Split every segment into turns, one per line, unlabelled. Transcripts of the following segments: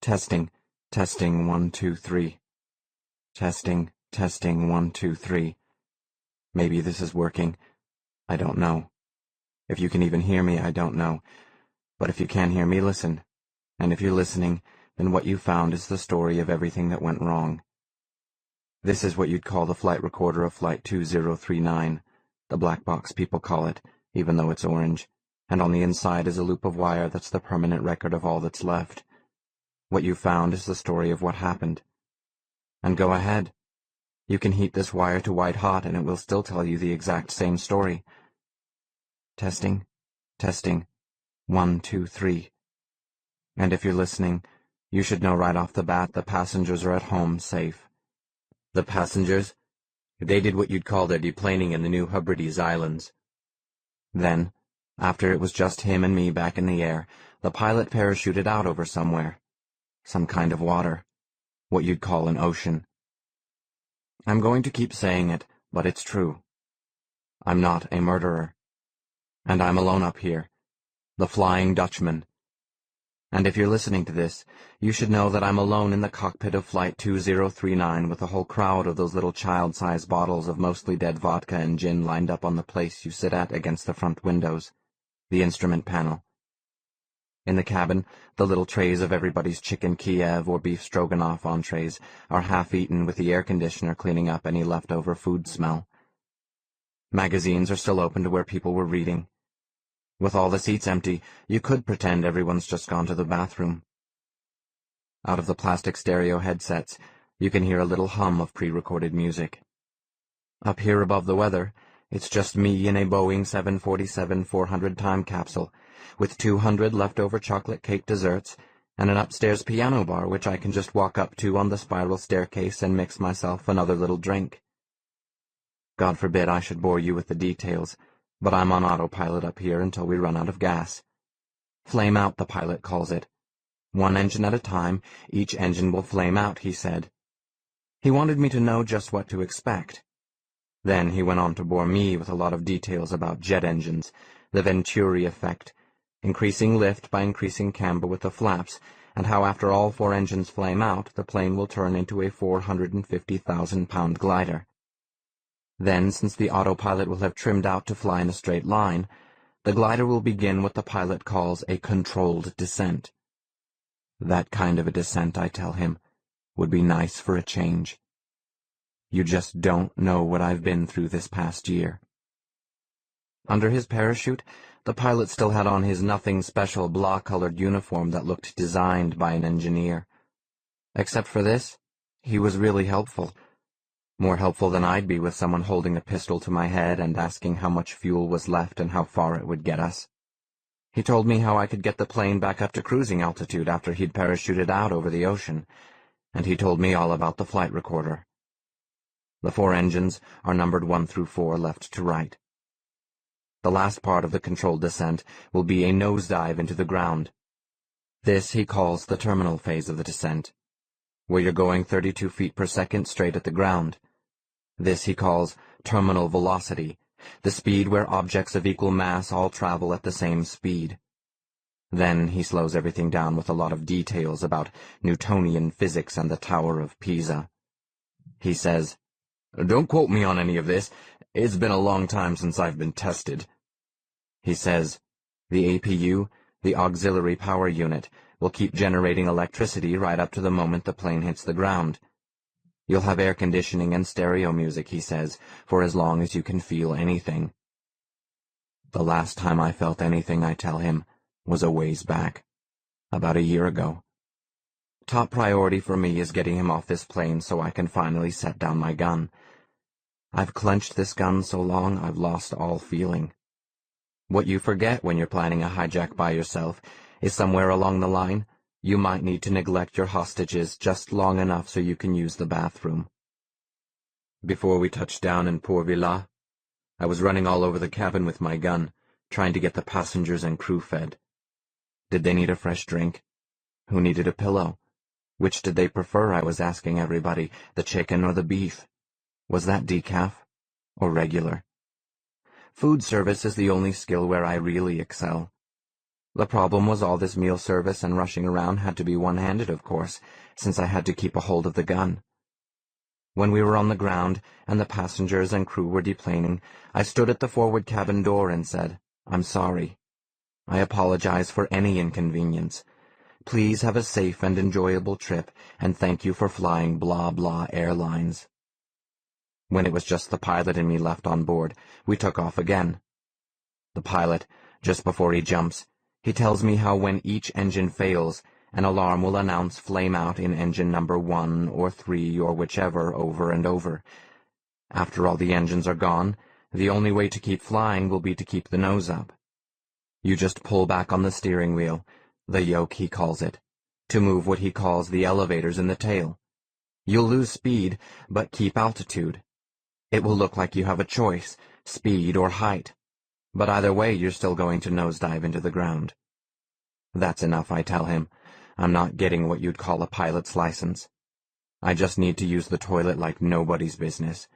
Testing, testing, 1, 2, 3. Testing, testing, 1, 2, 3. Maybe this is working. I don't know. If you can even hear me, I don't know. But if you can hear me, listen. And if you're listening, then what you found is the story of everything that went wrong. This is what you'd call the flight recorder of Flight 2039, the black box people call it, even though it's orange, and on the inside is a loop of wire that's the permanent record of all that's left. What you found is the story of what happened. And go ahead. You can heat this wire to white hot and it will still tell you the exact same story. Testing, testing, 1, 2, 3. And if you're listening, you should know right off the bat the passengers are at home safe. The passengers? They did what you'd call their deplaning in the New Hebrides Islands. Then, after it was just him and me back in the air, the pilot parachuted out over somewhere. Some kind of water. What you'd call an ocean. I'm going to keep saying it, but it's true. I'm not a murderer. And I'm alone up here. The Flying Dutchman. And if you're listening to this, you should know that I'm alone in the cockpit of Flight 2039 with a whole crowd of those little child-sized bottles of mostly dead vodka and gin lined up on the place you sit at against the front windows, the instrument panel. In the cabin, the little trays of everybody's chicken Kiev or beef stroganoff entrees are half-eaten with the air conditioner cleaning up any leftover food smell. Magazines are still open to where people were reading. With all the seats empty, you could pretend everyone's just gone to the bathroom. Out of the plastic stereo headsets, you can hear a little hum of pre-recorded music. Up here above the weather, it's just me in a Boeing 747-400 time capsule, with 200 leftover chocolate cake desserts, and an upstairs piano bar which I can just walk up to on the spiral staircase and mix myself another little drink. God forbid I should bore you with the details, but I'm on autopilot up here until we run out of gas. Flame out, the pilot calls it. 1 engine at a time, each engine will flame out, he said. He wanted me to know just what to expect. Then he went on to bore me with a lot of details about jet engines, the Venturi effect, increasing lift by increasing camber with the flaps, and how after all 4 engines flame out, the plane will turn into a 450,000-pound glider. Then, since the autopilot will have trimmed out to fly in a straight line, the glider will begin what the pilot calls a controlled descent. That kind of a descent, I tell him, would be nice for a change. You just don't know what I've been through this past year. Under his parachute, the pilot still had on his nothing special blah-colored uniform that looked designed by an engineer. Except for this, he was really helpful. More helpful than I'd be with someone holding a pistol to my head and asking how much fuel was left and how far it would get us. He told me how I could get the plane back up to cruising altitude after he'd parachuted out over the ocean, and he told me all about the flight recorder. The 4 engines are numbered 1 through 4 left to right. The last part of the controlled descent will be a nosedive into the ground. This he calls the terminal phase of the descent, where you're going 32 feet per second straight at the ground. This he calls terminal velocity, the speed where objects of equal mass all travel at the same speed. Then he slows everything down with a lot of details about Newtonian physics and the Tower of Pisa. He says, "Don't quote me on any of this. It's been a long time since I've been tested." He says, "The APU, the auxiliary power unit, will keep generating electricity right up to the moment the plane hits the ground. You'll have air conditioning and stereo music," he says, "for as long as you can feel anything." The last time I felt anything, I tell him, was a ways back, about a year ago. Top priority for me is getting him off this plane so I can finally set down my gun. I've clenched this gun so long I've lost all feeling. What you forget when you're planning a hijack by yourself is somewhere along the line, you might need to neglect your hostages just long enough so you can use the bathroom. Before we touched down in Port Vila, I was running all over the cabin with my gun, trying to get the passengers and crew fed. Did they need a fresh drink? Who needed a pillow? Which did they prefer, I was asking everybody, the chicken or the beef? Was that decaf or regular? Food service is the only skill where I really excel. The problem was all this meal service and rushing around had to be one-handed, of course, since I had to keep a hold of the gun. When we were on the ground and the passengers and crew were deplaning, I stood at the forward cabin door and said, "I'm sorry. I apologize for any inconvenience. Please have a safe and enjoyable trip, and thank you for flying blah blah airlines." When it was just the pilot and me left on board, we took off again. The pilot, just before he jumps, he tells me how when each engine fails, an alarm will announce flame out in engine number 1 or 3 or whichever over and over. After all the engines are gone, the only way to keep flying will be to keep the nose up. You just pull back on the steering wheel, the yoke he calls it, to move what he calls the elevators in the tail. You'll lose speed, but keep altitude. It will look like you have a choice, speed or height. But either way, you're still going to nosedive into the ground. That's enough, I tell him. I'm not getting what you'd call a pilot's license. I just need to use the toilet like nobody's business.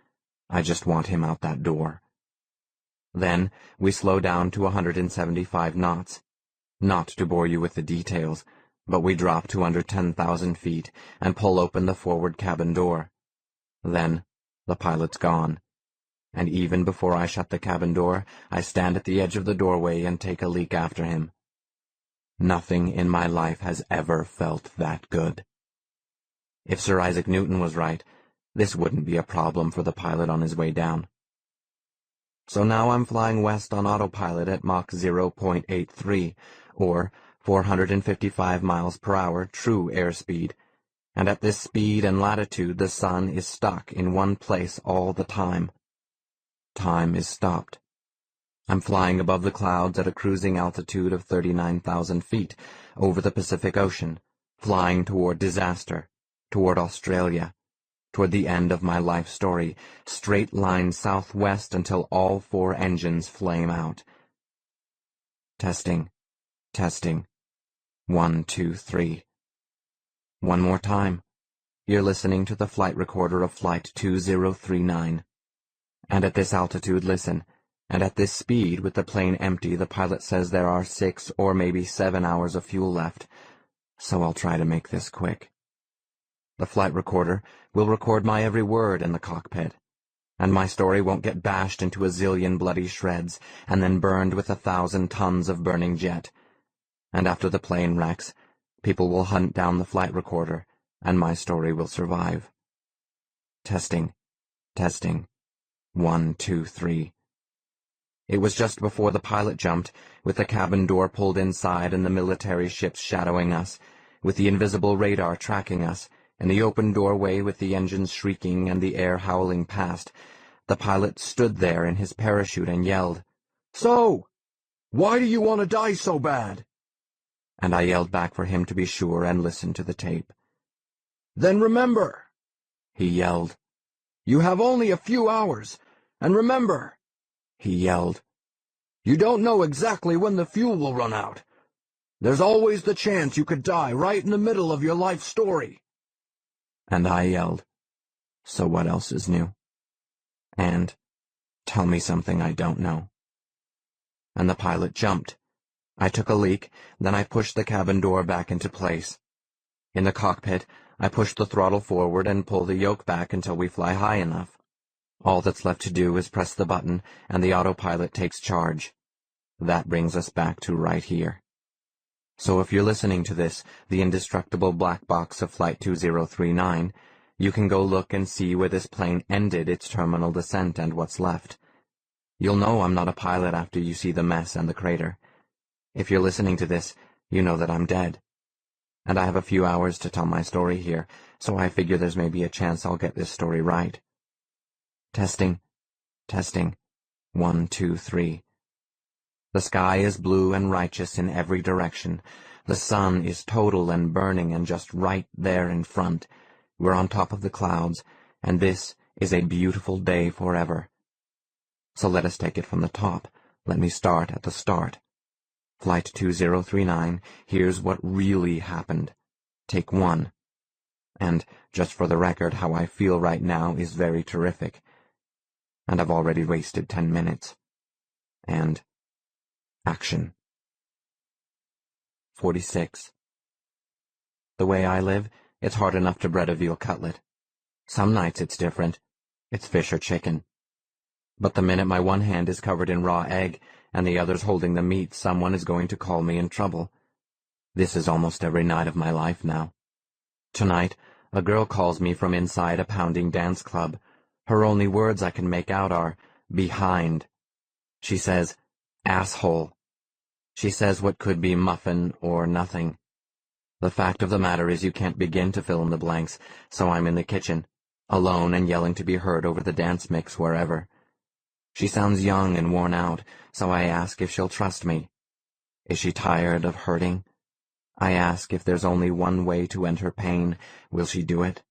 I just want him out that door. Then we slow down to 175 knots. Not to bore you with the details, but we drop to under 10,000 feet and pull open the forward cabin door. Then the pilot's gone. And even before I shut the cabin door, I stand at the edge of the doorway and take a leak after him. Nothing in my life has ever felt that good. If Sir Isaac Newton was right, this wouldn't be a problem for the pilot on his way down. So now I'm flying west on autopilot at Mach 0.83, or 455 miles per hour true airspeed, and at this speed and latitude the sun is stuck in one place all the time. Time is stopped. I'm flying above the clouds at a cruising altitude of 39,000 feet over the Pacific Ocean, flying toward disaster, toward Australia, toward the end of my life story, straight line southwest until all 4 engines flame out. Testing, testing, 1, 2, 3. One more time. You're listening to the flight recorder of Flight 2039. And at this altitude, listen, and at this speed, with the plane empty, the pilot says there are 6 or maybe 7 hours of fuel left, so I'll try to make this quick. The flight recorder will record my every word in the cockpit, and my story won't get bashed into a zillion bloody shreds and then burned with 1,000 tons of burning jet. And after the plane wrecks, people will hunt down the flight recorder, and my story will survive. Testing, testing. 1, 2, 3. It was just before the pilot jumped, with the cabin door pulled inside and the military ships shadowing us, with the invisible radar tracking us, and the open doorway with the engines shrieking and the air howling past. The pilot stood there in his parachute and yelled, "So, why do you want to die so bad?" And I yelled back for him to be sure and listen to the tape. "Then remember," he yelled, "you have only a few hours. And remember," he yelled, "you don't know exactly when the fuel will run out. There's always the chance you could die right in the middle of your life story." And I yelled, "So what else is new?" And, "Tell me something I don't know." And the pilot jumped. I took a leak, then I pushed the cabin door back into place. In the cockpit, I push the throttle forward and pull the yoke back until we fly high enough. All that's left to do is press the button, and the autopilot takes charge. That brings us back to right here. So if you're listening to this, the indestructible black box of Flight 2039, you can go look and see where this plane ended its terminal descent and what's left. You'll know I'm not a pilot after you see the mess and the crater. If you're listening to this, you know that I'm dead. And I have a few hours to tell my story here, so I figure there's maybe a chance I'll get this story right. Testing, testing, 1, 2, 3. The sky is blue and righteous in every direction. The sun is total and burning and just right there in front. We're on top of the clouds, and this is a beautiful day forever. So let us take it from the top. Let me start at the start. Flight 2039, here's what really happened. Take 1. And, just for the record, how I feel right now is very terrific. And I've already wasted 10 minutes. And action. 46. The way I live, it's hard enough to bread a veal cutlet. Some nights it's different. It's fish or chicken. But the minute my one hand is covered in raw egg and the other's holding the meat, someone is going to call me in trouble. This is almost every night of my life now. Tonight, a girl calls me from inside a pounding dance club. Her only words I can make out are, behind. She says, asshole. She says what could be muffin or nothing. The fact of the matter is you can't begin to fill in the blanks, so I'm in the kitchen, alone and yelling to be heard over the dance mix wherever. She sounds young and worn out, so I ask if she'll trust me. Is she tired of hurting? I ask if there's only one way to end her pain. Will she do it?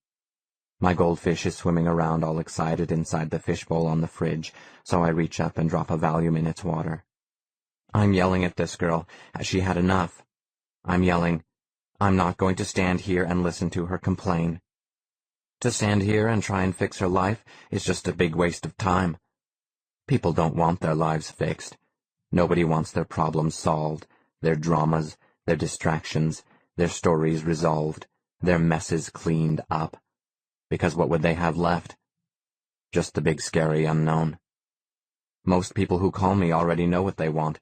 My goldfish is swimming around all excited inside the fishbowl on the fridge, so I reach up and drop a volume in its water. I'm yelling at this girl. Has she had enough? I'm yelling, I'm not going to stand here and listen to her complain. To stand here and try and fix her life is just a big waste of time. People don't want their lives fixed. Nobody wants their problems solved, their dramas, their distractions, their stories resolved, their messes cleaned up. Because what would they have left? Just the big scary unknown. Most people who call me already know what they want.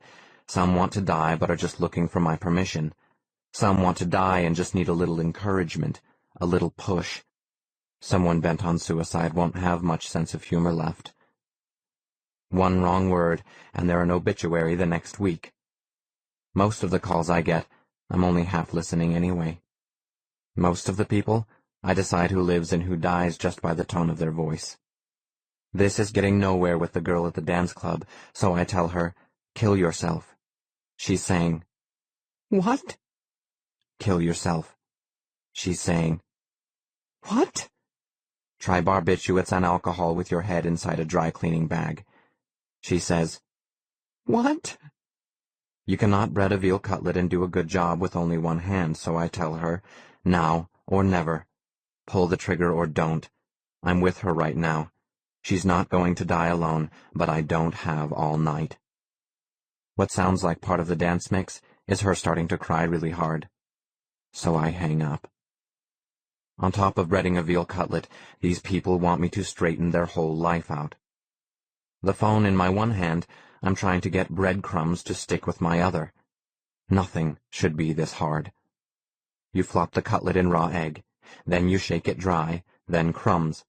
Some want to die but are just looking for my permission. Some want to die and just need a little encouragement, a little push. Someone bent on suicide won't have much sense of humor left. One wrong word, and they're an obituary the next week. Most of the calls I get, I'm only half listening anyway. Most of the people, I decide who lives and who dies just by the tone of their voice. This is getting nowhere with the girl at the dance club, so I tell her, kill yourself. She's saying, what? Kill yourself. She's saying, what? Try barbiturates and alcohol with your head inside a dry cleaning bag. She says, what? You cannot bread a veal cutlet and do a good job with only one hand, so I tell her, now or never. Pull the trigger or don't. I'm with her right now. She's not going to die alone, but I don't have all night. What sounds like part of the dance mix is her starting to cry really hard. So I hang up. On top of breading a veal cutlet, these people want me to straighten their whole life out. The phone in my one hand, I'm trying to get breadcrumbs to stick with my other. Nothing should be this hard. You flop the cutlet in raw egg, then you shake it dry, then crumbs.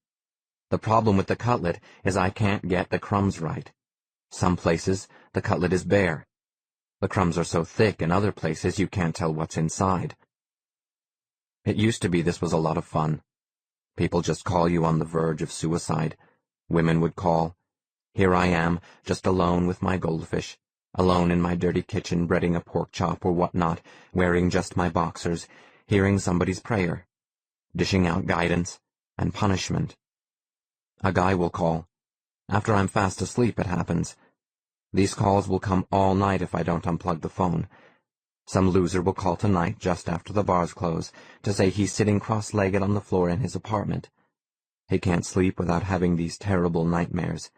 The problem with the cutlet is I can't get the crumbs right. Some places, the cutlet is bare. The crumbs are so thick in other places you can't tell what's inside. It used to be this was a lot of fun. People just call you on the verge of suicide. Women would call. Here I am, just alone with my goldfish, alone in my dirty kitchen breading a pork chop or whatnot, wearing just my boxers, hearing somebody's prayer, dishing out guidance and punishment. A guy will call. After I'm fast asleep, it happens. These calls will come all night if I don't unplug the phone. Some loser will call tonight, just after the bars close, to say he's sitting cross-legged on the floor in his apartment. He can't sleep without having these terrible nightmares.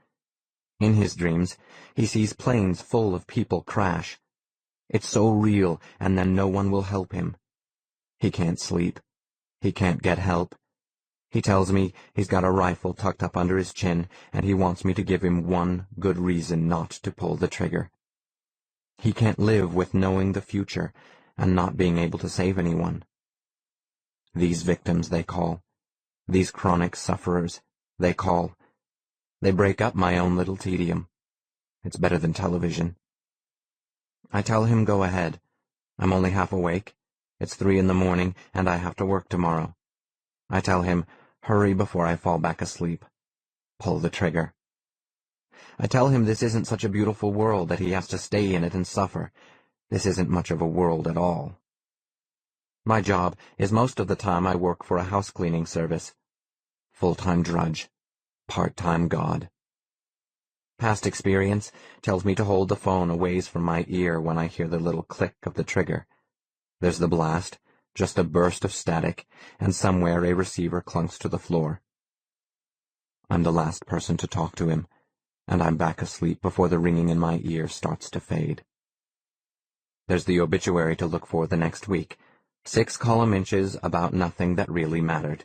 In his dreams, he sees planes full of people crash. It's so real, and then no one will help him. He can't sleep. He can't get help. He tells me he's got a rifle tucked up under his chin, and he wants me to give him one good reason not to pull the trigger. He can't live with knowing the future and not being able to save anyone. These victims, they call. These chronic sufferers, they call. They break up my own little tedium. It's better than television. I tell him go ahead. I'm only half awake. It's 3 a.m, and I have to work tomorrow. I tell him, hurry before I fall back asleep. Pull the trigger. I tell him this isn't such a beautiful world that he has to stay in it and suffer. This isn't much of a world at all. My job is most of the time I work for a house cleaning service. Full-time drudge. Part-time God. Past experience tells me to hold the phone a ways from my ear when I hear the little click of the trigger. There's the blast, just a burst of static, and somewhere a receiver clunks to the floor. I'm the last person to talk to him, and I'm back asleep before the ringing in my ear starts to fade. There's the obituary to look for the next week. 6 column inches about nothing that really mattered.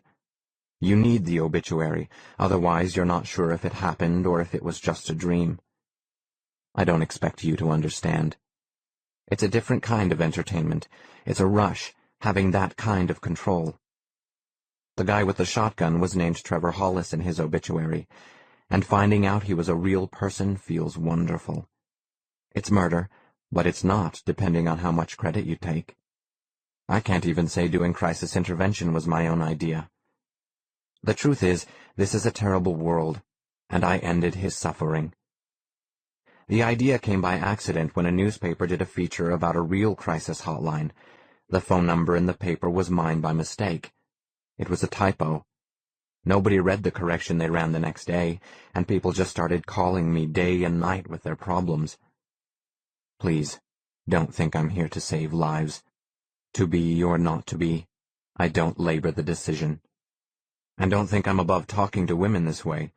You need the obituary, otherwise you're not sure if it happened or if it was just a dream. I don't expect you to understand. It's a different kind of entertainment. It's a rush, having that kind of control. The guy with the shotgun was named Trevor Hollis in his obituary, and finding out he was a real person feels wonderful. It's murder, but it's not, depending on how much credit you take. I can't even say doing crisis intervention was my own idea. The truth is, this is a terrible world, and I ended his suffering. The idea came by accident when a newspaper did a feature about a real crisis hotline. The phone number in the paper was mine by mistake. It was a typo. Nobody read the correction they ran the next day, and people just started calling me day and night with their problems. Please, don't think I'm here to save lives. To be or not to be, I don't labor the decision. And don't think I'm above talking to women this way.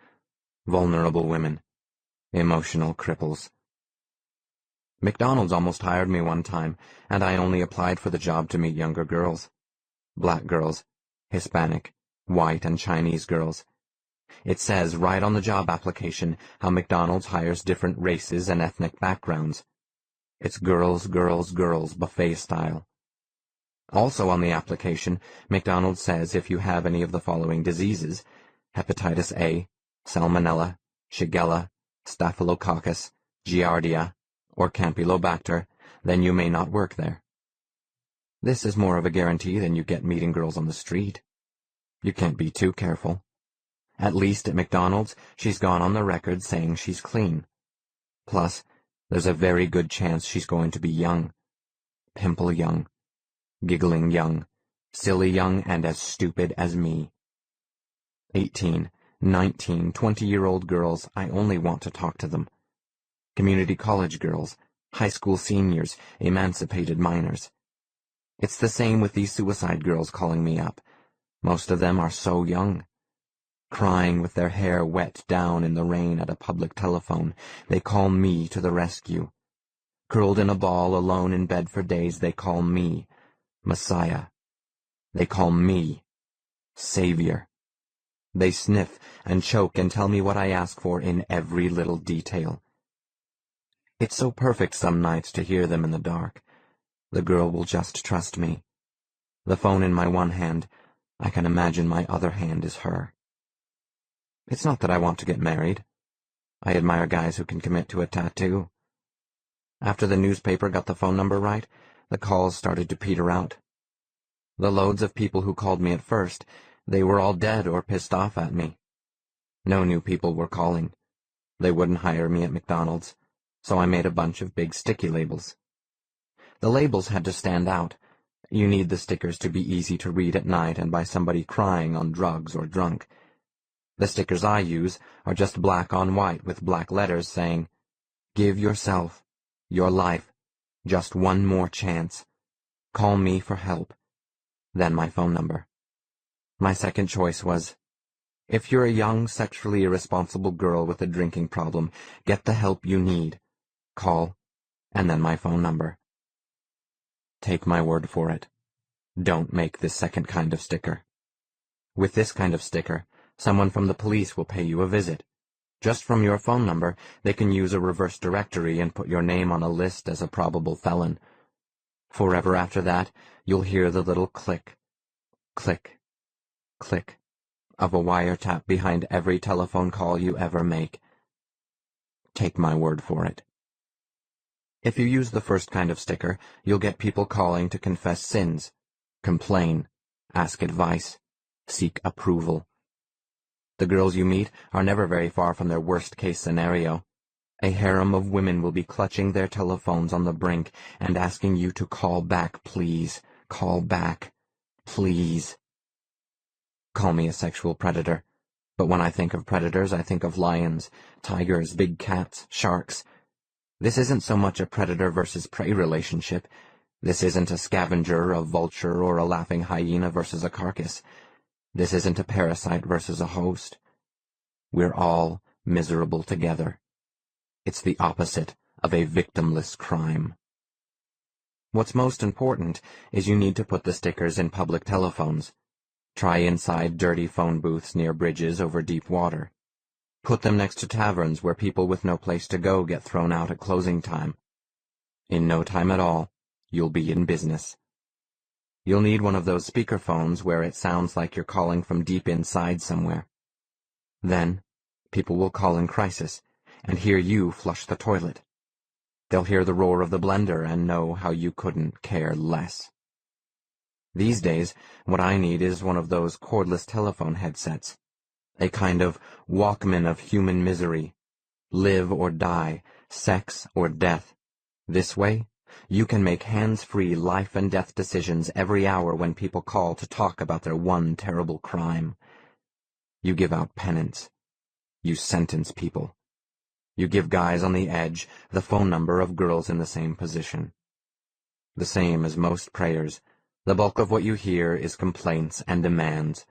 Vulnerable women. Emotional cripples. McDonald's almost hired me one time, and I only applied for the job to meet younger girls. Black girls, Hispanic, white, and Chinese girls. It says right on the job application how McDonald's hires different races and ethnic backgrounds. It's girls, girls, girls, buffet style. Also on the application, McDonald's says if you have any of the following diseases: hepatitis A, salmonella, shigella, staphylococcus, giardia, or campylobacter, then you may not work there. This is more of a guarantee than you get meeting girls on the street. You can't be too careful. At least at McDonald's, she's gone on the record saying she's clean. Plus, there's a very good chance she's going to be young. Pimple young. Giggling young. Silly young and as stupid as me. 18, 19, 20-year-old girls, I only want to talk to them. Community college girls, high school seniors, emancipated minors. It's the same with these suicide girls calling me up. Most of them are so young. Crying with their hair wet down in the rain at a public telephone, they call me to the rescue. Curled in a ball alone in bed for days, they call me Messiah. They call me Savior. They sniff and choke and tell me what I ask for in every little detail. It's so perfect some nights to hear them in the dark. The girl will just trust me. The phone in my one hand, I can imagine my other hand is her. It's not that I want to get married. I admire guys who can commit to a tattoo. After the newspaper got the phone number right, the calls started to peter out. The loads of people who called me at first, they were all dead or pissed off at me. No new people were calling. They wouldn't hire me at McDonald's, so I made a bunch of big sticky labels. The labels had to stand out. You need the stickers to be easy to read at night and by somebody crying on drugs or drunk. The stickers I use are just black on white with black letters saying, "Give yourself, your life, just one more chance. Call me for help." Then my phone number. My second choice was, if you're a young, sexually irresponsible girl with a drinking problem, get the help you need. Call, and then my phone number. Take my word for it. Don't make this second kind of sticker. With this kind of sticker, someone from the police will pay you a visit. Just from your phone number, they can use a reverse directory and put your name on a list as a probable felon. Forever after that, you'll hear the little click, click, click of a wiretap behind every telephone call you ever make. Take my word for it. If you use the first kind of sticker, you'll get people calling to confess sins, complain, ask advice, seek approval. The girls you meet are never very far from their worst-case scenario. A harem of women will be clutching their telephones on the brink and asking you to call back, please. Call back, please. Call me a sexual predator, but when I think of predators, I think of lions, tigers, big cats, sharks. This isn't so much a predator versus prey relationship. This isn't a scavenger, a vulture, or a laughing hyena versus a carcass. This isn't a parasite versus a host. We're all miserable together. It's the opposite of a victimless crime. What's most important is you need to put the stickers in public telephones. Try inside dirty phone booths near bridges over deep water. Put them next to taverns where people with no place to go get thrown out at closing time. In no time at all, you'll be in business. You'll need one of those speakerphones where it sounds like you're calling from deep inside somewhere. Then, people will call in crisis and hear you flush the toilet. They'll hear the roar of the blender and know how you couldn't care less. These days, what I need is one of those cordless telephone headsets. A kind of Walkman of human misery. Live or die, sex or death. This way, you can make hands-free life and death decisions every hour when people call to talk about their one terrible crime. You give out penance. You sentence people. You give guys on the edge the phone number of girls in the same position. The same as most prayers, the bulk of what you hear is complaints and demands.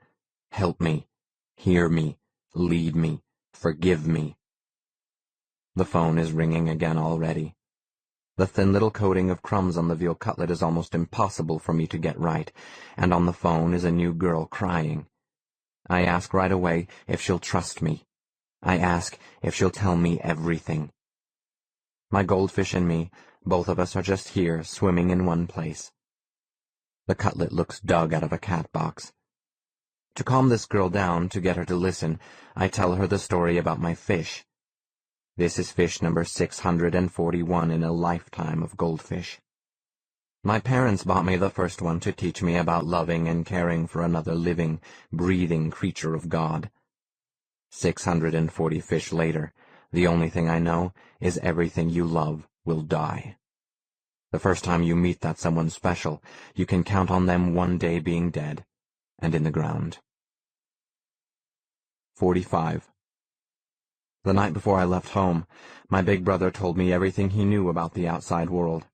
Help me, hear me, lead me, forgive me. The phone is ringing again already. The thin little coating of crumbs on the veal cutlet is almost impossible for me to get right, and on the phone is a new girl crying. I ask right away if she'll trust me. I ask if she'll tell me everything. My goldfish and me, both of us are just here, swimming in one place. The cutlet looks dug out of a cat box. To calm this girl down, to get her to listen, I tell her the story about my fish. This is fish number 641 in a lifetime of goldfish. My parents bought me the first one to teach me about loving and caring for another living, breathing creature of God. 640 fish later, the only thing I know is everything you love will die. The first time you meet that someone special, you can count on them one day being dead and in the ground. 45. The night before I left home, my big brother told me everything he knew about the outside world.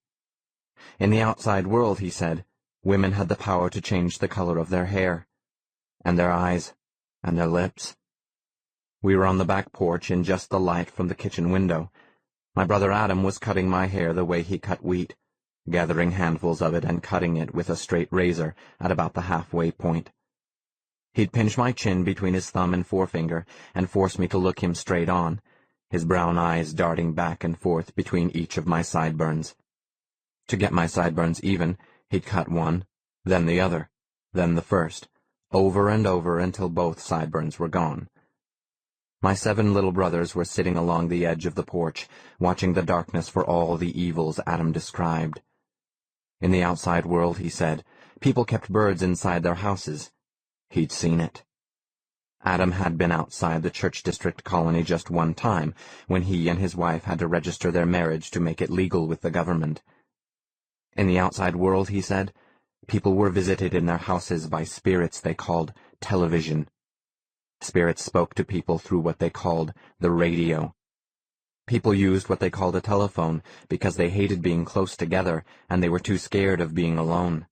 In the outside world, he said, women had the power to change the color of their hair, and their eyes, and their lips. We were on the back porch in just the light from the kitchen window. My brother Adam was cutting my hair the way he cut wheat, gathering handfuls of it and cutting it with a straight razor at about the halfway point. He'd pinch my chin between his thumb and forefinger and force me to look him straight on, his brown eyes darting back and forth between each of my sideburns. To get my sideburns even, he'd cut one, then the other, then the first, over and over until both sideburns were gone. My 7 little brothers were sitting along the edge of the porch, watching the darkness for all the evils Adam described. In the outside world, he said, people kept birds inside their houses. He'd seen it. Adam had been outside the church district colony just one time, when he and his wife had to register their marriage to make it legal with the government. In the outside world, he said, people were visited in their houses by spirits they called television. Spirits spoke to people through what they called the radio. People used what they called a telephone because they hated being close together and they were too scared of being alone.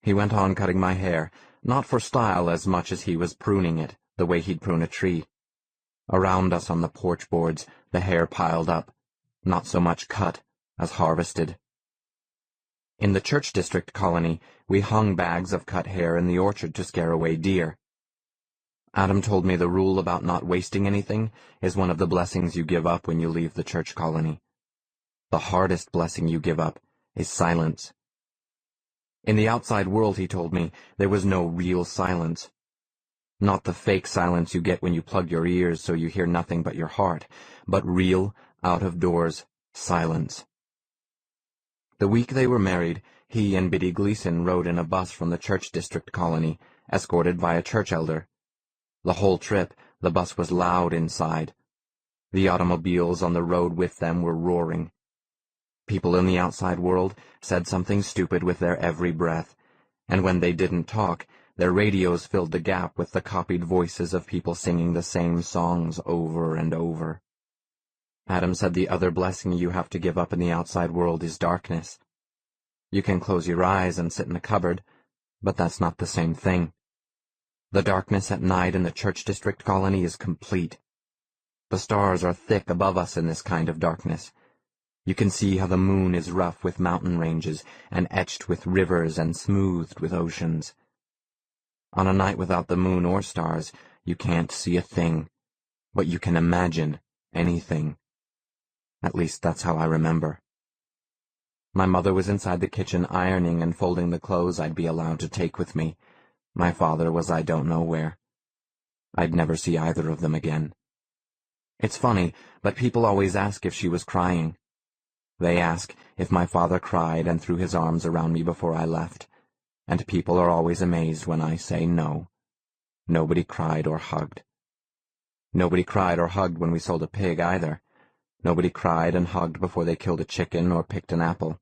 He went on cutting my hair, not for style as much as he was pruning it, the way he'd prune a tree. Around us on the porch boards, the hair piled up, not so much cut as harvested. In the church district colony, we hung bags of cut hair in the orchard to scare away deer. Adam told me the rule about not wasting anything is one of the blessings you give up when you leave the church colony. The hardest blessing you give up is silence. In the outside world, he told me, there was no real silence. Not the fake silence you get when you plug your ears so you hear nothing but your heart, but real, out-of-doors silence. The week they were married, he and Biddy Gleason rode in a bus from the church district colony, escorted by a church elder. The whole trip, the bus was loud inside. The automobiles on the road with them were roaring. People in the outside world said something stupid with their every breath, and when they didn't talk, their radios filled the gap with the copied voices of people singing the same songs over and over. Adam said the other blessing you have to give up in the outside world is darkness. You can close your eyes and sit in a cupboard, but that's not the same thing. The darkness at night in the church district colony is complete. The stars are thick above us in this kind of darkness. You can see how the moon is rough with mountain ranges, and etched with rivers and smoothed with oceans. On a night without the moon or stars, you can't see a thing, but you can imagine anything. At least that's how I remember. My mother was inside the kitchen ironing and folding the clothes I'd be allowed to take with me. My father was I don't know where. I'd never see either of them again. It's funny, but people always ask if she was crying. They ask if my father cried and threw his arms around me before I left, and people are always amazed when I say no. Nobody cried or hugged. Nobody cried or hugged when we sold a pig either. Nobody cried and hugged before they killed a chicken or picked an apple.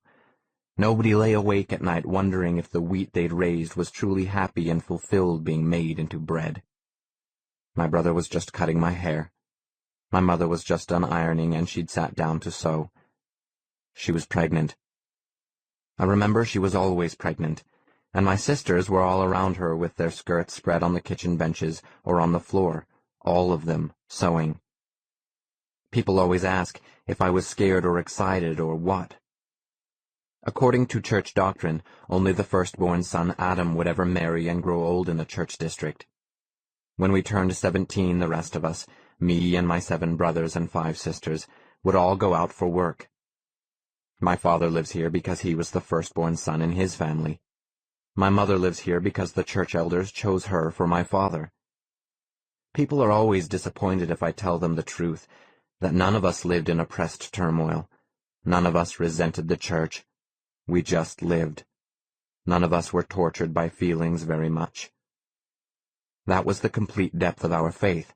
Nobody lay awake at night wondering if the wheat they'd raised was truly happy and fulfilled being made into bread. My brother was just cutting my hair. My mother was just done ironing and she'd sat down to sew. She was pregnant. I remember she was always pregnant, and my sisters were all around her with their skirts spread on the kitchen benches or on the floor, all of them sewing. People always ask if I was scared or excited or what. According to church doctrine, only the firstborn son Adam would ever marry and grow old in a church district. When we turned 17, the rest of us, me and my 7 brothers and 5 sisters, would all go out for work. My father lives here because he was the firstborn son in his family. My mother lives here because the church elders chose her for my father. People are always disappointed if I tell them the truth, that none of us lived in oppressed turmoil. None of us resented the church. We just lived. None of us were tortured by feelings very much. That was the complete depth of our faith.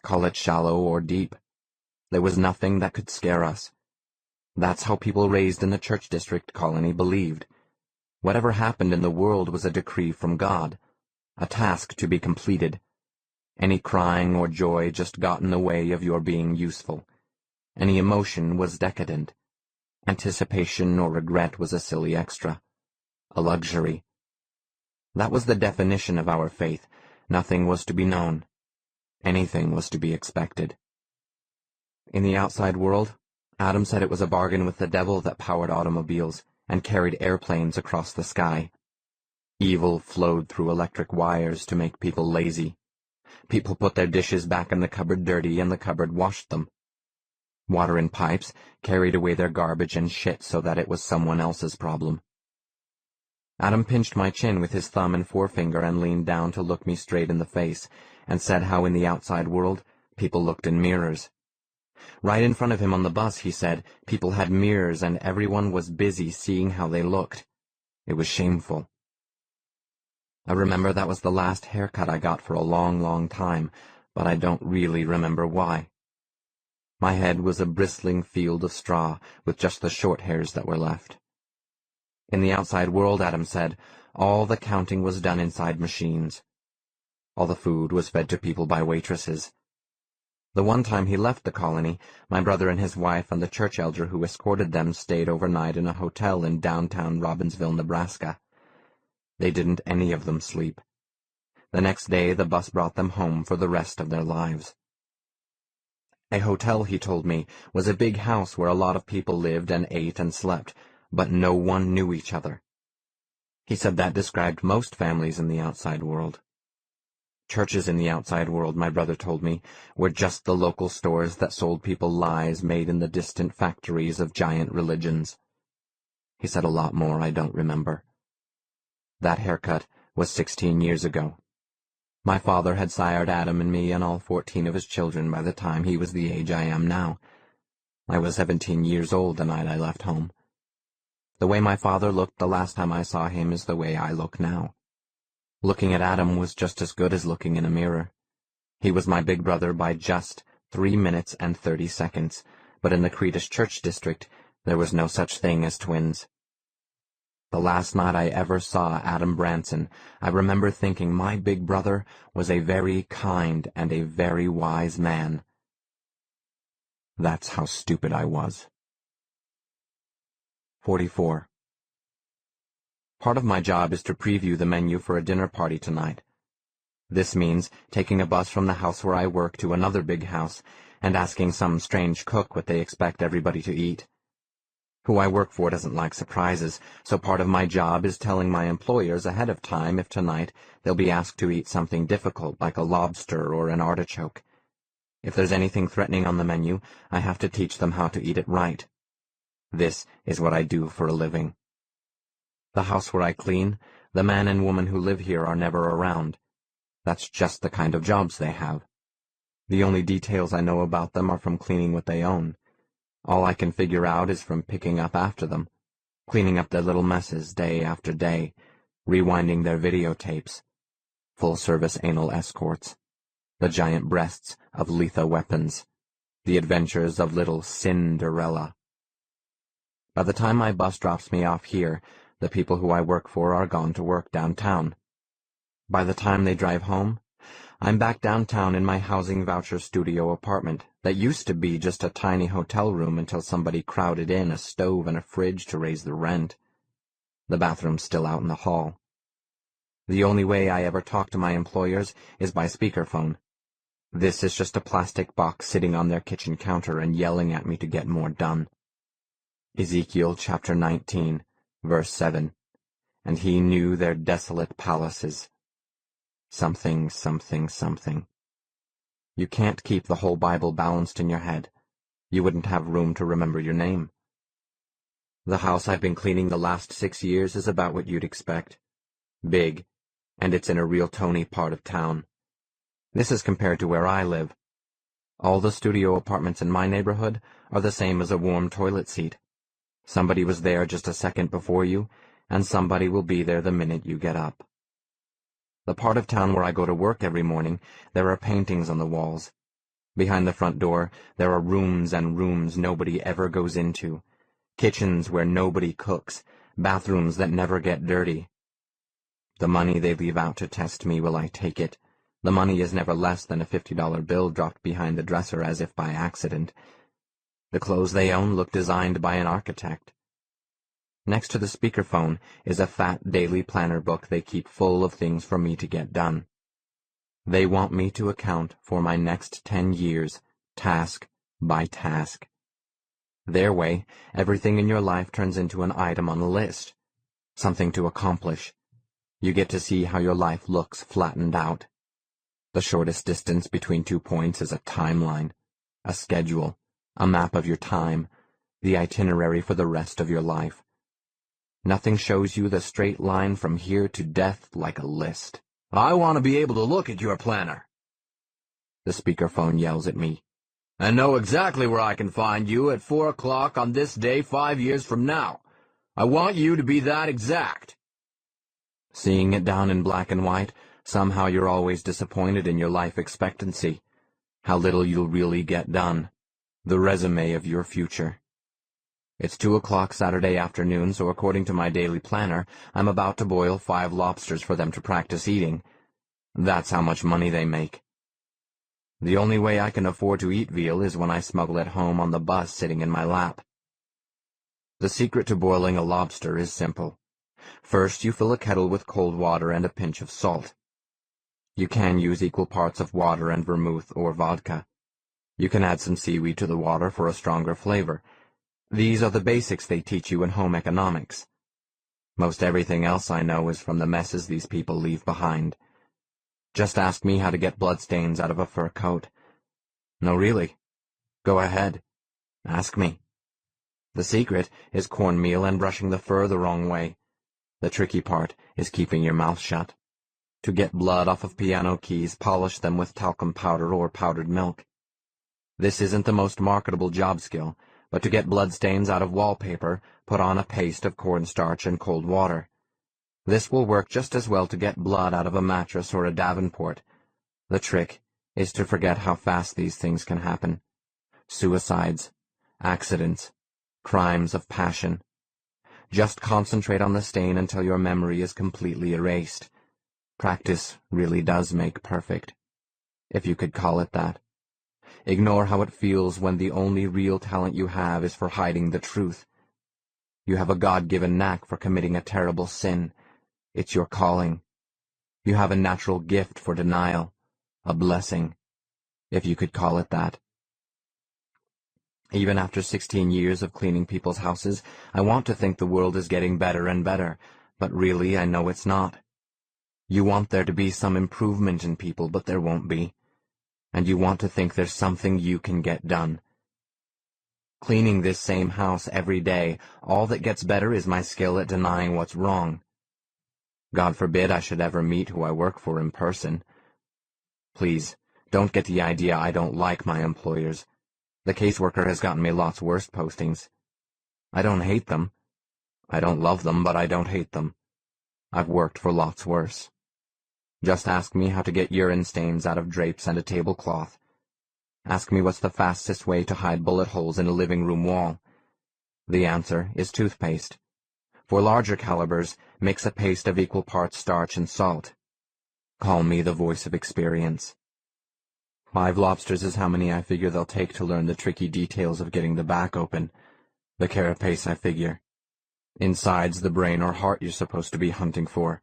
Call it shallow or deep. There was nothing that could scare us. That's how people raised in the church district colony believed. Whatever happened in the world was a decree from God, a task to be completed. Any crying or joy just got in the way of your being useful. Any emotion was decadent. Anticipation or regret was a silly extra, a luxury. That was the definition of our faith. Nothing was to be known. Anything was to be expected. In the outside world, Adam said it was a bargain with the devil that powered automobiles and carried airplanes across the sky. Evil flowed through electric wires to make people lazy. People put their dishes back in the cupboard dirty and the cupboard washed them. Water in pipes carried away their garbage and shit so that it was someone else's problem. Adam pinched my chin with his thumb and forefinger and leaned down to look me straight in the face, and said how in the outside world people looked in mirrors. Right in front of him on the bus, he said, people had mirrors and everyone was busy seeing how they looked. It was shameful. I remember that was the last haircut I got for a long, long time, but I don't really remember why. My head was a bristling field of straw with just the short hairs that were left. In the outside world, Adam said, all the counting was done inside machines. All the food was fed to people by waitresses. The one time he left the colony, my brother and his wife and the church elder who escorted them stayed overnight in a hotel in downtown Robbinsville, Nebraska. They didn't any of them sleep. The next day the bus brought them home for the rest of their lives. A hotel, he told me, was a big house where a lot of people lived and ate and slept, but no one knew each other. He said that described most families in the outside world. Churches in the outside world, my brother told me, were just the local stores that sold people lies made in the distant factories of giant religions. He said a lot more I don't remember. That haircut was 16 years ago. My father had sired Adam and me and all 14 of his children by the time he was the age I am now. I was 17 years old the night I left home. The way my father looked the last time I saw him is the way I look now. Looking at Adam was just as good as looking in a mirror. He was my big brother by just 3 minutes and 30 seconds, but in the Creedish Church District, there was no such thing as twins. The last night I ever saw Adam Branson, I remember thinking my big brother was a very kind and a very wise man. That's how stupid I was. 44. Part of my job is to preview the menu for a dinner party tonight. This means taking a bus from the house where I work to another big house and asking some strange cook what they expect everybody to eat. Who I work for doesn't like surprises, so part of my job is telling my employers ahead of time if tonight they'll be asked to eat something difficult like a lobster or an artichoke. If there's anything threatening on the menu, I have to teach them how to eat it right. This is what I do for a living. The house where I clean, the man and woman who live here are never around. That's just the kind of jobs they have. The only details I know about them are from cleaning what they own. All I can figure out is from picking up after them, cleaning up their little messes day after day, rewinding their videotapes, full-service anal escorts, the giant breasts of lethal weapons, the adventures of little Cinderella. By the time my bus drops me off here, the people who I work for are gone to work downtown. By the time they drive home, I'm back downtown in my housing voucher studio apartment that used to be just a tiny hotel room until somebody crowded in a stove and a fridge to raise the rent. The bathroom's still out in the hall. The only way I ever talk to my employers is by speakerphone. This is just a plastic box sitting on their kitchen counter and yelling at me to get more done. Ezekiel chapter 19, verse 7. And he knew their desolate palaces. Something, something, something. You can't keep the whole Bible balanced in your head. You wouldn't have room to remember your name. The house I've been cleaning the last 6 years is about what you'd expect. Big, and it's in a real Tony part of town. This is compared to where I live. All the studio apartments in my neighborhood are the same as a warm toilet seat. Somebody was there just a second before you, and somebody will be there the minute you get up. The part of town where I go to work every morning, there are paintings on the walls. Behind the front door, there are rooms and rooms nobody ever goes into, kitchens where nobody cooks, bathrooms that never get dirty. The money they leave out to test me, will I take it? The money is never less than a $50 bill dropped behind the dresser as if by accident. The clothes they own look designed by an architect. Next to the speakerphone is a fat daily planner book they keep full of things for me to get done. They want me to account for my next 10 years, task by task. Their way, everything in your life turns into an item on a list, something to accomplish. You get to see how your life looks flattened out. The shortest distance between 2 points is a timeline, a schedule, a map of your time, the itinerary for the rest of your life. Nothing shows you the straight line from here to death like a list.
I want to be able to look at your planner,
the speakerphone yells at me,
and know exactly where I can find you at 4 o'clock on this day 5 years from now. I want you to be that exact.
Seeing it down in black and white, somehow you're always disappointed in your life expectancy, how little you'll really get done, the resume of your future. It's 2 o'clock Saturday afternoon, so according to my daily planner, I'm about to boil 5 lobsters for them to practice eating. That's how much money they make. The only way I can afford to eat veal is when I smuggle it home on the bus sitting in my lap. The secret to boiling a lobster is simple. First, you fill a kettle with cold water and a pinch of salt. You can use equal parts of water and vermouth or vodka. You can add some seaweed to the water for a stronger flavor. These are the basics they teach you in home economics. Most everything else I know is from the messes these people leave behind. Just ask me how to get bloodstains out of a fur coat. No, really. Go ahead. Ask me. The secret is cornmeal and brushing the fur the wrong way. The tricky part is keeping your mouth shut. To get blood off of piano keys, polish them with talcum powder or powdered milk. This isn't the most marketable job skill, but to get bloodstains out of wallpaper, put on a paste of cornstarch and cold water. This will work just as well to get blood out of a mattress or a Davenport. The trick is to forget how fast these things can happen. Suicides, accidents, crimes of passion. Just concentrate on the stain until your memory is completely erased. Practice really does make perfect, if you could call it that. Ignore how it feels when the only real talent you have is for hiding the truth. You have a God-given knack for committing a terrible sin. It's your calling. You have a natural gift for denial, a blessing, if you could call it that. Even after 16 years of cleaning people's houses, I want to think the world is getting better and better, but really I know it's not. You want there to be some improvement in people, but there won't be. And you want to think there's something you can get done. Cleaning this same house every day, all that gets better is my skill at denying what's wrong. God forbid I should ever meet who I work for in person. Please, don't get the idea I don't like my employers. The caseworker has gotten me lots worse postings. I don't hate them. I don't love them, but I don't hate them. I've worked for lots worse. Just ask me how to get urine stains out of drapes and a tablecloth. Ask me what's the fastest way to hide bullet holes in a living room wall. The answer is toothpaste. For larger calibers, mix a paste of equal parts starch and salt. Call me the voice of experience. 5 lobsters is how many I figure they'll take to learn the tricky details of getting the back open. The carapace, I figure. Inside's the brain or heart you're supposed to be hunting for.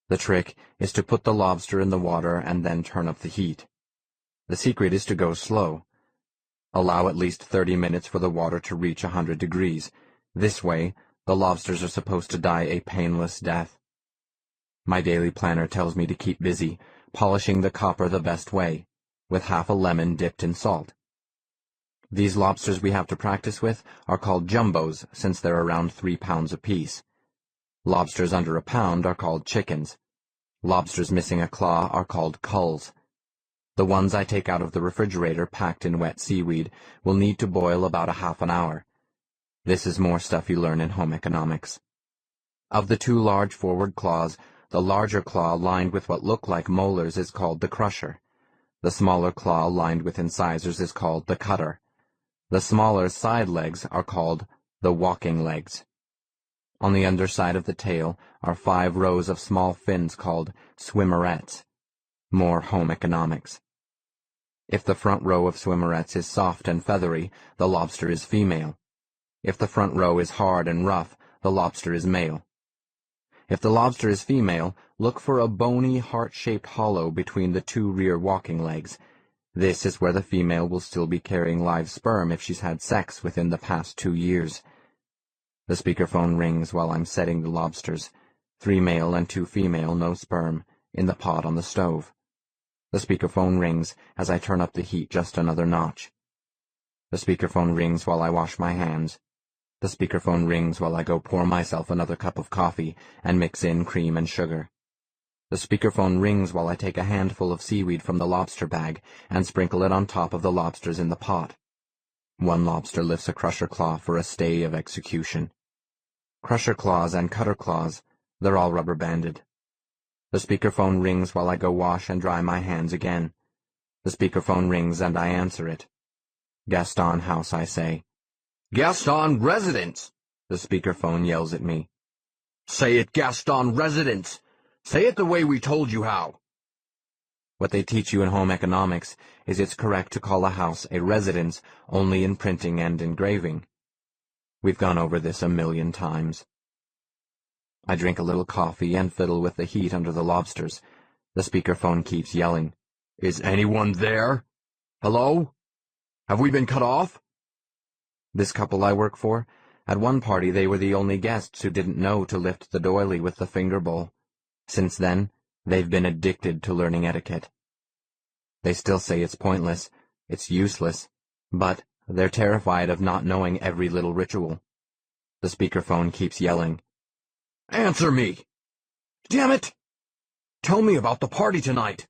The trick is to put the lobster in the water and then turn up the heat. The secret is to go slow. Allow at least 30 minutes for the water to reach 100 degrees. This way, the lobsters are supposed to die a painless death. My daily planner tells me to keep busy, polishing the copper the best way, with half a lemon dipped in salt. These lobsters we have to practice with are called jumbos, since they're around 3 pounds apiece. Lobsters under a pound are called chickens. Lobsters missing a claw are called culls. The ones I take out of the refrigerator packed in wet seaweed will need to boil about a half an hour. This is more stuff you learn in home economics. Of the 2 large forward claws, the larger claw lined with what look like molars is called the crusher. The smaller claw lined with incisors is called the cutter. The smaller side legs are called the walking legs. On the underside of the tail are 5 rows of small fins called swimmerets. More home economics. If the front row of swimmerets is soft and feathery, the lobster is female. If the front row is hard and rough, the lobster is male. If the lobster is female, look for a bony, heart-shaped hollow between the 2 rear walking legs. This is where the female will still be carrying live sperm if she's had sex within the past 2 years. The speakerphone rings while I'm setting the lobsters. 3 male and 2 female, no sperm, in the pot on the stove. The speakerphone rings as I turn up the heat just another notch. The speakerphone rings while I wash my hands. The speakerphone rings while I go pour myself another cup of coffee and mix in cream and sugar. The speakerphone rings while I take a handful of seaweed from the lobster bag and sprinkle it on top of the lobsters in the pot. 1 lobster lifts a crusher claw for a stay of execution. Crusher claws and cutter claws, they're all rubber-banded. The speakerphone rings while I go wash and dry my hands again. The speakerphone rings and I answer it. Gaston House, I say.
Gaston Residence,
The speakerphone yells at me.
Say it, Gaston Residence. Say it the way we told you how.
What they teach you in home economics is it's correct to call a house a residence only in printing and engraving. We've gone over this a million times. I drink a little coffee and fiddle with the heat under the lobsters. The speakerphone keeps yelling.
Is anyone there? Hello? Have we been cut off?
This couple I work for, at one party they were the only guests who didn't know to lift the doily with the finger bowl. Since then, they've been addicted to learning etiquette. They still say it's pointless, it's useless, but they're terrified of not knowing every little ritual. The speakerphone keeps yelling.
Answer me! Damn it! Tell me about the party tonight.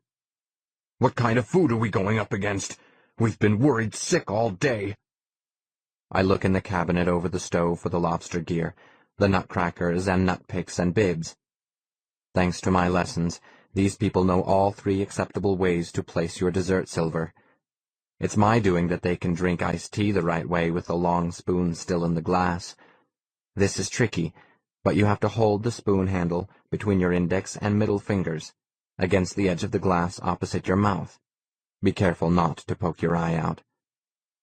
What kind of food are we going up against? We've been worried sick all day.
I look in the cabinet over the stove for the lobster gear, the nutcrackers and nut picks and bibs. Thanks to my lessons, these people know all 3 acceptable ways to place your dessert silver. It's my doing that they can drink iced tea the right way with the long spoon still in the glass. This is tricky, but you have to hold the spoon handle between your index and middle fingers, against the edge of the glass opposite your mouth. Be careful not to poke your eye out.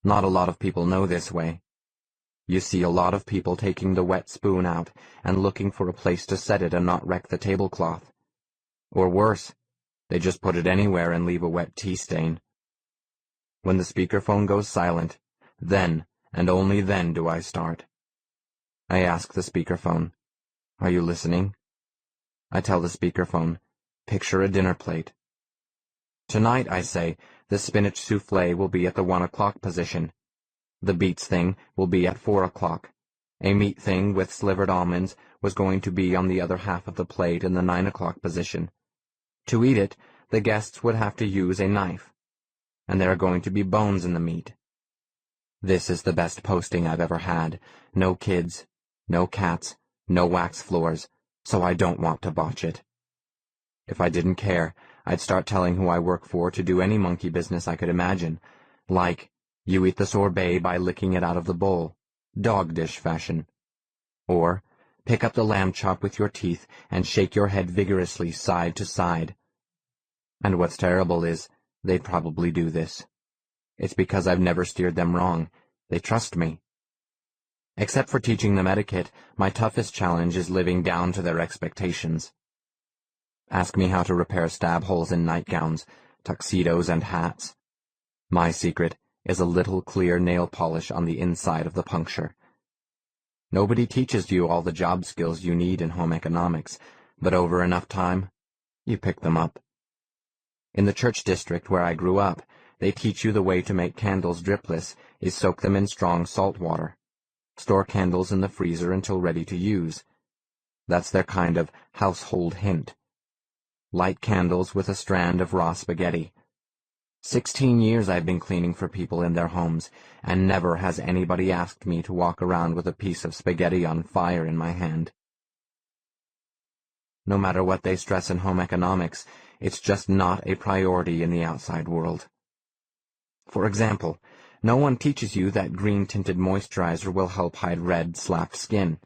Not a lot of people know this way. You see a lot of people taking the wet spoon out and looking for a place to set it and not wreck the tablecloth. Or worse, they just put it anywhere and leave a wet tea stain. When the speakerphone goes silent, then, and only then do I start. I ask the speakerphone, "Are you listening?" I tell the speakerphone, "Picture a dinner plate." Tonight, I say, the spinach souffle will be at the 1 o'clock position. The beets thing will be at 4 o'clock. A meat thing with slivered almonds was going to be on the other half of the plate in the 9 o'clock position. To eat it, the guests would have to use a knife, and there are going to be bones in the meat. This is the best posting I've ever had. No kids, no cats, no wax floors, so I don't want to botch it. If I didn't care, I'd start telling who I work for to do any monkey business I could imagine, like, you eat the sorbet by licking it out of the bowl, dog dish fashion. Or, pick up the lamb chop with your teeth and shake your head vigorously side to side. And what's terrible is, they'd probably do this. It's because I've never steered them wrong. They trust me. Except for teaching them etiquette, my toughest challenge is living down to their expectations. Ask me how to repair stab holes in nightgowns, tuxedos, and hats. My secret is a little clear nail polish on the inside of the puncture. Nobody teaches you all the job skills you need in home economics, but over enough time, you pick them up. In the church district where I grew up, they teach you the way to make candles dripless is soak them in strong salt water. Store candles in the freezer until ready to use. That's their kind of household hint. Light candles with a strand of raw spaghetti. 16 years I've been cleaning for people in their homes, and never has anybody asked me to walk around with a piece of spaghetti on fire in my hand. No matter what they stress in home economics, it's just not a priority in the outside world. For example, no one teaches you that green-tinted moisturizer will help hide red, slapped skin.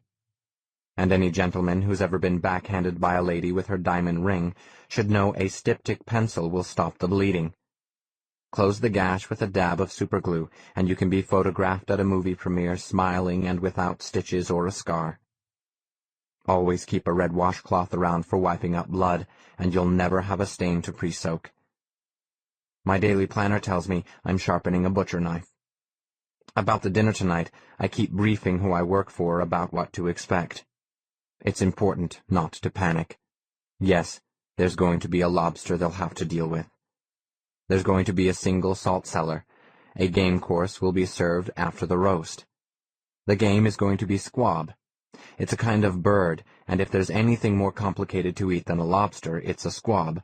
And any gentleman who's ever been backhanded by a lady with her diamond ring should know a styptic pencil will stop the bleeding. Close the gash with a dab of superglue, and you can be photographed at a movie premiere smiling and without stitches or a scar. Always keep a red washcloth around for wiping up blood, and you'll never have a stain to pre-soak. My daily planner tells me I'm sharpening a butcher knife. About the dinner tonight, I keep briefing who I work for about what to expect. It's important not to panic. Yes, there's going to be a lobster they'll have to deal with. There's going to be a single salt cellar. A game course will be served after the roast. The game is going to be squab. It's a kind of bird, and if there's anything more complicated to eat than a lobster, it's a squab.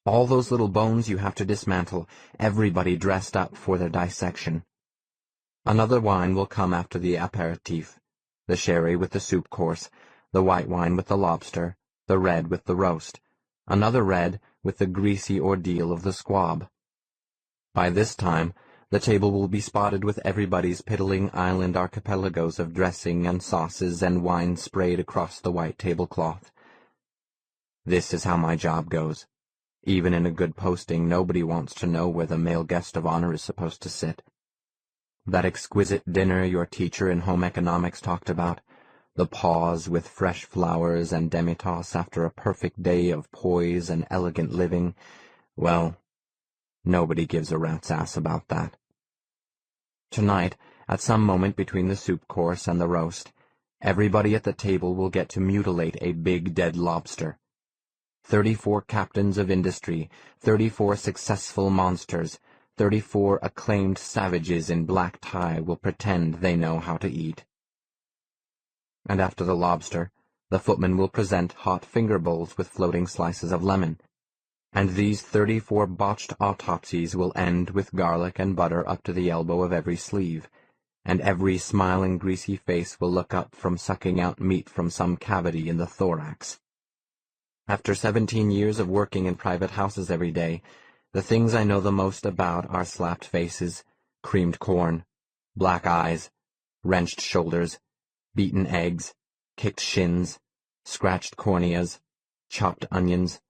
All those little bones you have to dismantle, everybody dressed up for their dissection. Another wine will come after the aperitif, the sherry with the soup course, the white wine with the lobster, the red with the roast, another red with the greasy ordeal of the squab. By this time, the table will be spotted with everybody's piddling island archipelagos of dressing and sauces and wine sprayed across the white tablecloth. This is how my job goes. Even in a good posting, nobody wants to know where the male guest of honor is supposed to sit. That exquisite dinner your teacher in home economics talked about, the pause with fresh flowers and demitasse after a perfect day of poise and elegant living, well, nobody gives a rat's ass about that. Tonight, at some moment between the soup course and the roast, everybody at the table will get to mutilate a big dead lobster. 34 captains of industry, 34 successful monsters, 34 acclaimed savages in black tie will pretend they know how to eat. And after the lobster, the footman will present hot finger bowls with floating slices of lemon, and these 34 botched autopsies will end with garlic and butter up to the elbow of every sleeve, and every smiling greasy face will look up from sucking out meat from some cavity in the thorax. After 17 years of working in private houses every day, the things I know the most about are slapped faces, creamed corn, black eyes, wrenched shoulders, beaten eggs, kicked shins, scratched corneas, chopped onions,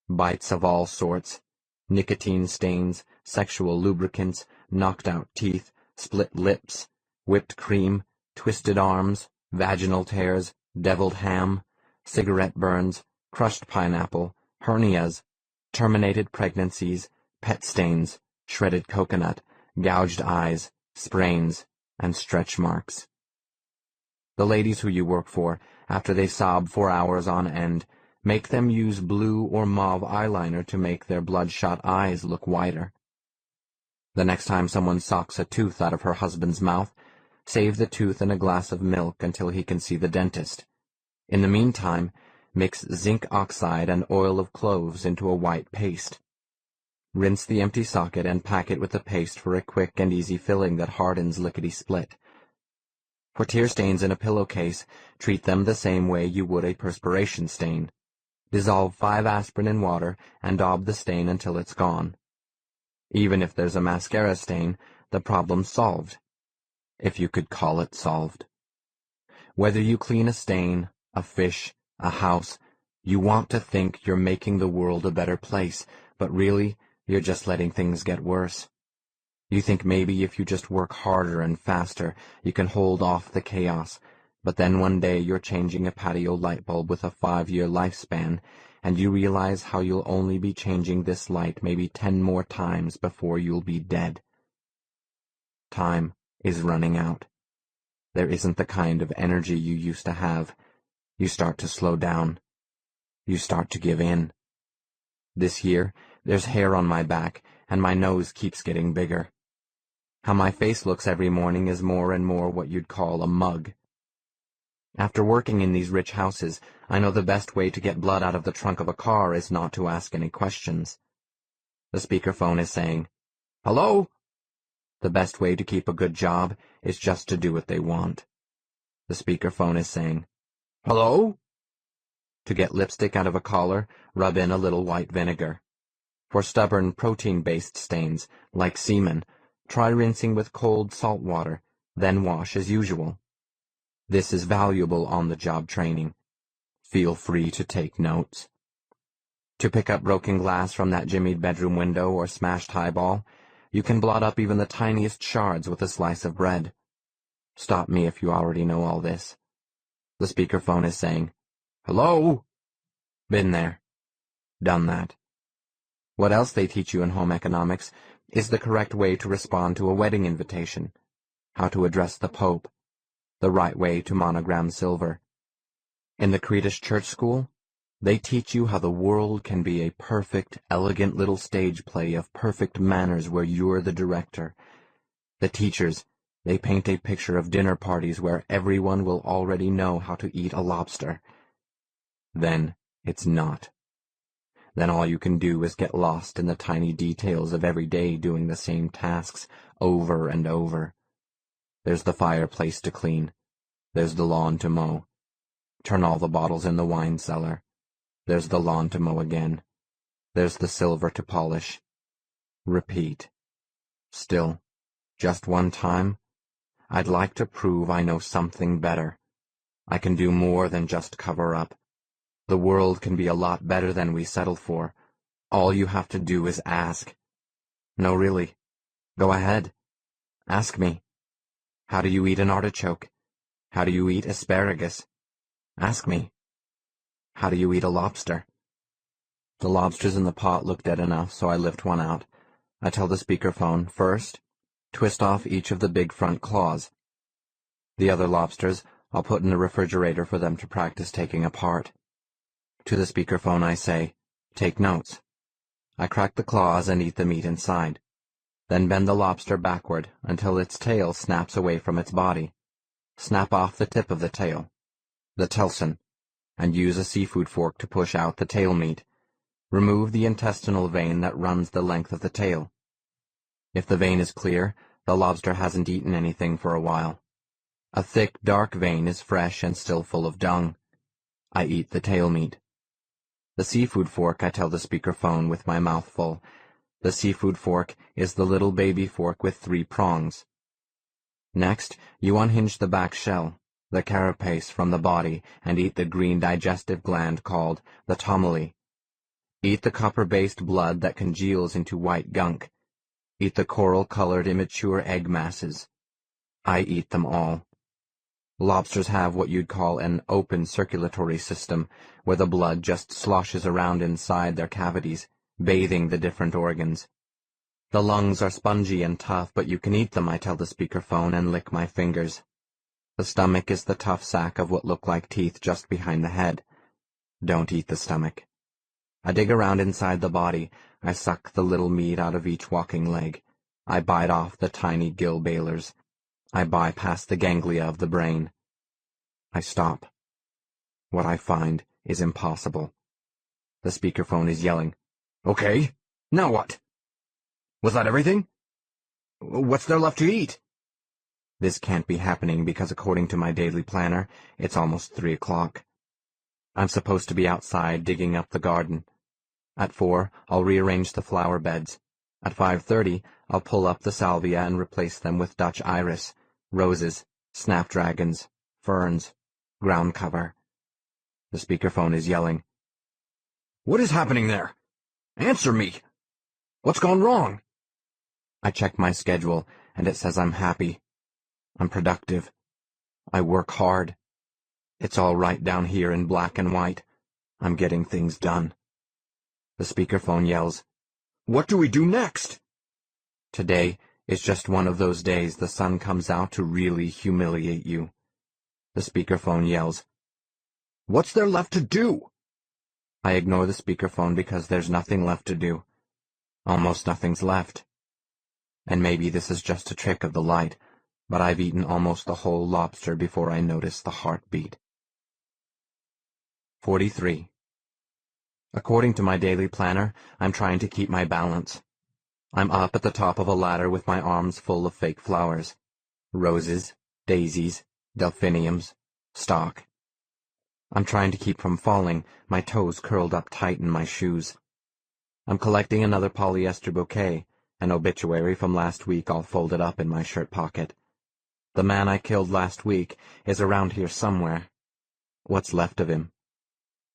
bites of all sorts, nicotine stains, sexual lubricants, knocked-out teeth, split lips, whipped cream, twisted arms, vaginal tears, deviled ham, cigarette burns, crushed pineapple, hernias, terminated pregnancies, pet stains, shredded coconut, gouged eyes, sprains, and stretch marks. The ladies who you work for, after they sob for hours on end, make them use blue or mauve eyeliner to make their bloodshot eyes look wider. The next time someone sucks a tooth out of her husband's mouth, save the tooth in a glass of milk until he can see the dentist. In the meantime, mix zinc oxide and oil of cloves into a white paste. Rinse the empty socket and pack it with the paste for a quick and easy filling that hardens lickety-split. For tear stains in a pillowcase, treat them the same way you would a perspiration stain. Dissolve 5 aspirin in water and daub the stain until it's gone. Even if there's a mascara stain, the problem's solved. If you could call it solved. Whether you clean a stain, a fish, a house, you want to think you're making the world a better place, but really, you're just letting things get worse. You think maybe if you just work harder and faster, you can hold off the chaos, but then one day you're changing a patio light bulb with a 5-year lifespan, and you realize how you'll only be changing this light maybe 10 more times before you'll be dead. Time is running out. There isn't the kind of energy you used to have. You start to slow down. You start to give in. This year, there's hair on my back, and my nose keeps getting bigger. How my face looks every morning is more and more what you'd call a mug. After working in these rich houses, I know the best way to get blood out of the trunk of a car is not to ask any questions. The speakerphone is saying, "Hello?" The best way to keep a good job is just to do what they want. The speakerphone is saying, "Hello?" To get lipstick out of a collar, rub in a little white vinegar. For stubborn protein-based stains, like semen, try rinsing with cold salt water, then wash as usual. This is valuable on-the-job training. Feel free to take notes. To pick up broken glass from that jimmied bedroom window or smashed highball, you can blot up even the tiniest shards with a slice of bread. Stop me if you already know all this. The speakerphone is saying, "Hello?" Been there. Done that. What else they teach you in home economics is the correct way to respond to a wedding invitation, how to address the Pope, the right way to monogram silver. In the Creedish church school, they teach you how the world can be a perfect, elegant little stage play of perfect manners where you're the director. The teachers, they paint a picture of dinner parties where everyone will already know how to eat a lobster. Then it's not. Then all you can do is get lost in the tiny details of every day doing the same tasks over and over. There's the fireplace to clean. There's the lawn to mow. Turn all the bottles in the wine cellar. There's the lawn to mow again. There's the silver to polish. Repeat. Still, just one time, I'd like to prove I know something better. I can do more than just cover up. The world can be a lot better than we settle for. All you have to do is ask. No, really. Go ahead. Ask me. How do you eat an artichoke? How do you eat asparagus? Ask me. How do you eat a lobster? The lobsters in the pot look dead enough, so I lift one out. I tell the speakerphone, first, twist off each of the big front claws. The other lobsters I'll put in the refrigerator for them to practice taking apart. To the speakerphone I say, take notes. I crack the claws and eat the meat inside. Then bend the lobster backward until its tail snaps away from its body. Snap off the tip of the tail, the telson, and use a seafood fork to push out the tail meat. Remove the intestinal vein that runs the length of the tail. If the vein is clear, the lobster hasn't eaten anything for a while. A thick, dark vein is fresh and still full of dung. I eat the tail meat. The seafood fork I tell the speakerphone with my mouth full. The seafood fork is the little baby fork with 3 prongs. Next, you unhinge the back shell, the carapace from the body, and eat the green digestive gland called the tomoli. Eat the copper-based blood that congeals into white gunk. Eat the coral-colored immature egg masses. I eat them all. Lobsters have what you'd call an open circulatory system, where the blood just sloshes around inside their cavities, bathing the different organs. The lungs are spongy and tough, but you can eat them, I tell the speakerphone, and lick my fingers. The stomach is the tough sack of what look like teeth just behind the head. Don't eat the stomach. I dig around inside the body. I suck the little meat out of each walking leg. I bite off the tiny gill balers. I bypass the ganglia of the brain. I stop. What I find is impossible. The speakerphone is yelling. Okay, now what? Was that everything? What's there left to eat? This can't be happening because according to my daily planner, it's almost 3 o'clock. I'm supposed to be outside digging up the garden. At 4, I'll rearrange the flower beds. At 5:30, I'll pull up the salvia and replace them with Dutch iris, roses, snapdragons, ferns, ground cover. The speakerphone is yelling. What is happening there? Answer me! What's gone wrong? I check my schedule, and it says I'm happy. I'm productive. I work hard. It's all right down here in black and white. I'm getting things done. The speakerphone yells, What do we do next? Today is just one of those days the sun comes out to really humiliate you. The speakerphone yells, What's there left to do? I ignore the speakerphone because there's nothing left to do. Almost nothing's left. And maybe this is just a trick of the light, but I've eaten almost the whole lobster before I notice the heartbeat. 43. According to my daily planner, I'm trying to keep my balance. I'm up at the top of a ladder with my arms full of fake flowers. Roses, daisies, delphiniums, stock. I'm trying to keep from falling, my toes curled up tight in my shoes. I'm collecting another polyester bouquet, an obituary from last week all folded up in my shirt pocket. The man I killed last week is around here somewhere. What's left of him?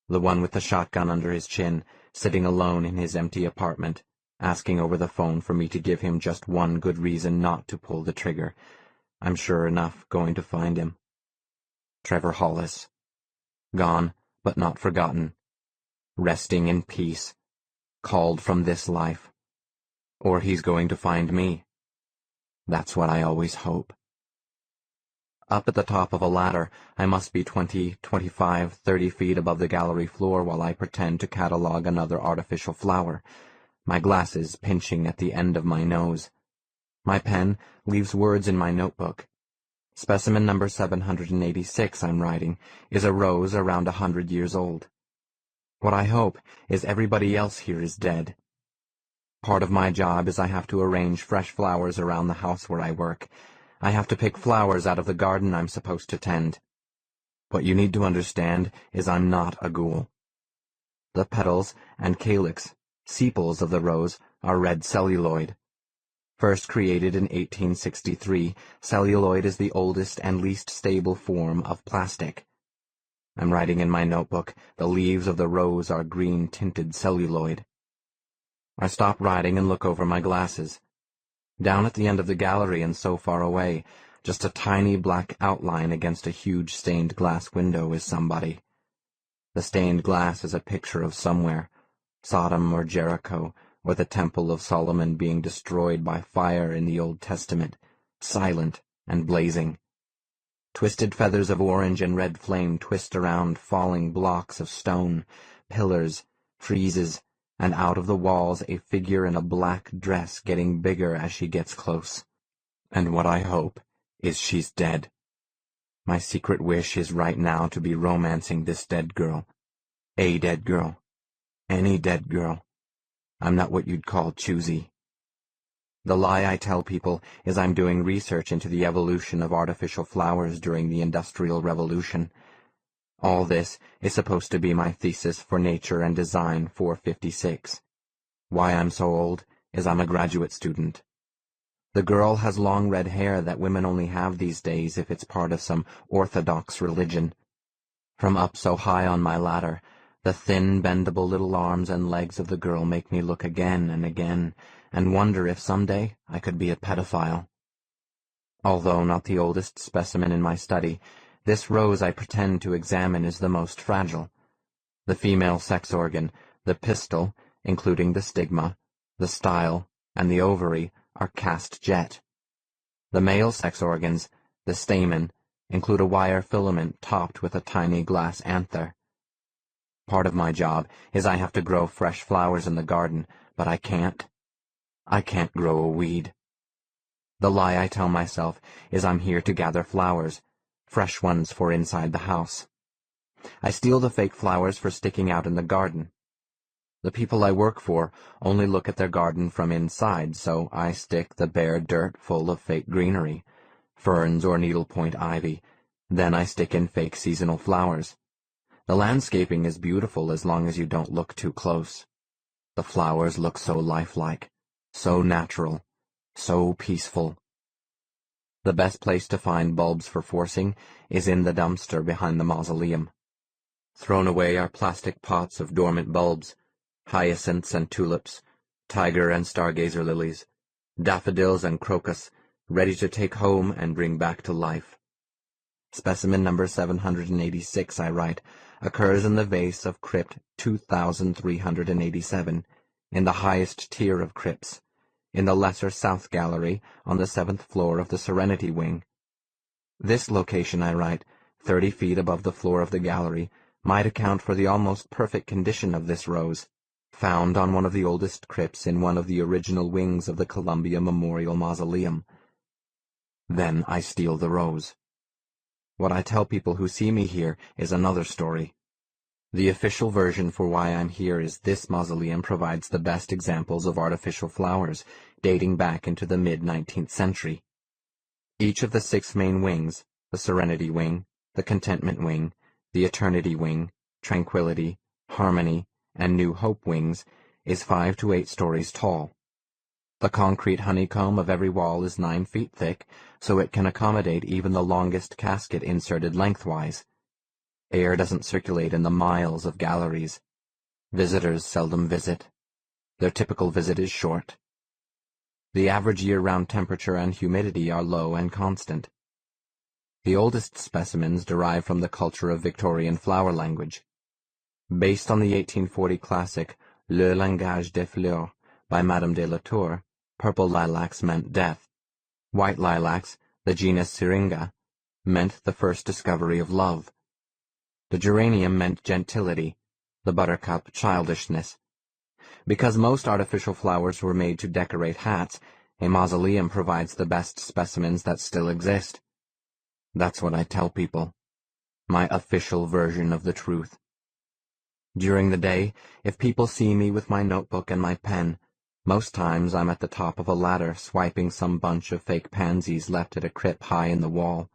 The one with the shotgun under his chin, sitting alone in his empty apartment, asking over the phone for me to give him just one good reason not to pull the trigger. I'm sure enough going to find him. Trevor Hollis. Gone, but not forgotten. Resting in peace. Called from this life. Or he's going to find me. That's what I always hope. Up at the top of a ladder, I must be 20, 25, 30 feet above the gallery floor while I pretend to catalog another artificial flower, my glasses pinching at the end of my nose. My pen leaves words in my notebook. Specimen number 786 I'm writing is a rose around 100 years old. What I hope is everybody else here is dead. Part of my job is I have to arrange fresh flowers around the house where I work. I have to pick flowers out of the garden I'm supposed to tend. What you need to understand is I'm not a ghoul. The petals and calyx, sepals of the rose, are red celluloid. First created in 1863, celluloid is the oldest and least stable form of plastic. I'm writing in my notebook, the leaves of the rose are green-tinted celluloid. I stop writing and look over my glasses. Down at the end of the gallery and so far away, just a tiny black outline against a huge stained glass window is somebody. The stained glass is a picture of somewhere, Sodom or Jericho, or the Temple of Solomon being destroyed by fire in the Old Testament, silent and blazing. Twisted feathers of orange and red flame twist around falling blocks of stone, pillars, friezes, and out of the walls a figure in a black dress getting bigger as she gets close. And what I hope is she's dead. My secret wish is right now to be romancing this dead girl. A dead girl. Any dead girl. I'm not what you'd call choosy. The lie I tell people is I'm doing research into the evolution of artificial flowers during the Industrial Revolution. All this is supposed to be my thesis for Nature and Design 456. Why I'm so old is I'm a graduate student. The girl has long red hair that women only have these days if it's part of some orthodox religion. From up so high on my ladder, the thin, bendable little arms and legs of the girl make me look again and wonder if someday I could be a pedophile. Although not the oldest specimen in my study, this rose I pretend to examine is the most fragile. The female sex organ, the pistil, including the stigma, the style, and the ovary are cast jet. The male sex organs, the stamen, include a wire filament topped with a tiny glass anther. Part of my job is I have to grow fresh flowers in the garden, but I can't. I can't grow a weed. The lie I tell myself is I'm here to gather flowers, fresh ones for inside the house. I steal the fake flowers for sticking out in the garden. The people I work for only look at their garden from inside, so I stick the bare dirt full of fake greenery, ferns or needlepoint ivy. Then I stick in fake seasonal flowers. The landscaping is beautiful as long as you don't look too close. The flowers look so lifelike, so natural, so peaceful. The best place to find bulbs for forcing is in the dumpster behind the mausoleum. Thrown away are plastic pots of dormant bulbs, hyacinths and tulips, tiger and stargazer lilies, daffodils and crocus, ready to take home and bring back to life. Specimen number 786, I write, occurs in the vase of crypt 2387, in the highest tier of crypts, in the lesser south gallery on the 7th floor of the Serenity Wing. This location, I write, 30 feet above the floor of the gallery, might account for the almost perfect condition of this rose, found on one of the oldest crypts in one of the original wings of the Columbia Memorial Mausoleum. Then I steal the rose. What I tell people who see me here is another story. The official version for why I'm here is this mausoleum provides the best examples of artificial flowers, dating back into the mid-19th century. Each of the 6 main wings, the Serenity Wing, the Contentment Wing, the Eternity Wing, Tranquility, Harmony, and New Hope wings, is 5 to 8 stories tall. The concrete honeycomb of every wall is 9 feet thick, so it can accommodate even the longest casket inserted lengthwise. Air doesn't circulate in the miles of galleries. Visitors seldom visit. Their typical visit is short. The average year-round temperature and humidity are low and constant. The oldest specimens derive from the culture of Victorian flower language. Based on the 1840 classic Le Langage des Fleurs by Madame de la Tour, purple lilacs meant death. White lilacs, the genus Syringa, meant the first discovery of love. The geranium meant gentility, the buttercup childishness. Because most artificial flowers were made to decorate hats, a mausoleum provides the best specimens that still exist. That's what I tell people. My official version of the truth. During the day, if people see me with my notebook and my pen, most times I'm at the top of a ladder swiping some bunch of fake pansies left at a crypt high in the wall.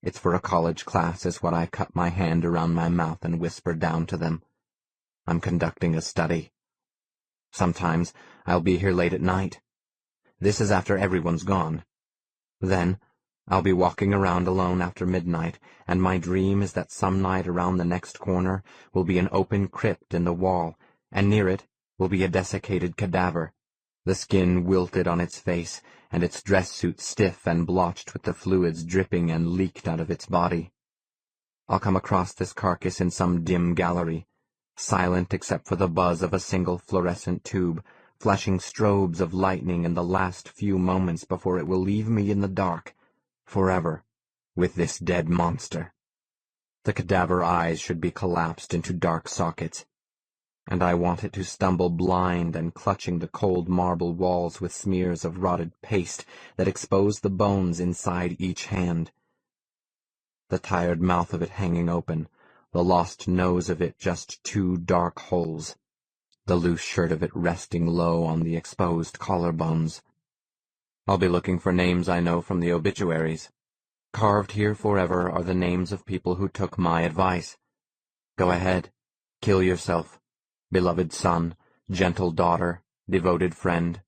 It's for a college class is what I cut my hand around my mouth and whisper down to them. I'm conducting a study. Sometimes I'll be here late at night. This is after everyone's gone. Then I'll be walking around alone after midnight, and my dream is that some night around the next corner will be an open crypt in the wall, and near it will be a desiccated cadaver, the skin wilted on its face, and its dress suit stiff and blotched with the fluids dripping and leaked out of its body. I'll come across this carcass in some dim gallery, silent except for the buzz of a single fluorescent tube, flashing strobes of lightning in the last few moments before it will leave me in the dark, forever, with this dead monster. The cadaver eyes should be collapsed into dark sockets, and I want it to stumble blind and clutching the cold marble walls with smears of rotted paste that expose the bones inside each hand. The tired mouth of it hanging open, the lost nose of it just 2 dark holes, the loose shirt of it resting low on the exposed collarbones. I'll be looking for names I know from the obituaries. Carved here forever are the names of people who took my advice. Go ahead, kill yourself. Beloved son, gentle daughter, devoted friend,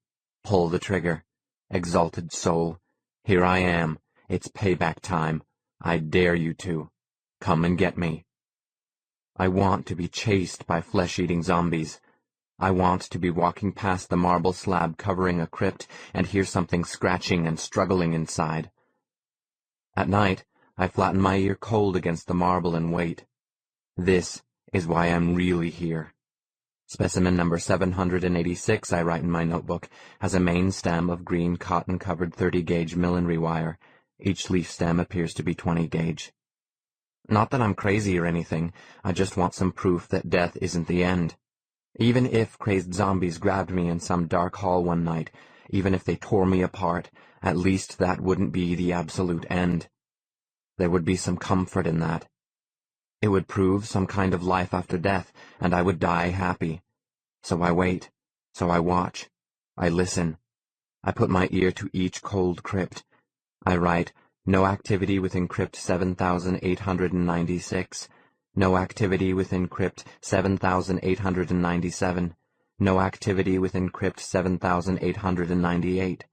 pull the trigger. Exalted soul, here I am, it's payback time, I dare you to. Come and get me. I want to be chased by flesh-eating zombies. I want to be walking past the marble slab covering a crypt and hear something scratching and struggling inside. At night, I flatten my ear cold against the marble and wait. This is why I'm really here. Specimen number 786, I write in my notebook, has a main stem of green cotton-covered 30-gauge millinery wire. Each leaf stem appears to be 20-gauge. Not that I'm crazy or anything, I just want some proof that death isn't the end. Even if crazed zombies grabbed me in some dark hall one night, even if they tore me apart, at least that wouldn't be the absolute end. There would be some comfort in that. It would prove some kind of life after death, and I would die happy. So I wait. So I watch. I listen. I put my ear to each cold crypt. I write, no activity within crypt 7,896. No activity within crypt 7,897. No activity within crypt 7,898.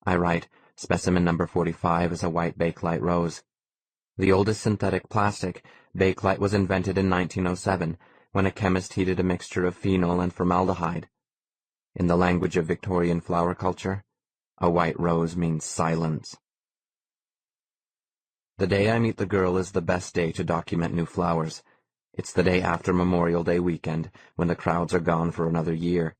I write, specimen number 45 is a white bakelite rose. The oldest synthetic plastic, bakelite, was invented in 1907, when a chemist heated a mixture of phenol and formaldehyde. In the language of Victorian flower culture, a white rose means silence. The day I meet the girl is the best day to document new flowers. It's the day after Memorial Day weekend, when the crowds are gone for another year.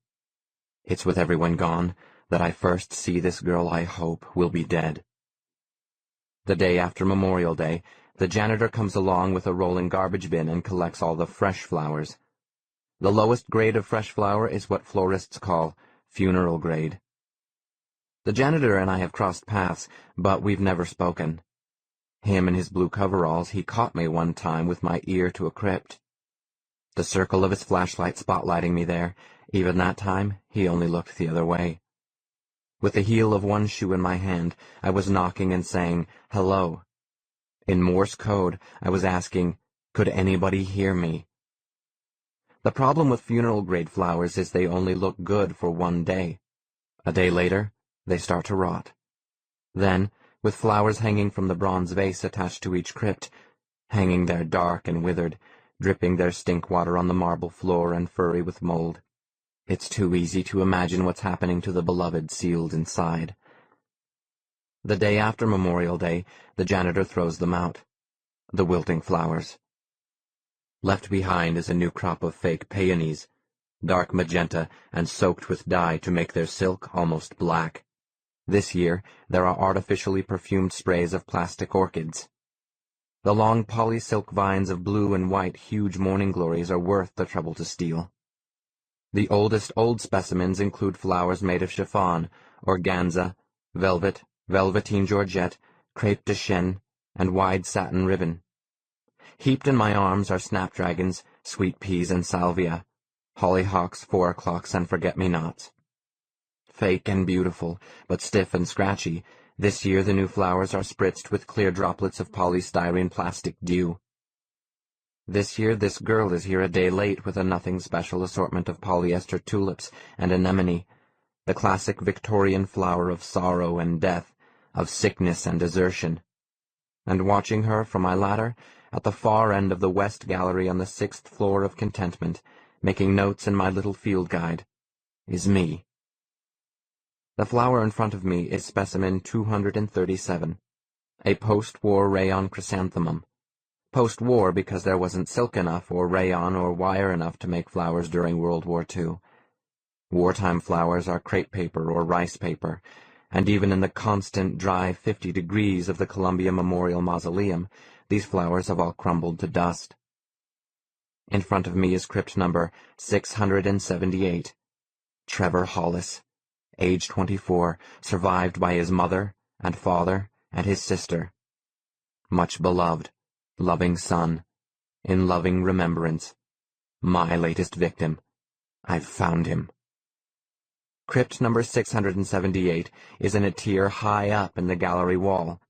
It's with everyone gone that I first see this girl I hope will be dead. The day after Memorial Day, the janitor comes along with a rolling garbage bin and collects all the fresh flowers. The lowest grade of fresh flower is what florists call funeral grade. The janitor and I have crossed paths, but we've never spoken. Him in his blue coveralls, he caught me one time with my ear to a crypt. The circle of his flashlight spotlighting me there, even that time, he only looked the other way. With the heel of one shoe in my hand, I was knocking and saying, hello. In Morse code, I was asking, could anybody hear me? The problem with funeral-grade flowers is they only look good for one day. A day later, they start to rot. Then, with flowers hanging from the bronze vase attached to each crypt, hanging there dark and withered, dripping their stink water on the marble floor and furry with mold, it's too easy to imagine what's happening to the beloved sealed inside. The day after Memorial Day, the janitor throws them out. The wilting flowers. Left behind is a new crop of fake peonies, dark magenta and soaked with dye to make their silk almost black. This year, there are artificially perfumed sprays of plastic orchids. The long polysilk vines of blue and white huge morning glories are worth the trouble to steal. The oldest old specimens include flowers made of chiffon, organza, velvet, velveteen georgette, crepe de chine, and wide satin ribbon. Heaped in my arms are snapdragons, sweet peas, and salvia, hollyhocks, 4 o'clocks, and forget-me-nots. Fake and beautiful, but stiff and scratchy, this year the new flowers are spritzed with clear droplets of polystyrene plastic dew. This year this girl is here a day late with a nothing special assortment of polyester tulips and anemone, the classic Victorian flower of sorrow and death, of sickness and desertion. And watching her from my ladder, at the far end of the west gallery on the 6th floor of contentment, making notes in my little field guide, is me. The flower in front of me is specimen 237, a post-war rayon chrysanthemum. Post-war because there wasn't silk enough or rayon or wire enough to make flowers during World War II. Wartime flowers are crepe paper or rice paper, and even in the constant dry 50 degrees of the Columbia Memorial Mausoleum, these flowers have all crumbled to dust. In front of me is crypt number 678. Trevor Hollis, age 24, survived by his mother and father and his sister. Much beloved, loving son, in loving remembrance. My latest victim. I've found him. Crypt number 678 is in a tier high up in the gallery wall.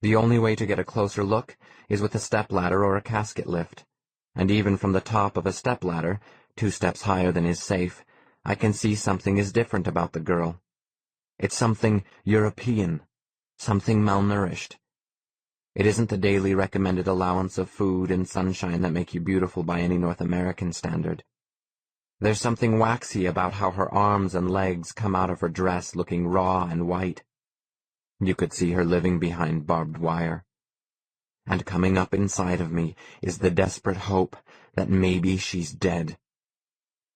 The only way to get a closer look is with a stepladder or a casket lift, and even from the top of a stepladder, 2 steps higher than is safe, I can see something is different about the girl. It's something European, something malnourished. It isn't the daily recommended allowance of food and sunshine that make you beautiful by any North American standard. There's something waxy about how her arms and legs come out of her dress looking raw and white. You could see her living behind barbed wire. And coming up inside of me is the desperate hope that maybe she's dead.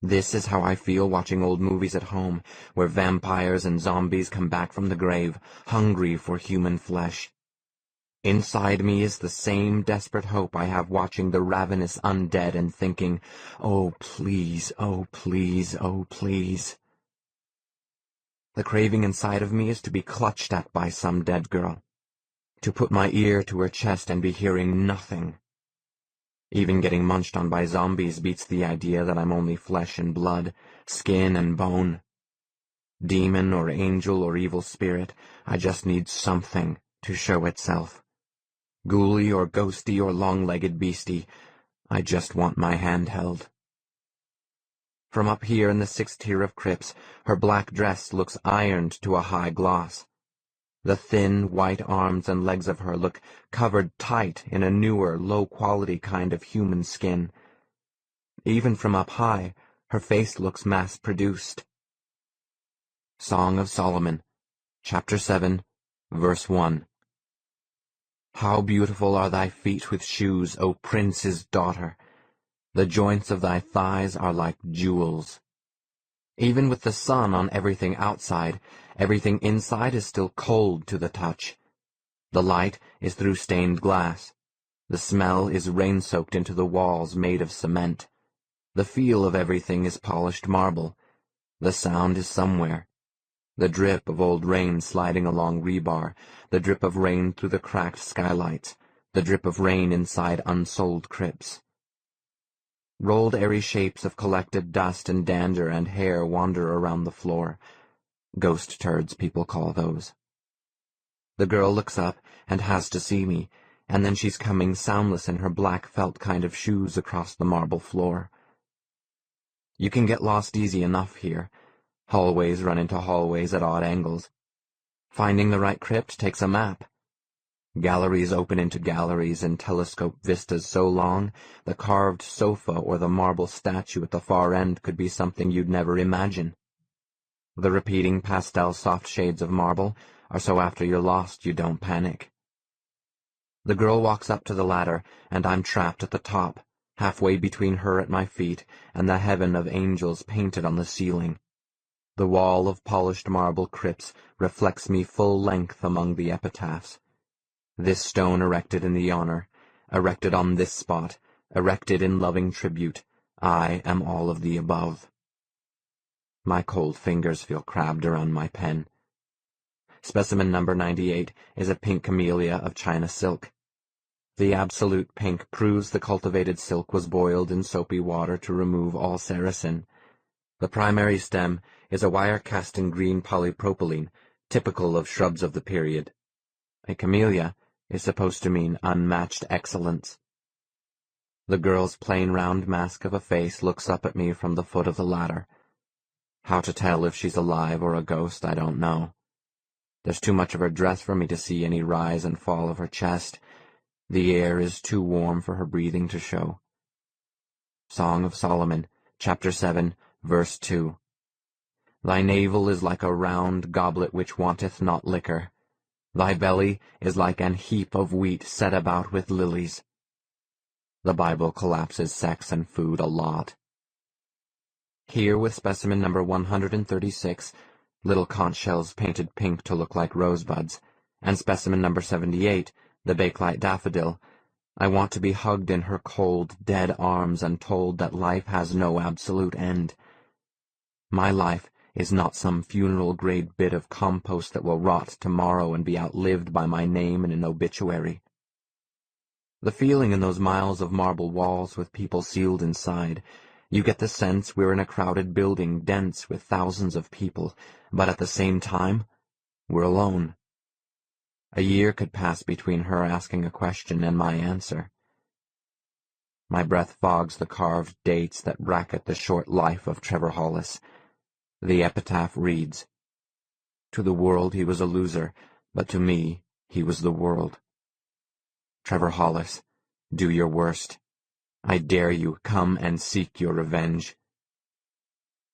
This is how I feel watching old movies at home, where vampires and zombies come back from the grave, hungry for human flesh. Inside me is the same desperate hope I have watching the ravenous undead and thinking, oh please, oh please, oh please. The craving inside of me is to be clutched at by some dead girl, to put my ear to her chest and be hearing nothing. Even getting munched on by zombies beats the idea that I'm only flesh and blood, skin and bone. Demon or angel or evil spirit, I just need something to show itself. Ghouly or ghosty or long-legged beastie, I just want my hand held. From up here in the 6th tier of crypts, her black dress looks ironed to a high gloss. The thin, white arms and legs of her look covered tight in a newer, low-quality kind of human skin. Even from up high, her face looks mass-produced. Song of Solomon, Chapter 7, Verse 1. How beautiful are thy feet with shoes, O prince's daughter! The joints of thy thighs are like jewels. Even with the sun on everything outside, everything inside is still cold to the touch. The light is through stained glass. The smell is rain-soaked into the walls made of cement. The feel of everything is polished marble. The sound is somewhere. The drip of old rain sliding along rebar, the drip of rain through the cracked skylights, the drip of rain inside unsold crypts. Rolled airy shapes of collected dust and dander and hair wander around the floor. Ghost turds, people call those. The girl looks up and has to see me, and then she's coming soundless in her black felt kind of shoes across the marble floor. You can get lost easy enough here. Hallways run into hallways at odd angles. Finding the right crypt takes a map. Galleries open into galleries in telescope vistas so long, the carved sofa or the marble statue at the far end could be something you'd never imagine. The repeating pastel soft shades of marble are so after you're lost you don't panic. The girl walks up to the ladder, and I'm trapped at the top, halfway between her at my feet and the heaven of angels painted on the ceiling. The wall of polished marble crypts reflects me full length among the epitaphs. This stone erected in the honor, erected on this spot, erected in loving tribute, I am all of the above. My cold fingers feel crabbed around my pen. Specimen number 98 is a pink camellia of China silk. The absolute pink proves the cultivated silk was boiled in soapy water to remove all sericin. The primary stem is a wire-cast in green polypropylene, typical of shrubs of the period. A camellia is supposed to mean unmatched excellence. The girl's plain round mask of a face looks up at me from the foot of the ladder. How to tell if she's alive or a ghost, I don't know. There's too much of her dress for me to see any rise and fall of her chest. The air is too warm for her breathing to show. Song of Solomon, Chapter 7, Verse 2. Thy navel is like a round goblet which wanteth not liquor. Thy belly is like an heap of wheat set about with lilies. The Bible collapses sex and food a lot. Here with specimen number 136, little conch shells painted pink to look like rosebuds, and specimen number 78, the bakelite daffodil, I want to be hugged in her cold, dead arms and told that life has no absolute end. My life is not some funeral-grade bit of compost that will rot tomorrow and be outlived by my name in an obituary. The feeling in those miles of marble walls with people sealed inside, you get the sense we're in a crowded building dense with thousands of people, but at the same time, we're alone. A year could pass between her asking a question and my answer. My breath fogs the carved dates that bracket the short life of Trevor Hollis. The epitaph reads, "To the world he was a loser, but to me he was the world." Trevor Hollis, do your worst. I dare you, come and seek your revenge.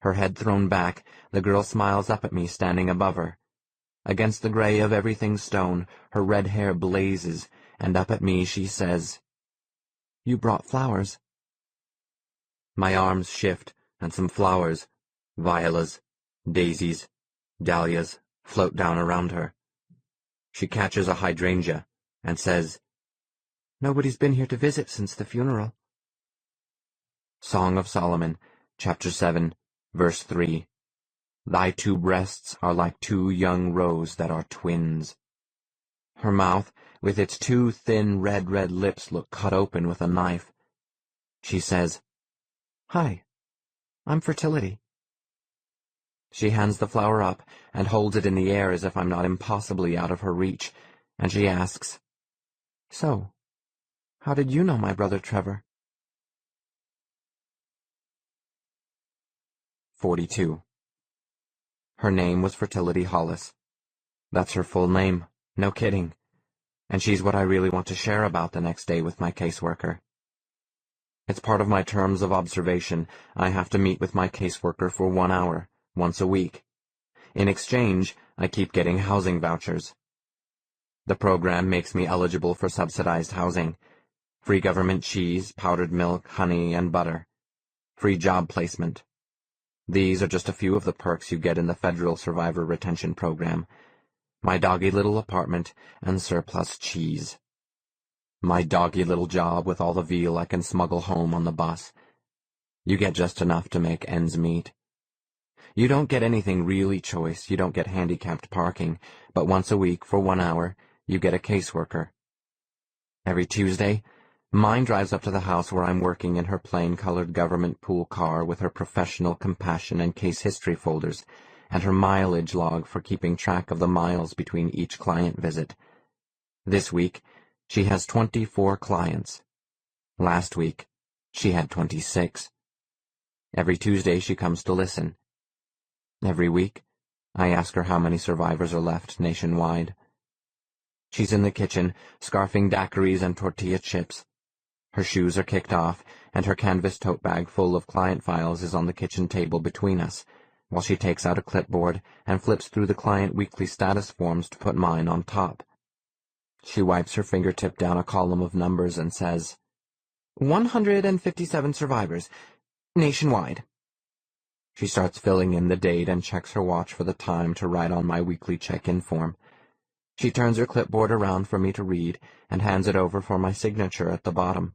Her head thrown back, the girl smiles up at me standing above her. Against the gray of everything stone, her red hair blazes, and up at me she says, "You brought flowers." My arms shift, and some flowers, violas, daisies, dahlias, float down around her. She catches a hydrangea and says, "Nobody's been here to visit since the funeral." Song of Solomon, chapter 7, verse 3. Thy two breasts are like two young roes that are twins. Her mouth, with its two thin red lips, look cut open with a knife. She says, "Hi, I'm Fertility." She hands the flower up and holds it in the air as if I'm not impossibly out of her reach, and she asks, "So, how did you know my brother Trevor?" 42. Her name was Fertility Hollis. That's her full name, no kidding. And she's what I really want to share about the next day with my caseworker. It's part of my terms of observation. I have to meet with my caseworker for 1 hour, once a week. In exchange, I keep getting housing vouchers. The program makes me eligible for subsidized housing, free government cheese, powdered milk, honey, and butter, free job placement. These are just a few of the perks you get in the Federal Survivor Retention Program. My doggy little apartment and surplus cheese. My doggy little job with all the veal I can smuggle home on the bus. You get just enough to make ends meet. You don't get anything really choice. You don't get handicapped parking, but once a week for 1 hour, you get a caseworker. Every Tuesday, mine drives up to the house where I'm working in her plain-colored government pool car with her professional compassion and case history folders, and her mileage log for keeping track of the miles between each client visit. This week, she has 24 clients. Last week, she had 26. Every Tuesday she comes to listen. Every week, I ask her how many survivors are left nationwide. She's in the kitchen, scarfing daiquiris and tortilla chips. Her shoes are kicked off, and her canvas tote bag full of client files is on the kitchen table between us, while she takes out a clipboard and flips through the client weekly status forms to put mine on top. She wipes her fingertip down a column of numbers and says, 157 survivors, nationwide. She starts filling in the date and checks her watch for the time to write on my weekly check-in form. She turns her clipboard around for me to read and hands it over for my signature at the bottom.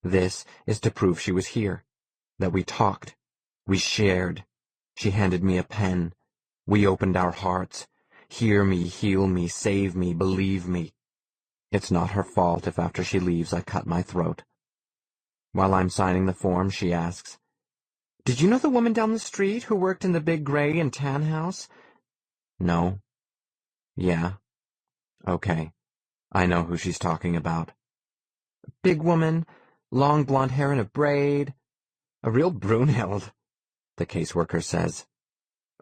This is to prove she was here, that we talked, we shared. She handed me a pen. We opened our hearts. Hear me, heal me, save me, believe me. It's not her fault if after she leaves I cut my throat. While I'm signing the form, she asks, "Did you know the woman down the street who worked in the big gray and tan house?" No. Yeah. Okay. I know who she's talking about. Big woman, long blonde hair in a braid. A real Brunhild, the caseworker says.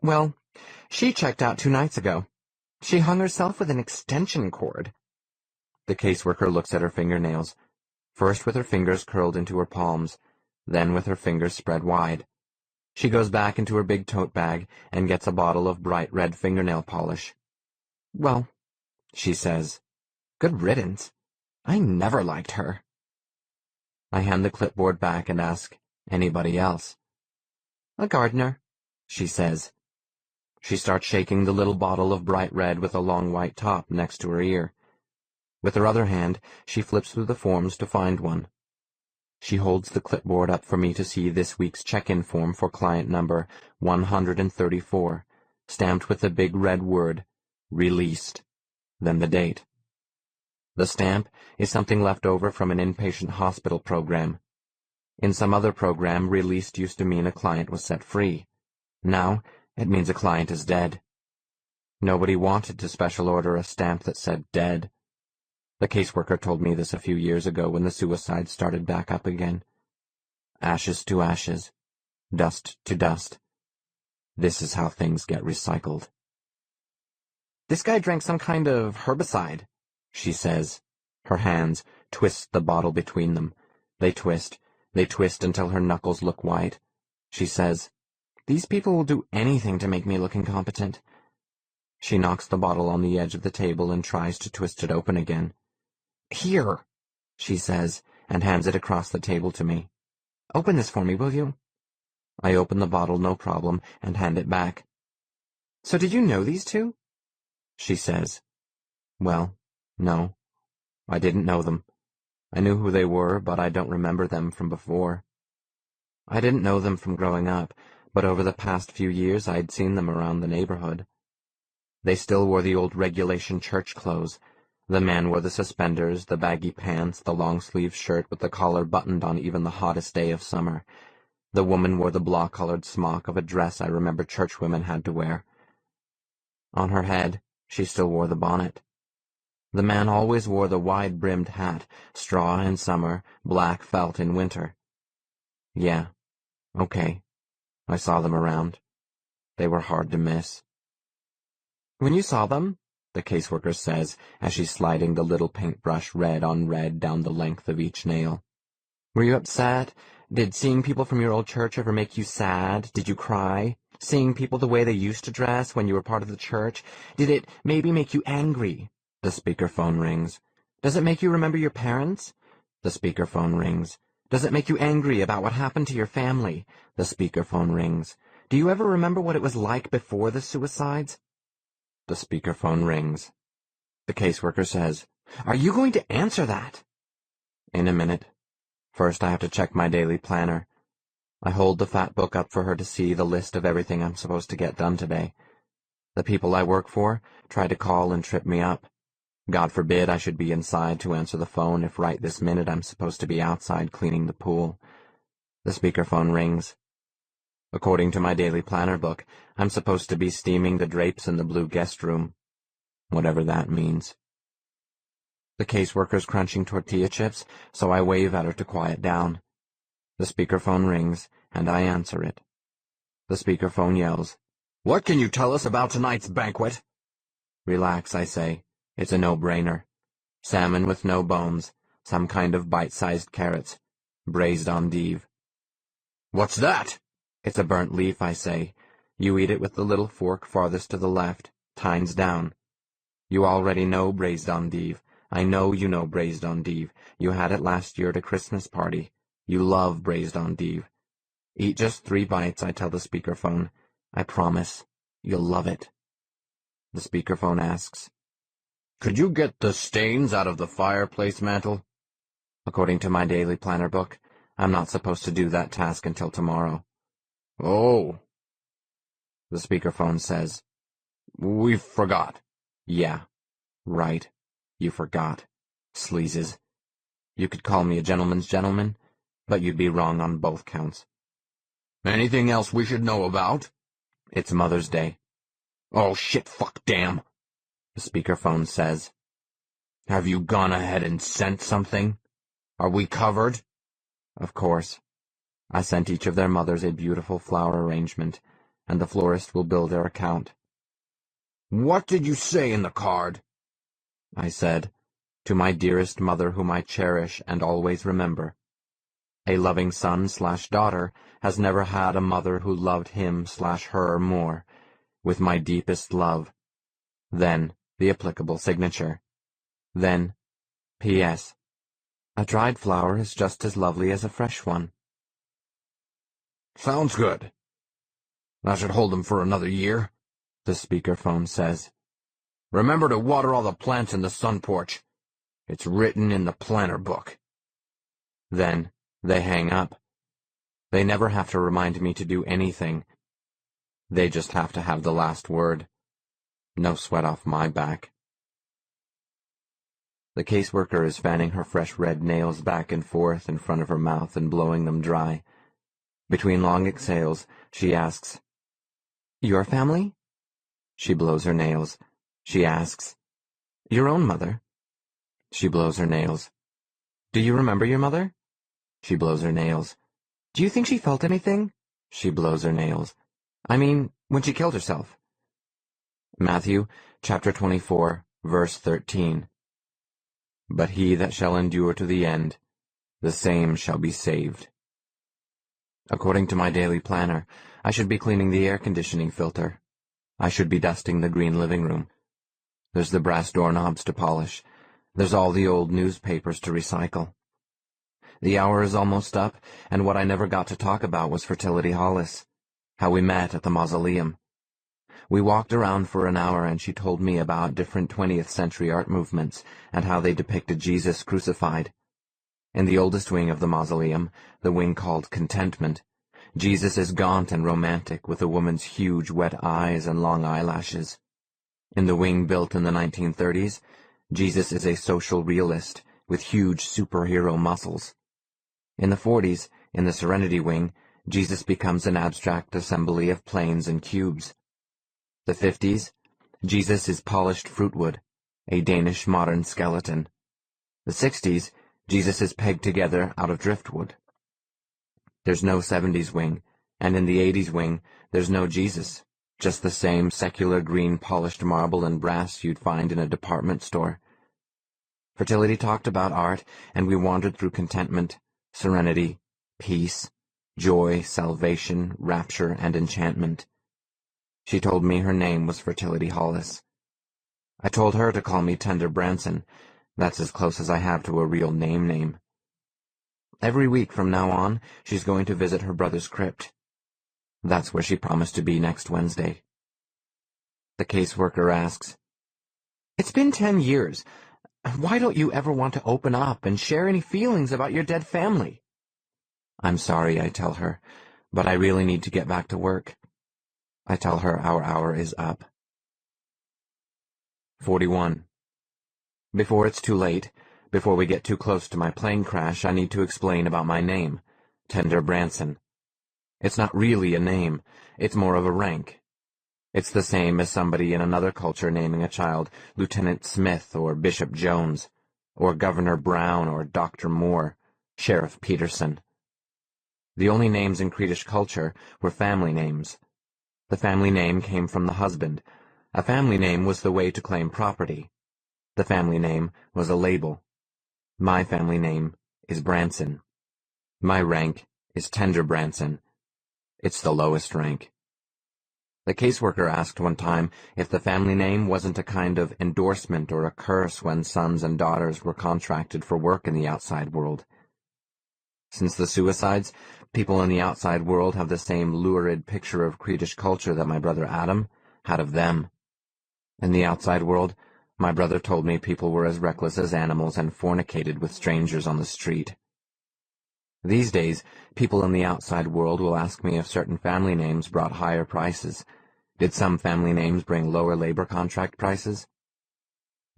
Well, she checked out 2 nights ago. She hung herself with an extension cord. The caseworker looks at her fingernails, first with her fingers curled into her palms, then with her fingers spread wide. She goes back into her big tote bag and gets a bottle of bright red fingernail polish. Well, she says, good riddance. I never liked her. I hand the clipboard back and ask, anybody else? A gardener, she says. She starts shaking the little bottle of bright red with a long white top next to her ear. With her other hand, she flips through the forms to find one. She holds the clipboard up for me to see this week's check-in form for client number 134, stamped with the big red word, released, then the date. The stamp is something left over from an inpatient hospital program. In some other program, released used to mean a client was set free. Now, it means a client is dead. Nobody wanted to special order a stamp that said dead. The caseworker told me this a few years ago when the suicides started back up again. Ashes to ashes, dust to dust. This is how things get recycled. This guy drank some kind of herbicide, she says. Her hands twist the bottle between them. They twist until her knuckles look white. She says, these people will do anything to make me look incompetent. She knocks the bottle on the edge of the table and tries to twist it open again. Here, she says, and hands it across the table to me. Open this for me, will you? I open the bottle no problem and hand it back. "So did you know these two?" She says. "Well, no. I didn't know them. I knew who they were, but I don't remember them from before. I didn't know them from growing up, but over the past few years I'd seen them around the neighborhood. They still wore the old regulation church clothes. The man wore the suspenders, the baggy pants, the long-sleeved shirt with the collar buttoned on even the hottest day of summer. The woman wore the blah-colored smock of a dress I remember churchwomen had to wear. On her head, she still wore the bonnet. The man always wore the wide-brimmed hat, straw in summer, black felt in winter. Yeah, okay. I saw them around. They were hard to miss. "When you saw them," the caseworker says, as she's sliding the little paintbrush red on red down the length of each nail, "were you upset? Did seeing people from your old church ever make you sad? Did you cry? Seeing people the way they used to dress when you were part of the church? Did it maybe make you angry?" The speakerphone rings. "Does it make you remember your parents?" The speakerphone rings. "Does it make you angry about what happened to your family?" The speakerphone rings. "Do you ever remember what it was like before the suicides?" The speakerphone rings. The caseworker says, "Are you going to answer that?" "In a minute. First I have to check my daily planner." I hold the fat book up for her to see the list of everything I'm supposed to get done today. The people I work for try to call and trip me up. God forbid I should be inside to answer the phone if right this minute I'm supposed to be outside cleaning the pool. The speakerphone rings. According to my daily planner book, I'm supposed to be steaming the drapes in the blue guest room. Whatever that means. The caseworker's crunching tortilla chips, so I wave at her to quiet down. The speakerphone rings, and I answer it. The speakerphone yells,
"What can you tell us about tonight's banquet?"
"Relax," I say. It's a no-brainer. Salmon with no bones, some kind of bite-sized carrots, braised endive.
"What's that?"
"It's a burnt leaf," I say. "You eat it with the little fork farthest to the left, tines down. You already know braised endive. I know you know braised endive. You had it last year at a Christmas party. You love braised endive. Eat just 3 bites, I tell the speakerphone. I promise. You'll love it." The speakerphone asks,
"Could you get the stains out of the fireplace mantel?"
According to my daily planner book, I'm not supposed to do that task until tomorrow.
"Oh,"
the speakerphone says.
"we forgot."
Yeah, right. You forgot. Sleazes. You could call me a gentleman's gentleman, but you'd be wrong on both counts.
"Anything else we should know about?"
It's Mother's Day.
"Oh, shit, fuck, damn,"
the speakerphone says.
"Have you gone ahead and sent something? Are we covered?"
Of course. I sent each of their mothers a beautiful flower arrangement, and the florist will bill their account.
"What did you say in the card?"
I said, "To my dearest mother whom I cherish and always remember. A loving son/daughter has never had a mother who loved him/her more. With my deepest love." Then the applicable signature. Then, P.S. A dried flower is just as lovely as a fresh one.
"Sounds good. I should hold them for another year,"
the speakerphone says.
"Remember to water all the plants in the sun porch. It's written in the planner book."
Then they hang up. They never have to remind me to do anything. They just have to have the last word. No sweat off my back. The caseworker is fanning her fresh red nails back and forth in front of her mouth and blowing them dry. Between long exhales, she asks, "Your family?" She blows her nails. She asks, "Your own mother?" She blows her nails. "Do you remember your mother?" She blows her nails. "Do you think she felt anything?" She blows her nails. "I mean, when she killed herself." Matthew, chapter 24, verse 13. But he that shall endure to the end, the same shall be saved. According to my daily planner, I should be cleaning the air conditioning filter. I should be dusting the green living room. There's the brass doorknobs to polish. There's all the old newspapers to recycle. The hour is almost up, and what I never got to talk about was Fertility Hollis, how we met at the mausoleum. We walked around for an hour, and she told me about different 20th century art movements and how they depicted Jesus crucified. In the oldest wing of the mausoleum, the wing called Contentment, Jesus is gaunt and romantic with a woman's huge wet eyes and long eyelashes. In the wing built in the 1930s, Jesus is a social realist with huge superhero muscles. In the 40s, in the Serenity wing, Jesus becomes an abstract assembly of planes and cubes. The 50s, Jesus is polished fruitwood, a Danish modern skeleton. The 60s, Jesus is pegged together out of driftwood. There's no 70s wing, and in the 80s wing, there's no Jesus, just the same secular green polished marble and brass you'd find in a department store. Fertility talked about art, and we wandered through contentment, serenity, peace, joy, salvation, rapture, and enchantment. She told me her name was Fertility Hollis. I told her to call me Tender Branson. That's as close as I have to a real name. Every week from now on, she's going to visit her brother's crypt. That's where she promised to be next Wednesday. The caseworker asks, "It's been 10 years. Why don't you ever want to open up and share any feelings about your dead family?" "I'm sorry," I tell her, "but I really need to get back to work." I tell her our hour is up. 41. Before it's too late, before we get too close to my plane crash, I need to explain about my name, Tender Branson. It's not really a name, it's more of a rank. It's the same as somebody in another culture naming a child Lieutenant Smith or Bishop Jones, or Governor Brown or Dr. Moore, Sheriff Peterson. The only names in Creedish culture were family names. The family name came from the husband. A family name was the way to claim property. The family name was a label. My family name is Branson. My rank is Tender Branson. It's the lowest rank. The caseworker asked one time if the family name wasn't a kind of endorsement or a curse when sons and daughters were contracted for work in the outside world. Since the suicides, people in the outside world have the same lurid picture of Creedish culture that my brother Adam had of them. In the outside world, my brother told me people were as reckless as animals and fornicated with strangers on the street. These days, people in the outside world will ask me if certain family names brought higher prices. Did some family names bring lower labor contract prices?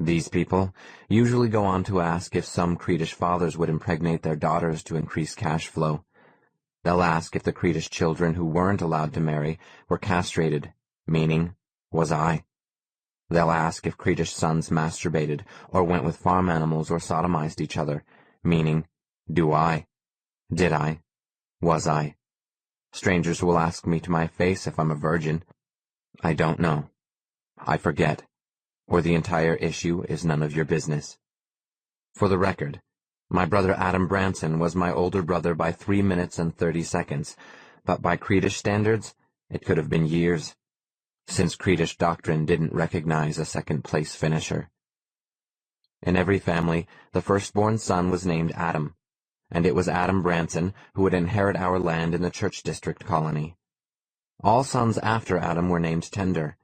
These people usually go on to ask if some Creedish fathers would impregnate their daughters to increase cash flow. They'll ask if the Creedish children who weren't allowed to marry were castrated, meaning, was I? They'll ask if Creedish sons masturbated or went with farm animals or sodomized each other, meaning, do I? Did I? Was I? Strangers will ask me to my face if I'm a virgin. I don't know. I forget. Or the entire issue is none of your business. For the record, my brother Adam Branson was my older brother by 3 minutes and 30 seconds, but by Creedish standards, it could have been years, since Creedish doctrine didn't recognize a second-place finisher. In every family, the firstborn son was named Adam, and it was Adam Branson who would inherit our land in the Church District colony. All sons after Adam were named Tender.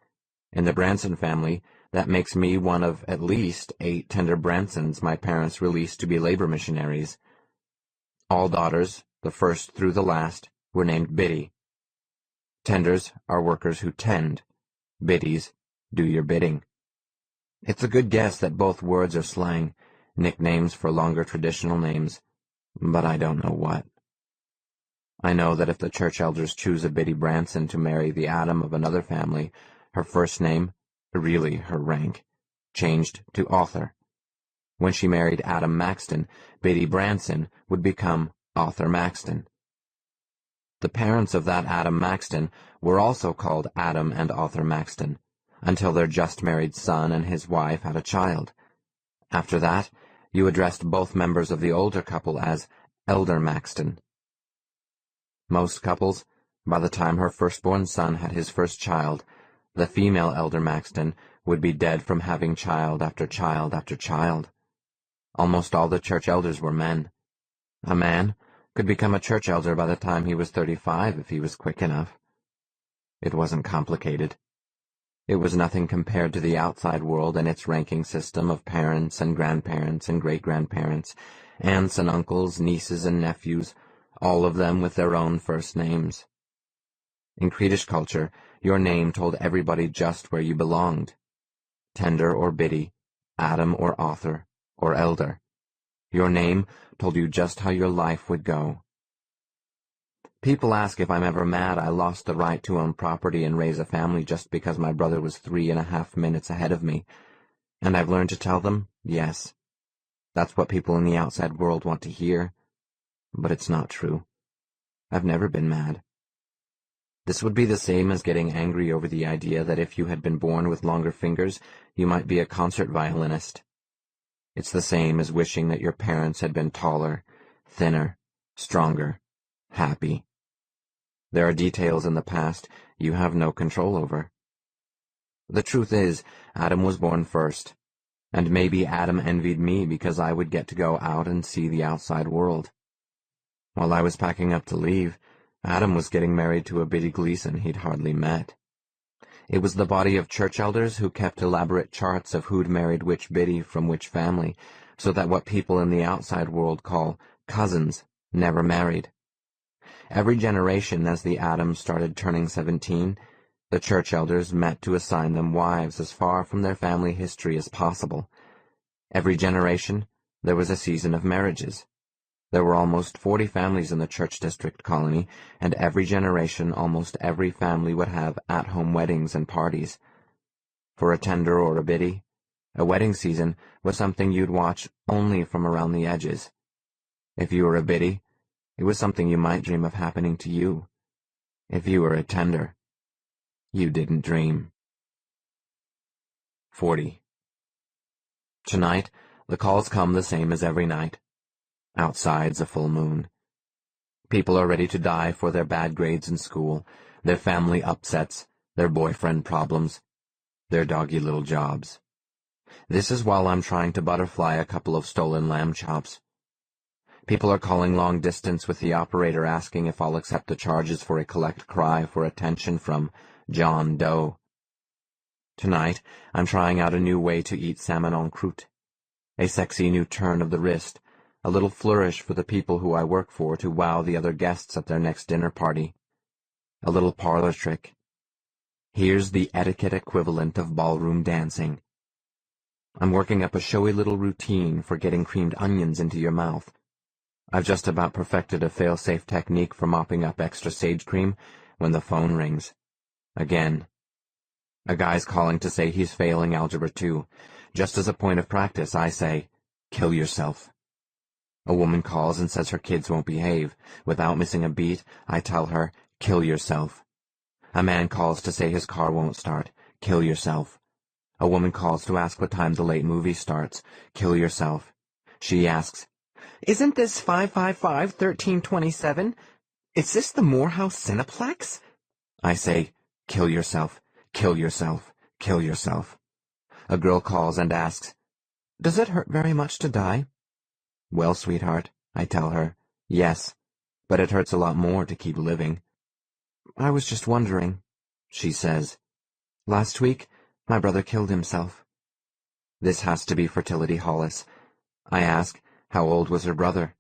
In the Branson family, that makes me one of at least 8 Tender Bransons my parents released to be labor missionaries. All daughters, the first through the last, were named Biddy. Tenders are workers who tend. Biddies do your bidding. It's a good guess that both words are slang, nicknames for longer traditional names, but I don't know what. I know that if the church elders choose a Biddy Branson to marry the Adam of another family, her first name, really her rank, changed to author. When she married Adam Maxton, Biddy Branson would become Author Maxton. The parents of that Adam Maxton were also called Adam and Author Maxton, until their just-married son and his wife had a child. After that, you addressed both members of the older couple as Elder Maxton. Most couples, by the time her firstborn son had his first child, the female Elder Maxton would be dead from having child after child after child. Almost all the church elders were men. A man could become a church elder by the time he was 35 if he was quick enough. It wasn't complicated. It was nothing compared to the outside world and its ranking system of parents and grandparents and great-grandparents, aunts and uncles, nieces and nephews, all of them with their own first names. In Creedish culture, your name told everybody just where you belonged. Tender or Biddy, Adam or Author, or Elder. Your name told you just how your life would go. People ask if I'm ever mad I lost the right to own property and raise a family just because my brother was 3.5 minutes ahead of me, and I've learned to tell them, yes. That's what people in the outside world want to hear, but it's not true. I've never been mad. This would be the same as getting angry over the idea that if you had been born with longer fingers, you might be a concert violinist. It's the same as wishing that your parents had been taller, thinner, stronger, happy. There are details in the past you have no control over. The truth is, Adam was born first, and maybe Adam envied me because I would get to go out and see the outside world. While I was packing up to leave, Adam was getting married to a Biddy Gleason he'd hardly met. It was the body of church elders who kept elaborate charts of who'd married which Biddy from which family, so that what people in the outside world call cousins never married. Every generation, as the Adams started turning 17, the church elders met to assign them wives as far from their family history as possible. Every generation, there was a season of marriages. There were almost 40 families in the church district colony, and every generation almost every family would have at-home weddings and parties. For a Tender or a Biddy, a wedding season was something you'd watch only from around the edges. If you were a Biddy, it was something you might dream of happening to you. If you were a Tender, you didn't dream. 40. Tonight, the calls come the same as every night. Outside's a full moon. People are ready to die for their bad grades in school, their family upsets, their boyfriend problems, their doggy little jobs. This is while I'm trying to butterfly a couple of stolen lamb chops. People are calling long distance with the operator asking if I'll accept the charges for a collect cry for attention from John Doe. Tonight, I'm trying out a new way to eat salmon en croûte. A sexy new turn of the wrist, a little flourish for the people who I work for to wow the other guests at their next dinner party. A little parlor trick. Here's the etiquette equivalent of ballroom dancing. I'm working up a showy little routine for getting creamed onions into your mouth. I've just about perfected a fail-safe technique for mopping up extra sage cream when the phone rings. Again. A guy's calling to say he's failing Algebra 2. Just as a point of practice, I say, kill yourself. A woman calls and says her kids won't behave. Without missing a beat, I tell her, kill yourself. A man calls to say his car won't start. Kill yourself. A woman calls to ask what time the late movie starts. Kill yourself. She asks, "Isn't this 555-1327? Is this the Morehouse Cineplex?" I say, kill yourself, kill yourself, kill yourself. A girl calls and asks, "Does it hurt very much to die?" "Well, sweetheart," I tell her, "yes, but it hurts a lot more to keep living." "I was just wondering," she says. "Last week, my brother killed himself." This has to be Fertility Hollis. I ask, how old was her brother?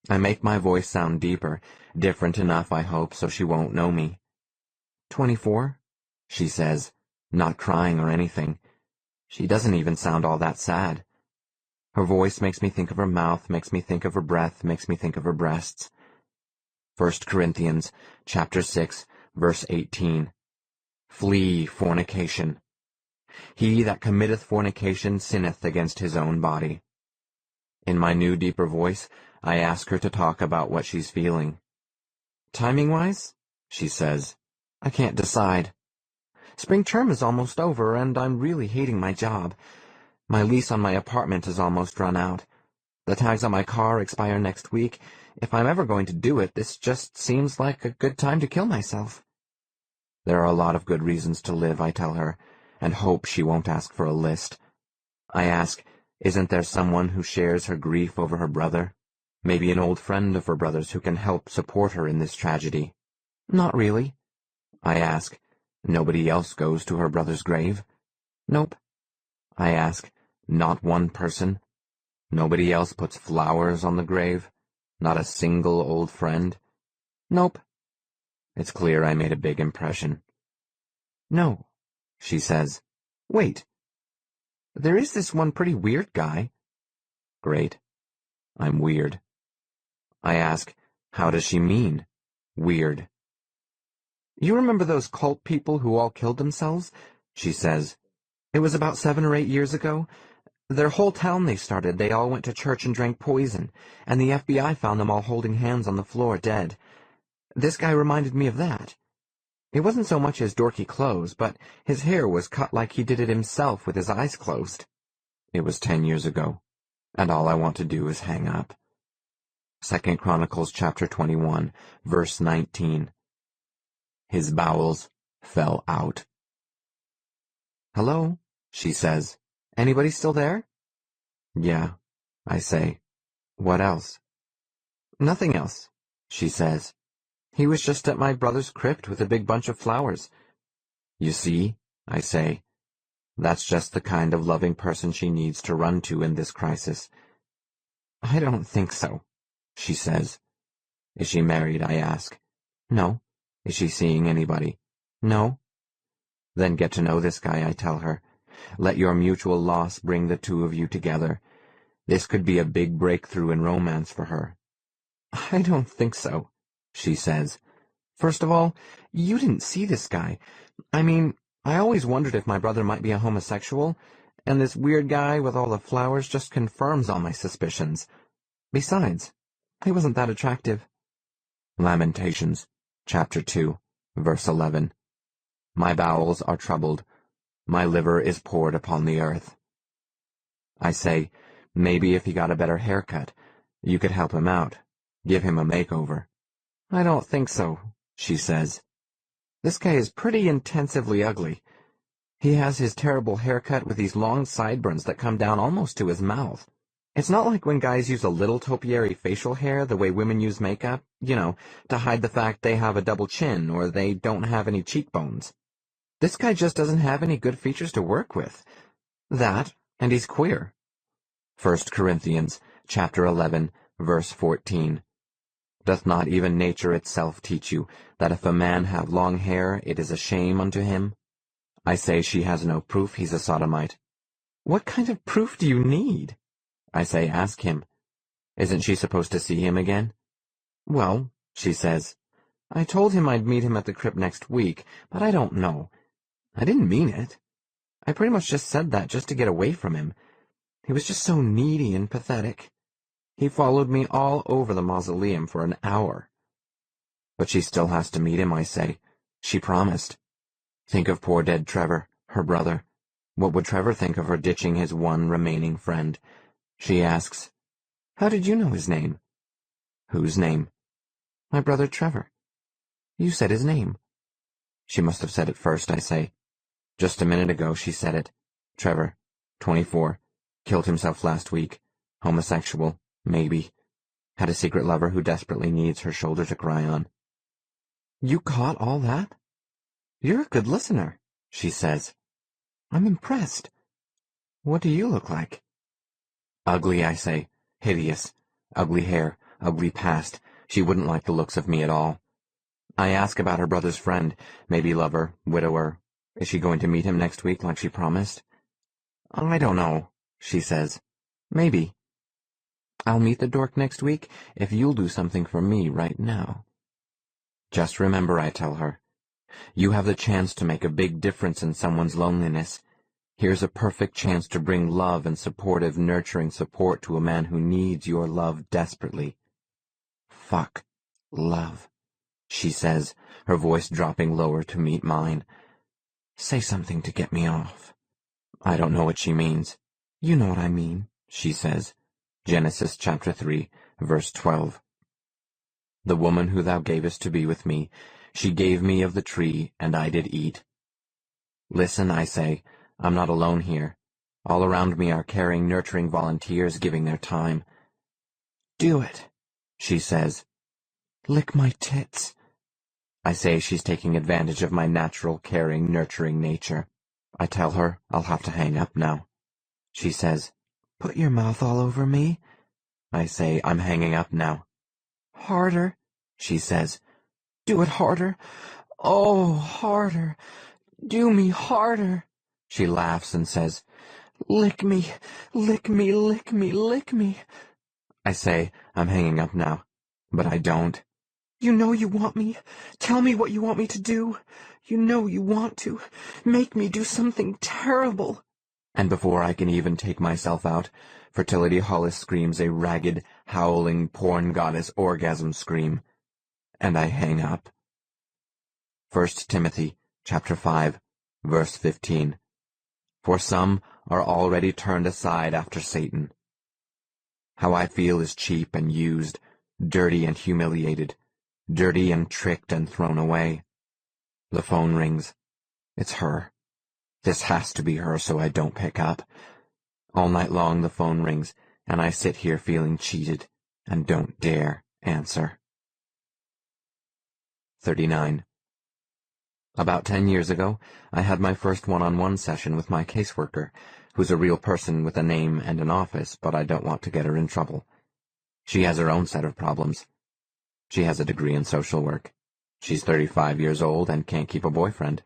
I make my voice sound deeper, different enough, I hope, so she won't know me. 24, she says, not crying or anything. She doesn't even sound all that sad. Her voice makes me think of her mouth, makes me think of her breath, makes me think of her breasts. 1 Corinthians, chapter 6, verse 18. Flee fornication. He that committeth fornication sinneth against his own body. In my new, deeper voice, I ask her to talk about what she's feeling. "Timing-wise," she says, "I can't decide. Spring term is almost over, and I'm really hating my job. My lease on my apartment is almost run out. The tags on my car expire next week. If I'm ever going to do it, this just seems like a good time to kill myself." There are a lot of good reasons to live, I tell her, and hope she won't ask for a list. I ask, isn't there someone who shares her grief over her brother? Maybe an old friend of her brother's who can help support her in this tragedy. Not really. I ask. Nobody else goes to her brother's grave? Nope. I ask. Not one person? Nobody else puts flowers on the grave? Not a single old friend? Nope. It's clear I made a big impression. No, she says. Wait. There is this one pretty weird guy. Great. I'm weird. I ask, how does she mean, weird? You remember those cult people who all killed themselves? She says. It was about 7 or 8 years ago. Their whole town they started, they all went to church and drank poison, and the FBI found them all holding hands on the floor dead. This guy reminded me of that. It wasn't so much his dorky clothes, but his hair was cut like he did it himself with his eyes closed. It was 10 years ago, and all I want to do is hang up. 2 Chronicles chapter 21, verse 19. His bowels fell out. Hello, she says. Anybody still there? Yeah, I say. What else? Nothing else, she says. He was just at my brother's crypt with a big bunch of flowers. You see, I say. That's just the kind of loving person she needs to run to in this crisis. I don't think so, she says. Is she married, I ask. No. Is she seeing anybody? No. Then get to know this guy, I tell her. Let your mutual loss bring the two of you together. This could be a big breakthrough in romance for her. I don't think so, she says. First of all, you didn't see this guy. I mean, I always wondered if my brother might be a homosexual, and this weird guy with all the flowers just confirms all my suspicions. Besides, he wasn't that attractive. Lamentations, chapter 2, verse 11. My bowels are troubled. My liver is poured upon the earth. I say, maybe if he got a better haircut, you could help him out. Give him a makeover. I don't think so, she says. This guy is pretty intensively ugly. He has his terrible haircut with these long sideburns that come down almost to his mouth. It's not like when guys use a little topiary facial hair the way women use makeup, to hide the fact they have a double chin or they don't have any cheekbones. This guy just doesn't have any good features to work with. That, and he's queer. 1 Corinthians, chapter 11, verse 14. Doth not even nature itself teach you that if a man have long hair, it is a shame unto him? I say she has no proof he's a sodomite. What kind of proof do you need? I say, ask him. Isn't she supposed to see him again? Well, she says, I told him I'd meet him at the crypt next week, but I don't know. I didn't mean it. I pretty much just said that just to get away from him. He was just so needy and pathetic. He followed me all over the mausoleum for an hour. But she still has to meet him, I say. She promised. Think of poor dead Trevor, her brother. What would Trevor think of her ditching his one remaining friend? She asks, How did you know his name? Whose name? My brother Trevor. You said his name. She must have said it first, I say. Just a minute ago she said it. Trevor, 24, killed himself last week, homosexual, maybe. Had a secret lover who desperately needs her shoulder to cry on. You caught all that? You're a good listener, she says. I'm impressed. What do you look like? Ugly, I say. Hideous. Ugly hair, ugly past. She wouldn't like the looks of me at all. I ask about her brother's friend, maybe lover, widower. Is she going to meet him next week like she promised? I don't know, she says. Maybe. I'll meet the dork next week if you'll do something for me right now. Just remember, I tell her, you have the chance to make a big difference in someone's loneliness. Here's a perfect chance to bring love and supportive, nurturing support to a man who needs your love desperately. Fuck love, she says, her voice dropping lower to meet mine. Say something to get me off. I don't know what she means. You know what I mean, she says. Genesis chapter 3, verse 12. The woman who thou gavest to be with me, she gave me of the tree, and I did eat. Listen, I say, I'm not alone here. All around me are caring, nurturing volunteers giving their time. Do it, She says, "Lick my tits." I say she's taking advantage of my natural, caring, nurturing nature. I tell her I'll have to hang up now. She says, "Put your mouth all over me." I say I'm hanging up now. "Harder," she says. "Do it harder. Oh, harder. Do me harder." She laughs and says, "Lick me, lick me, lick me, lick me." I say I'm hanging up now, but I don't. "You know you want me. Tell me what you want me to do. You know you want to. Make me do something terrible." And before I can even take myself out, Fertility Hollis screams a ragged, howling, porn goddess orgasm scream, and I hang up. 1 Timothy, chapter 5, verse 15. For some are already turned aside after Satan. How I feel is cheap and used, dirty and humiliated, dirty and tricked and thrown away. The phone rings. It's her. This has to be her, so I don't pick up. All night long the phone rings, and I sit here feeling cheated and don't dare answer. 39. About 10 years ago, I had my first one-on-one session with my caseworker, who's a real person with a name and an office, but I don't want to get her in trouble. She has her own set of problems. She has a degree in social work. She's 35 years old and can't keep a boyfriend.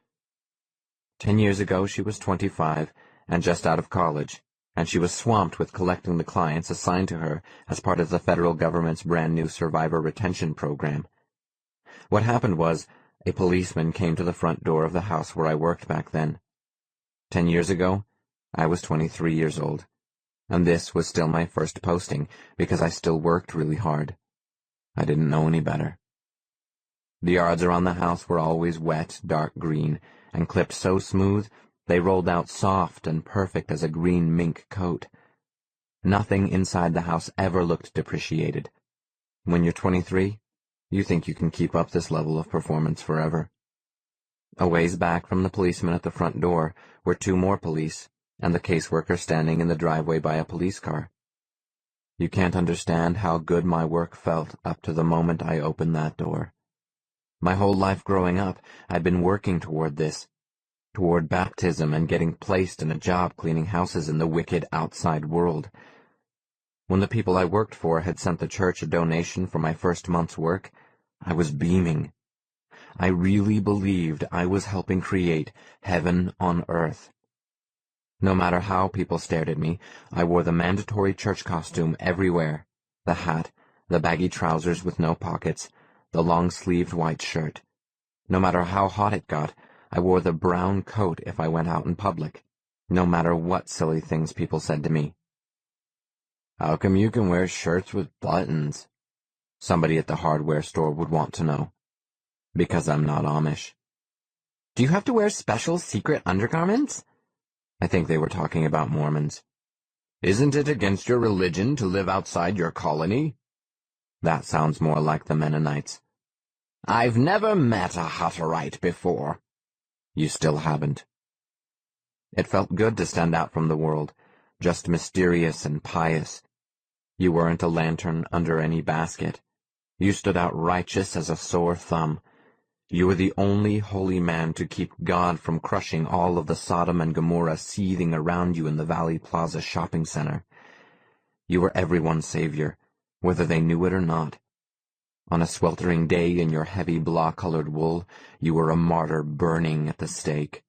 10 years ago, she was 25 and just out of college, and she was swamped with collecting the clients assigned to her as part of the federal government's brand-new survivor retention program. What happened was, a policeman came to the front door of the house where I worked back then. 10 years ago, I was 23 years old, and this was still my first posting because I still worked really hard. I didn't know any better. The yards around the house were always wet, dark green, and clipped so smooth they rolled out soft and perfect as a green mink coat. Nothing inside the house ever looked depreciated. When you're 23, you think you can keep up this level of performance forever. A ways back from the policeman at the front door were 2 more police, and the caseworker standing in the driveway by a police car. You can't understand how good my work felt up to the moment I opened that door. My whole life growing up, I'd been working toward this, toward baptism and getting placed in a job cleaning houses in the wicked outside world. When the people I worked for had sent the church a donation for my first month's work, I was beaming. I really believed I was helping create heaven on earth. No matter how people stared at me, I wore the mandatory church costume everywhere, the hat, the baggy trousers with no pockets, the long-sleeved white shirt. No matter how hot it got, I wore the brown coat if I went out in public, no matter what silly things people said to me. "How come you can wear shirts with buttons?" somebody at the hardware store would want to know. Because I'm not Amish. "Do you have to wear special secret undergarments?" I think they were talking about Mormons. "Isn't it against your religion to live outside your colony?" That sounds more like the Mennonites. "I've never met a Hutterite before." You still haven't. It felt good to stand out from the world, just mysterious and pious. You weren't a lantern under any basket. You stood out righteous as a sore thumb. You were the only holy man to keep God from crushing all of the Sodom and Gomorrah seething around you in the Valley Plaza shopping center. You were everyone's savior, whether they knew it or not. On a sweltering day in your heavy blah-colored wool, you were a martyr burning at the stake.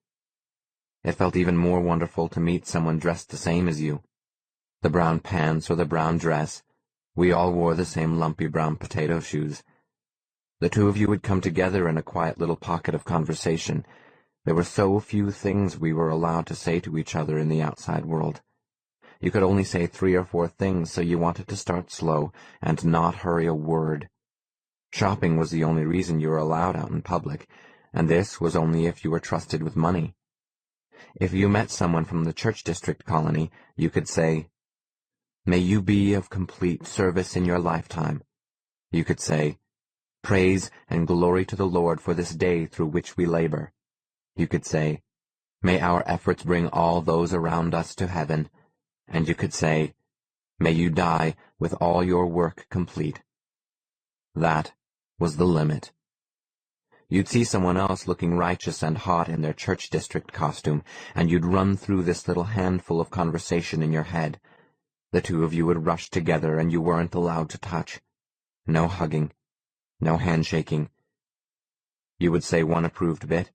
It felt even more wonderful to meet someone dressed the same as you. The brown pants or the brown dress, we all wore the same lumpy brown potato shoes. The 2 of you would come together in a quiet little pocket of conversation. There were so few things we were allowed to say to each other in the outside world. You could only say 3 or 4 things, so you wanted to start slow and not hurry a word. Shopping was the only reason you were allowed out in public, and this was only if you were trusted with money. If you met someone from the church district colony, you could say, "May you be of complete service in your lifetime." You could say, "Praise and glory to the Lord for this day through which we labor." You could say, "May our efforts bring all those around us to heaven." And you could say, "May you die with all your work complete." That was the limit. You'd see someone else looking righteous and hot in their church district costume, and you'd run through this little handful of conversation in your head. The two of you would rush together, and you weren't allowed to touch. No hugging. No handshaking. You would say one approved bit.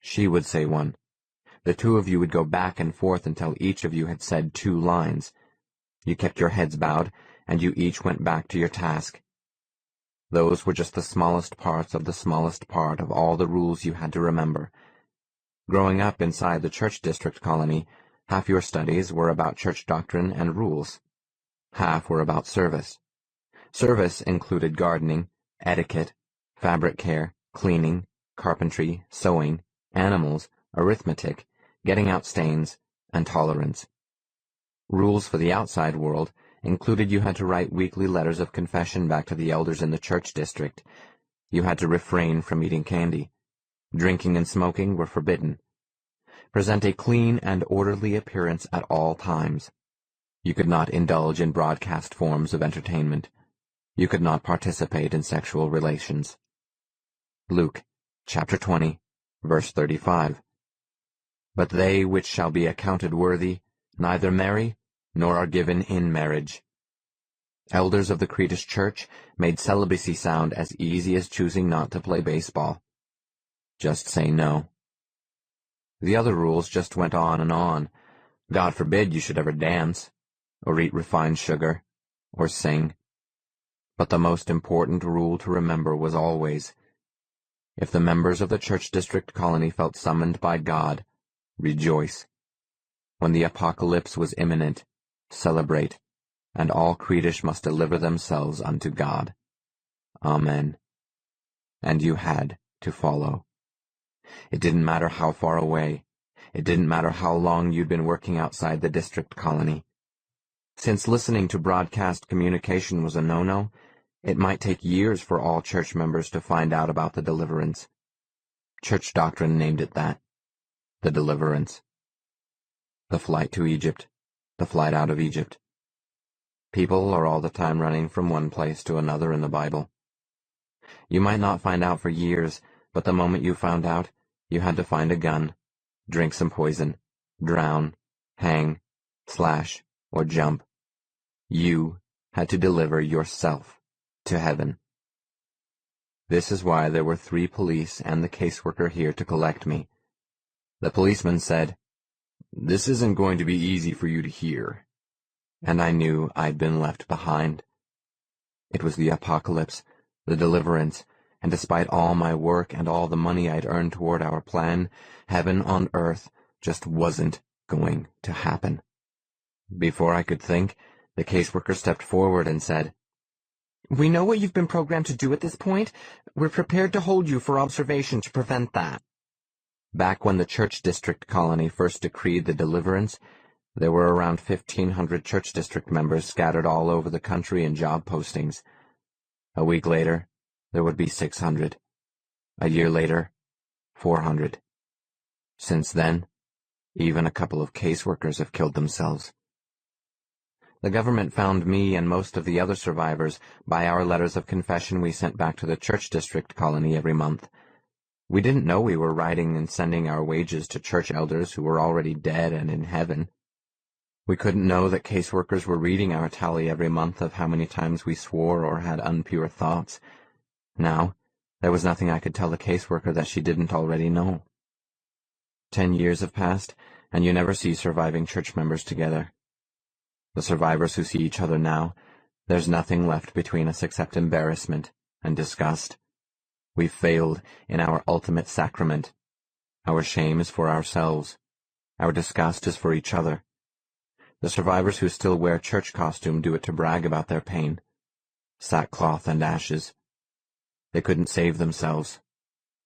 She would say one. The two of you would go back and forth until each of you had said 2 lines. You kept your heads bowed, and you each went back to your task. Those were just the smallest parts of the smallest part of all the rules you had to remember. Growing up inside the church district colony, half your studies were about church doctrine and rules. Half were about service. Service included gardening, etiquette, fabric care, cleaning, carpentry, sewing, animals, arithmetic, getting out stains, and tolerance. Rules for the outside world included you had to write weekly letters of confession back to the elders in the church district. You had to refrain from eating candy. Drinking and smoking were forbidden. Present a clean and orderly appearance at all times. You could not indulge in broadcast forms of entertainment. You could not participate in sexual relations. Luke, chapter 20, verse 35. But they which shall be accounted worthy neither marry, nor are given in marriage. Elders of the Cretish church made celibacy sound as easy as choosing not to play baseball. Just say no. The other rules just went on and on. God forbid you should ever dance, or eat refined sugar, or sing. But the most important rule to remember was always, if the members of the church district colony felt summoned by God, rejoice. When the apocalypse was imminent, celebrate, and all Cretish must deliver themselves unto God. Amen. And you had to follow. It didn't matter how far away. It didn't matter how long you'd been working outside the district colony. Since listening to broadcast communication was a no-no, it might take years for all church members to find out about the deliverance. Church doctrine named it that. The deliverance. The flight to Egypt. The flight out of Egypt. People are all the time running from one place to another in the Bible. You might not find out for years, but the moment you found out, you had to find a gun, drink some poison, drown, hang, slash, or jump. You had to deliver yourself to heaven. This is why there were 3 police and the caseworker here to collect me. The policeman said, "This isn't going to be easy for you to hear." And I knew I'd been left behind. It was the apocalypse, the deliverance, and despite all my work and all the money I'd earned toward our plan, heaven on earth just wasn't going to happen. Before I could think, the caseworker stepped forward and said, "We know what you've been programmed to do at this point. We're prepared to hold you for observation to prevent that." Back when the church district colony first decreed the deliverance, there were around 1,500 church district members scattered all over the country in job postings. A week later, there would be 600. A year later, 400. Since then, even a couple of caseworkers have killed themselves. The government found me and most of the other survivors by our letters of confession we sent back to the church district colony every month. We didn't know we were writing and sending our wages to church elders who were already dead and in heaven. We couldn't know that caseworkers were reading our tally every month of how many times we swore or had impure thoughts. Now, there was nothing I could tell the caseworker that she didn't already know. 10 years have passed, and you never see surviving church members together. The survivors who see each other now, there's nothing left between us except embarrassment and disgust. We've failed in our ultimate sacrament. Our shame is for ourselves. Our disgust is for each other. The survivors who still wear church costume do it to brag about their pain. Sackcloth and ashes. They couldn't save themselves.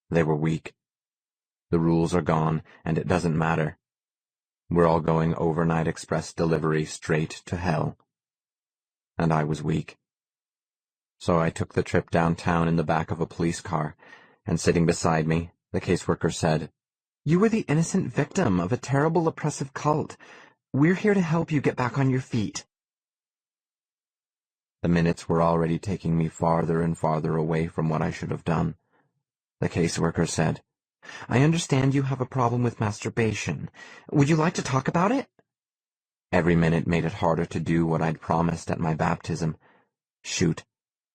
They were weak. The rules are gone, and it doesn't matter. We're all going overnight express delivery straight to hell. And I was weak. So I took the trip downtown in the back of a police car, and sitting beside me, the caseworker said, "You were the innocent victim of a terrible oppressive cult. We're here to help you get back on your feet." The minutes were already taking me farther and farther away from what I should have done. The caseworker said,
"I understand you have a problem with masturbation. Would you like to talk about it?"
Every minute made it harder to do what I'd promised at my baptism. Shoot,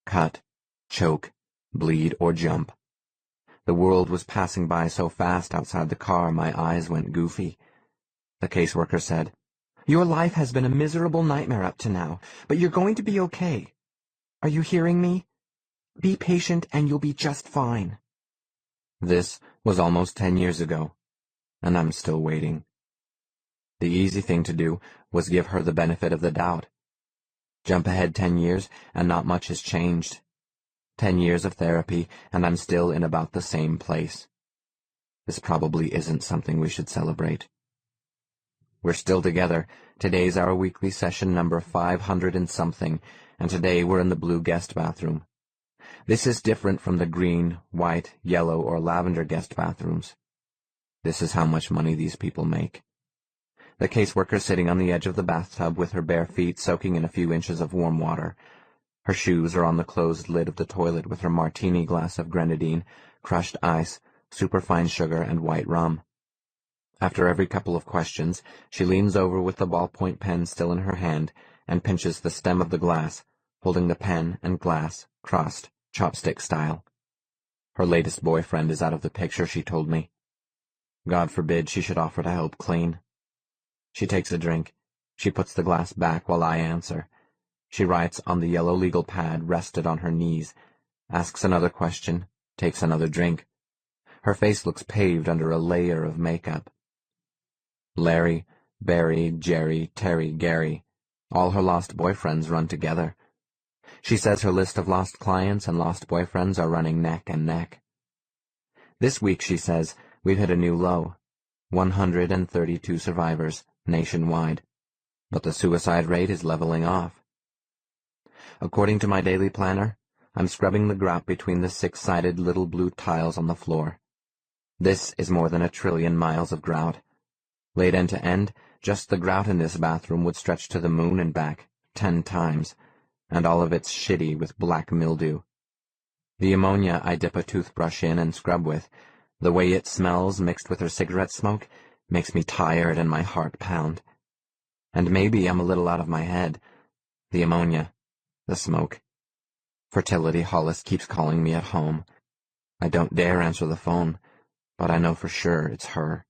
cut, choke, bleed, or jump. The world was passing by so fast outside the car my eyes went goofy. The caseworker said,
"Your life has been a miserable nightmare up to now, but you're going to be okay. Are you hearing me? Be patient and you'll be just fine."
This was almost 10 years ago, and I'm still waiting. The easy thing to do was give her the benefit of the doubt. Jump ahead 10 years, and not much has changed. 10 years of therapy, and I'm still in about the same place. This probably isn't something we should celebrate. We're still together. Today's our weekly session number 500 and something, and today we're in the blue guest bathroom. This is different from the green, white, yellow, or lavender guest bathrooms. This is how much money these people make. The caseworker sitting on the edge of the bathtub with her bare feet soaking in a few inches of warm water. Her shoes are on the closed lid of the toilet with her martini glass of grenadine, crushed ice, superfine sugar, and white rum. After every couple of questions, she leans over with the ballpoint pen still in her hand and pinches the stem of the glass, holding the pen and glass crossed, chopstick style. Her latest boyfriend is out of the picture, she told me. God forbid she should offer to help clean. She takes a drink. She puts the glass back while I answer. She writes on the yellow legal pad rested on her knees, asks another question, takes another drink. Her face looks paved under a layer of makeup. Larry, Barry, Jerry, Terry, Gary, all her lost boyfriends run together. She says her list of lost clients and lost boyfriends are running neck and neck. This week, she says, we've hit a new low. 132 survivors, nationwide. But the suicide rate is leveling off. According to my daily planner, I'm scrubbing the grout between the 6-sided little blue tiles on the floor. This is more than 1 trillion miles of grout. Laid end to end, just the grout in this bathroom would stretch to the moon and back 10 times, and all of it's shitty with black mildew. The ammonia I dip a toothbrush in and scrub with, the way it smells mixed with her cigarette smoke, makes me tired and my heart pound. And maybe I'm a little out of my head. The ammonia. The smoke. Fertility Hollis keeps calling me at home. I don't dare answer the phone, but I know for sure it's her.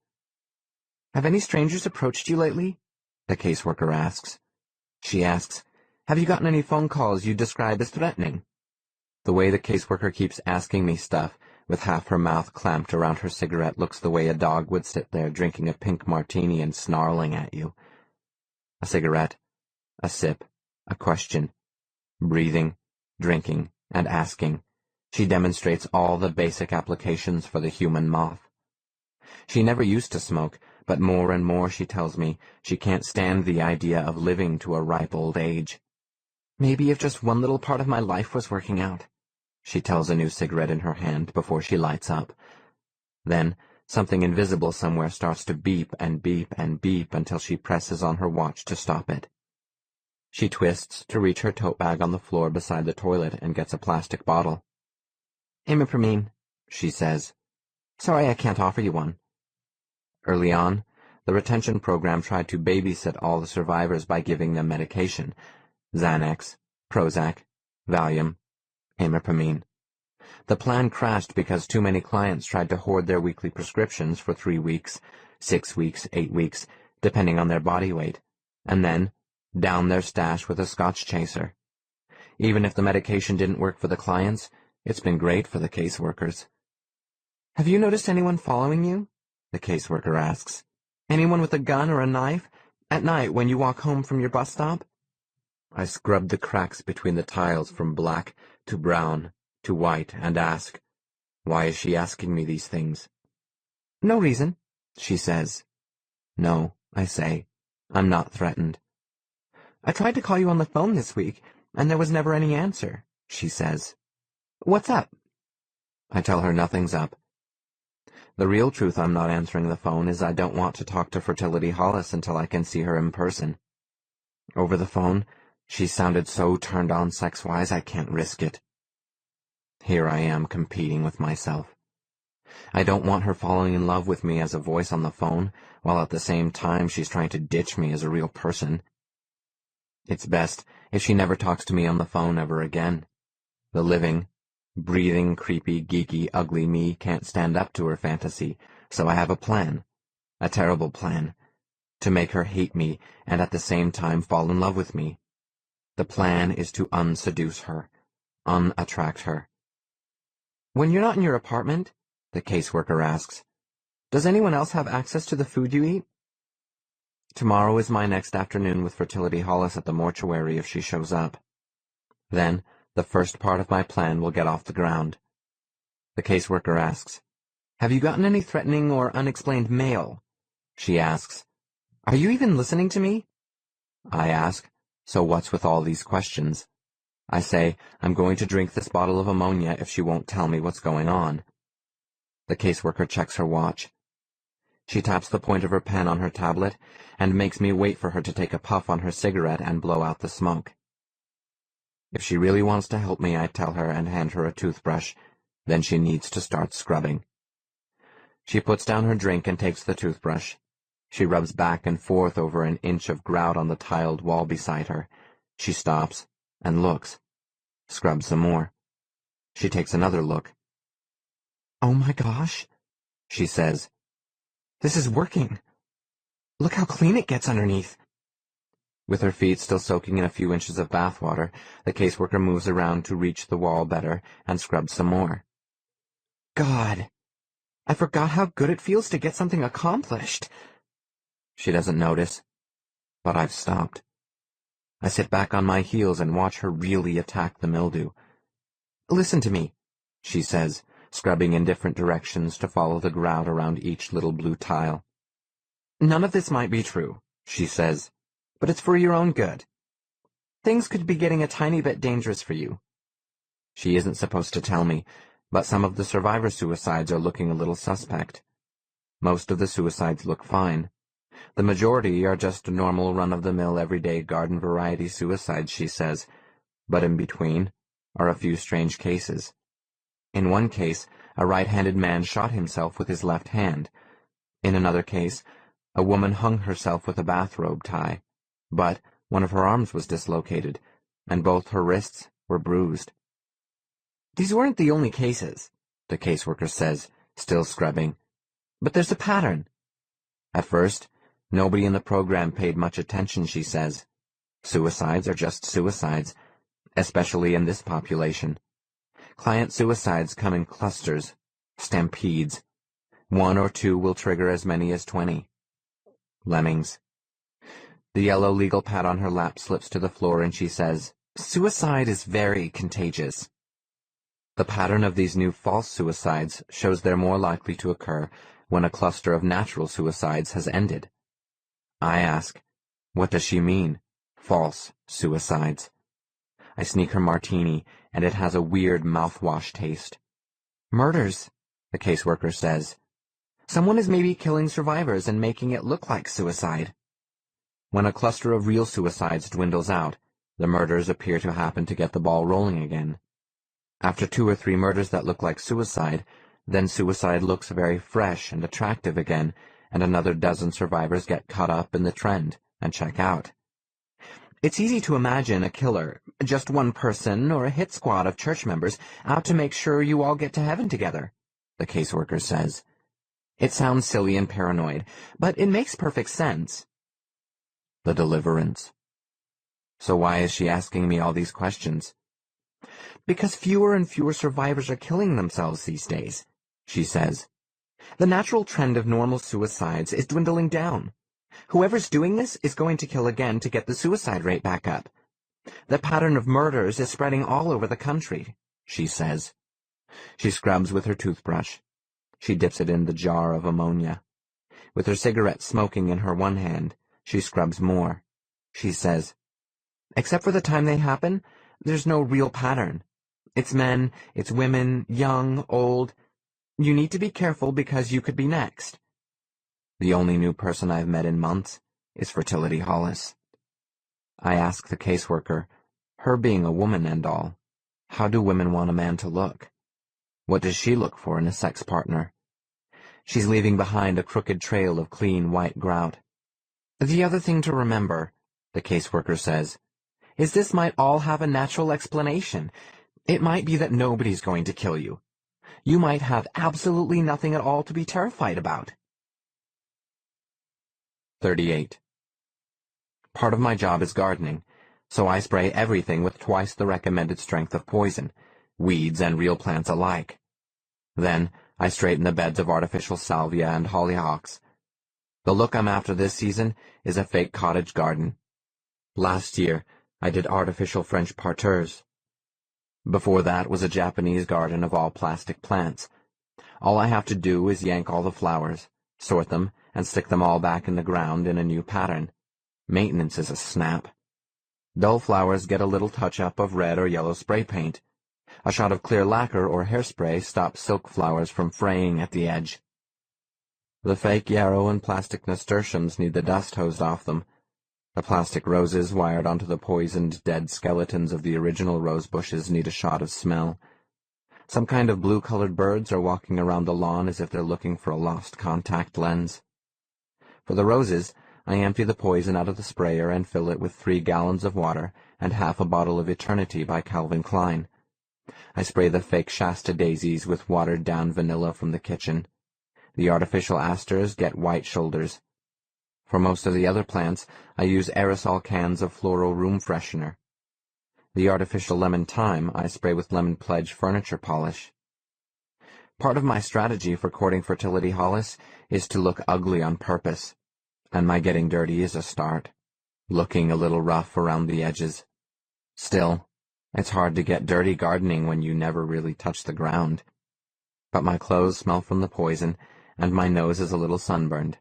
"Have any strangers approached you lately?"
The caseworker asks.
She asks, "Have you gotten any phone calls you describe as threatening?"
The way the caseworker keeps asking me stuff, with half her mouth clamped around her cigarette, looks the way a dog would sit there drinking a pink martini and snarling at you. A cigarette, a sip, a question. Breathing, drinking, and asking. She demonstrates all the basic applications for the human moth. She never used to smoke, but more and more she tells me she can't stand the idea of living to a ripe old age.
"Maybe if just one little part of my life was working out,"
she tells a new cigarette in her hand before she lights up. Then something invisible somewhere starts to beep and beep and beep until she presses on her watch to stop it. She twists to reach her tote bag on the floor beside the toilet and gets a plastic bottle.
"Imipramine,"
she says.
"Sorry I can't offer you one."
Early on, the retention program tried to babysit all the survivors by giving them medication. Xanax, Prozac, Valium, imipramine. The plan crashed because too many clients tried to hoard their weekly prescriptions for 3 weeks, 6 weeks, 8 weeks, depending on their body weight, and then down their stash with a Scotch chaser. Even if the medication didn't work for the clients, it's been great for the caseworkers.
"Have you noticed anyone following you?"
the caseworker asks.
"Anyone with a gun or a knife? At night when you walk home from your bus stop?"
I scrub the cracks between the tiles from black to brown to white and ask, why is she asking me these things?
"No reason,"
she says. No, I say. I'm not threatened.
"I tried to call you on the phone this week, and there was never any answer," she says. "What's up?"
I tell her nothing's up. The real truth I'm not answering the phone is I don't want to talk to Fertility Hollis until I can see her in person. Over the phone, She sounded so turned on sex-wise I can't risk it. Here I am competing with myself. I don't want her falling in love with me as a voice on the phone, while at the same time she's trying to ditch me as a real person. It's best if she never talks to me on the phone ever again. The living, breathing, creepy, geeky, ugly me can't stand up to her fantasy, so I have a plan. A terrible plan. To make her hate me and at the same time fall in love with me. The plan is to unseduce her, unattract her.
When you're not in your apartment, the caseworker asks, does anyone else have access to the food you eat?
Tomorrow is my next afternoon with Fertility Hollis at the mortuary if she shows up. Then, the first part of my plan will get off the ground. The caseworker asks,
have you gotten any threatening or unexplained mail?
She asks,
are you even listening to me?
I ask, so what's with all these questions? I say, I'm going to drink this bottle of ammonia if she won't tell me what's going on. The caseworker checks her watch. She taps the point of her pen on her tablet and makes me wait for her to take a puff on her cigarette and blow out the smoke. If she really wants to help me, I tell her and hand her a toothbrush. Then she needs to start scrubbing. She puts down her drink and takes the toothbrush. She rubs back and forth over an inch of grout on the tiled wall beside her. She stops and looks. Scrubs some more. She takes another look.
Oh my gosh,
she says.
This is working. Look how clean it gets underneath.
With her feet still soaking in a few inches of bathwater, the caseworker moves around to reach the wall better and scrubs some more.
God, I forgot how good it feels to get something accomplished.
She doesn't notice, but I've stopped. I sit back on my heels and watch her really attack the mildew.
Listen to me,
she says, scrubbing in different directions to follow the grout around each little blue tile.
None of this might be true,
she says,
but it's for your own good. Things could be getting a tiny bit dangerous for you.
She isn't supposed to tell me, but some of the survivor suicides are looking a little suspect. Most of the suicides look fine. The majority are just normal run-of-the-mill everyday garden variety suicides, she says, but in between are a few strange cases. In one case, a right-handed man shot himself with his left hand. In another case, a woman hung herself with a bathrobe tie, but one of her arms was dislocated, and both her wrists were bruised.
These weren't the only cases,
the caseworker says, still scrubbing.
But there's a pattern.
At first, nobody in the program paid much attention, she says. Suicides are just suicides, especially in this population. Client suicides come in clusters, stampedes. 1 or 2 will trigger as many as 20. Lemmings. The yellow legal pad on her lap slips to the floor and she says,
suicide is very contagious.
The pattern of these new false suicides shows they're more likely to occur when a cluster of natural suicides has ended. I ask, what does she mean, false suicides? I sneak her martini, and it has a weird mouthwash taste.
Murders,
the caseworker says.
Someone is maybe killing survivors and making it look like suicide.
When a cluster of real suicides dwindles out, the murders appear to happen to get the ball rolling again. After 2 or 3 murders that look like suicide, then suicide looks very fresh and attractive again, and another dozen survivors get caught up in the trend and check out.
It's easy to imagine a killer, just one person or a hit squad of church members, out to make sure you all get to heaven together, the caseworker says. It sounds silly and paranoid, but it makes perfect sense.
The deliverance. So why is she asking me all these questions?
Because fewer and fewer survivors are killing themselves these days, she says. The natural trend of normal suicides is dwindling down. Whoever's doing this is going to kill again to get the suicide rate back up. The pattern of murders is spreading all over the country, she says.
She scrubs with her toothbrush. She dips it in the jar of ammonia. With her cigarette smoking in her one hand, she scrubs more. She says,
except for the time they happen, there's no real pattern. It's men, it's women, young, old. You need to be careful because you could be next.
The only new person I've met in months is Fertility Hollis.
I ask the caseworker, her being a woman and all, how do women want a man to look? What does she look for in a sex partner? She's leaving behind a crooked trail of clean white grout. The other thing to remember, the caseworker says, is this might all have a natural explanation. It might be that nobody's going to kill you. You might have absolutely nothing at all to be terrified about. 38. Part of my job is gardening, so I spray everything with twice the recommended strength of poison, weeds and real plants alike. Then I straighten the beds of artificial salvia and hollyhocks. The look I'm after this season is a fake cottage garden. Last year, I did artificial French parterres. Before that was a Japanese garden of all plastic plants. All I have to do is yank all the flowers, sort them, and stick them all back in the ground in a new pattern. Maintenance is a snap. Dull flowers get a little touch-up of red or yellow spray paint. A shot of clear lacquer or hairspray stops silk flowers from fraying at the edge. The fake yarrow and plastic nasturtiums need the dust hosed off them. The plastic roses wired onto the poisoned, dead skeletons of the original rose bushes need a shot of smell. Some kind of blue-colored birds are walking around the lawn as if they're looking for a lost contact lens. For the roses, I empty the poison out of the sprayer and fill it with 3 gallons of water and half a bottle of Eternity by Calvin Klein. I spray the fake Shasta daisies with watered-down vanilla from the kitchen. The artificial asters get white shoulders. For most of the other plants, I use aerosol cans of floral room freshener. The artificial lemon thyme I spray with Lemon Pledge furniture polish. Part of my strategy for courting fertility Hollis is to look ugly on purpose, and my getting dirty is a start, looking a little rough around the edges. Still, it's hard to get dirty gardening when you never really touch the ground. But my clothes smell from the poison, and my nose is a little sunburned.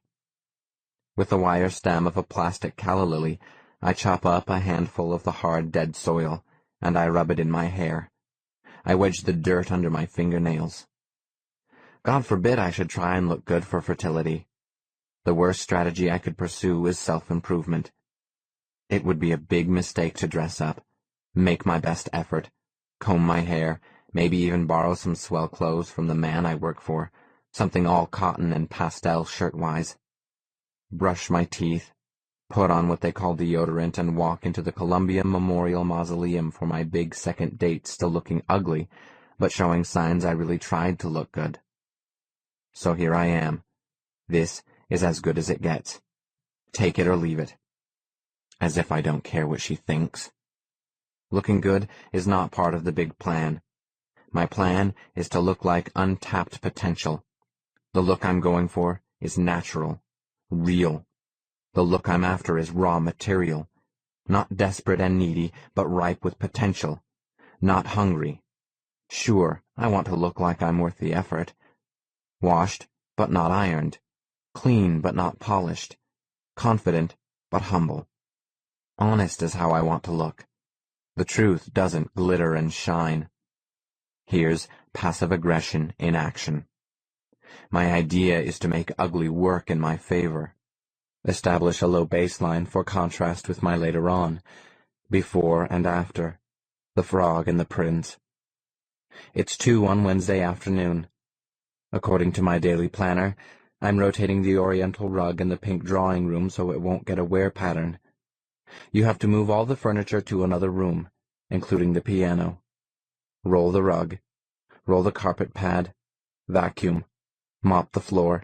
With the wire stem of a plastic calla lily, I chop up a handful of the hard, dead soil, and I rub it in my hair. I wedge the dirt under my fingernails. God forbid I should try and look good for fertility. The worst strategy I could pursue is self-improvement. It would be a big mistake to dress up, make my best effort, comb my hair, maybe even borrow some swell clothes from the man I work for, something all cotton and pastel shirt-wise. Brush my teeth, put on what they call deodorant, and walk into the Columbia Memorial Mausoleum for my big second date, still looking ugly, but showing signs I really tried to look good. So here I am. This is as good as it gets. Take it or leave it. As if I don't care what she thinks. Looking good is not part of the big plan. My plan is to look like untapped potential. The look I'm going for is natural, real. The look I'm after is raw material. Not desperate and needy, but ripe with potential. Not hungry. Sure, I want to look like I'm worth the effort. Washed, but not ironed. Clean, but not polished. Confident, but humble. Honest is how I want to look. The truth doesn't glitter and shine. Here's passive aggression in action. My idea is to make ugly work in my favor. Establish a low baseline for contrast with my later on, before and after, the frog and the prince. It's 2 on Wednesday afternoon. According to my daily planner, I'm rotating the oriental rug in the pink drawing room so it won't get a wear pattern. You have to move all the furniture to another room, including the piano. Roll the rug, roll the carpet pad, vacuum, mop the floor.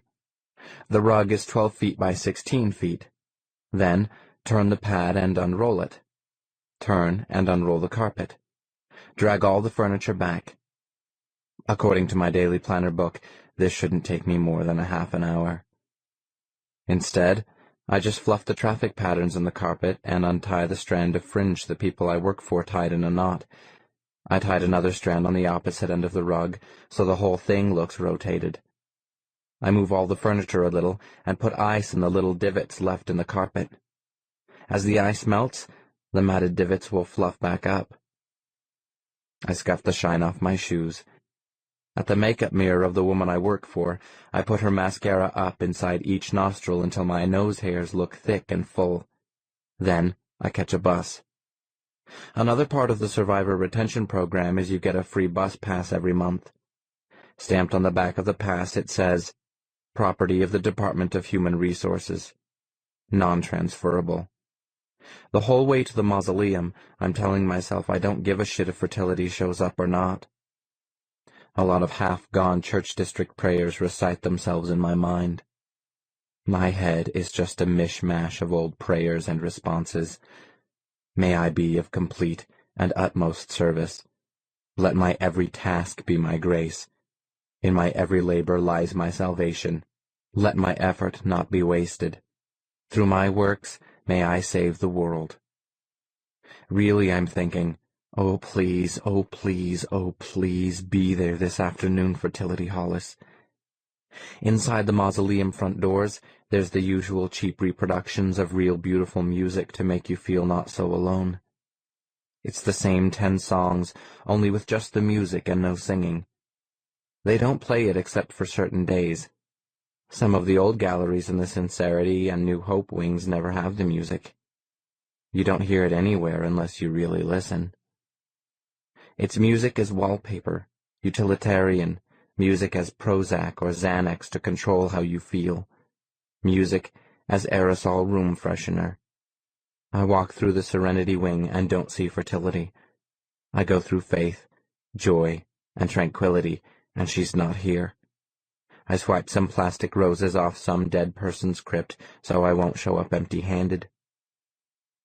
The rug is 12 feet by 16 feet. Then, turn the pad and unroll it. Turn and unroll the carpet. Drag all the furniture back. According to my daily planner book, this shouldn't take me more than a half an hour. Instead, I just fluff the traffic patterns in the carpet and untie the strand of fringe the people I work for tied in a knot. I tied another strand on the opposite end of the rug, so the whole thing looks rotated. I move all the furniture a little and put ice in the little divots left in the carpet. As the ice melts, the matted divots will fluff back up. I scuff the shine off my shoes. At the makeup mirror of the woman I work for, I put her mascara up inside each nostril until my nose hairs look thick and full. Then I catch a bus. Another part of the survivor retention program is you get a free bus pass every month. Stamped on the back of the pass it says, "Property of the Department of Human Resources. Non-transferable." The whole way to the mausoleum, I'm telling myself I don't give a shit if fertility shows up or not. A lot of half-gone church district prayers recite themselves in my mind. My head is just a mishmash of old prayers and responses. May I be of complete and utmost service. Let my every task be my grace. In my every labor lies my salvation. Let my effort not be wasted. Through my works may I save the world. Really, I'm thinking, oh please, oh please, oh please, be there this afternoon, Fertility Hollis. Inside the mausoleum front doors, there's the usual cheap reproductions of real beautiful music to make you feel not so alone. It's the same 10 songs, only with just the music and no singing. They don't play it except for certain days. Some of the old galleries in the Sincerity and New Hope wings never have the music. You don't hear it anywhere unless you really listen. It's music as wallpaper, utilitarian, music as Prozac or Xanax to control how you feel, music as aerosol room freshener. I walk through the Serenity wing and don't see fertility. I go through faith, joy, and tranquility, and she's not here. I swipe some plastic roses off some dead person's crypt so I won't show up empty-handed.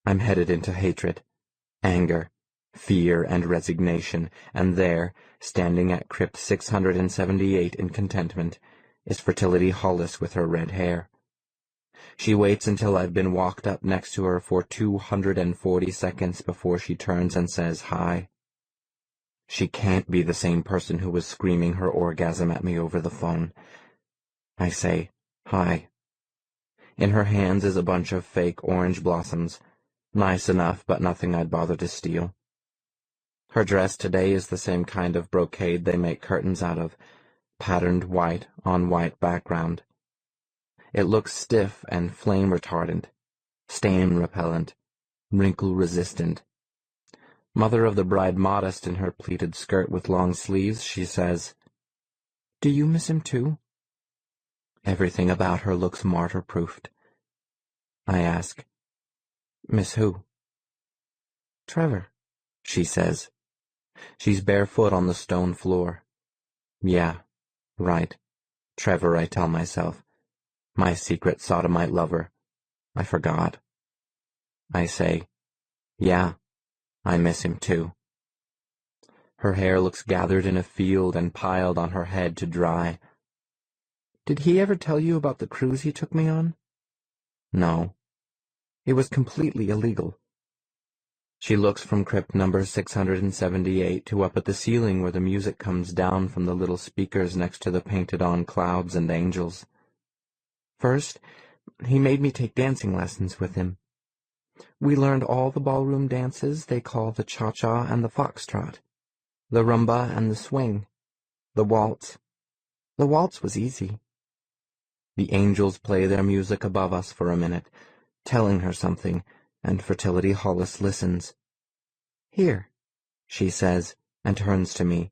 I'm headed into hatred, anger, fear, and resignation, and there, standing at crypt 678 in contentment, is Fertility Hollis with her red hair. She waits until I've been walked up next to her for 240 seconds before she turns and says hi. She can't be the same person who was screaming her orgasm at me over the phone. I say, hi. In her hands is a bunch of fake orange blossoms, nice enough but nothing I'd bother to steal. Her dress today is the same kind of brocade they make curtains out of, patterned white on white background. It looks stiff and flame-retardant, stain-repellent, wrinkle-resistant. Mother of the bride modest in her pleated skirt with long sleeves, she says, "Do you miss him too?" Everything about her looks martyr-proofed. I ask, "Miss who?" "Trevor," she says. She's barefoot on the stone floor. Yeah, right. Trevor, I tell myself. My secret sodomite lover. I forgot. I say, yeah, I miss him too. Her hair looks gathered in a field and piled on her head to dry. "Did he ever tell you about the cruise he took me on?" "No. It was completely illegal." She looks from crypt number 678 to up at the ceiling where the music comes down from the little speakers next to the painted-on clouds and angels. "First, he made me take dancing lessons with him. We learned all the ballroom dances they call the cha-cha and the foxtrot, the rumba and the swing, the waltz. The waltz was easy. The angels play their music above us for a minute, telling her something, and Fertility Hollis listens. "Here," she says, and turns to me.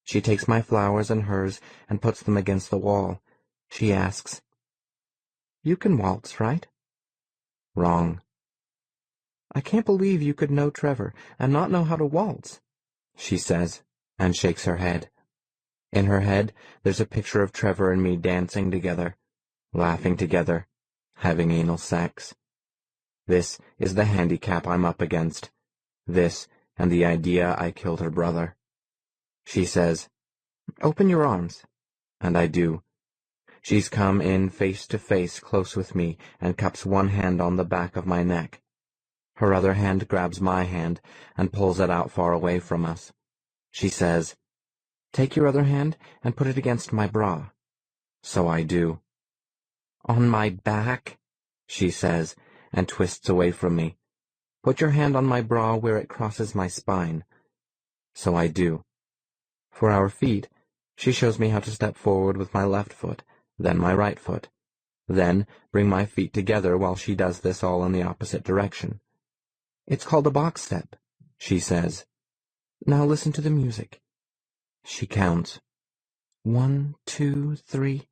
She takes my flowers and hers and puts them against the wall. She asks, "You can waltz, right?" "Wrong." "I can't believe you could know Trevor and not know how to waltz," she says, and shakes her head. In her head, there's a picture of Trevor and me dancing together, laughing together, having anal sex. This is the handicap I'm up against. This and the idea I killed her brother. She says, "Open your arms." And I do. She's come in face to face close with me and cups one hand on the back of my neck. Her other hand grabs my hand and pulls it out far away from us. She says, "Take your other hand and put it against my bra." So I do. "On my back," she says, and twists away from me. "Put your hand on my bra where it crosses my spine." So I do. For our feet, she shows me how to step forward with my left foot, then my right foot, then bring my feet together while she does this all in the opposite direction. "It's called a box step," she says. "Now listen to the music." She counts. 1, 2, 3.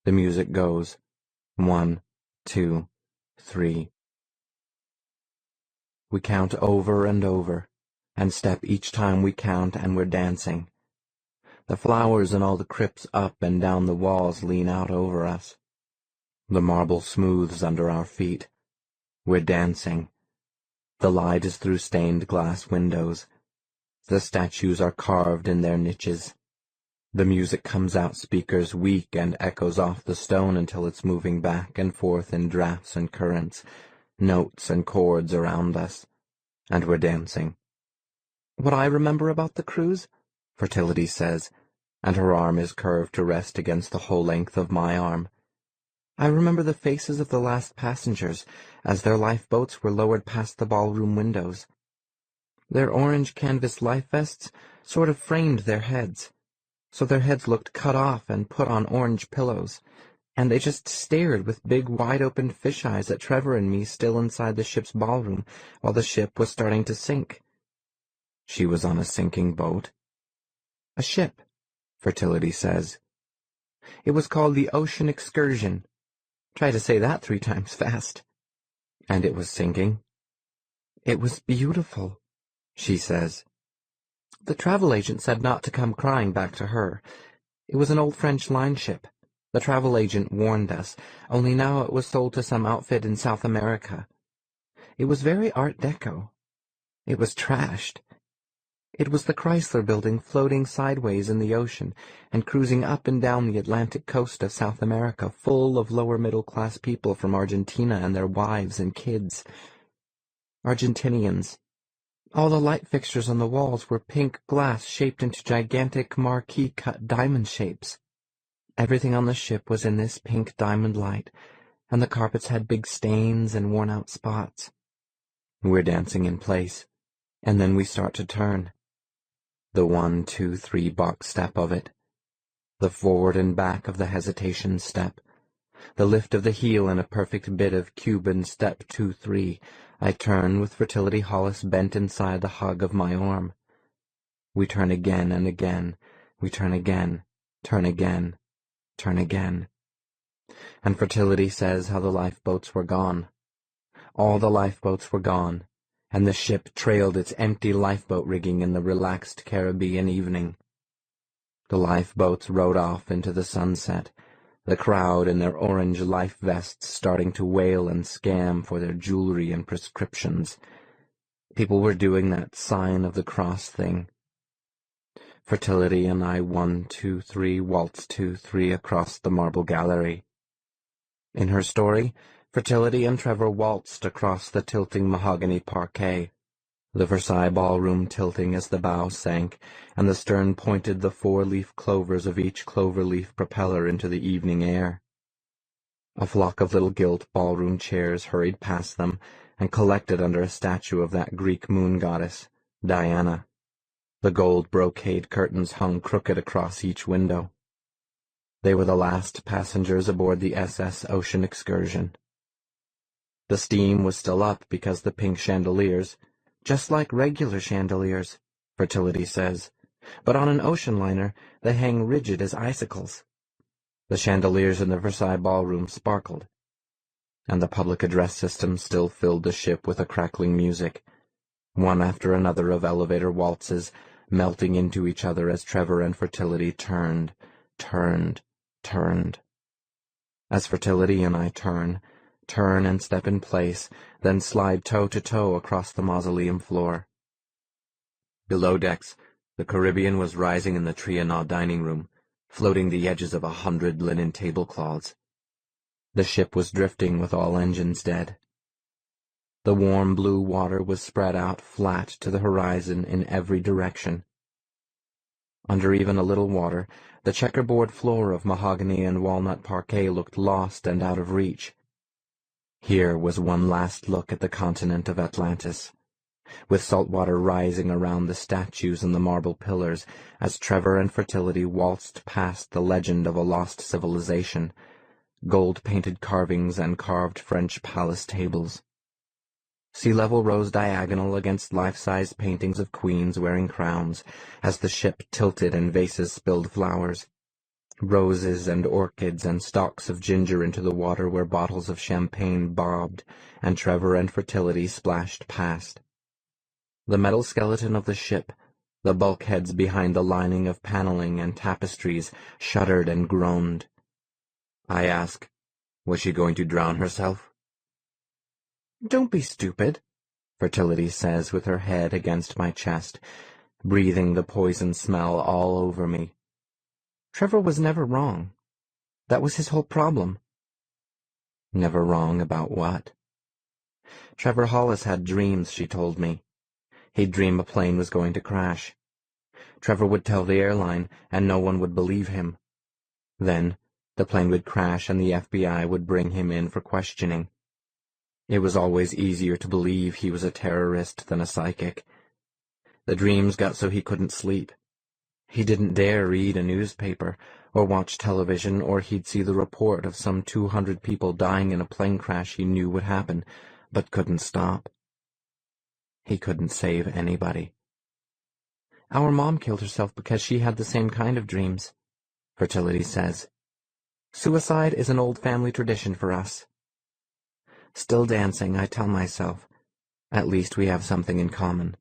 The music goes. 1, 2, 3. We count over and over, and step each time we count, and we're dancing. The flowers in all the crypts up and down the walls lean out over us. The marble smooths under our feet. We're dancing. The light is through stained glass windows. The statues are carved in their niches. The music comes out speakers weak and echoes off the stone until it's moving back and forth in drafts and currents, notes and chords around us. And we're dancing. "What I remember about the cruise," Fertility says, and her arm is curved to rest against the whole length of my arm. "I remember the faces of the last passengers as their lifeboats were lowered past the ballroom windows. Their orange canvas life vests sort of framed their heads, so their heads looked cut off and put on orange pillows, and they just stared with big wide-open fish eyes at Trevor and me still inside the ship's ballroom while the ship was starting to sink." She was on a sinking boat. "A ship," Fertility says. "It was called the Ocean Excursion. Try to say that 3 times fast." "And it was sinking?" "It was beautiful," she says. "The travel agent said not to come crying back to her. It was an old French line ship. The travel agent warned us, only now it was sold to some outfit in South America. It was very Art Deco. It was trashed. It was the Chrysler Building floating sideways in the ocean and cruising up and down the Atlantic coast of South America, full of lower-middle-class people from Argentina and their wives and kids. Argentinians. All the light fixtures on the walls were pink glass shaped into gigantic marquee-cut diamond shapes. Everything on the ship was in this pink diamond light, and the carpets had big stains and worn-out spots. We're dancing in place, and then we start to turn. The 1, 2, 3 box step of it. The forward and back of the hesitation step. The lift of the heel in a perfect bit of Cuban step 2, 3. I turn with Fertility Hollis bent inside the hug of my arm. We turn again and again. We turn again, turn again, turn again. And Fertility says how the lifeboats were gone. All the lifeboats were gone, and the ship trailed its empty lifeboat rigging in the relaxed Caribbean evening. The lifeboats rode off into the sunset, the crowd in their orange life vests starting to wail and scam for their jewelry and prescriptions. People were doing that sign of the cross thing. Fertility and I 1, 2, 3 waltzed 2, 3 across the marble gallery. In her story, Fertility and Trevor waltzed across the tilting mahogany parquet, the Versailles ballroom tilting as the bow sank, and the stern pointed the 4-leaf clovers of each clover-leaf propeller into the evening air. A flock of little gilt ballroom chairs hurried past them and collected under a statue of that Greek moon goddess, Diana. The gold brocade curtains hung crooked across each window. They were the last passengers aboard the SS Ocean Excursion. The steam was still up because the pink chandeliers, just like regular chandeliers, Fertility says, but on an ocean liner they hang rigid as icicles. The chandeliers in the Versailles ballroom sparkled, and the public address system still filled the ship with a crackling music, one after another of elevator waltzes melting into each other as Trevor and Fertility turned. As Fertility and I turn and step in place, then slide toe to toe across the mausoleum floor. Below decks, the Caribbean was rising in the Trianon dining room, floating the edges of 100 linen tablecloths. The ship was drifting with all engines dead. The warm blue water was spread out flat to the horizon in every direction. Under even a little water, the checkerboard floor of mahogany and walnut parquet looked lost and out of reach. Here was one last look at the continent of Atlantis, with salt water rising around the statues and the marble pillars as Trevor and Fertility waltzed past the legend of a lost civilization, gold-painted carvings and carved French palace tables. Sea level rose diagonal against life-size paintings of queens wearing crowns as the ship tilted and vases spilled flowers. Roses and orchids and stalks of ginger into the water where bottles of champagne bobbed, and Trevor and Fertility splashed past. The metal skeleton of the ship, the bulkheads behind the lining of paneling and tapestries, shuddered and groaned. I ask, was she going to drown herself? "Don't be stupid," Fertility says with her head against my chest, breathing the poison smell all over me. Trevor was never wrong. That was his whole problem. Never wrong about what? Trevor Hollis had dreams, she told me. He'd dream a plane was going to crash. Trevor would tell the airline, and no one would believe him. Then, the plane would crash and the FBI would bring him in for questioning. It was always easier to believe he was a terrorist than a psychic. The dreams got so he couldn't sleep. He didn't dare read a newspaper or watch television, or he'd see the report of some 200 people dying in a plane crash he knew would happen, but couldn't stop. He couldn't save anybody. Our mom killed herself because she had the same kind of dreams, Fertility says. Suicide is an old family tradition for us. Still dancing, I tell myself. At least we have something in common.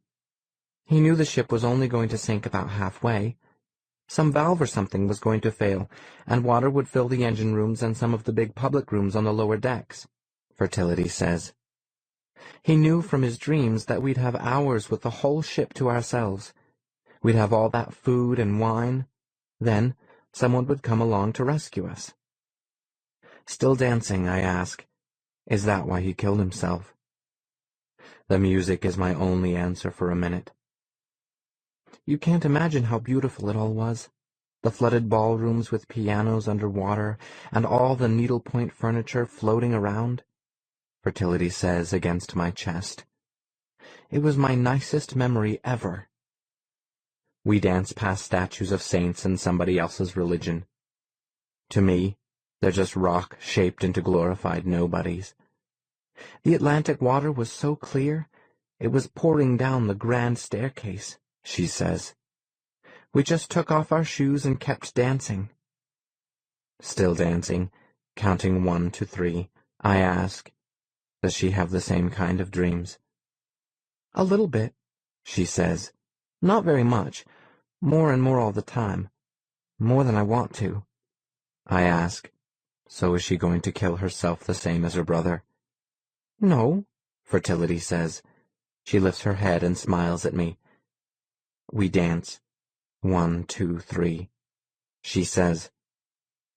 He knew the ship was only going to sink about halfway. Some valve or something was going to fail, and water would fill the engine rooms and some of the big public rooms on the lower decks, Fertility says. He knew from his dreams that we'd have hours with the whole ship to ourselves. We'd have all that food and wine. Then someone would come along to rescue us. Still dancing, I ask, is that why he killed himself? The music is my only answer for a minute. You can't imagine how beautiful it all was. The flooded ballrooms with pianos underwater, and all the needlepoint furniture floating around, Fertility says against my chest. It was my nicest memory ever. We dance past statues of saints and somebody else's religion. To me, they're just rock shaped into glorified nobodies. The Atlantic water was so clear, it was pouring down the grand staircase, she says. We just took off our shoes and kept dancing. Still dancing, counting 1 to 3, I ask, does she have the same kind of dreams? A little bit, she says. Not very much. More and more all the time. More than I want to. I ask, so is she going to kill herself the same as her brother? No, Fertility says. She lifts her head and smiles at me. We dance. 1, 2, 3. She says,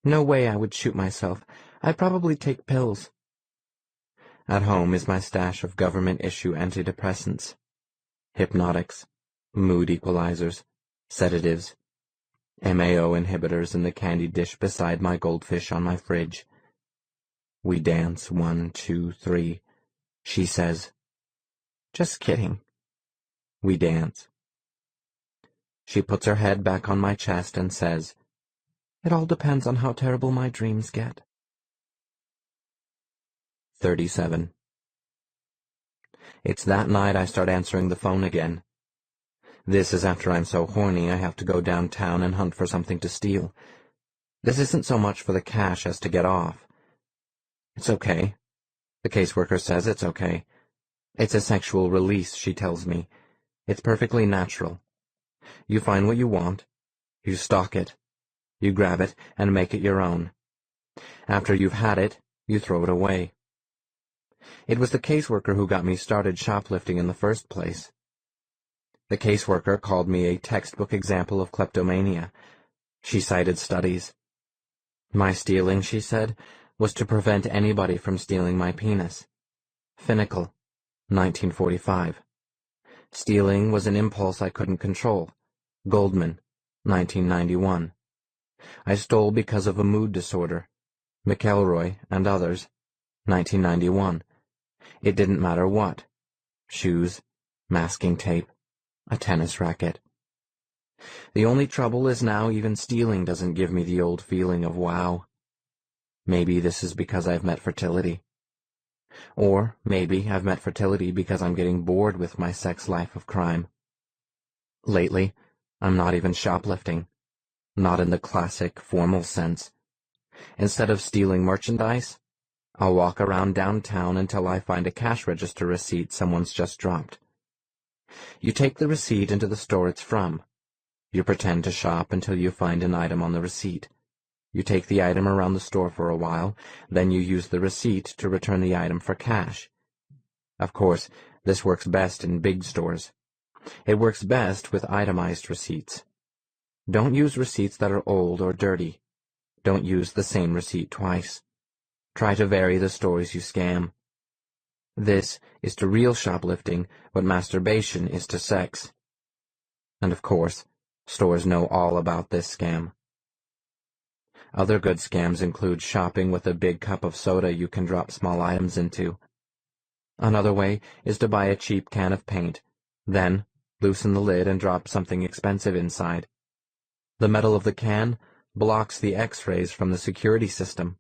no way I would shoot myself. I'd probably take pills. At home is my stash of government-issue antidepressants, hypnotics, mood equalizers, sedatives, MAO inhibitors in the candy dish beside my goldfish on my fridge. We dance 1, 2, 3, she says. Just kidding. We dance. She puts her head back on my chest and says, it all depends on how terrible my dreams get. 37. It's that night I start answering the phone again. This is after I'm so horny I have to go downtown and hunt for something to steal. This isn't so much for the cash as to get off. It's okay. The caseworker says it's okay. It's a sexual release, she tells me. It's perfectly natural. You find what you want. You stalk it. You grab it and make it your own. After you've had it, you throw it away. It was the caseworker who got me started shoplifting in the first place. The caseworker called me a textbook example of kleptomania. She cited studies. My stealing, she said, was to prevent anybody from stealing my penis. Finnical, 1945. Stealing was an impulse I couldn't control. Goldman, 1991. I stole because of a mood disorder. McElroy and others, 1991. It didn't matter what. Shoes, masking tape, a tennis racket. The only trouble is now even stealing doesn't give me the old feeling of wow. Maybe this is because I've met Fertility. Or maybe I've met fertility because I'm getting bored with my sex life of crime. Lately, I'm not even shoplifting. Not in the classic, formal sense. Instead of stealing merchandise, I'll walk around downtown until I find a cash register receipt someone's just dropped. You take the receipt into the store it's from. You pretend to shop until you find an item on the receipt. You take the item around the store for a while, then you use the receipt to return the item for cash. Of course, this works best in big stores. It works best with itemized receipts. Don't use receipts that are old or dirty. Don't use the same receipt twice. Try to vary the stores you scam. This is to real shoplifting what masturbation is to sex. And of course, stores know all about this scam. Other good scams include shopping with a big cup of soda you can drop small items into. Another way is to buy a cheap can of paint, then loosen the lid and drop something expensive inside. The metal of the can blocks the X-rays from the security system.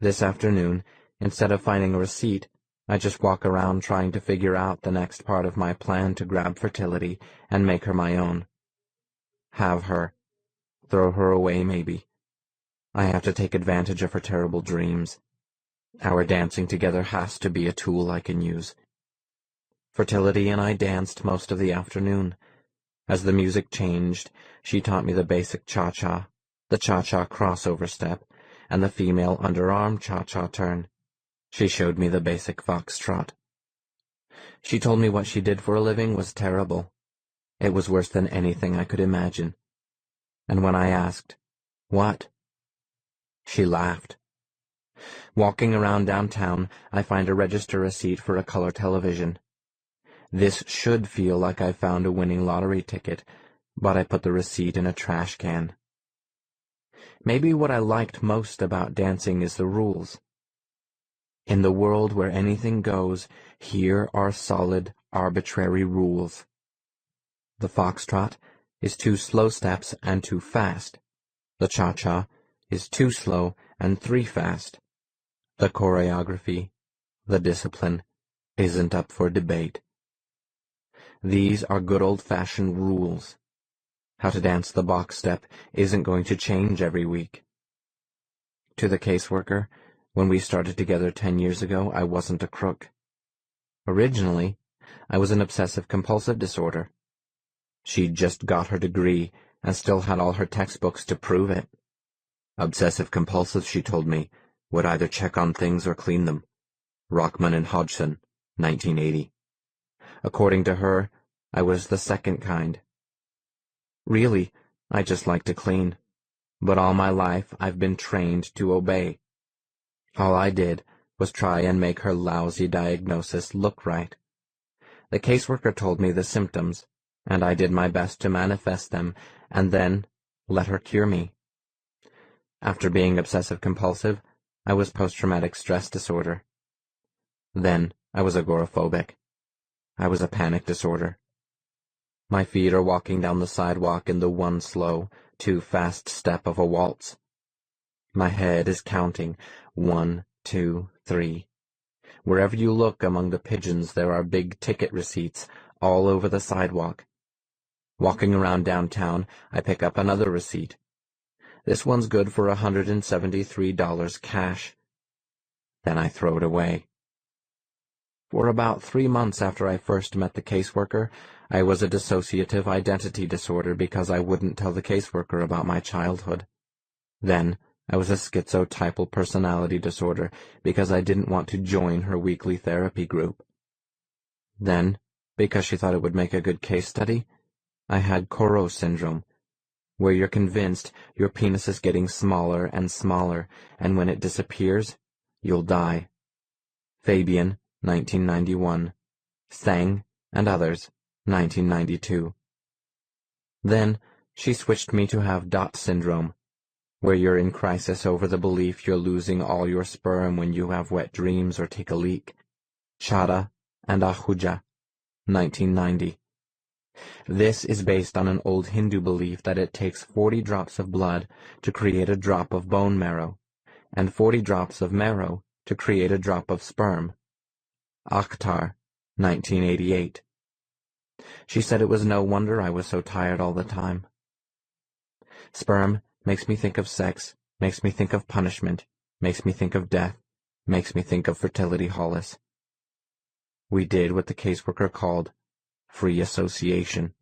This afternoon, instead of finding a receipt, I just walk around trying to figure out the next part of my plan to grab fertility and make her my own. Have her. Throw her away, maybe. I have to take advantage of her terrible dreams. Our dancing together has to be a tool I can use. Fertility and I danced most of the afternoon. As the music changed, she taught me the basic cha-cha, the cha-cha crossover step, and the female underarm cha-cha turn. She showed me the basic foxtrot. She told me what she did for a living was terrible. It was worse than anything I could imagine. And when I asked, "What?" she laughed. Walking around downtown, I find a register receipt for a color television. This should feel like I found a winning lottery ticket, but I put the receipt in a trash can. Maybe what I liked most about dancing is the rules. In the world where anything goes, here are solid, arbitrary rules. The foxtrot is 2 slow steps and 2 fast. The cha-cha is 2 slow and 3 fast. The choreography, the discipline, isn't up for debate. These are good old-fashioned rules. How to dance the box step isn't going to change every week. To the caseworker, when we started together 10 years ago, I wasn't a crook. Originally, I was an obsessive-compulsive disorder. She'd just got her degree and still had all her textbooks to prove it. Obsessive-compulsive, she told me, would either check on things or clean them. Rockman and Hodgson, 1980. According to her, I was the second kind. Really, I just like to clean. But all my life I've been trained to obey. All I did was try and make her lousy diagnosis look right. The caseworker told me the symptoms, and I did my best to manifest them, and then let her cure me. After being obsessive-compulsive, I was post-traumatic stress disorder. Then I was agoraphobic. I was a panic disorder. My feet are walking down the sidewalk in the 1 slow, 2 fast step of a waltz. My head is counting 1, 2, 3. Wherever you look among the pigeons, there are big ticket receipts all over the sidewalk. Walking around downtown, I pick up another receipt. This one's good for $173 cash. Then I throw it away. For about 3 months after I first met the caseworker, I was a dissociative identity disorder because I wouldn't tell the caseworker about my childhood. Then I was a schizotypal personality disorder because I didn't want to join her weekly therapy group. Then, because she thought it would make a good case study, I had Corot syndrome, where you're convinced your penis is getting smaller and smaller, and when it disappears, you'll die. Fabian, 1991. Tseng and others, 1992. Then she switched me to have Dot syndrome, where you're in crisis over the belief you're losing all your sperm when you have wet dreams or take a leak. Chada and Ahuja, 1990. This is based on an old Hindu belief that it takes 40 drops of blood to create a drop of bone marrow, and 40 drops of marrow to create a drop of sperm. Akhtar, 1988. She said it was no wonder I was so tired all the time. Sperm makes me think of sex, makes me think of punishment, makes me think of death, makes me think of fertility, Hollis. We did what the caseworker called free association.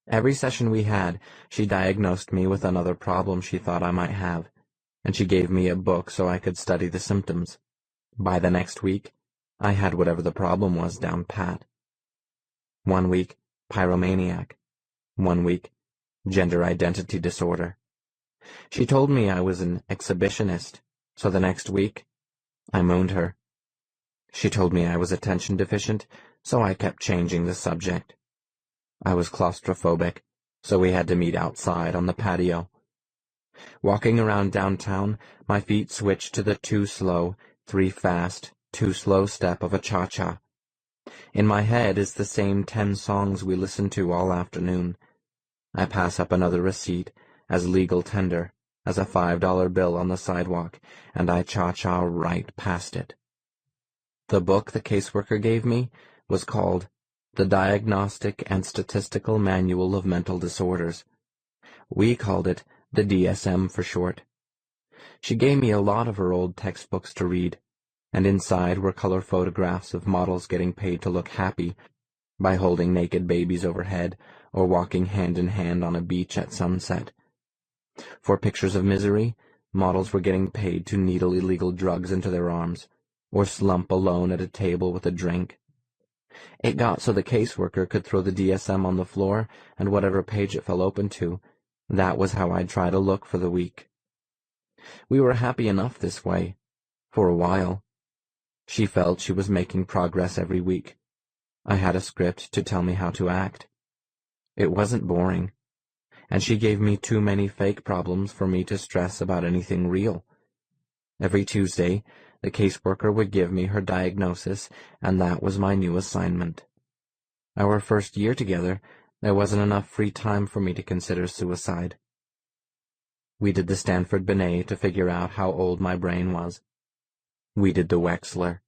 Every session we had, she diagnosed me with another problem she thought I might have, and she gave me a book so I could study the symptoms. By the next week, I had whatever the problem was down pat. 1 week, pyromaniac. 1 week, gender identity disorder. She told me I was an exhibitionist, so the next week, I mooned her. She told me I was attention deficient, so I kept changing the subject. I was claustrophobic, so we had to meet outside on the patio. Walking around downtown, my feet switched to the 2 slow, 3 fast, 2 slow step of a cha-cha. In my head is the same 10 songs we listened to all afternoon. I pass up another receipt, as legal tender, as a $5 bill on the sidewalk, and I cha-cha right past it. The book the caseworker gave me was called The Diagnostic and Statistical Manual of Mental Disorders. We called it the DSM for short. She gave me a lot of her old textbooks to read, and inside were color photographs of models getting paid to look happy by holding naked babies overhead or walking hand in hand on a beach at sunset. For pictures of misery, models were getting paid to needle illegal drugs into their arms, or slump alone at a table with a drink. It got so the caseworker could throw the DSM on the floor, and whatever page it fell open to, that was how I'd try to look for the week. We were happy enough this way, for a while. She felt she was making progress every week. I had a script to tell me how to act. It wasn't boring, and she gave me too many fake problems for me to stress about anything real. Every Tuesday, the caseworker would give me her diagnosis, and that was my new assignment. Our first year together, there wasn't enough free time for me to consider suicide. We did the Stanford Binet to figure out how old my brain was. We did the Wechsler.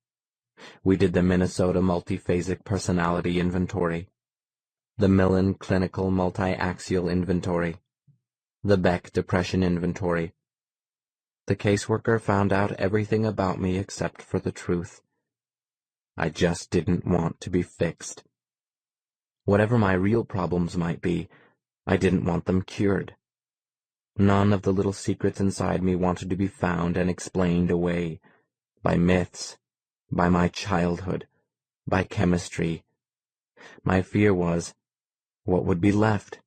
We did the Minnesota Multiphasic Personality Inventory, the Millen Clinical Multi-Axial Inventory, the Beck Depression Inventory. The caseworker found out everything about me except for the truth. I just didn't want to be fixed. Whatever my real problems might be, I didn't want them cured. None of the little secrets inside me wanted to be found and explained away by myths, by my childhood, by chemistry. My fear was, what would be left?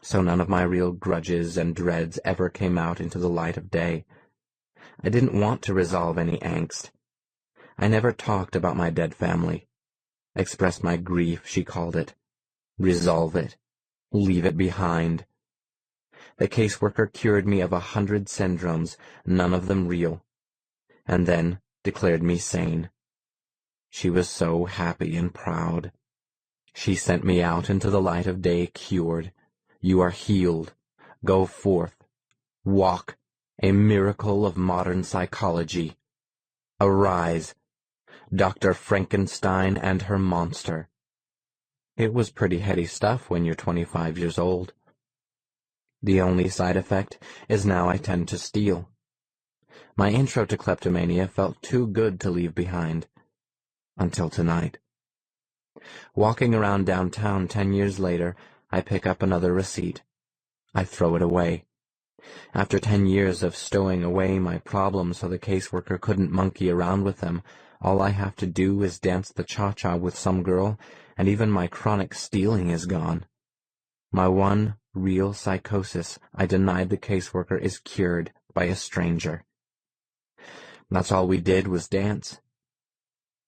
So none of my real grudges and dreads ever came out into the light of day. I didn't want to resolve any angst. I never talked about my dead family. Express my grief, she called it. Resolve it. Leave it behind. The caseworker cured me of 100 syndromes, none of them real, and then declared me sane. She was so happy and proud. She sent me out into the light of day cured. You are healed. Go forth. Walk. A miracle of modern psychology. Arise. Dr. Frankenstein and her monster. It was pretty heady stuff when you're 25 years old. The only side effect is now I tend to steal. My intro to kleptomania felt too good to leave behind. Until tonight. Walking around downtown 10 years later, I pick up another receipt. I throw it away. After 10 years of stowing away my problems so the caseworker couldn't monkey around with them, all I have to do is dance the cha-cha with some girl, and even my chronic stealing is gone. My one real psychosis I denied the caseworker is cured by a stranger. That's all we did was dance.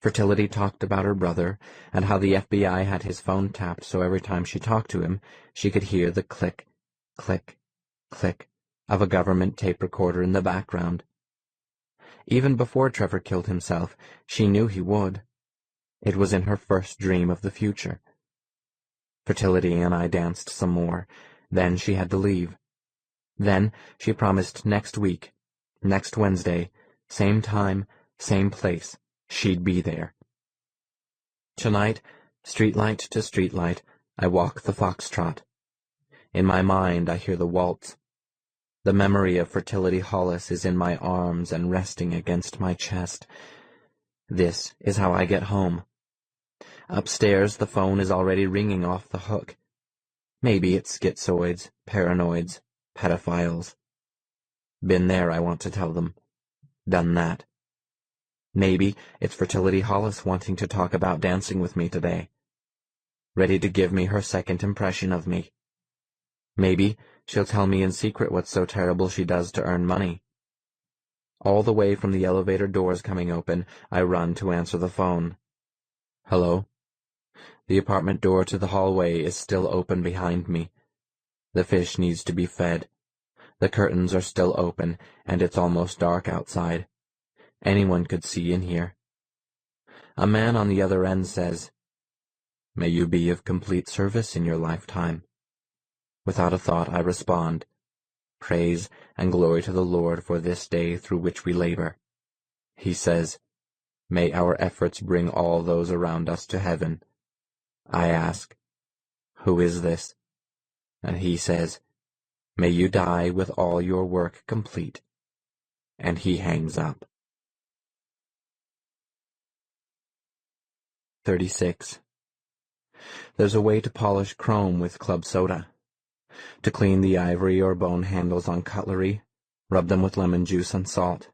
Fertility talked about her brother, and how the FBI had his phone tapped so every time she talked to him, she could hear the click, click, click of a government tape recorder in the background. Even before Trevor killed himself, she knew he would. It was in her first dream of the future. Fertility and I danced some more. Then she had to leave. Then she promised next week, next Wednesday, Same time, same place. She'd be there. Tonight, streetlight to streetlight, I walk the foxtrot. In my mind, I hear the waltz. The memory of Fertility Hollis is in my arms and resting against my chest. This is how I get home. Upstairs, the phone is already ringing off the hook. Maybe it's schizoids, paranoids, pedophiles. Been there, I want to tell them. Done that. Maybe it's Fertility Hollis wanting to talk about dancing with me today. Ready to give me her second impression of me. Maybe she'll tell me in secret what's so terrible she does to earn money. All the way from the elevator doors coming open, I run to answer the phone. Hello? The apartment door to the hallway is still open behind me. The fish needs to be fed. The curtains are still open, and it's almost dark outside. Anyone could see in here. A man on the other end says, "May you be of complete service in your lifetime." Without a thought, I respond, "Praise and glory to the Lord for this day through which we labor." He says, "May our efforts bring all those around us to heaven." I ask, "Who is this?" And he says, "May you die with all your work complete." And he hangs up. 36. There's a way to polish chrome with club soda. To clean the ivory or bone handles on cutlery, rub them with lemon juice and salt.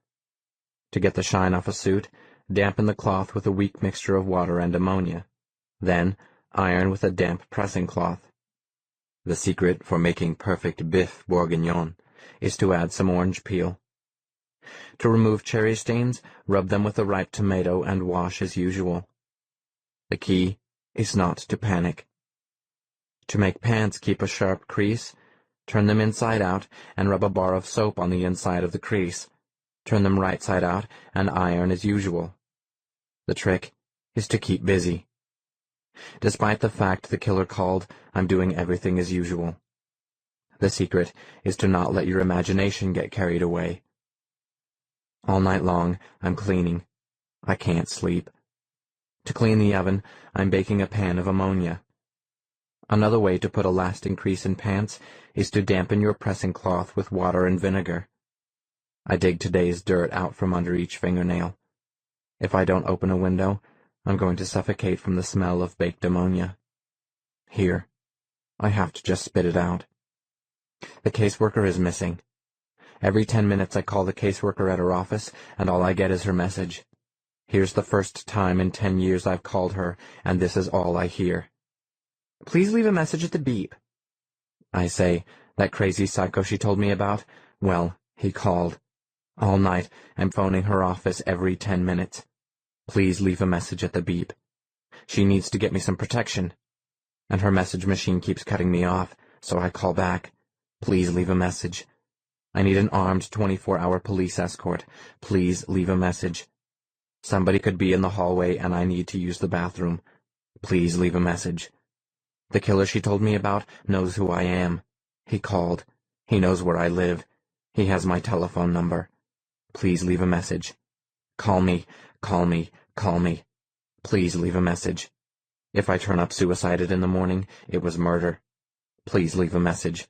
To get the shine off a suit, dampen the cloth with a weak mixture of water and ammonia. Then, iron with a damp pressing cloth. The secret for making perfect bif bourguignon is to add some orange peel. To remove cherry stains, rub them with a ripe tomato and wash as usual. The key is not to panic. To make pants keep a sharp crease, turn them inside out and rub a bar of soap on the inside of the crease. Turn them right side out and iron as usual. The trick is to keep busy. Despite the fact the killer called, I'm doing everything as usual. The secret is to not let your imagination get carried away. All night long, I'm cleaning. I can't sleep. To clean the oven, I'm baking a pan of ammonia. Another way to put a lasting crease in pants is to dampen your pressing cloth with water and vinegar. I dig today's dirt out from under each fingernail. If I don't open a window, I'm going to suffocate from the smell of baked ammonia. Here, I have to just spit it out. The caseworker is missing. Every 10 minutes I call the caseworker at her office, and all I get is her message. Here's the first time in 10 years I've called her, and this is all I hear. "Please leave a message at the beep." I say, "That crazy psycho she told me about? Well, he called. All night, I'm phoning her office every 10 minutes. Please leave a message at the beep. She needs to get me some protection." And her message machine keeps cutting me off, so I call back. "Please leave a message. I need an armed 24-hour police escort. Please leave a message. Somebody could be in the hallway and I need to use the bathroom. Please leave a message. The killer she told me about knows who I am. He called. He knows where I live. He has my telephone number. Please leave a message. Call me, call me, call me. Please leave a message. If I turn up suicided in the morning, it was murder. Please leave a message.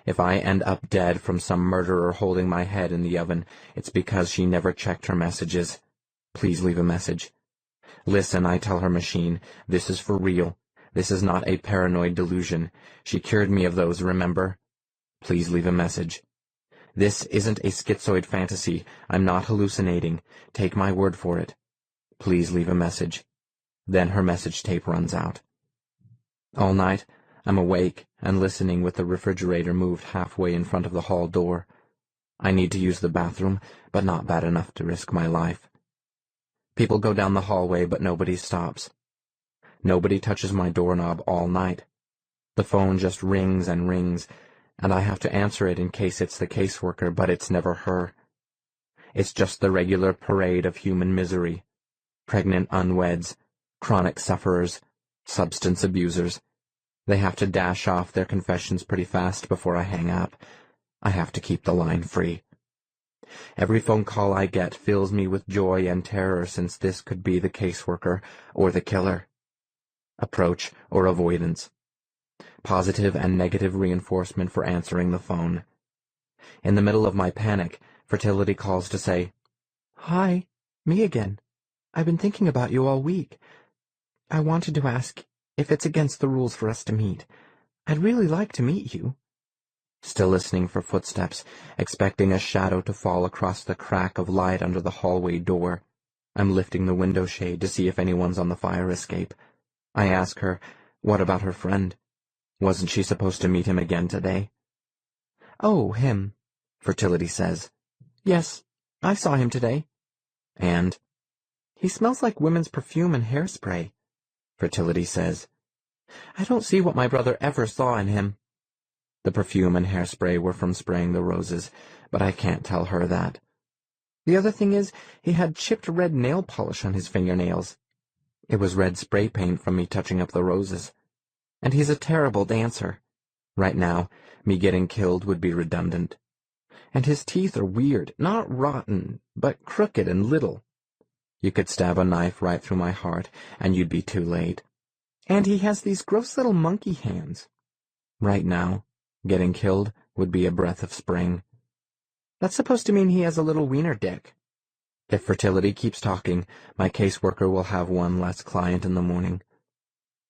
If I end up dead from some murderer holding my head in the oven, it's because she never checked her messages. Please leave a message. Listen, I tell her machine, this is for real. This is not a paranoid delusion. She cured me of those, remember? Please leave a message. This isn't a schizoid fantasy. I'm not hallucinating. Take my word for it. Please leave a message. Then her message tape runs out. All night, I'm awake and listening with the refrigerator moved halfway in front of the hall door. I need to use the bathroom, but not bad enough to risk my life. People go down the hallway, but nobody stops. Nobody touches my doorknob all night. The phone just rings and rings, and I have to answer it in case it's the caseworker, but it's never her. It's just the regular parade of human misery. Pregnant unweds, chronic sufferers, substance abusers. They have to dash off their confessions pretty fast before I hang up. I have to keep the line free. Every phone call I get fills me with joy and terror, since this could be the caseworker or the killer. Approach or avoidance. Positive and negative reinforcement for answering the phone. In the middle of my panic, Fertility calls to say, "Hi, me again. I've been thinking about you all week. I wanted to ask if it's against the rules for us to meet. I'd really like to meet you." Still listening for footsteps, expecting a shadow to fall across the crack of light under the hallway door. I'm lifting the window shade to see if anyone's on the fire escape. I ask her, what about her friend? Wasn't she supposed to meet him again today? "Oh, him," Fertility says. "Yes, I saw him today." "And?" "He smells like women's perfume and hairspray," Fertility says. "I don't see what my brother ever saw in him." The perfume and hairspray were from spraying the roses, but I can't tell her that. The other thing is, he had chipped red nail polish on his fingernails. It was red spray paint from me touching up the roses. And he's a terrible dancer. Right now, me getting killed would be redundant. And his teeth are weird, not rotten, but crooked and little. You could stab a knife right through my heart, and you'd be too late. And he has these gross little monkey hands. Right now, getting killed would be a breath of spring. That's supposed to mean he has a little wiener dick. If Fertility keeps talking, my caseworker will have one less client in the morning.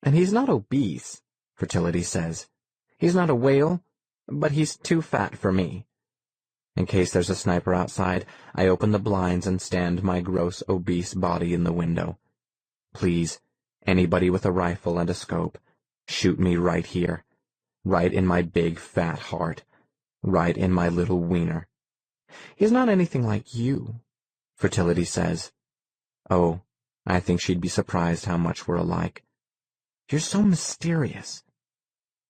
And he's not obese, Fertility says. He's not a whale, but he's too fat for me. In case there's a sniper outside, I open the blinds and stand my gross, obese body in the window. Please, anybody with a rifle and a scope, shoot me right here. Right in my big, fat heart. Right in my little wiener. He's not anything like you, Fertility says. Oh, I think she'd be surprised how much we're alike. You're so mysterious.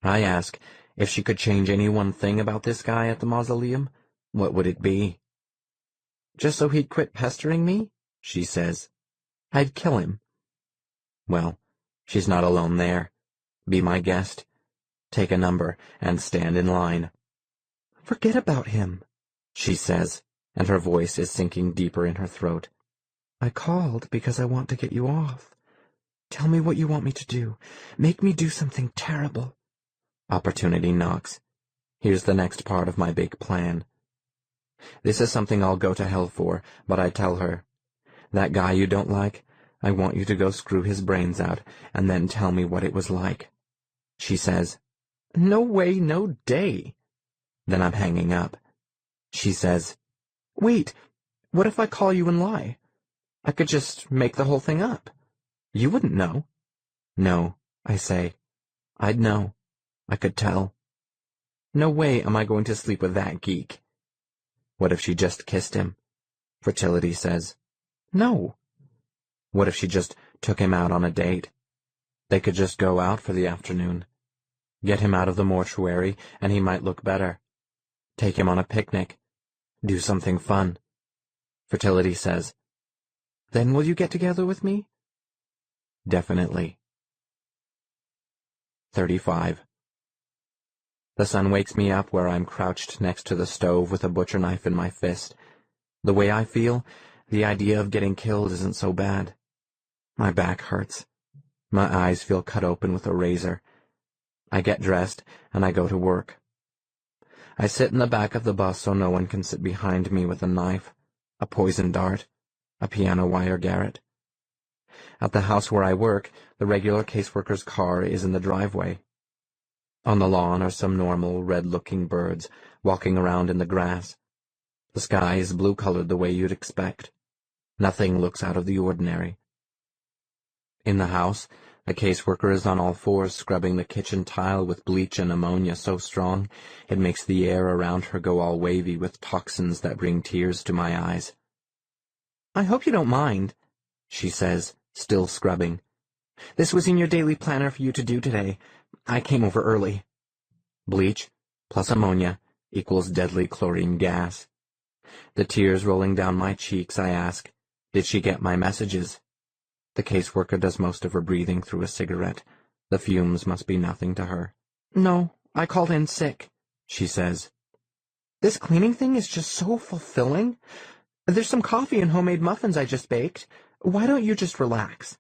I ask if she could change any one thing about this guy at the mausoleum. What would it be? Just so he'd quit pestering me, she says. I'd kill him. Well, she's not alone there. Be my guest. Take a number and stand in line. Forget about him, she says, and her voice is sinking deeper in her throat. I called because I want to get you off. Tell me what you want me to do. Make me do something terrible. Opportunity knocks. Here's the next part of my big plan. This is something I'll go to hell for, but I tell her, that guy you don't like, I want you to go screw his brains out, and then tell me what it was like. She says, No way, no day. Then I'm hanging up. She says, Wait, what if I call you and lie? I could just make the whole thing up. You wouldn't know. No, I say. I'd know. I could tell. No way am I going to sleep with that geek. What if she just kissed him? Fertility says, No. What if she just took him out on a date? They could just go out for the afternoon. Get him out of the mortuary, and he might look better. Take him on a picnic. Do something fun. Fertility says, Then will you get together with me? Definitely. 35. The sun wakes me up where I'm crouched next to the stove with a butcher knife in my fist. The way I feel, the idea of getting killed isn't so bad. My back hurts. My eyes feel cut open with a razor. I get dressed, and I go to work. I sit in the back of the bus so no one can sit behind me with a knife, a poison dart, a piano wire garrote. At the house where I work, the regular caseworker's car is in the driveway. On the lawn are some normal, red-looking birds walking around in the grass. The sky is blue-colored the way you'd expect. Nothing looks out of the ordinary. In the house, the caseworker is on all fours scrubbing the kitchen tile with bleach and ammonia so strong it makes the air around her go all wavy with toxins that bring tears to my eyes. I hope you don't mind, she says, still scrubbing. This was in your daily planner for you to do today. I came over early. Bleach plus ammonia equals deadly chlorine gas. The tears rolling down my cheeks, I ask, did she get my messages? The caseworker does most of her breathing through a cigarette. The fumes must be nothing to her. No, I called in sick, she says. This cleaning thing is just so fulfilling. There's some coffee and homemade muffins I just baked. Why don't you just relax?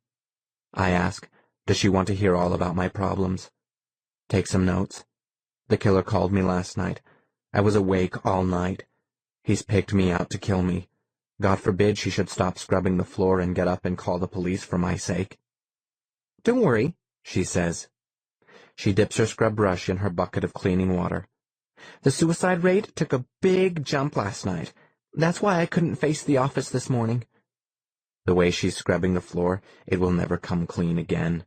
I ask, does she want to hear all about my problems? Take some notes. The killer called me last night. I was awake all night. He's picked me out to kill me. God forbid she should stop scrubbing the floor and get up and call the police for my sake. Don't worry, she says. She dips her scrub brush in her bucket of cleaning water. The suicide rate took a big jump last night. That's why I couldn't face the office this morning. The way she's scrubbing the floor, it will never come clean again.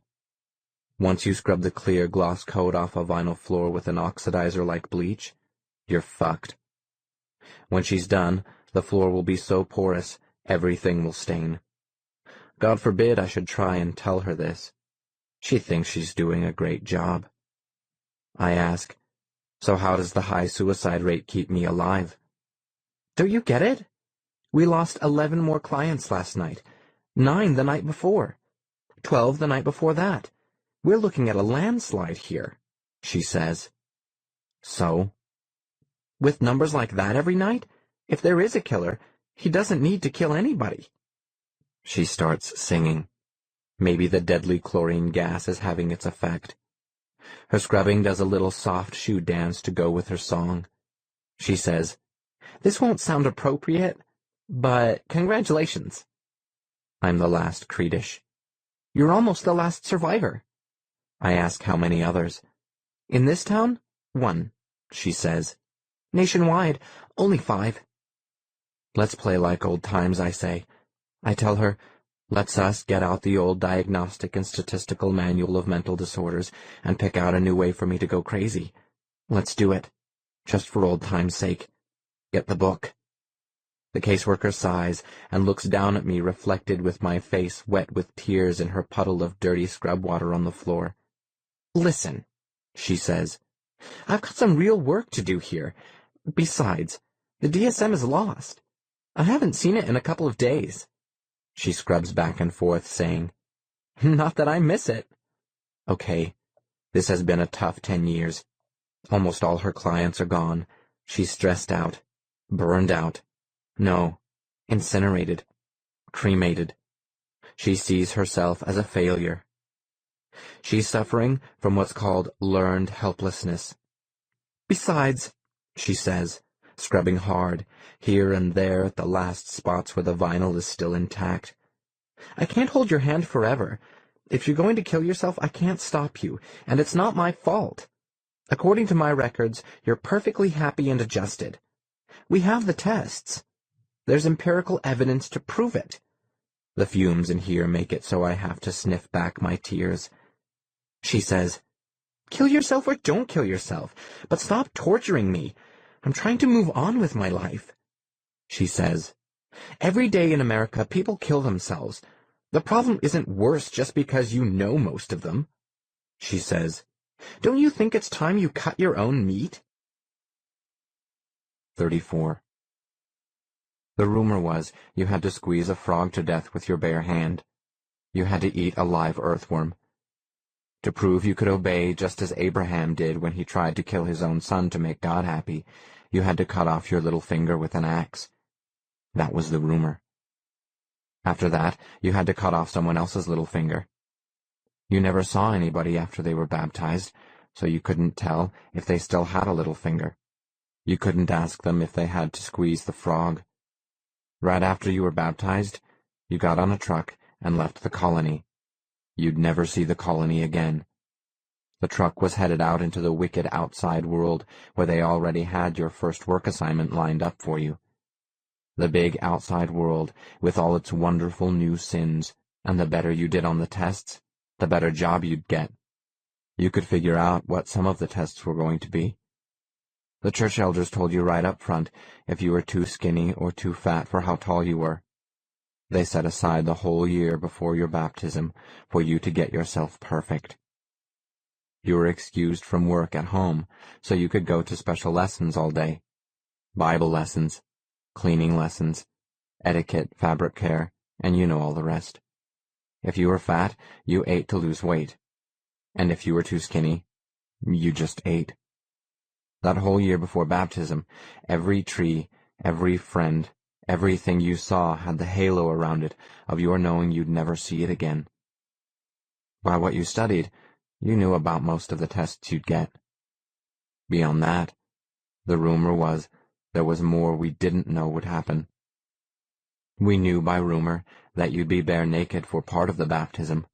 Once you scrub the clear gloss coat off a vinyl floor with an oxidizer like bleach, you're fucked. When she's done, the floor will be so porous, everything will stain. God forbid I should try and tell her this. She thinks she's doing a great job. I ask, so how does the high suicide rate keep me alive? Don't you get it? We lost 11 more clients last night, 9 the night before, 12 the night before that. We're looking at a landslide here, she says. So? With numbers like that every night, if there is a killer, he doesn't need to kill anybody. She starts singing. Maybe the deadly chlorine gas is having its effect. Her scrubbing does a little soft shoe dance to go with her song. She says, "This won't sound appropriate, but congratulations." I'm the last Creedish. You're almost the last survivor. I ask how many others. In this town, 1, she says. Nationwide, only 5. Let's play like old times, I say. I tell her, let's us get out the old diagnostic and statistical manual of mental disorders and pick out a new way for me to go crazy. Let's do it. Just for old time's sake. Get the book. The caseworker sighs and looks down at me, reflected with my face wet with tears in her puddle of dirty scrub water on the floor. Listen, she says. I've got some real work to do here. Besides, the DSM is lost. I haven't seen it in a couple of days. She scrubs back and forth, saying, Not that I miss it. Okay, this has been a tough 10 years. Almost all her clients are gone. She's stressed out, burned out. No, incinerated, cremated. She sees herself as a failure. She's suffering from what's called learned helplessness. Besides, she says, scrubbing hard, here and there at the last spots where the vinyl is still intact. I can't hold your hand forever. If you're going to kill yourself, I can't stop you, and it's not my fault. According to my records, you're perfectly happy and adjusted. We have the tests. There's empirical evidence to prove it. The fumes in here make it so I have to sniff back my tears. She says, Kill yourself or don't kill yourself, but stop torturing me. I'm trying to move on with my life. She says, Every day in America, people kill themselves. The problem isn't worse just because you know most of them. She says, Don't you think it's time you cut your own meat? 34. The rumor was you had to squeeze a frog to death with your bare hand. You had to eat a live earthworm. To prove you could obey just as Abraham did when he tried to kill his own son to make God happy, you had to cut off your little finger with an axe. That was the rumor. After that, you had to cut off someone else's little finger. You never saw anybody after they were baptized, so you couldn't tell if they still had a little finger. You couldn't ask them if they had to squeeze the frog. Right after you were baptized, you got on a truck and left the colony. You'd never see the colony again. The truck was headed out into the wicked outside world where they already had your first work assignment lined up for you. The big outside world with all its wonderful new sins, and the better you did on the tests, the better job you'd get. You could figure out what some of the tests were going to be. The church elders told you right up front if you were too skinny or too fat for how tall you were. They set aside the whole year before your baptism for you to get yourself perfect. You were excused from work at home so you could go to special lessons all day. Bible lessons, cleaning lessons, etiquette, fabric care, and you know all the rest. If you were fat, you ate to lose weight. And if you were too skinny, you just ate.
That whole year before baptism, every tree, every friend, everything you saw had the halo around it of your knowing you'd never see it again. By what you studied, you knew about most of the tests you'd get. Beyond that, the rumor was there was more we didn't know would happen. We knew by rumor that you'd be bare naked for part of the baptism.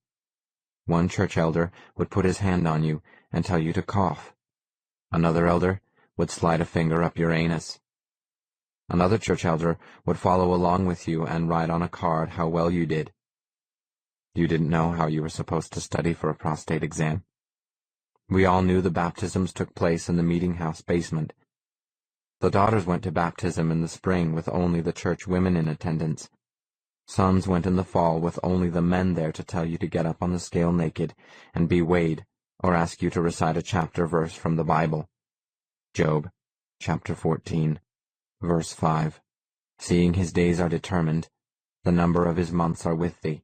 One church elder would put his hand on you and tell you to cough. Another elder would slide a finger up your anus. Another church elder would follow along with you and write on a card how well you did. You didn't know how you were supposed to study for a prostate exam. We all knew the baptisms took place in the meeting house basement. The daughters went to baptism in the spring with only the church women in attendance. Sons went in the fall with only the men there to tell you to get up on the scale naked and be weighed, or ask you to recite a chapter verse from the Bible. Job, chapter 14, verse 5. Seeing his days are determined, the number of his months are with thee.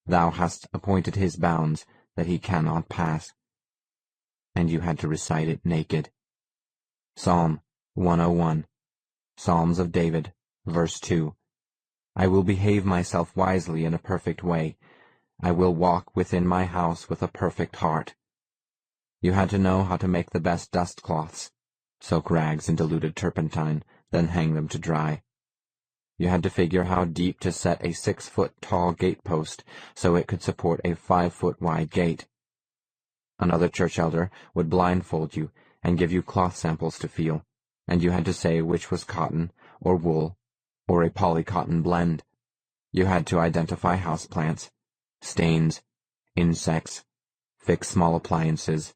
Thou hast appointed his bounds, that he cannot pass. And you had to recite it naked. Psalm 101, Psalms of David, verse 2. I will behave myself wisely in a perfect way. I will walk within my house with a perfect heart. You had to know how to make the best dust cloths, soak rags in diluted turpentine, then hang them to dry. You had to figure how deep to set a 6-foot-tall gatepost so it could support a 5-foot-wide gate. Another church elder would blindfold you and give you cloth samples to feel, and you had to say which was cotton, or wool, or a polycotton blend. You had to identify houseplants, stains, insects, fix small appliances,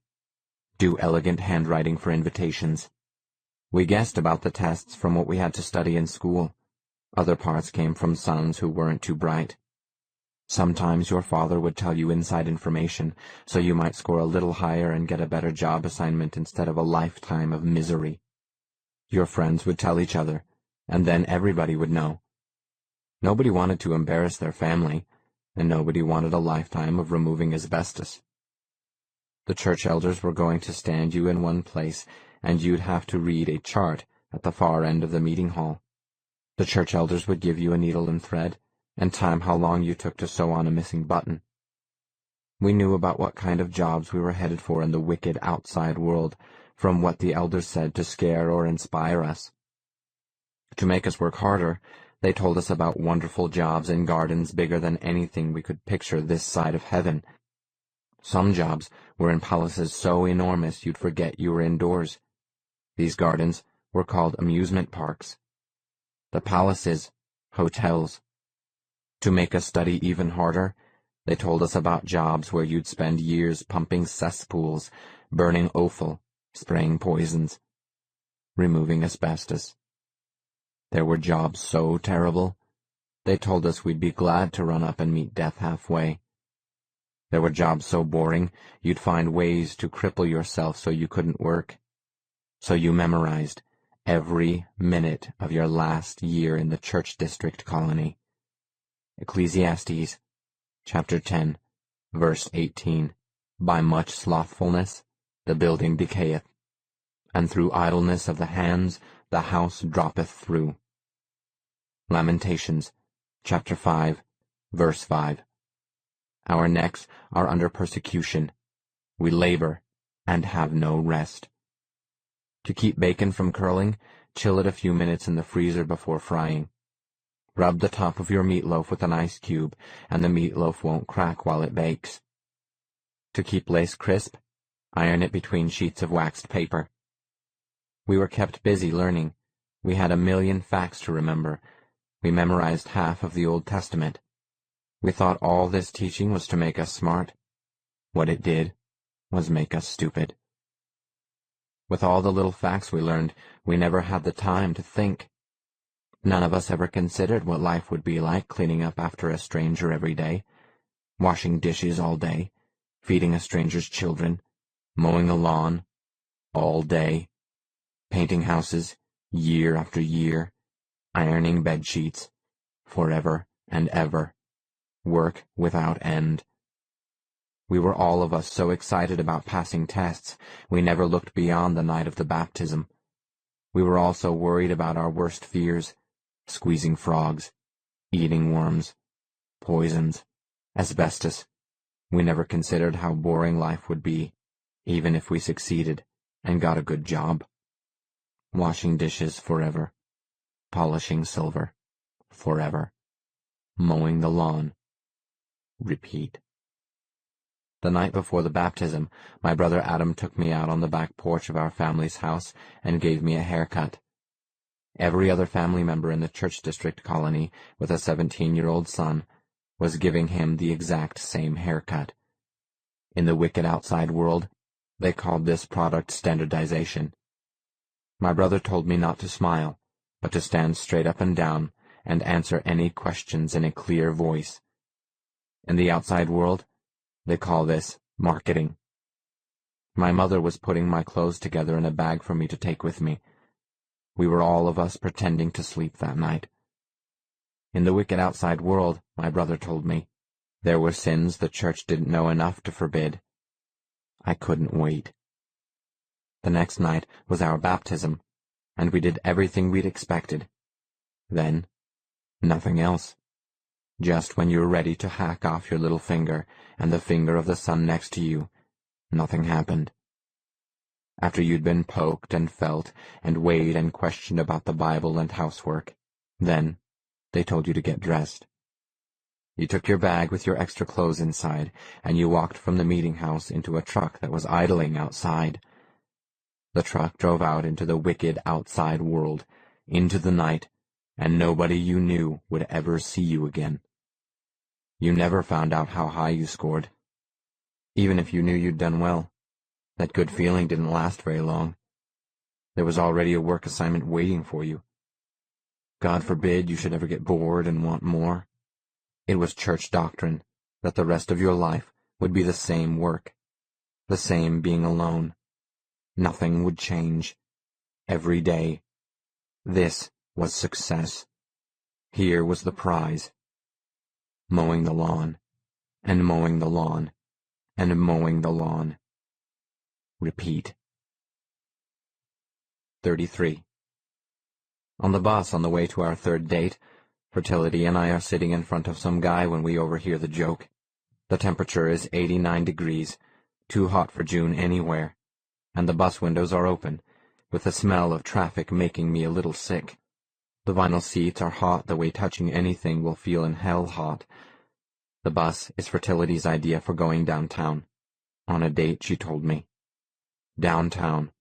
do elegant handwriting for invitations. We guessed about the tests from what we had to study in school. Other parts came from sons who weren't too bright. Sometimes your father would tell you inside information, so you might score a little higher and get a better job assignment instead of a lifetime of misery. Your friends would tell each other, and then everybody would know. Nobody wanted to embarrass their family, and nobody wanted a lifetime of removing asbestos. The church elders were going to stand you in one place, and you'd have to read a chart at the far end of the meeting hall. The church elders would give you a needle and thread, and time how long you took to sew on a missing button. We knew about what kind of jobs we were headed for in the wicked outside world, from what the elders said to scare or inspire us. To make us work harder, they told us about wonderful jobs in gardens bigger than anything we could picture this side of heaven. Some jobs were in palaces so enormous you'd forget you were indoors. These gardens were called amusement parks. The palaces, hotels. To make us study even harder, they told us about jobs where you'd spend years pumping cesspools, burning offal, spraying poisons, removing asbestos. There were jobs so terrible, they told us we'd be glad to run up and meet death halfway. There were jobs so boring, you'd find ways to cripple yourself so you couldn't work. So you memorized every minute of your last year in the church district colony. Ecclesiastes, chapter 10, verse 18. By much slothfulness the building decayeth, and through idleness of the hands the house droppeth through. Lamentations, chapter 5, verse 5. Our necks are under persecution. We labor and have no rest. To keep bacon from curling, chill it a few minutes in the freezer before frying. Rub the top of your meatloaf with an ice cube, and the meatloaf won't crack while it bakes. To keep lace crisp, iron it between sheets of waxed paper. We were kept busy learning. We had 1,000,000 facts to remember. We memorized half of the Old Testament. We thought all this teaching was to make us smart. What it did was make us stupid. With all the little facts we learned, we never had the time to think. None of us ever considered what life would be like cleaning up after a stranger every day, washing dishes all day, feeding a stranger's children, mowing the lawn all day, painting houses year after year, ironing bed sheets forever and ever, work without end. We were all of us so excited about passing tests, we never looked beyond the night of the baptism. We were all so worried about our worst fears, squeezing frogs, eating worms, poisons, asbestos. We never considered how boring life would be, even if we succeeded and got a good job. Washing dishes forever, polishing silver forever, mowing the lawn. Repeat. The night before the baptism, my brother Adam took me out on the back porch of our family's house and gave me a haircut. Every other family member in the church district colony with a 17-year-old son was giving him the exact same haircut. In the wicked outside world, they called this product standardization. My brother told me not to smile, but to stand straight up and down and answer any questions in a clear voice. In the outside world, they call this marketing. My mother was putting my clothes together in a bag for me to take with me. We were all of us pretending to sleep that night. In the wicked outside world, my brother told me, there were sins the church didn't know enough to forbid. I couldn't wait. The next night was our baptism, and we did everything we'd expected. Then, nothing else. Just when you were ready to hack off your little finger and the finger of the son next to you, nothing happened. After you'd been poked and felt and weighed and questioned about the Bible and housework, then they told you to get dressed. You took your bag with your extra clothes inside, and you walked from the meeting house into a truck that was idling outside. The truck drove out into the wicked outside world, into the night, and nobody you knew would ever see you again. You never found out how high you scored. Even if you knew you'd done well, that good feeling didn't last very long. There was already a work assignment waiting for you. God forbid you should ever get bored and want more. It was church doctrine that the rest of your life would be the same work, the same being alone. Nothing would change. Every day. This was success. Here was the prize. Mowing the lawn, and mowing the lawn, and mowing the lawn. Repeat. 33. On the bus on the way to our third date, Fertility and I are sitting in front of some guy when we overhear the joke. The temperature is 89 degrees, too hot for June anywhere, and the bus windows are open, with the smell of traffic making me a little sick. The vinyl seats are hot the way touching anything will feel in hell hot. The bus is Fertility's idea for going downtown. On a date, she told me. Downtown.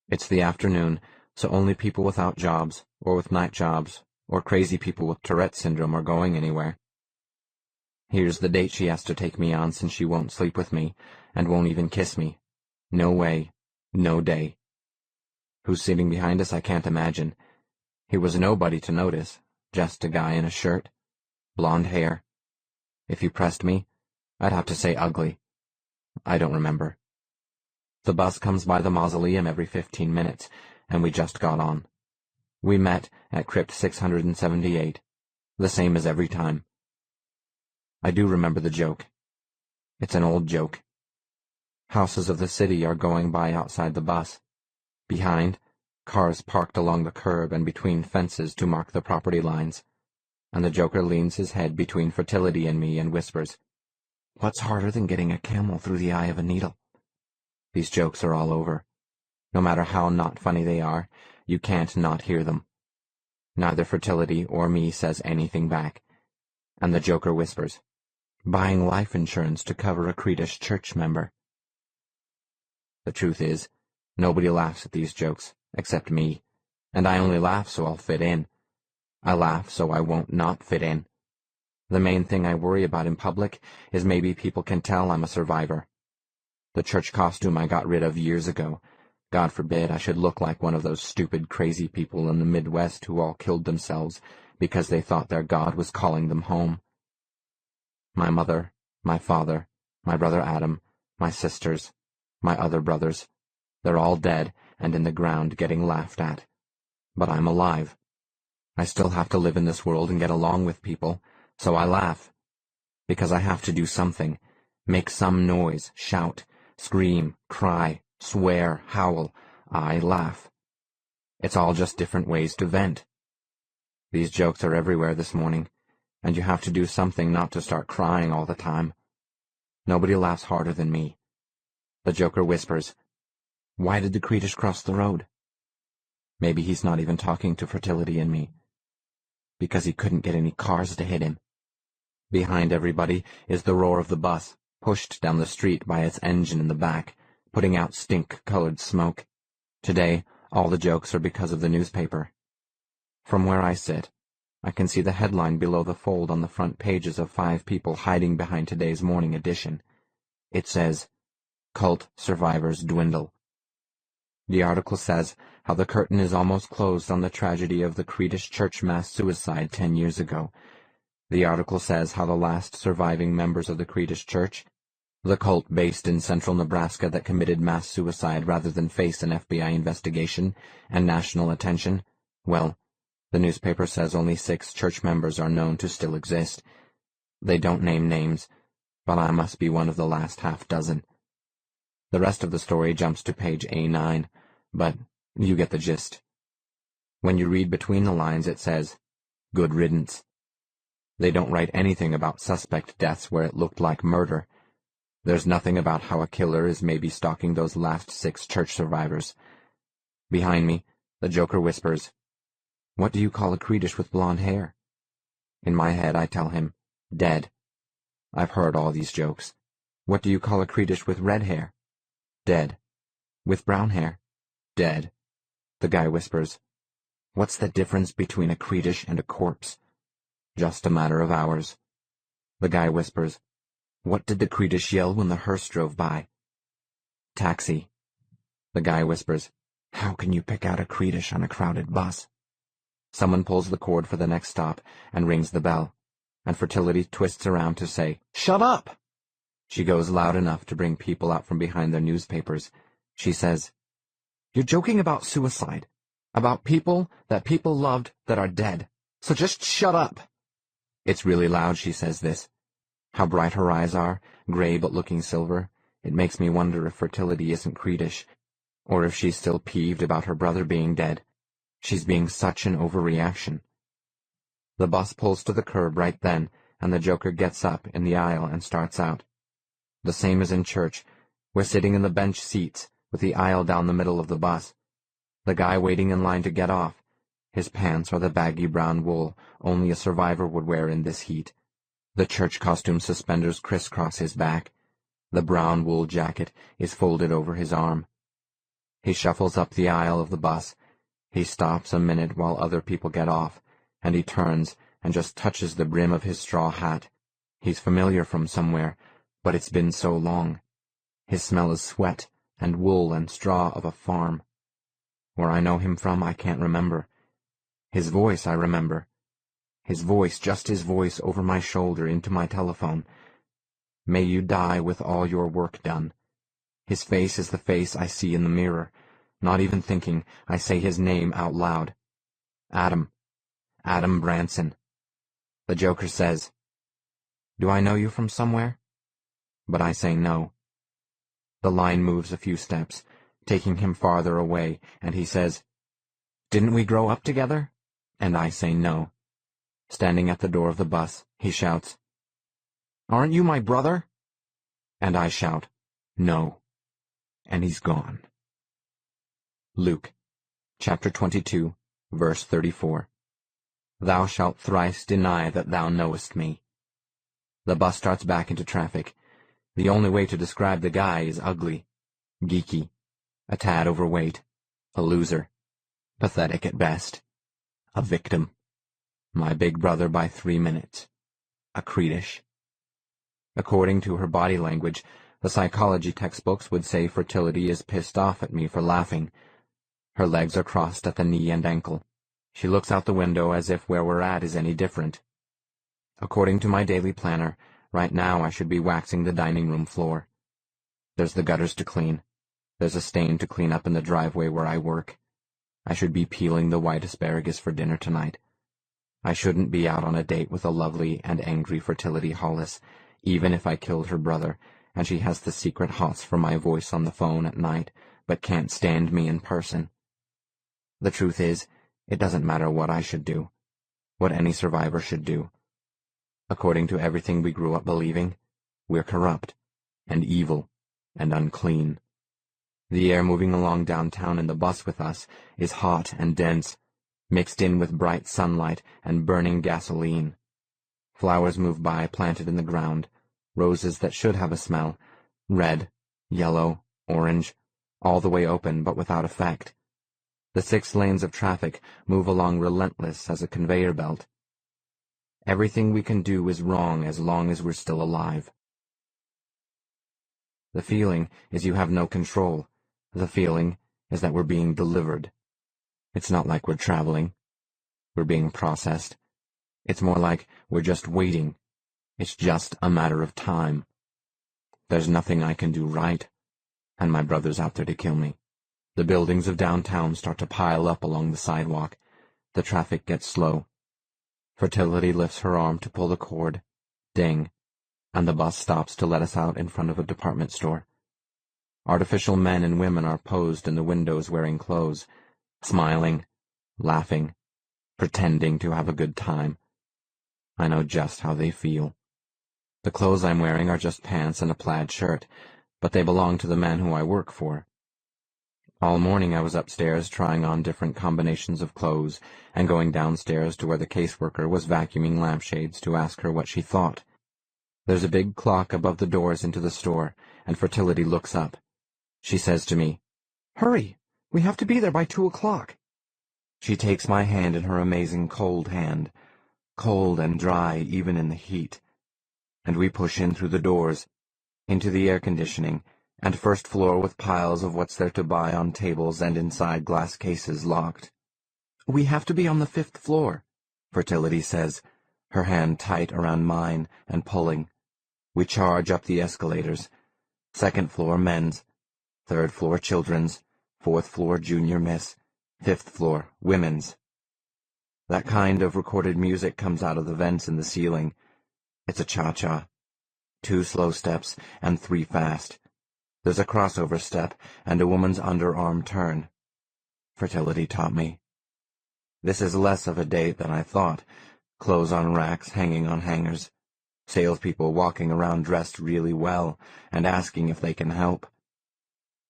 It's the afternoon, so only people without jobs, or with night jobs, or crazy people with Tourette syndrome are going anywhere. Here's the date she has to take me on since she won't sleep with me, and won't even kiss me. No way. No day. Who's sitting behind us I can't imagine. He was nobody to notice, just a guy in a shirt, blonde hair. If you pressed me, I'd have to say ugly. I don't remember. The bus comes by the mausoleum every 15 minutes, and we just got on. We met at crypt 678, the same as every time. I do remember the joke. It's an old joke. Houses of the city are going by outside the bus. Behind, cars parked along the curb and between fences to mark the property lines, and the Joker leans his head between Fertility and me and whispers, "What's harder than getting a camel through the eye of a needle?" These jokes are all over. No matter how not funny they are, you can't not hear them. Neither Fertility or me says anything back, and the Joker whispers, "Buying life insurance to cover a Creedish church member." The truth is, nobody laughs at these jokes, except me, and I only laugh so I'll fit in. I laugh so I won't not fit in. The main thing I worry about in public is maybe people can tell I'm a survivor. The church costume I got rid of years ago. God forbid I should look like one of those stupid crazy people in the Midwest who all killed themselves because they thought their God was calling them home. My mother, my father, my brother Adam, my sisters, my other brothers, they're all dead and in the ground getting laughed at. But I'm alive. I still have to live in this world and get along with people, so I laugh. Because I have to do something,
Make some noise, shout, scream, cry, swear, howl. I laugh. It's all just different ways to vent. These jokes are everywhere this morning, and you have to do something not to start crying all the time. Nobody laughs harder than me. The joker whispers, "Why did the Creedish cross the road?" Maybe he's not even talking to Fertility and me. Because he couldn't get any cars to hit him. Behind everybody is the roar of the bus, pushed down the street by its engine in the back, putting out stink-colored smoke. Today, all the jokes are because of the newspaper. From where I sit, I can see the headline below the fold on the front pages of 5 people hiding behind today's morning edition. It says, "Cult survivors dwindle." The article says how the curtain is almost closed on the tragedy of the Creedish church mass suicide 10 years ago. The article says how the last surviving members of the Creedish church, the cult based in central Nebraska that committed mass suicide rather than face an FBI investigation and national attention, well, the newspaper says only 6 church members are known to still exist. They don't name names, but I must be one of the last half-dozen. The rest of the story jumps to page A9, but you get the gist. When you read between the lines, it says, "Good riddance." They don't write anything about suspect deaths where it looked like murder. There's nothing about how a killer is maybe stalking those last 6 church survivors. Behind me, the joker whispers, "What do you call a Creedish with blonde hair?" In my head, I tell him, "Dead." I've heard all these jokes. What do you call a Creedish with red hair? Dead. With brown hair? Dead. The guy whispers, "What's the difference between a Creedish and a corpse?" Just a matter of hours. The guy whispers, "What did the Creedish yell when the hearse drove by?" Taxi. The guy whispers, "How can you pick out a Creedish on a crowded bus?" Someone pulls the cord for the next stop and rings the bell, and Fertility twists around to say, "Shut up!" She goes loud enough to bring people out from behind their newspapers. She says, "You're joking about suicide, about people that people loved that are dead, so just shut up." It's really loud she says this. How bright her eyes are, gray but looking silver. It makes me wonder if Fertility isn't Creedish, or if she's still peeved about her brother being dead. She's being such an overreaction. The bus pulls to the curb right then, and the joker gets up in the aisle and starts out. The same as in church. We're sitting in the bench seats, with the aisle down the middle of the bus. The guy waiting in line to get off. His pants are the baggy brown wool only a survivor would wear in this heat. The church costume suspenders crisscross his back. The brown wool jacket is folded over his arm. He shuffles up the aisle of the bus. He stops a minute while other people get off, and he turns and just touches the brim of his straw hat. He's familiar from somewhere, but it's been so long. His smell is sweat and wool and straw of a farm. Where I know him from, I can't remember. His voice I remember. His voice, just his voice, over my shoulder into my telephone. "May you die with all your work done." His face is the face I see in the mirror. Not even thinking, I say his name out loud. Adam. Adam Branson. The joker says, "Do I know you from somewhere?" But I say no. The line moves a few steps, taking him farther away, and he says, "Didn't we grow up together?" And I say no. Standing at the door of the bus, he shouts, "Aren't you my brother?" And I shout, "No." And he's gone. Luke, chapter 22, verse 34. Thou shalt thrice deny that thou knowest me. The bus starts back into traffic. The only way to describe the guy is ugly, geeky, a tad overweight, a loser, pathetic at best, a victim. My big brother by 3 minutes, a Creedish. According to her body language, the psychology textbooks would say Fertility is pissed off at me for laughing. Her legs are crossed at the knee and ankle. She looks out the window as if where we're at is any different. According to my daily planner, right now I should be waxing the dining room floor. There's the gutters to clean. There's a stain to clean up in the driveway where I work. I should be peeling the white asparagus for dinner tonight. I shouldn't be out on a date with a lovely and angry Fertility Hollis, even if I killed her brother, and she has the secret hots for my voice on the phone at night, but can't stand me in person. The truth is, it doesn't matter what I should do, what any survivor should do. According to everything we grew up believing, we're corrupt, and evil, and unclean. The air moving along downtown in the bus with us is hot and dense, mixed in with bright sunlight and burning gasoline. Flowers move by planted in the ground, roses that should have a smell, red, yellow, orange, all the way open but without effect. The 6 lanes of traffic move along relentless as a conveyor belt. Everything we can do is wrong as long as we're still alive. The feeling is you have no control. The feeling is that we're being delivered. It's not like we're traveling. We're being processed. It's more like we're just waiting. It's just a matter of time. There's nothing I can do right, and my brother's out there to kill me. The buildings of downtown start to pile up along the sidewalk. The traffic gets slow. Fertility lifts her arm to pull the cord. Ding. And the bus stops to let us out in front of a department store. Artificial men and women are posed in the windows wearing clothes, smiling, laughing, pretending to have a good time. I know just how they feel. The clothes I'm wearing are just pants and a plaid shirt, but they belong to the man who I work for. All morning I was upstairs trying on different combinations of clothes and going downstairs to where the caseworker was vacuuming lampshades to ask her what she thought. There's a big clock above the doors into the store, and Fertility looks up. She says to me, "Hurry! We have to be there by 2 o'clock." She takes my hand in her amazing cold hand, cold and dry even in the heat, and we push in through the doors, into the air conditioning, and first floor with piles of what's there to buy on tables and inside glass cases locked. "We have to be on the 5th floor," Fertility says, her hand tight around mine and pulling. We charge up the escalators. 2nd floor men's, 3rd floor children's, 4th floor junior miss, 5th floor women's. That kind of recorded music comes out of the vents in the ceiling. It's a cha-cha. 2 slow steps and 3 fast. There's a crossover step and a woman's underarm turn. Fertility taught me. This is less of a date than I thought. Clothes on racks hanging on hangers. Salespeople walking around dressed really well and asking if they can help.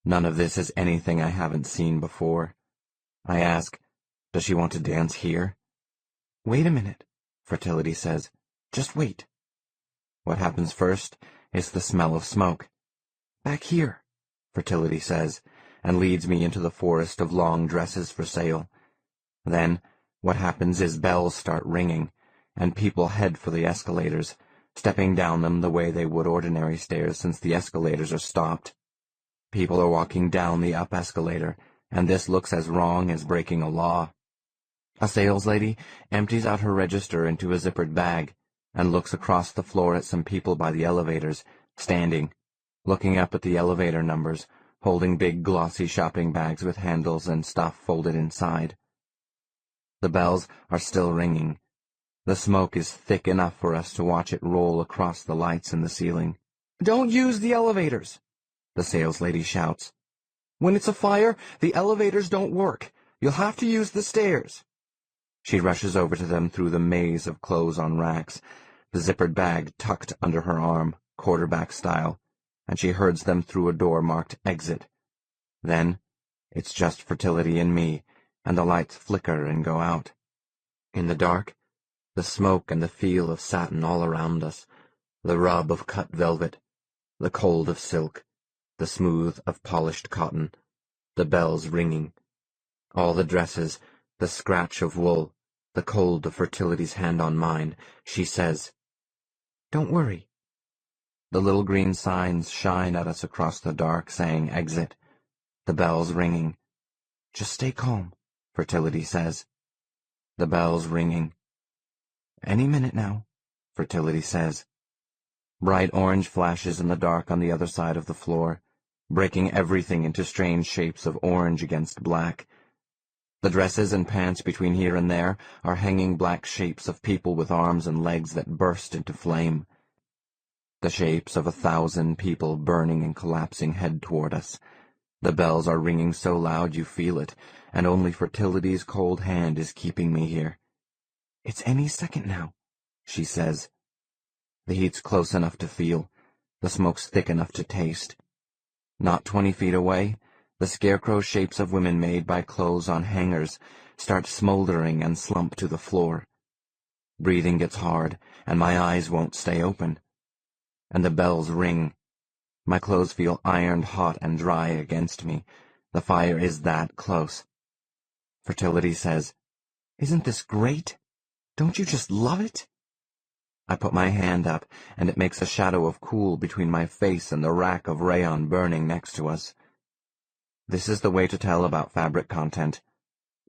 None of this is anything I haven't seen before. I ask, does she want to dance here? "Wait a minute," Fertility says. "Just wait." What happens first is the smell of smoke. "Back here," Fertility says, and leads me into the forest of long dresses for sale. Then, what happens is bells start ringing, and people head for the escalators, stepping down them the way they would ordinary stairs since the escalators are stopped. People are walking down the up escalator, and this looks as wrong as breaking a law. A saleslady empties out her register into a zippered bag and looks across the floor at some people by the elevators, standing, looking up at the elevator numbers, holding big glossy shopping bags with handles and stuff folded inside. The bells are still ringing. The smoke is thick enough for us to watch it roll across the lights in the ceiling. "Don't use the elevators," the saleslady shouts. "When it's a fire, the elevators don't work. You'll have to use the stairs." She rushes over to them through the maze of clothes on racks, the zippered bag tucked under her arm, quarterback style, and she herds them through a door marked exit. Then, it's just Fertility and me, and the lights flicker and go out. In the dark, the smoke and the feel of satin all around us, the rub of cut velvet, the cold of silk, the smooth of polished cotton, the bells ringing, all the dresses, the scratch of wool, the cold of Fertility's hand on mine. She says, "Don't worry." The little green signs shine at us across the dark, saying exit, the bells ringing. "Just stay calm," Fertility says. The bells ringing. "Any minute now," Fertility says. Bright orange flashes in the dark on the other side of the floor, breaking everything into strange shapes of orange against black. The dresses and pants between here and there are hanging black shapes of people with arms and legs that burst into flame.
The shapes of 1,000 people burning and collapsing head toward us. The bells are ringing so loud you feel it, and only Fertility's cold hand is keeping me here. "It's any second now," she says. The heat's close enough to feel, the smoke's thick enough to taste. Not 20 feet away, the scarecrow shapes of women made by clothes on hangers start smoldering and slump to the floor. Breathing gets hard, and my eyes won't stay open. And the bells ring. My clothes feel ironed hot and dry against me. The fire is that close. Fertility says, "Isn't this great? Don't you just love it?" I put my hand up, and it makes a shadow of cool between my face and the rack of rayon burning next to us. This is the way to tell about fabric content.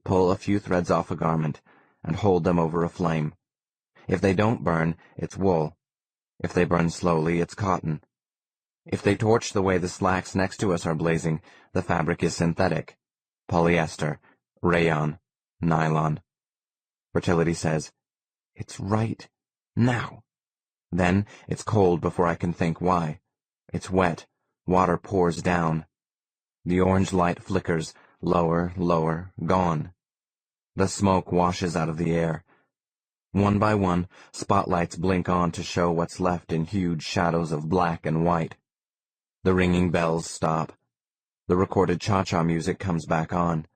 Pull a few threads off a garment, and hold them over a flame. If they don't burn, it's wool. If they burn slowly, it's cotton. If they torch the way the slacks next to us are blazing, the fabric is synthetic. Polyester, rayon, nylon. Fertility says, "It's right. Now." Then it's cold before I can think why. It's wet. Water pours down. The orange light flickers, lower, lower, gone. The smoke washes out of the air. One by one, spotlights blink on to show what's left in huge shadows of black and white. The ringing bells stop. The recorded cha-cha music comes back on.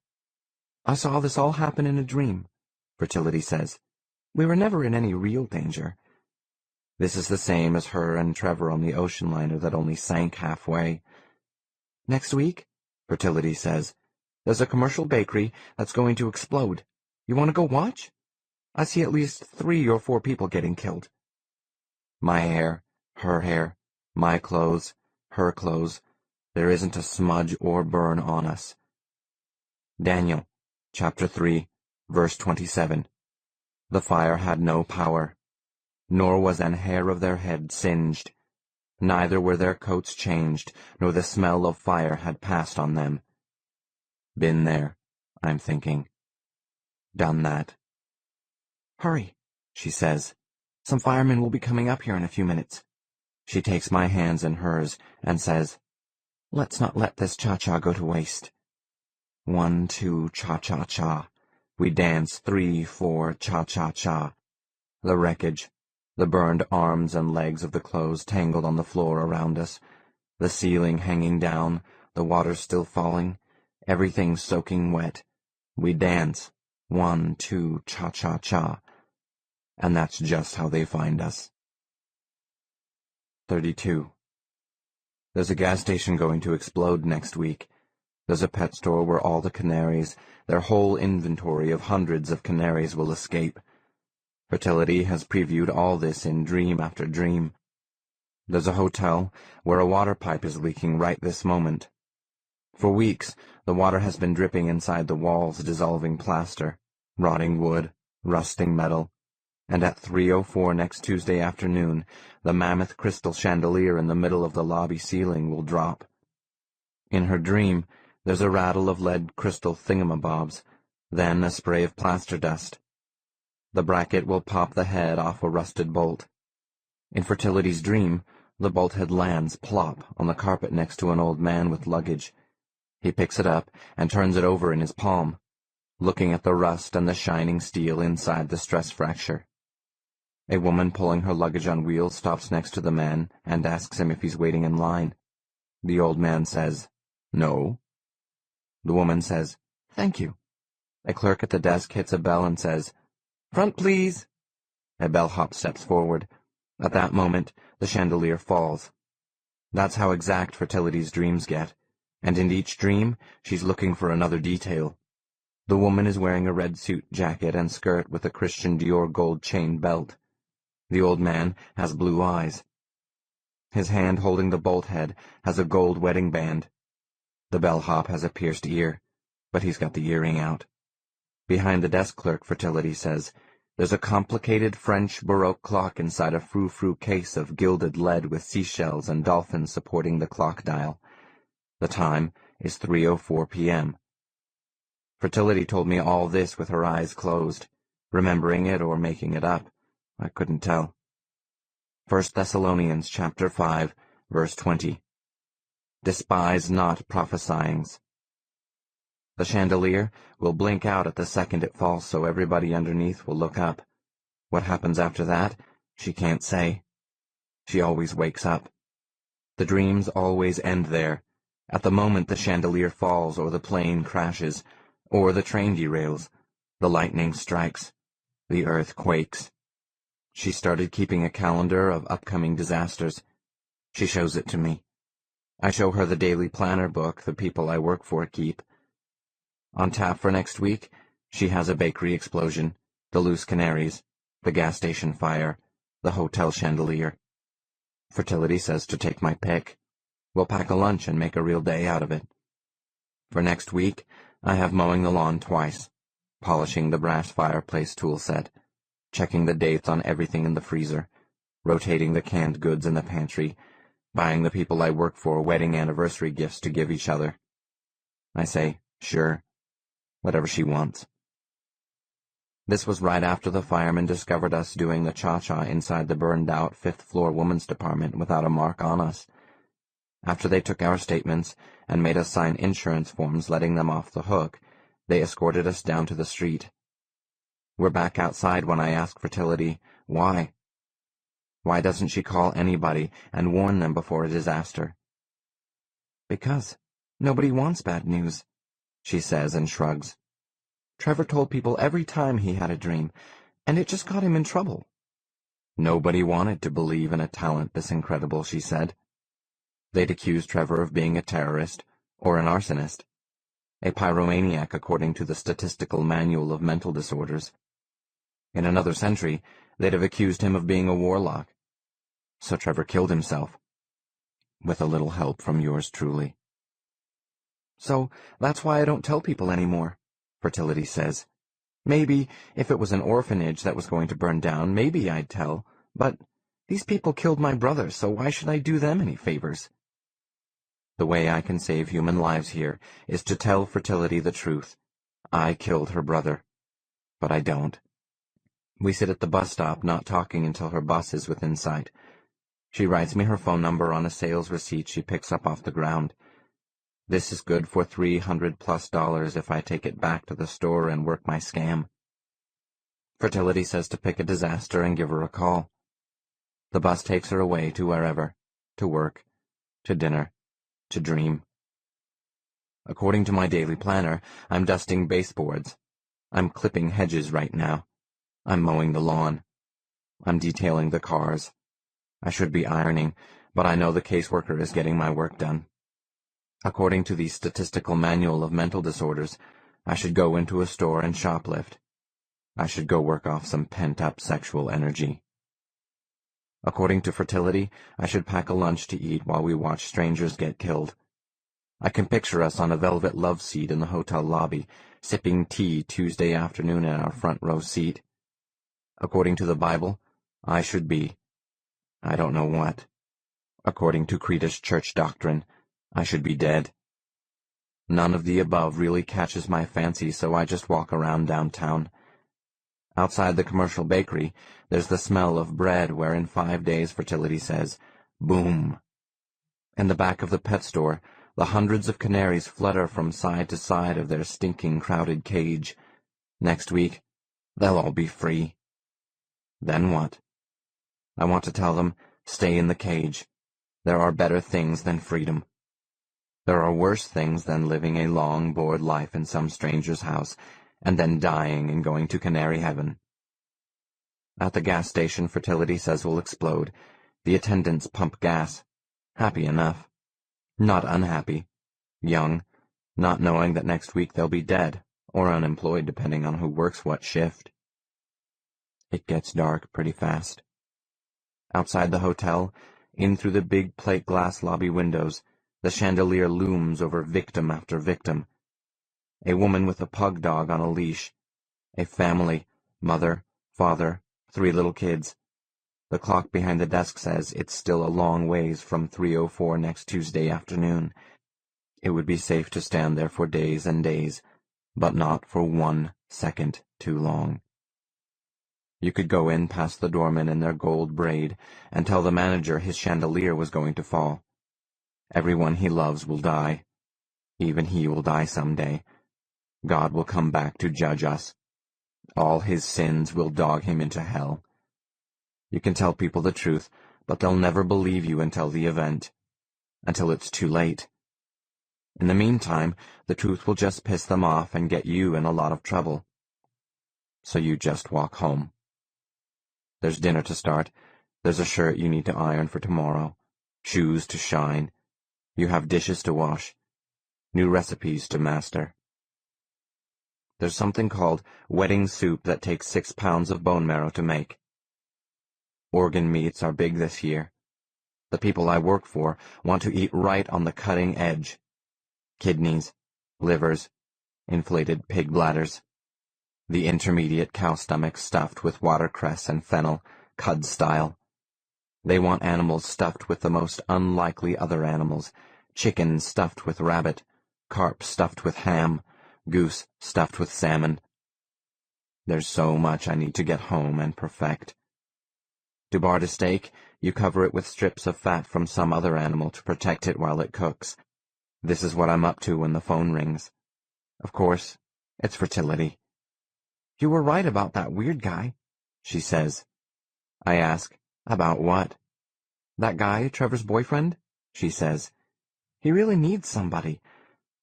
"I saw this all happen in a dream," Fertility says. "We were never in any real danger." This is the same as her and Trevor on the ocean liner that only sank halfway. "Next week," Fertility says, "there's a commercial bakery that's going to explode. You want to go watch? I see at least 3 or 4 people getting killed." My hair, her hair, my clothes, her clothes. There isn't a smudge or burn on us. Daniel, chapter 3, verse 27. The fire had no power, nor was an hair of their head singed. Neither were their coats changed, nor the smell of fire had passed on them. Been there, I'm thinking. Done that. "Hurry," she says. "Some firemen will be coming up here in a few minutes." She takes my hands in hers and says, "Let's not let this cha-cha go to waste." 1, 2, cha-cha-cha. We dance 3, 4, cha-cha-cha. The wreckage, the burned arms and legs of the clothes tangled on the floor around us, the ceiling hanging down, the water still falling, everything soaking wet. We dance 1, 2, cha-cha-cha. And that's just how they find us. 32. There's a gas station going to explode next week. There's a pet store where all the canaries, their whole inventory of hundreds of canaries, will escape. Fertility has previewed all this in dream after dream. There's a hotel where a water pipe is leaking right this moment. For weeks, the water has been dripping inside the walls, dissolving plaster, rotting wood, rusting metal. And at 3:04 next Tuesday afternoon, the mammoth crystal chandelier in the middle of the lobby ceiling will drop. In her dream, there's a rattle of lead crystal thingamabobs, then a spray of plaster dust. The bracket will pop the head off a rusted bolt. In Fertility's dream, the bolt head lands plop on the carpet next to an old man with luggage. He picks it up and turns it over in his palm, looking at the rust and the shining steel inside the stress fracture. A woman pulling her luggage on wheels stops next to the man and asks him if he's waiting in line. The old man says, "No." The woman says, "Thank you." A clerk at the desk hits a bell and says, "Front, please." A bellhop steps forward. At that moment, the chandelier falls. That's how exact Fertility's dreams get, and in each dream, she's looking for another detail. The woman is wearing a red suit jacket and skirt with a Christian Dior gold chain belt. The old man has blue eyes. His hand holding the bolt head has a gold wedding band. The bellhop has a pierced ear, but he's got the earring out. Behind the desk clerk, Fertility says, there's a complicated French Baroque clock inside a frou-frou case of gilded lead with seashells and dolphins supporting the clock dial. The time is 3:04 p.m. Fertility told me all this with her eyes closed, remembering it or making it up. I couldn't tell. 1 Thessalonians chapter 5, verse 20. Despise not prophesyings. The chandelier will blink out at the second it falls, so everybody underneath will look up. What happens after that, she can't say. She always wakes up. The dreams always end there, at the moment the chandelier falls, or the plane crashes, or the train derails, the lightning strikes, the earth quakes. She started keeping a calendar of upcoming disasters. She shows it to me. I show her the daily planner book the people I work for keep. On tap for next week, she has a bakery explosion, the loose canaries, the gas station fire, the hotel chandelier. Fertility says to take my pick. We'll pack a lunch and make a real day out of it. For next week, I have mowing the lawn twice, polishing the brass fireplace tool set, checking the dates on everything in the freezer, rotating the canned goods in the pantry, buying the people I work for wedding anniversary gifts to give each other. I say, sure, whatever she wants. This was right after the firemen discovered us doing the cha-cha inside the burned-out fifth-floor women's department without a mark on us. After they took our statements and made us sign insurance forms letting them off the hook, they escorted us down to the street. We're back outside when I ask Fertility, why? Why doesn't she call anybody and warn them before a disaster? Because nobody wants bad news, she says and shrugs. Trevor told people every time he had a dream, and it just got him in trouble. Nobody wanted to believe in a talent this incredible, she said. They'd accuse Trevor of being a terrorist or an arsonist, a pyromaniac according to the Statistical Manual of Mental Disorders. In another century, they'd have accused him of being a warlock. So Trevor killed himself, with a little help from yours truly. So that's why I don't tell people anymore, Fertility says. Maybe if it was an orphanage that was going to burn down, maybe I'd tell, but these people killed my brother, so why should I do them any favors? The way I can save human lives here is to tell Fertility the truth. I killed her brother, but I don't. We sit at the bus stop, not talking until her bus is within sight. She writes me her phone number on a sales receipt she picks up off the ground. This is good for $300+ if I take it back to the store and work my scam. Fertility says to pick a disaster and give her a call. The bus takes her away to wherever, to work, to dinner, to dream. According to my daily planner, I'm dusting baseboards. I'm clipping hedges right now. I'm mowing the lawn. I'm detailing the cars. I should be ironing, but I know the caseworker is getting my work done. According to the Statistical Manual of Mental Disorders, I should go into a store and shoplift. I should go work off some pent-up sexual energy. According to Fertility, I should pack a lunch to eat while we watch strangers get killed. I can picture us on a velvet love seat in the hotel lobby, sipping tea Tuesday afternoon in our front row seat. According to the Bible, I should be, I don't know what. According to Creedus church doctrine, I should be dead. None of the above really catches my fancy, so I just walk around downtown. Outside the commercial bakery, there's the smell of bread where in 5 days Fertility says, boom. In the back of the pet store, the hundreds of canaries flutter from side to side of their stinking crowded cage. Next week, they'll all be free. Then what? I want to tell them, stay in the cage. There are better things than freedom. There are worse things than living a long, bored life in some stranger's house, and then dying and going to canary heaven. At the gas station, Fertility says we'll explode. The attendants pump gas. Happy enough. Not unhappy. Young, not knowing that next week they'll be dead, or unemployed depending on who works what shift. It gets dark pretty fast. Outside the hotel, in through the big plate glass lobby windows, the chandelier looms over victim after victim. A woman with a pug dog on a leash. A family, mother, father, 3 little kids. The clock behind the desk says it's still a long ways from 3:04 next Tuesday afternoon. It would be safe to stand there for days and days, but not for 1 second too long. You could go in past the doormen in their gold braid and tell the manager his chandelier was going to fall. Everyone he loves will die. Even he will die someday. God will come back to judge us. All his sins will dog him into hell. You can tell people the truth, but they'll never believe you until the event. Until it's too late. In the meantime, the truth will just piss them off and get you in a lot of trouble. So you just walk home. There's dinner to start. There's a shirt you need to iron for tomorrow. Shoes to shine. You have dishes to wash. New recipes to master. There's something called wedding soup that takes 6 pounds of bone marrow to make. Organ meats are big this year. The people I work for want to eat right on the cutting edge. Kidneys, livers, inflated pig bladders. The intermediate cow stomach stuffed with watercress and fennel, cud style. They want animals stuffed with the most unlikely other animals, chicken stuffed with rabbit, carp stuffed with ham, goose stuffed with salmon. There's so much I need to get home and perfect. To bar a steak, you cover it with strips of fat from some other animal to protect it while it cooks. This is what I'm up to when the phone rings. Of course, it's fertility. You were right about that weird guy, she says. I ask, about what? That guy, Trevor's boyfriend? She says. He really needs somebody.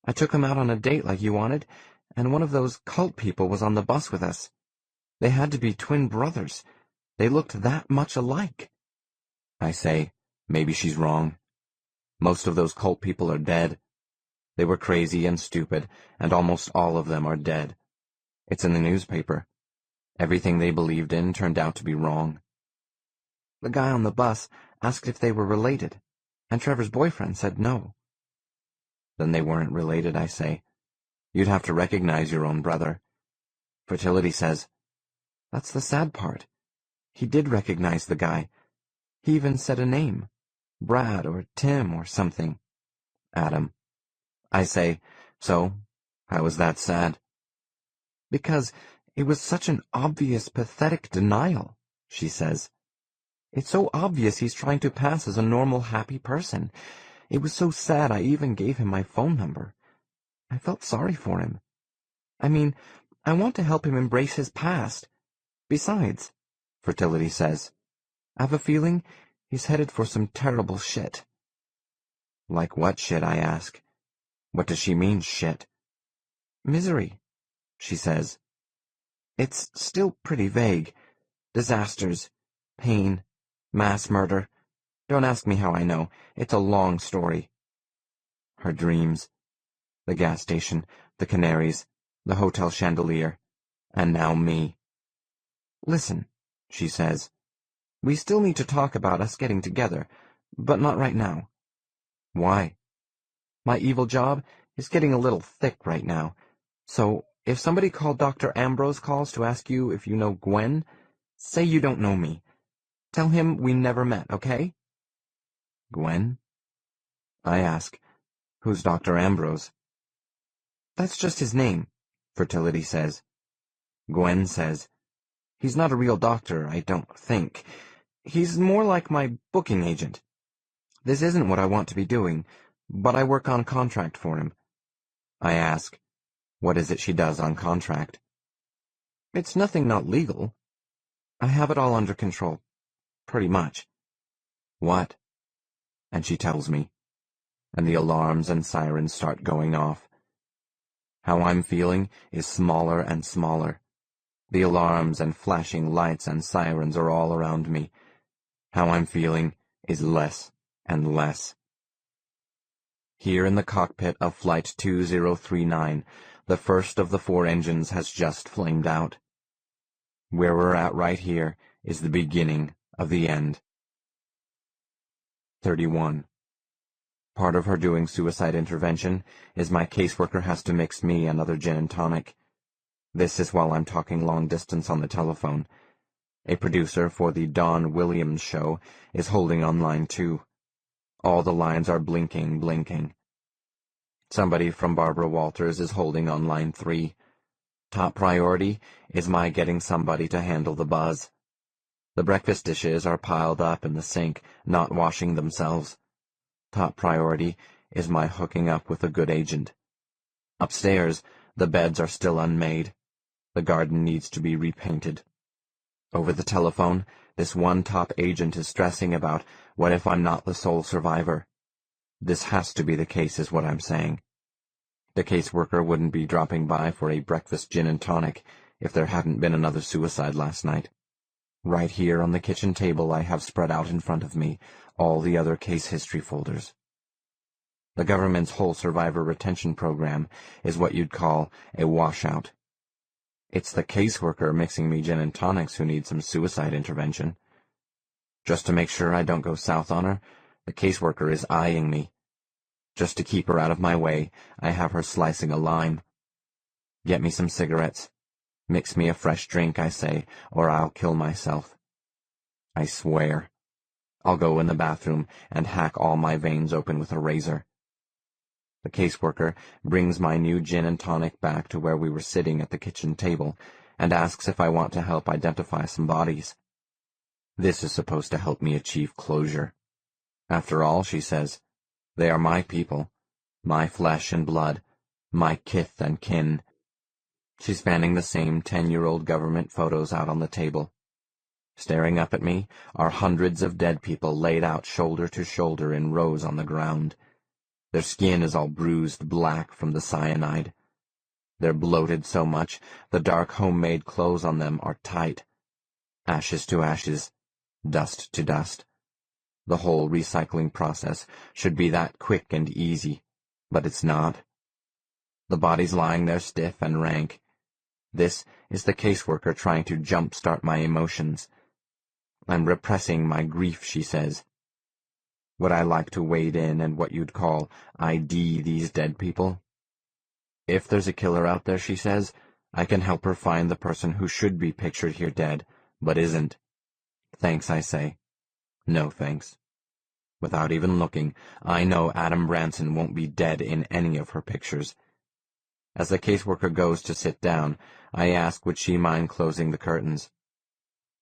I took him out on a date like you wanted, and one of those cult people was on the bus with us. They had to be twin brothers. They looked that much alike. I say, maybe she's wrong. Most of those cult people are dead. They were crazy and stupid, and almost all of them are dead. It's in the newspaper. Everything they believed in turned out to be wrong. The guy on the bus asked if they were related, and Trevor's boyfriend said no. Then they weren't related, I say. You'd have to recognize your own brother. Fertility says, that's the sad part. He did recognize the guy. He even said a name. Brad or Tim or something. Adam. I say, so, how is that sad? Because it was such an obvious, pathetic denial, she says. It's so obvious he's trying to pass as a normal, happy person. It was so sad I even gave him my phone number. I felt sorry for him. I mean, I want to help him embrace his past. Besides, Fertility says, I have a feeling he's headed for some terrible shit. Like what shit, I ask. What does she mean, shit? Misery, she says. It's still pretty vague. Disasters, pain, mass murder. Don't ask me how I know. It's a long story. Her dreams. The gas station, the canaries, the hotel chandelier, and now me. Listen, she says. We still need to talk about us getting together, but not right now. Why? My evil job is getting a little thick right now, so if somebody called Dr. Ambrose calls to ask you if you know Gwen, say you don't know me. Tell him we never met, okay? Gwen? I ask, who's Dr. Ambrose? That's just his name, Fertility says. Gwen says, he's not a real doctor, I don't think. He's more like my booking agent. This isn't what I want to be doing, but I work on contract for him. I ask, what is it she does on contract? It's nothing not legal. I have it all under control. Pretty much. What? And she tells me, and the alarms and sirens start going off. How I'm feeling is smaller and smaller. The alarms and flashing lights and sirens are all around me. How I'm feeling is less and less. Here in the cockpit of Flight 2039, the first of the 4 engines has just flamed out. Where we're at right here is the beginning of the end. 31. Part of her doing suicide intervention is my caseworker has to mix me another gin and tonic. This is while I'm talking long distance on the telephone. A producer for the Don Williams show is holding on line 2. All the lines are blinking. Somebody from Barbara Walters is holding on line 3. Top priority is my getting somebody to handle the buzz. The breakfast dishes are piled up in the sink, not washing themselves. Top priority is my hooking up with a good agent. Upstairs, the beds are still unmade. The garden needs to be repainted. Over the telephone, this one top agent is stressing about, what if I'm not the sole survivor? This has to be the case, is what I'm saying. The caseworker wouldn't be dropping by for a breakfast gin and tonic if there hadn't been another suicide last night. Right here on the kitchen table I have spread out in front of me all the other case history folders. The government's whole survivor retention program is what you'd call a washout. It's the caseworker mixing me gin and tonics who needs some suicide intervention. Just to make sure I don't go south on her, the caseworker is eyeing me. Just to keep her out of my way, I have her slicing a lime. Get me some cigarettes. Mix me a fresh drink, I say, or I'll kill myself. I swear. I'll go in the bathroom and hack all my veins open with a razor. The caseworker brings my new gin and tonic back to where we were sitting at the kitchen table and asks if I want to help identify some bodies. This is supposed to help me achieve closure. After all, she says, they are my people, my flesh and blood, my kith and kin. She's fanning the same 10-year-old government photos out on the table. Staring up at me are hundreds of dead people laid out shoulder to shoulder in rows on the ground. Their skin is all bruised black from the cyanide. They're bloated so much, the dark homemade clothes on them are tight. Ashes to ashes, dust to dust. The whole recycling process should be that quick and easy, but it's not. The body's lying there stiff and rank. This is the caseworker trying to jump-start my emotions. I'm repressing my grief, she says. Would I like to wade in and what you'd call ID these dead people? If there's a killer out there, she says, I can help her find the person who should be pictured here dead, but isn't. Thanks, I say. No thanks. Without even looking, I know Adam Branson won't be dead in any of her pictures. As the caseworker goes to sit down, I ask would she mind closing the curtains.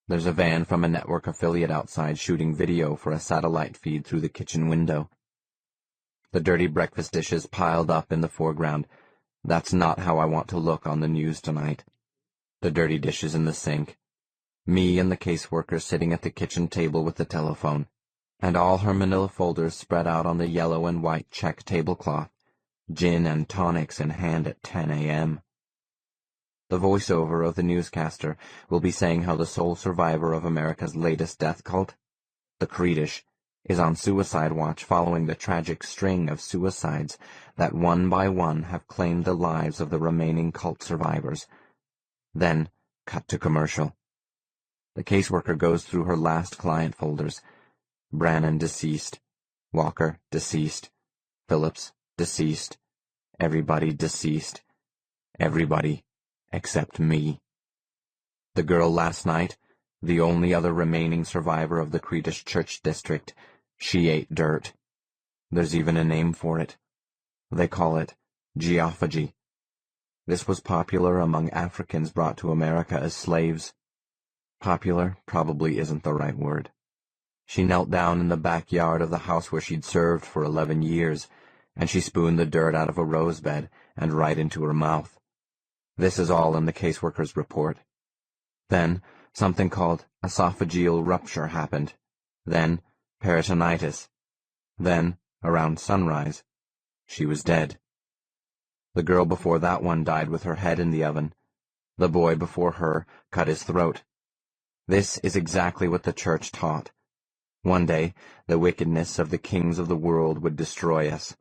There's a van from a network affiliate outside shooting video for a satellite feed through the kitchen window. The dirty breakfast dishes piled up in the foreground. That's not how I want to look on the news tonight. The dirty dishes in the sink. Me and the caseworker sitting at the kitchen table with the telephone, and all her manila folders spread out on the yellow and white check tablecloth, gin and tonics in hand at 10 a.m. The voiceover of the newscaster will be saying how the sole survivor of America's latest death cult, the Creedish, is on suicide watch following the tragic string of suicides that one by one have claimed the lives of the remaining cult survivors. Then, cut to commercial. The caseworker goes through her last client folders. Brannon deceased. Walker deceased. Phillips deceased. Everybody deceased. Everybody except me. The girl last night, the only other remaining survivor of the Creedish church district, she ate dirt. There's even a name for it. They call it geophagy. This was popular among Africans brought to America as slaves. Popular probably isn't the right word. She knelt down in the backyard of the house where she'd served for 11 years, and she spooned the dirt out of a rose bed and right into her mouth. This is all in the caseworker's report. Then, something called esophageal rupture happened. Then, peritonitis. Then, around sunrise, she was dead. The girl before that one died with her head in the oven. The boy before her cut his throat. This is exactly what the church taught. One day, the wickedness of the kings of the world would destroy us.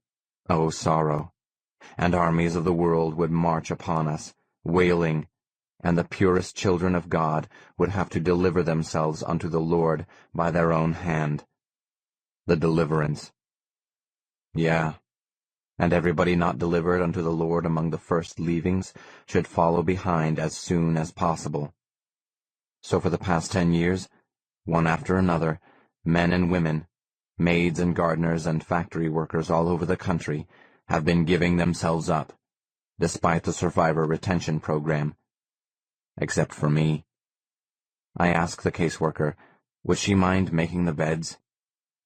Oh, sorrow! And armies of the world would march upon us, wailing, and the purest children of God would have to deliver themselves unto the Lord by their own hand. The deliverance. Yeah, and everybody not delivered unto the Lord among the first leavings should follow behind as soon as possible. So for the past 10 years, one after another, men and women, maids and gardeners and factory workers all over the country have been giving themselves up, despite the survivor retention program, except for me. I ask the caseworker, would she mind making the beds?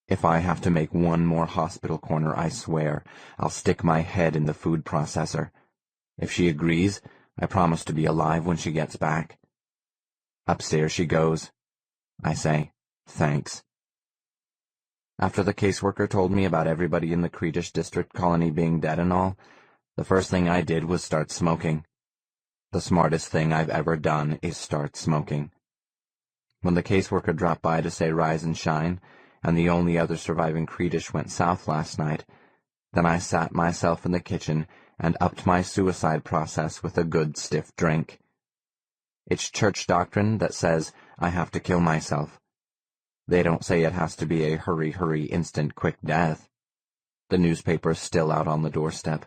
If I have to make one more hospital corner, I swear, I'll stick my head in the food processor. If she agrees, I promise to be alive when she gets back. Upstairs she goes. I say, thanks. After the caseworker told me about everybody in the Creedish district colony being dead and all, the first thing I did was start smoking. The smartest thing I've ever done is start smoking. When the caseworker dropped by to say rise and shine, and the only other surviving Creedish went south last night, then I sat myself in the kitchen and upped my suicide process with a good stiff drink. It's church doctrine that says I have to kill myself. They don't say it has to be a hurry, instant, quick death. The newspaper's still out on the doorstep.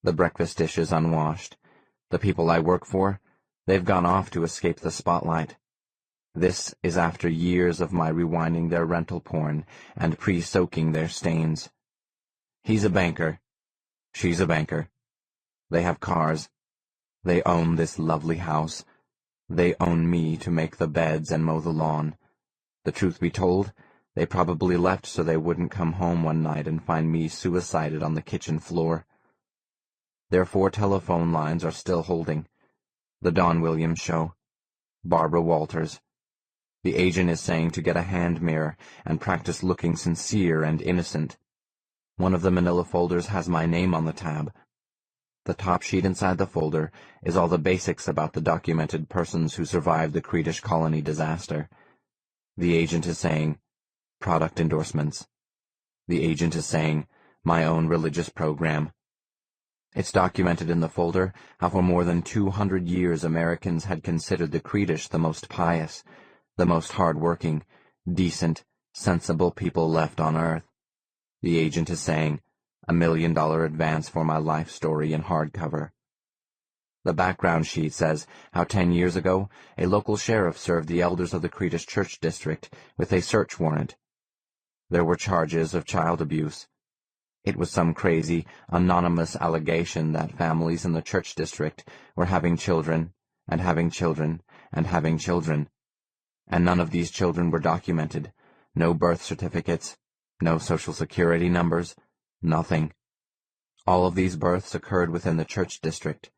The breakfast dishes unwashed. The people I work for, they've gone off to escape the spotlight. This is after years of my rewinding their rental porn and pre-soaking their stains. He's a banker. She's a banker. They have cars. They own this lovely house. They own me to make the beds and mow the lawn. The truth be told, they probably left so they wouldn't come home one night and find me suicided on the kitchen floor. Their 4 telephone lines are still holding. The Don Williams Show. Barbara Walters. The agent is saying to get a hand mirror and practice looking sincere and innocent. One of the manila folders has my name on the tab. The top sheet inside the folder is all the basics about the documented persons who survived the Creedish colony disaster. The agent is saying, product endorsements. The agent is saying, my own religious program. It's documented in the folder how for more than 200 years Americans had considered the Creedish the most pious, the most hard-working, decent, sensible people left on earth. The agent is saying, $1 million advance for my life story in hardcover. The background sheet says how 10 years ago, a local sheriff served the elders of the Creedish Church District with a search warrant. There were charges of child abuse. It was some crazy, anonymous allegation that families in the church district were having children, and having children, and having children. And none of these children were documented. No birth certificates, no social security numbers, nothing. All of these births occurred within the church district.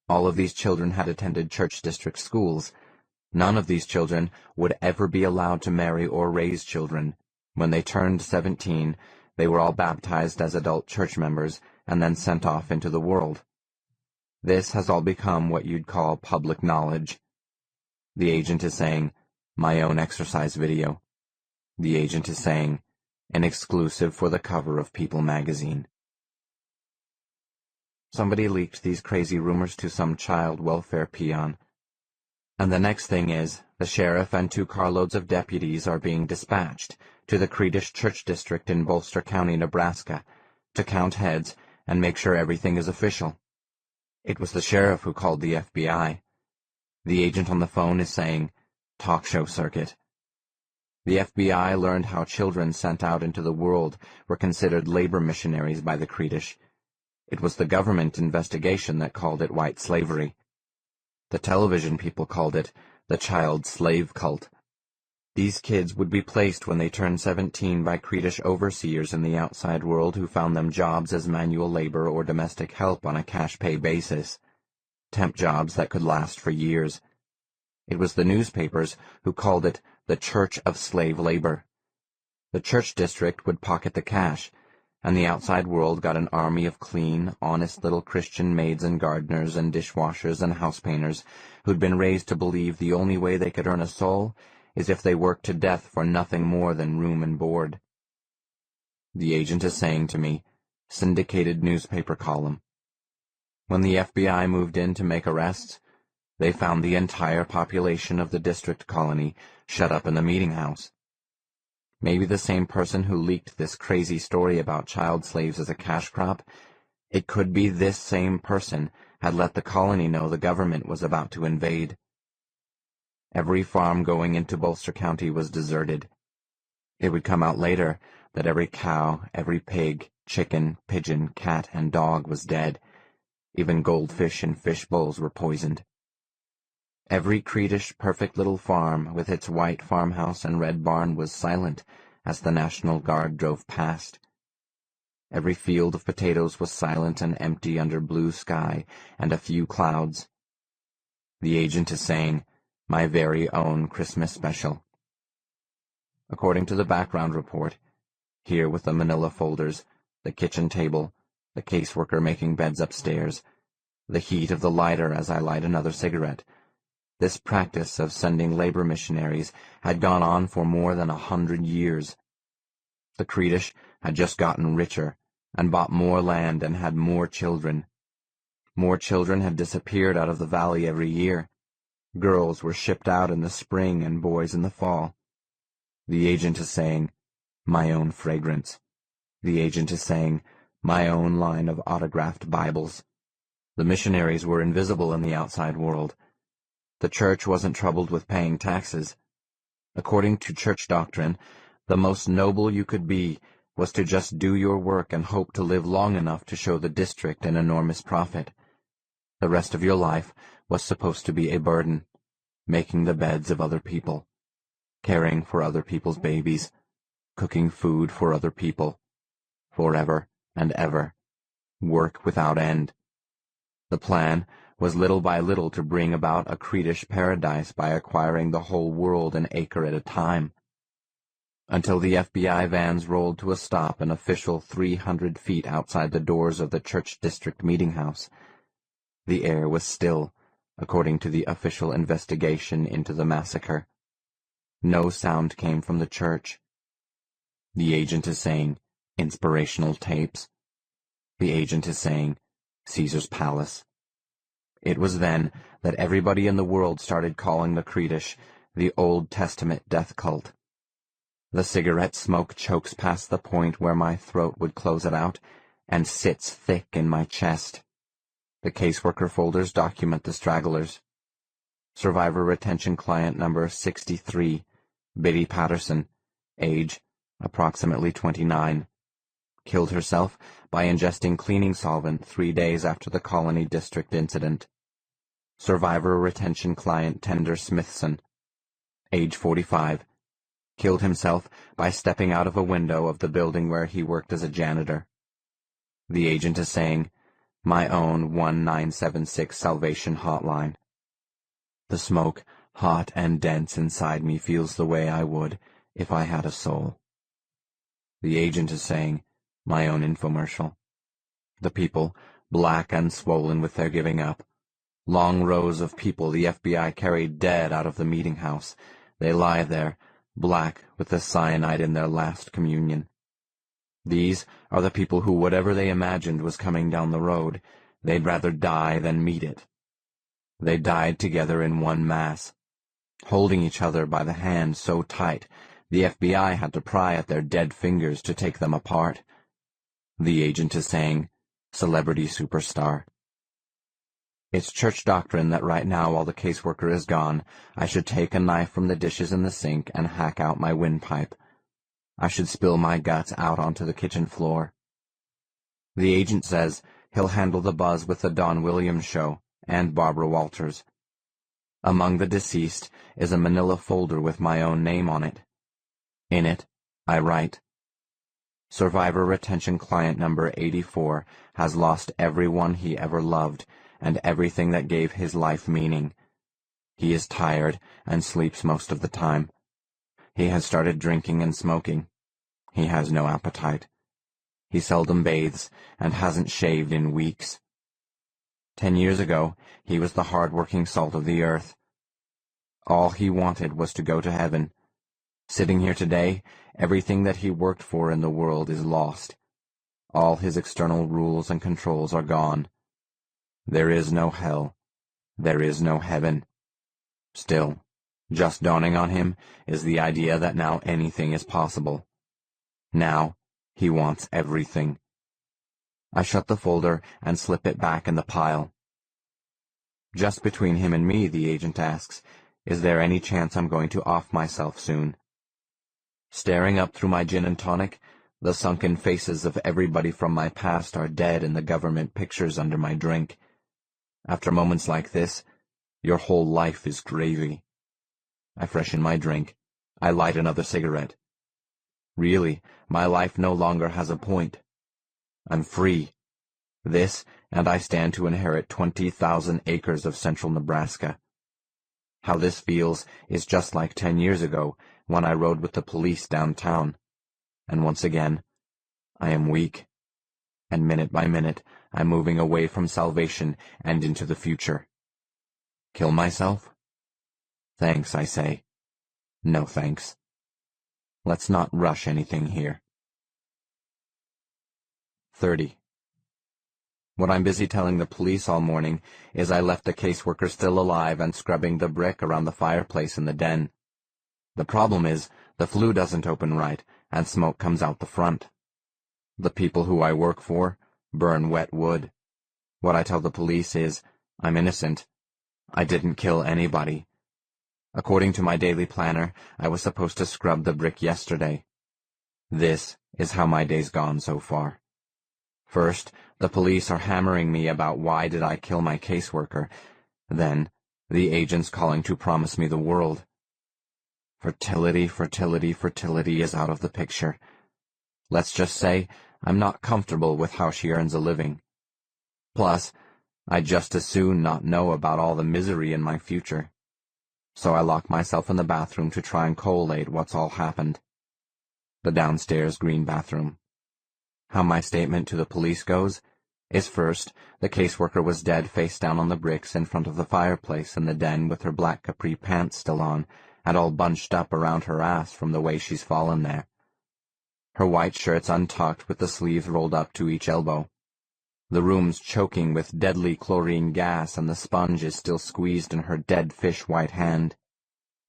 All of these children had attended church district schools. None of these children would ever be allowed to marry or raise children. When they turned 17, they were all baptized as adult church members and then sent off into the world. This has all become what you'd call public knowledge. The agent is saying, my own exercise video. The agent is saying, an exclusive for the cover of People magazine. Somebody leaked these crazy rumors to some child welfare peon. And the next thing is, the sheriff and 2 carloads of deputies are being dispatched to the Creedish Church District in Bolster County, Nebraska, to count heads and make sure everything is official. It was the sheriff who called the FBI. The agent on the phone is saying, talk show circuit. The FBI learned how children sent out into the world were considered labor missionaries by the Creedish. It was the government investigation that called it white slavery. The television people called it the child slave cult. These kids would be placed when they turned 17 by Creedish overseers in the outside world who found them jobs as manual labor or domestic help on a cash pay basis. Temp jobs that could last for years. It was the newspapers who called it the Church of Slave Labor. The church district would pocket the cash, and the outside world got an army of clean, honest little Christian maids and gardeners and dishwashers and house painters who'd been raised to believe the only way they could earn a soul is if they worked to death for nothing more than room and board. The agent is saying to me, syndicated newspaper column. When the FBI moved in to make arrests, they found the entire population of the district colony shut up in the meeting house. Maybe the same person who leaked this crazy story about child slaves as a cash crop, it could be this same person had let the colony know the government was about to invade. Every farm going into Bolster County was deserted. It would come out later that every cow, every pig, chicken, pigeon, cat, and dog was dead. Even goldfish and fish bowls were poisoned. Every Creedish perfect little farm with its white farmhouse and red barn was silent as the National Guard drove past. Every field of potatoes was silent and empty under blue sky and a few clouds. The agent is saying, "My very own Christmas special." According to the background report, here with the manila folders, the kitchen table, the caseworker making beds upstairs, the heat of the lighter as I light another cigarette, this practice of sending labor missionaries had gone on for more than 100 years. The Creedish had just gotten richer and bought more land and had more children. More children had disappeared out of the valley every year. Girls were shipped out in the spring and boys in the fall. The agent is saying, "My own fragrance." The agent is saying, "My own line of autographed Bibles." The missionaries were invisible in the outside world. The church wasn't troubled with paying taxes. According to church doctrine, the most noble you could be was to just do your work and hope to live long enough to show the district an enormous profit. The rest of your life was supposed to be a burden, making the beds of other people, caring for other people's babies, cooking food for other people, forever and ever, work without end. The plan was little by little to bring about a Creedish paradise by acquiring the whole world an acre at a time, until the FBI vans rolled to a stop an official 300 feet outside the doors of the church district meeting house. The air was still, according to the official investigation into the massacre. No sound came from the church. The agent is saying, "Inspirational tapes." The agent is saying, "Caesar's Palace." It was then that everybody in the world started calling the Creedish the Old Testament death cult. The cigarette smoke chokes past the point where my throat would close it out and sits thick in my chest. The caseworker folders document the stragglers. Survivor retention client number 63, Biddy Patterson, age approximately 29. Killed herself by ingesting cleaning solvent 3 days after the Colony District incident. Survivor retention client Tender Smithson, age 45. Killed himself by stepping out of a window of the building where he worked as a janitor. The agent is saying, "My own 1976 Salvation hotline." The smoke, hot and dense inside me, feels the way I would if I had a soul. The agent is saying, "My own infomercial." The people, black and swollen with their giving up. Long rows of people the FBI carried dead out of the meeting house. They lie there, black with the cyanide in their last communion. These are the people who, whatever they imagined was coming down the road, they'd rather die than meet it. They died together in one mass, holding each other by the hand so tight the FBI had to pry at their dead fingers to take them apart. The agent is saying, "Celebrity superstar." It's church doctrine that right now, while the caseworker is gone, I should take a knife from the dishes in the sink and hack out my windpipe. I should spill my guts out onto the kitchen floor. The agent says he'll handle the buzz with the Don Williams show and Barbara Walters. Among the deceased is a manila folder with my own name on it. In it, I write, "Survivor retention client number 84 has lost everyone he ever loved and everything that gave his life meaning. He is tired and sleeps most of the time. He has started drinking and smoking. He has no appetite. He seldom bathes and hasn't shaved in weeks. 10 years ago, he was the hard-working salt of the earth. All he wanted was to go to heaven. Sitting here today, everything that he worked for in the world is lost. All his external rules and controls are gone. There is no hell. There is no heaven. Still, just dawning on him is the idea that now anything is possible. Now, he wants everything." I shut the folder and slip it back in the pile. Just between him and me, the agent asks, "Is there any chance I'm going to off myself soon?" Staring up through my gin and tonic, the sunken faces of everybody from my past are dead in the government pictures under my drink. After moments like this, Your whole life is gravy. I freshen my drink. I light another cigarette. Really, my life no longer has a point. I'm free. This, and I stand to inherit 20,000 acres of central Nebraska. How this feels is just like 10 years ago when I rode with the police downtown. And once again, I am weak. And minute by minute, I'm moving away from salvation and into the future. Kill myself? Thanks, I say. No thanks. Let's not rush anything here. 30. What I'm busy telling the police all morning is I left the caseworker still alive and scrubbing the brick around the fireplace in the den. The problem is, the flue doesn't open right, and smoke comes out the front. The people who I work for burn wet wood. What I tell the police is, I'm innocent. I didn't kill anybody. According to my daily planner, I was supposed to scrub the brick yesterday. This is how my day's gone so far. First, the police are hammering me about why did I kill my caseworker. Then, the agents calling to promise me the world. Fertility, fertility, fertility is out of the picture. Let's just say I'm not comfortable with how she earns a living. Plus, I'd just as soon not know about all the misery in my future. So I lock myself in the bathroom to try and collate what's all happened. The downstairs green bathroom. How my statement to the police goes is first, the caseworker was dead face down on the bricks in front of the fireplace in the den with her black capri pants still on and all bunched up around her ass from the way she's fallen there. Her white shirt's untucked with the sleeves rolled up to each elbow. The room's choking with deadly chlorine gas and the sponge is still squeezed in her dead fish white hand.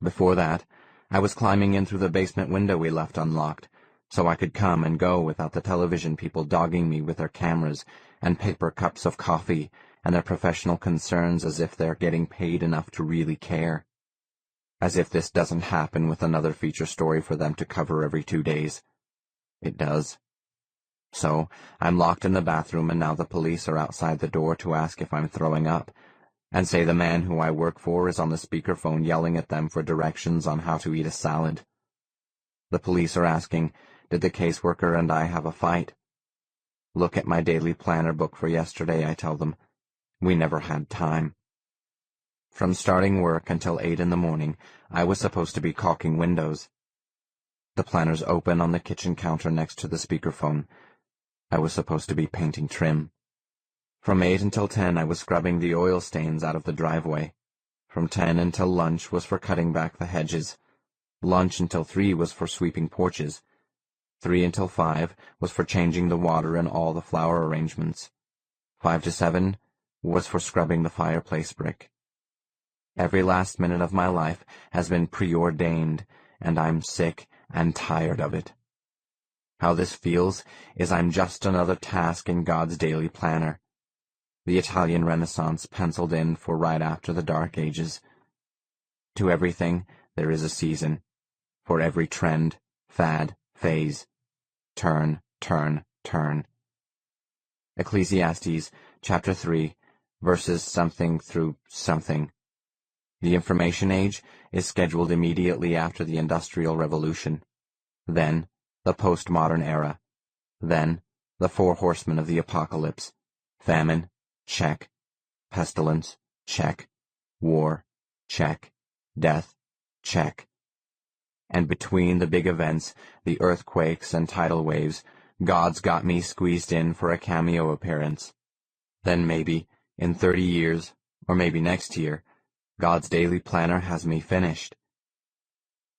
Before that, I was climbing in through the basement window we left unlocked, so I could come and go without the television people dogging me with their cameras and paper cups of coffee and their professional concerns as if they're getting paid enough to really care. As if this doesn't happen with another feature story for them to cover every 2 days. It does. So, I'm locked in the bathroom and now the police are outside the door to ask if I'm throwing up, and say the man who I work for is on the speakerphone yelling at them for directions on how to eat a salad. The police are asking, did the caseworker and I have a fight? Look at my daily planner book for yesterday, I tell them. We never had time. From starting work until 8 in the morning, I was supposed to be caulking windows. The planner's open on the kitchen counter next to the speakerphone. I was supposed to be painting trim. From 8 until 10 I was scrubbing the oil stains out of the driveway. From 10 until lunch was for cutting back the hedges. Lunch until 3 was for sweeping porches. 3 until 5 was for changing the water in all the flower arrangements. 5 to 7 was for scrubbing the fireplace brick. Every last minute of my life has been preordained, and I'm sick and tired of it. How this feels is I'm just another task in God's daily planner. The Italian Renaissance penciled in for right after the Dark Ages. To everything there is a season. For every trend, fad, phase. Turn, turn, turn. Ecclesiastes, chapter 3, verses something through something. The Information Age is scheduled immediately after the Industrial Revolution. Then, the Postmodern Era. Then, the 4 Horsemen of the Apocalypse. Famine, check. Pestilence, check. War, check. Death, check. And between the big events, the earthquakes and tidal waves, God's got me squeezed in for a cameo appearance. Then maybe, in 30 years, or maybe next year, God's daily planner has me finished.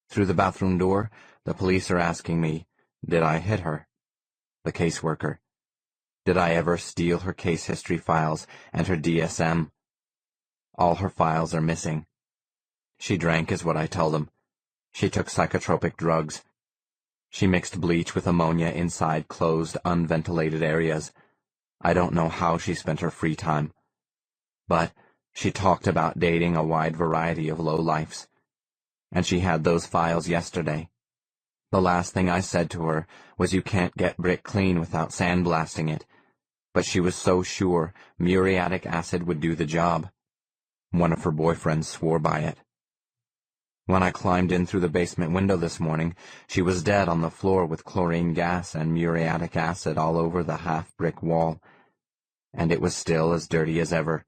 Through the bathroom door, the police are asking me, did I hit her? The caseworker. Did I ever steal her case history files and her DSM? All her files are missing. She drank is what I tell them. She took psychotropic drugs. She mixed bleach with ammonia inside closed, unventilated areas. I don't know how she spent her free time. But she talked about dating a wide variety of lowlifes. And she had those files yesterday. The last thing I said to her was you can't get brick clean without sandblasting it. But she was so sure muriatic acid would do the job. One of her boyfriends swore by it. When I climbed in through the basement window this morning, she was dead on the floor with chlorine gas and muriatic acid all over the half-brick wall. And it was still as dirty as ever,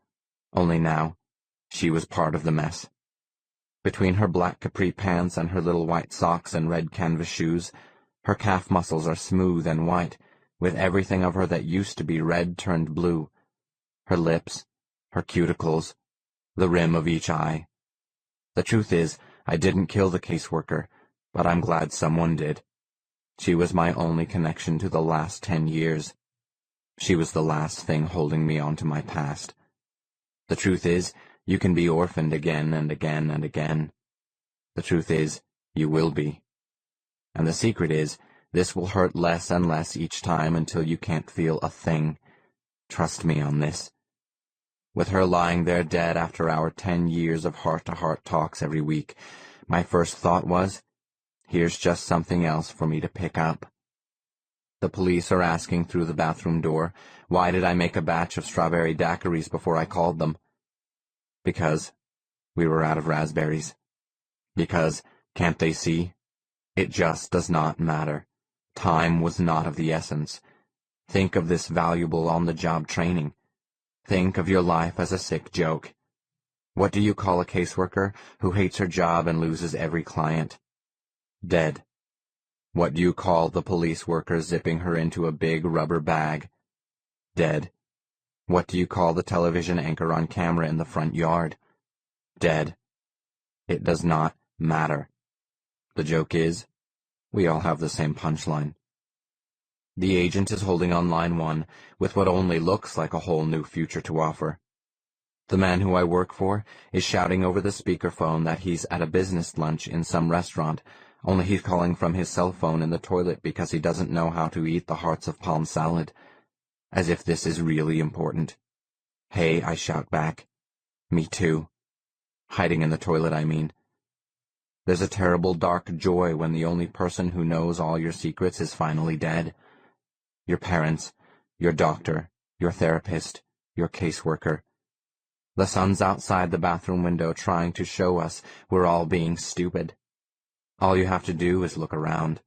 only now she was part of the mess. Between her black capri pants and her little white socks and red canvas shoes, her calf muscles are smooth and white, with everything of her that used to be red turned blue. Her lips, her cuticles, the rim of each eye. The truth is, I didn't kill the caseworker, but I'm glad someone did. She was my only connection to the last 10 years. She was the last thing holding me onto my past. The truth is, you can be orphaned again and again and again. The truth is, you will be. And the secret is, this will hurt less and less each time until you can't feel a thing. Trust me on this. With her lying there dead after our 10 years of heart-to-heart talks every week, my first thought was, here's just something else for me to pick up. The police are asking through the bathroom door, why did I make a batch of strawberry daiquiris before I called them? Because we were out of raspberries. Because, can't they see? It just does not matter. Time was not of the essence. Think of this valuable on-the-job training. Think of your life as a sick joke. What do you call a caseworker who hates her job and loses every client? Dead. What do you call the police worker zipping her into a big rubber bag? Dead. What do you call the television anchor on camera in the front yard? Dead. It does not matter. The joke is, we all have the same punchline. The agent is holding on line 1 with what only looks like a whole new future to offer. The man who I work for is shouting over the speakerphone that he's at a business lunch in some restaurant, only he's calling from his cell phone in the toilet because he doesn't know how to eat the hearts of palm salad. As if this is really important. Hey, I shout back. Me too. Hiding in the toilet, I mean. There's a terrible dark joy when the only person who knows all your secrets is finally dead. Your parents, your doctor, your therapist, your caseworker. The sun's outside the bathroom window trying to show us we're all being stupid. All you have to do is look around.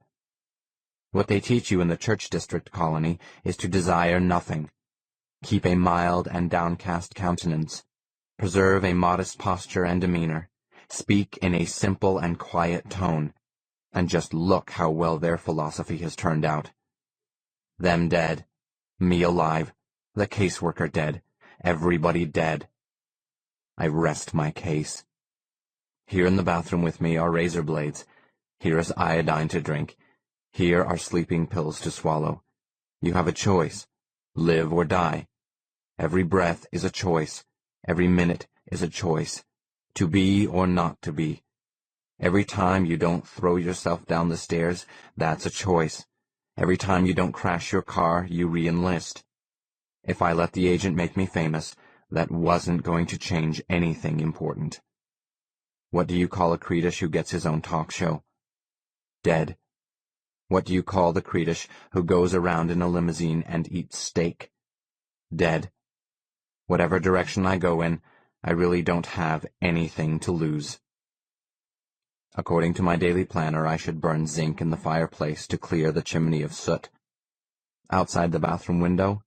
What they teach you in the church district colony is to desire nothing. Keep a mild and downcast countenance. Preserve a modest posture and demeanor. Speak in a simple and quiet tone. And just look how well their philosophy has turned out. Them dead. Me alive. The caseworker dead. Everybody dead. I rest my case. Here in the bathroom with me are razor blades. Here is iodine to drink. Here are sleeping pills to swallow. You have a choice. Live or die. Every breath is a choice. Every minute is a choice. To be or not to be. Every time you don't throw yourself down the stairs, that's a choice. Every time you don't crash your car, you re-enlist. If I let the agent make me famous, that wasn't going to change anything important. What do you call a Creedish who gets his own talk show? Dead. What do you call the Creedish who goes around in a limousine and eats steak? Dead. Whatever direction I go in, I really don't have anything to lose. According to my daily planner, I should burn zinc in the fireplace to clear the chimney of soot. Outside the bathroom window,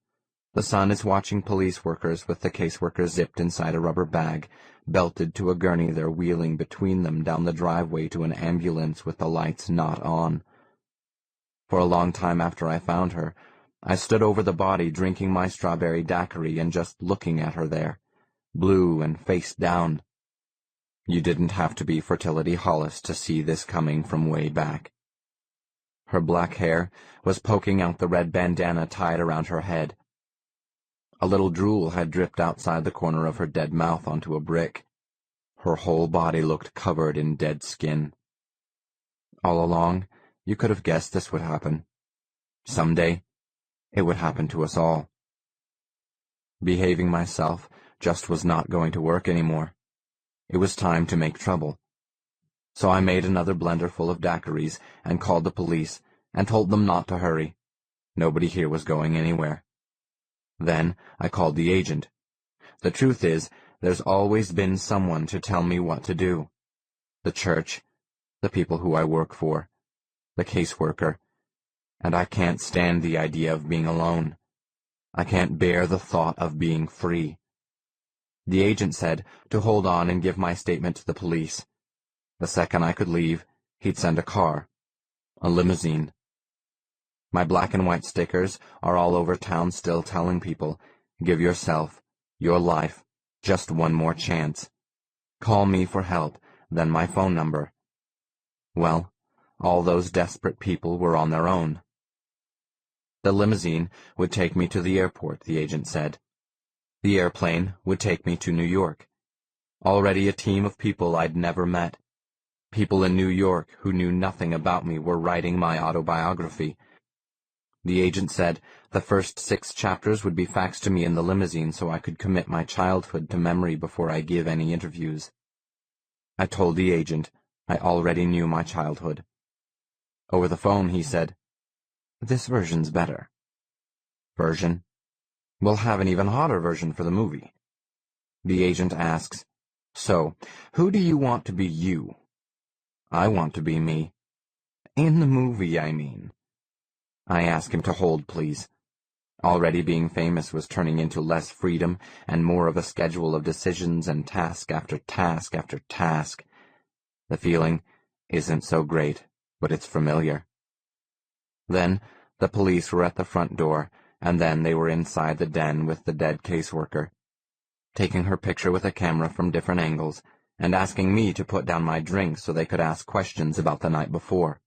the sun is watching police workers with the caseworker zipped inside a rubber bag, belted to a gurney they're wheeling between them down the driveway to an ambulance with the lights not on. For a long time after I found her, I stood over the body drinking my strawberry daiquiri and just looking at her there, blue and face down. You didn't have to be Fertility Hollis to see this coming from way back. Her black hair was poking out the red bandana tied around her head. A little drool had dripped outside the corner of her dead mouth onto a brick. Her whole body looked covered in dead skin. All along, you could have guessed this would happen. Someday, it would happen to us all. Behaving myself just was not going to work anymore. It was time to make trouble. So I made another blender full of daiquiris and called the police and told them not to hurry. Nobody here was going anywhere. Then I called the agent. The truth is, there's always been someone to tell me what to do. The church, the people who I work for, the caseworker, and I can't stand the idea of being alone. I can't bear the thought of being free. The agent said to hold on and give my statement to the police. The second I could leave, he'd send a car, a limousine. My black and white stickers are all over town still telling people, give yourself, your life, just one more chance. Call me for help, then my phone number. Well, all those desperate people were on their own. The limousine would take me to the airport, the agent said. The airplane would take me to New York. Already a team of people I'd never met. People in New York who knew nothing about me were writing my autobiography. The agent said the first 6 chapters would be faxed to me in the limousine so I could commit my childhood to memory before I give any interviews. I told the agent I already knew my childhood. Over the phone he said, "This version's better." Version? We'll have an even hotter version for the movie. The agent asks, "So, who do you want to be you?" I want to be me. In the movie, I mean. I ask him to hold, please. Already being famous was turning into less freedom and more of a schedule of decisions and task after task after task. The feeling isn't so great, but it's familiar. Then the police were at the front door, and then they were inside the den with the dead caseworker, taking her picture with a camera from different angles, and asking me to put down my drink so they could ask questions about the night before.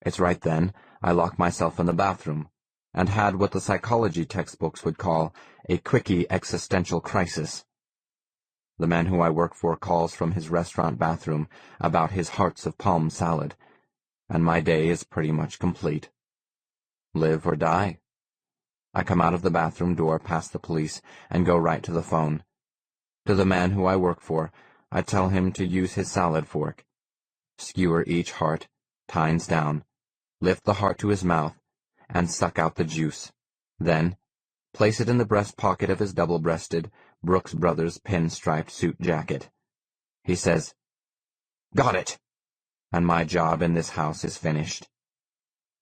It's right then I locked myself in the bathroom, and had what the psychology textbooks would call a quickie existential crisis. The man who I work for calls from his restaurant bathroom about his hearts of palm salad, and my day is pretty much complete. Live or die. I come out of the bathroom door past the police and go right to the phone. To the man who I work for, I tell him to use his salad fork. Skewer each heart, tines down, lift the heart to his mouth, and suck out the juice. Then, place it in the breast pocket of his double-breasted Brooks Brothers pinstriped suit jacket. He says, "Got it!" and my job in this house is finished.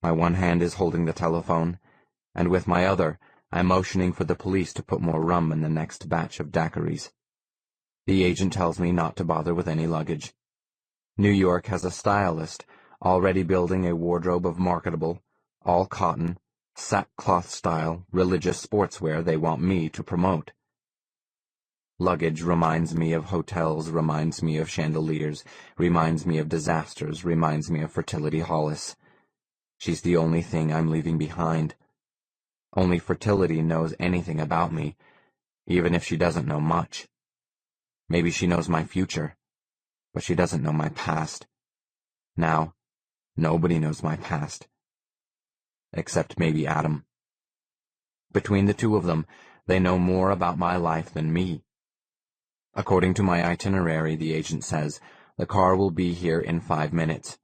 My one hand is holding the telephone, and with my other, I'm motioning for the police to put more rum in the next batch of daiquiris. The agent tells me not to bother with any luggage. New York has a stylist already building a wardrobe of marketable, all cotton, sackcloth-style, religious sportswear they want me to promote. Luggage reminds me of hotels, reminds me of chandeliers, reminds me of disasters, reminds me of Fertility Hollis. She's the only thing I'm leaving behind. Only Fertility knows anything about me, even if she doesn't know much. Maybe she knows my future, but she doesn't know my past. Now, nobody knows my past. Except maybe Adam. Between the two of them, they know more about my life than me. According to my itinerary, the agent says, the car will be here in 5 minutes.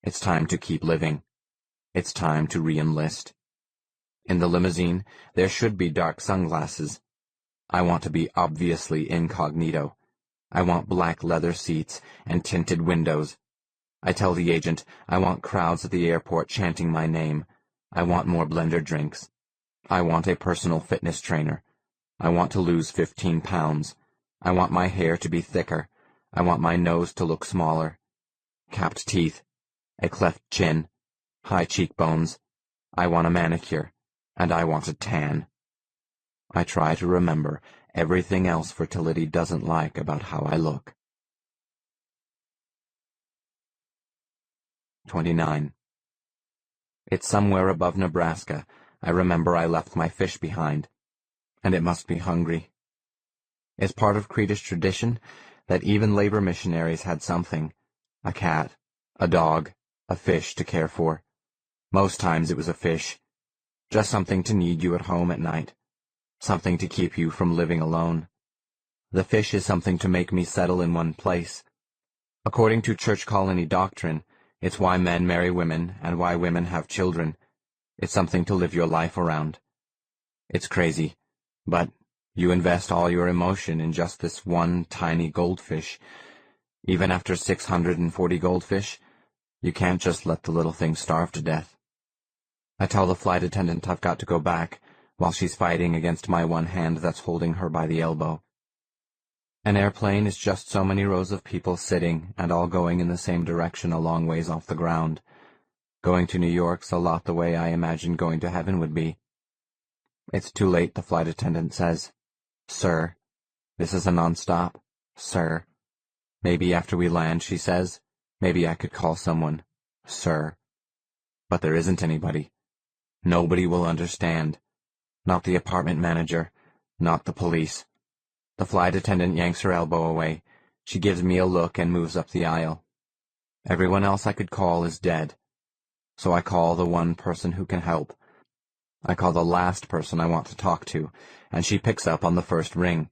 It's time to keep living. It's time to re-enlist. In the limousine, there should be dark sunglasses. I want to be obviously incognito. I want black leather seats and tinted windows. I tell the agent I want crowds at the airport chanting my name. I want more blender drinks. I want a personal fitness trainer. I want to lose 15 pounds. I want my hair to be thicker. I want my nose to look smaller. Capped teeth. A cleft chin. High cheekbones. I want a manicure. And I want a tan. I try to remember everything else Fertility doesn't like about how I look. 29. It's somewhere above Nebraska. I remember I left my fish behind, and it must be hungry. It's part of Creedish tradition that even labor missionaries had something, a cat, a dog, a fish to care for. Most times it was a fish, just something to need you at home at night, something to keep you from living alone. The fish is something to make me settle in one place. According to church colony doctrine, it's why men marry women and why women have children. It's something to live your life around. It's crazy, but You invest all your emotion in just this one tiny goldfish. Even after 640 goldfish, you can't just let the little thing starve to death. I tell the flight attendant I've got to go back, while she's fighting against my one hand that's holding her by the elbow. An airplane is just so many rows of people sitting and all going in the same direction a long ways off the ground. Going to New York's a lot the way I imagined going to heaven would be. It's too late, the flight attendant says. Sir, this is a non-stop. Sir. Maybe after we land, she says. Maybe I could call someone. Sir. But there isn't anybody. Nobody will understand. Not the apartment manager. Not the police. The flight attendant yanks her elbow away. She gives me a look and moves up the aisle. Everyone else I could call is dead. So I call the one person who can help. I call the last person I want to talk to, and she picks up on the first ring.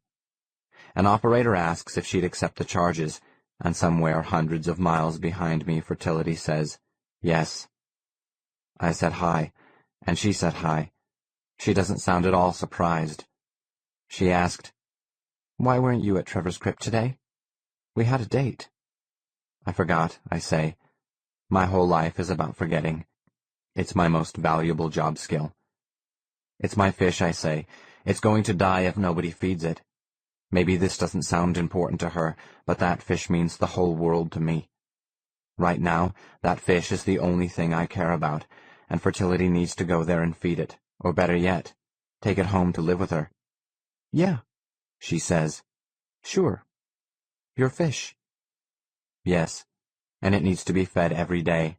An operator asks if she'd accept the charges, and somewhere hundreds of miles behind me, Fertility says, yes. I said hi, and she said hi. She doesn't sound at all surprised. She asked, why weren't you at Trevor's crypt today? We had a date. I forgot, I say. My whole life is about forgetting. It's my most valuable job skill. It's my fish, I say. It's going to die if nobody feeds it. Maybe this doesn't sound important to her, but that fish means the whole world to me. Right now, that fish is the only thing I care about, and Fertility needs to go there and feed it, or better yet, take it home to live with her. Yeah, she says. Sure. Your fish. Yes, and it needs to be fed every day.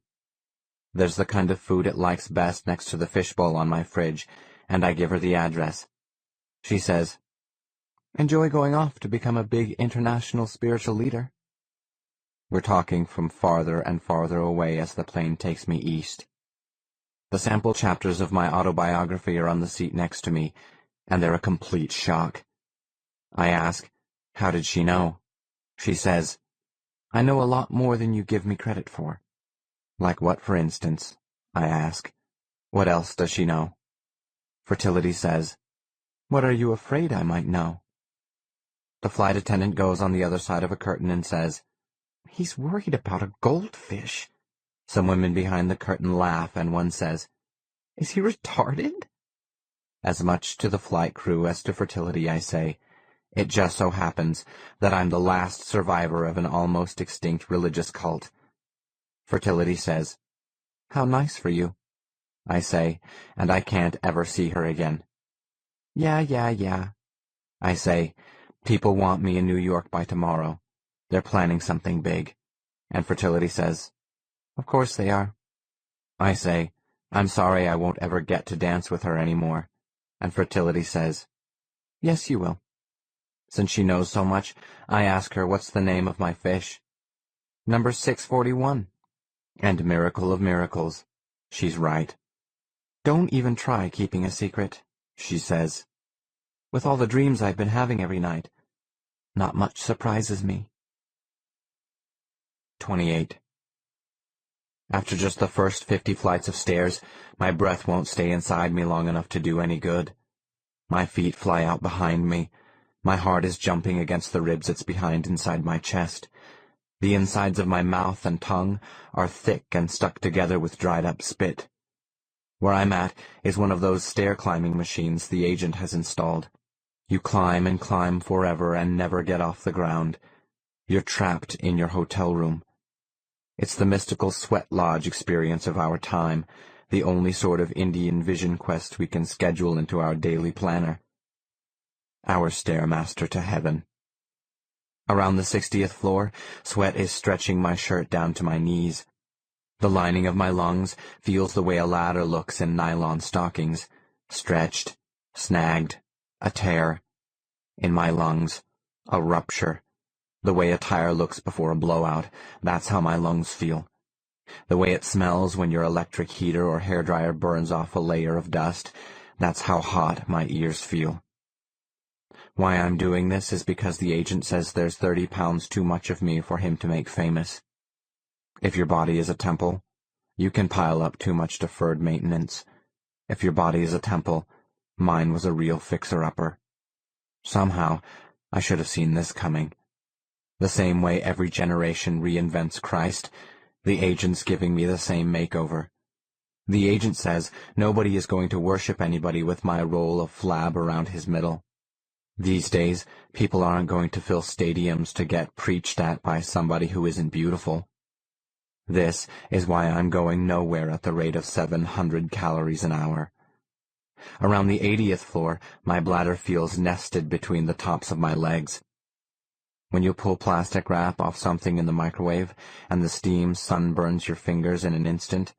There's the kind of food it likes best next to the fishbowl on my fridge, and I give her the address. She says, enjoy going off to become a big international spiritual leader. We're talking from farther and farther away as the plane takes me east. The sample chapters of my autobiography are on the seat next to me, and they're a complete shock. I ask, how did she know? She says, I know a lot more than you give me credit for. Like what, for instance? I ask. What else does she know? Fertility says, what are you afraid I might know? The flight attendant goes on the other side of a curtain and says, he's worried about a goldfish. Some women behind the curtain laugh, and one says, is he retarded? As much to the flight crew as to Fertility, I say, it just so happens that I'm the last survivor of an almost extinct religious cult. Fertility says, how nice for you, I say, and I can't ever see her again. Yeah, I say, people want me in New York by tomorrow. They're planning something big. And Fertility says, of course they are. I say, I'm sorry I won't ever get to dance with her anymore. And Fertility says, yes, you will. Since she knows so much, I ask her what's the name of my fish. Number 641. And miracle of miracles, she's right. Don't even try keeping a secret, she says. With all the dreams I've been having every night, not much surprises me. 28. After just the first 50 flights of stairs, my breath won't stay inside me long enough to do any good. My feet fly out behind me. My heart is jumping against the ribs it's behind inside my chest. The insides of my mouth and tongue are thick and stuck together with dried-up spit. Where I'm at is one of those stair-climbing machines the agent has installed. You climb and climb forever and never get off the ground. You're trapped in your hotel room. It's the mystical sweat lodge experience of our time, the only sort of Indian vision quest we can schedule into our daily planner. Our stairmaster to heaven. Around the 60th floor, sweat is stretching my shirt down to my knees. The lining of my lungs feels the way a ladder looks in nylon stockings, stretched, snagged, a tear. In my lungs, a rupture. The way a tire looks before a blowout, that's how my lungs feel. The way it smells when your electric heater or hairdryer burns off a layer of dust, that's how hot my ears feel. Why I'm doing this is because the agent says there's 30 pounds too much of me for him to make famous. If your body is a temple, you can pile up too much deferred maintenance. If your body is a temple, mine was a real fixer-upper. Somehow, I should have seen this coming. The same way every generation reinvents Christ, the agent's giving me the same makeover. The agent says nobody is going to worship anybody with my roll of flab around his middle. These days, people aren't going to fill stadiums to get preached at by somebody who isn't beautiful. This is why I'm going nowhere at the rate of 700 calories an hour. Around the 80th floor, my bladder feels nested between the tops of my legs. When you pull plastic wrap off something in the microwave and the steam sunburns your fingers in an instant,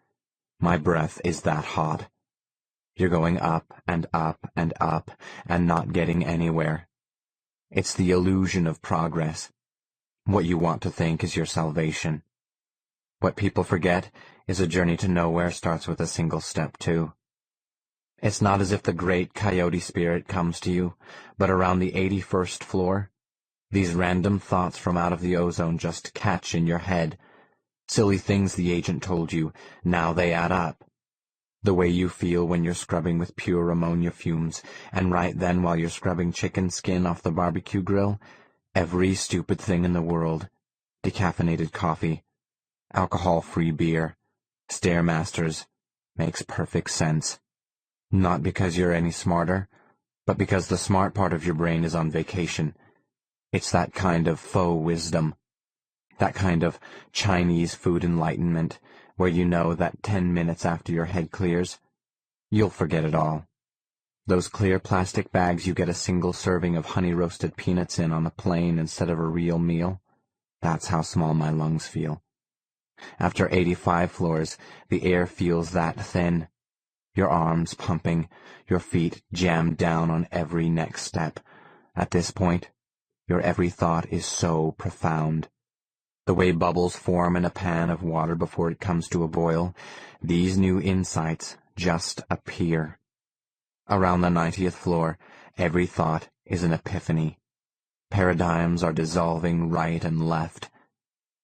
my breath is that hot. You're going up and up and up and not getting anywhere. It's the illusion of progress. What you want to think is your salvation. What people forget is a journey to nowhere starts with a single step, too. It's not as if the great coyote spirit comes to you, but around the 81st floor, these random thoughts from out of the ozone just catch in your head. Silly things the agent told you, now they add up. The way you feel when you're scrubbing with pure ammonia fumes, and right then while you're scrubbing chicken skin off the barbecue grill, every stupid thing in the world, decaffeinated coffee, alcohol-free beer, Stairmasters, makes perfect sense. Not because you're any smarter, but because the smart part of your brain is on vacation. It's that kind of faux wisdom, that kind of Chinese food enlightenment, where you know that 10 minutes after your head clears, you'll forget it all. Those clear plastic bags you get a single serving of honey-roasted peanuts in on a plane instead of a real meal, that's how small my lungs feel. After 85 floors, the air feels that thin. Your arms pumping, your feet jammed down on every next step. At this point, your every thought is so profound. The way bubbles form in a pan of water before it comes to a boil, these new insights just appear. Around the 90th floor, every thought is an epiphany. Paradigms are dissolving right and left.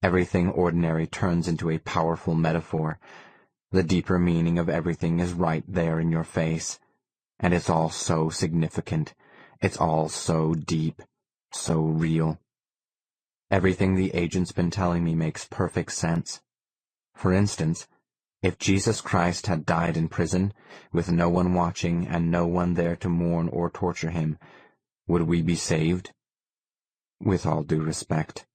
Everything ordinary turns into a powerful metaphor. The deeper meaning of everything is right there in your face. And it's all so significant. It's all so deep, so real. Everything the agent's been telling me makes perfect sense. For instance, if Jesus Christ had died in prison, with no one watching and no one there to mourn or torture him, would we be saved? With all due respect.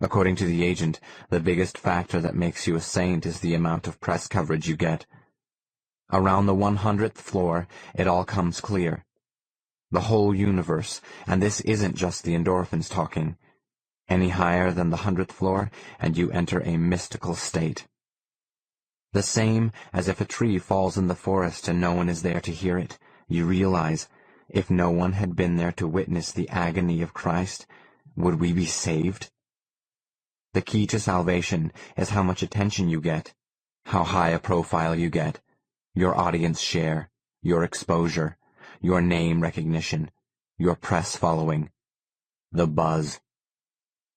According to the agent, the biggest factor that makes you a saint is the amount of press coverage you get. Around the 100th floor, it all comes clear. The whole universe, and this isn't just the endorphins talking. Any higher than the 100th floor, and you enter a mystical state. The same as if a tree falls in the forest and no one is there to hear it. You realize, if no one had been there to witness the agony of Christ, would we be saved? The key to salvation is how much attention you get, how high a profile you get, your audience share, your exposure, your name recognition, your press following, the buzz.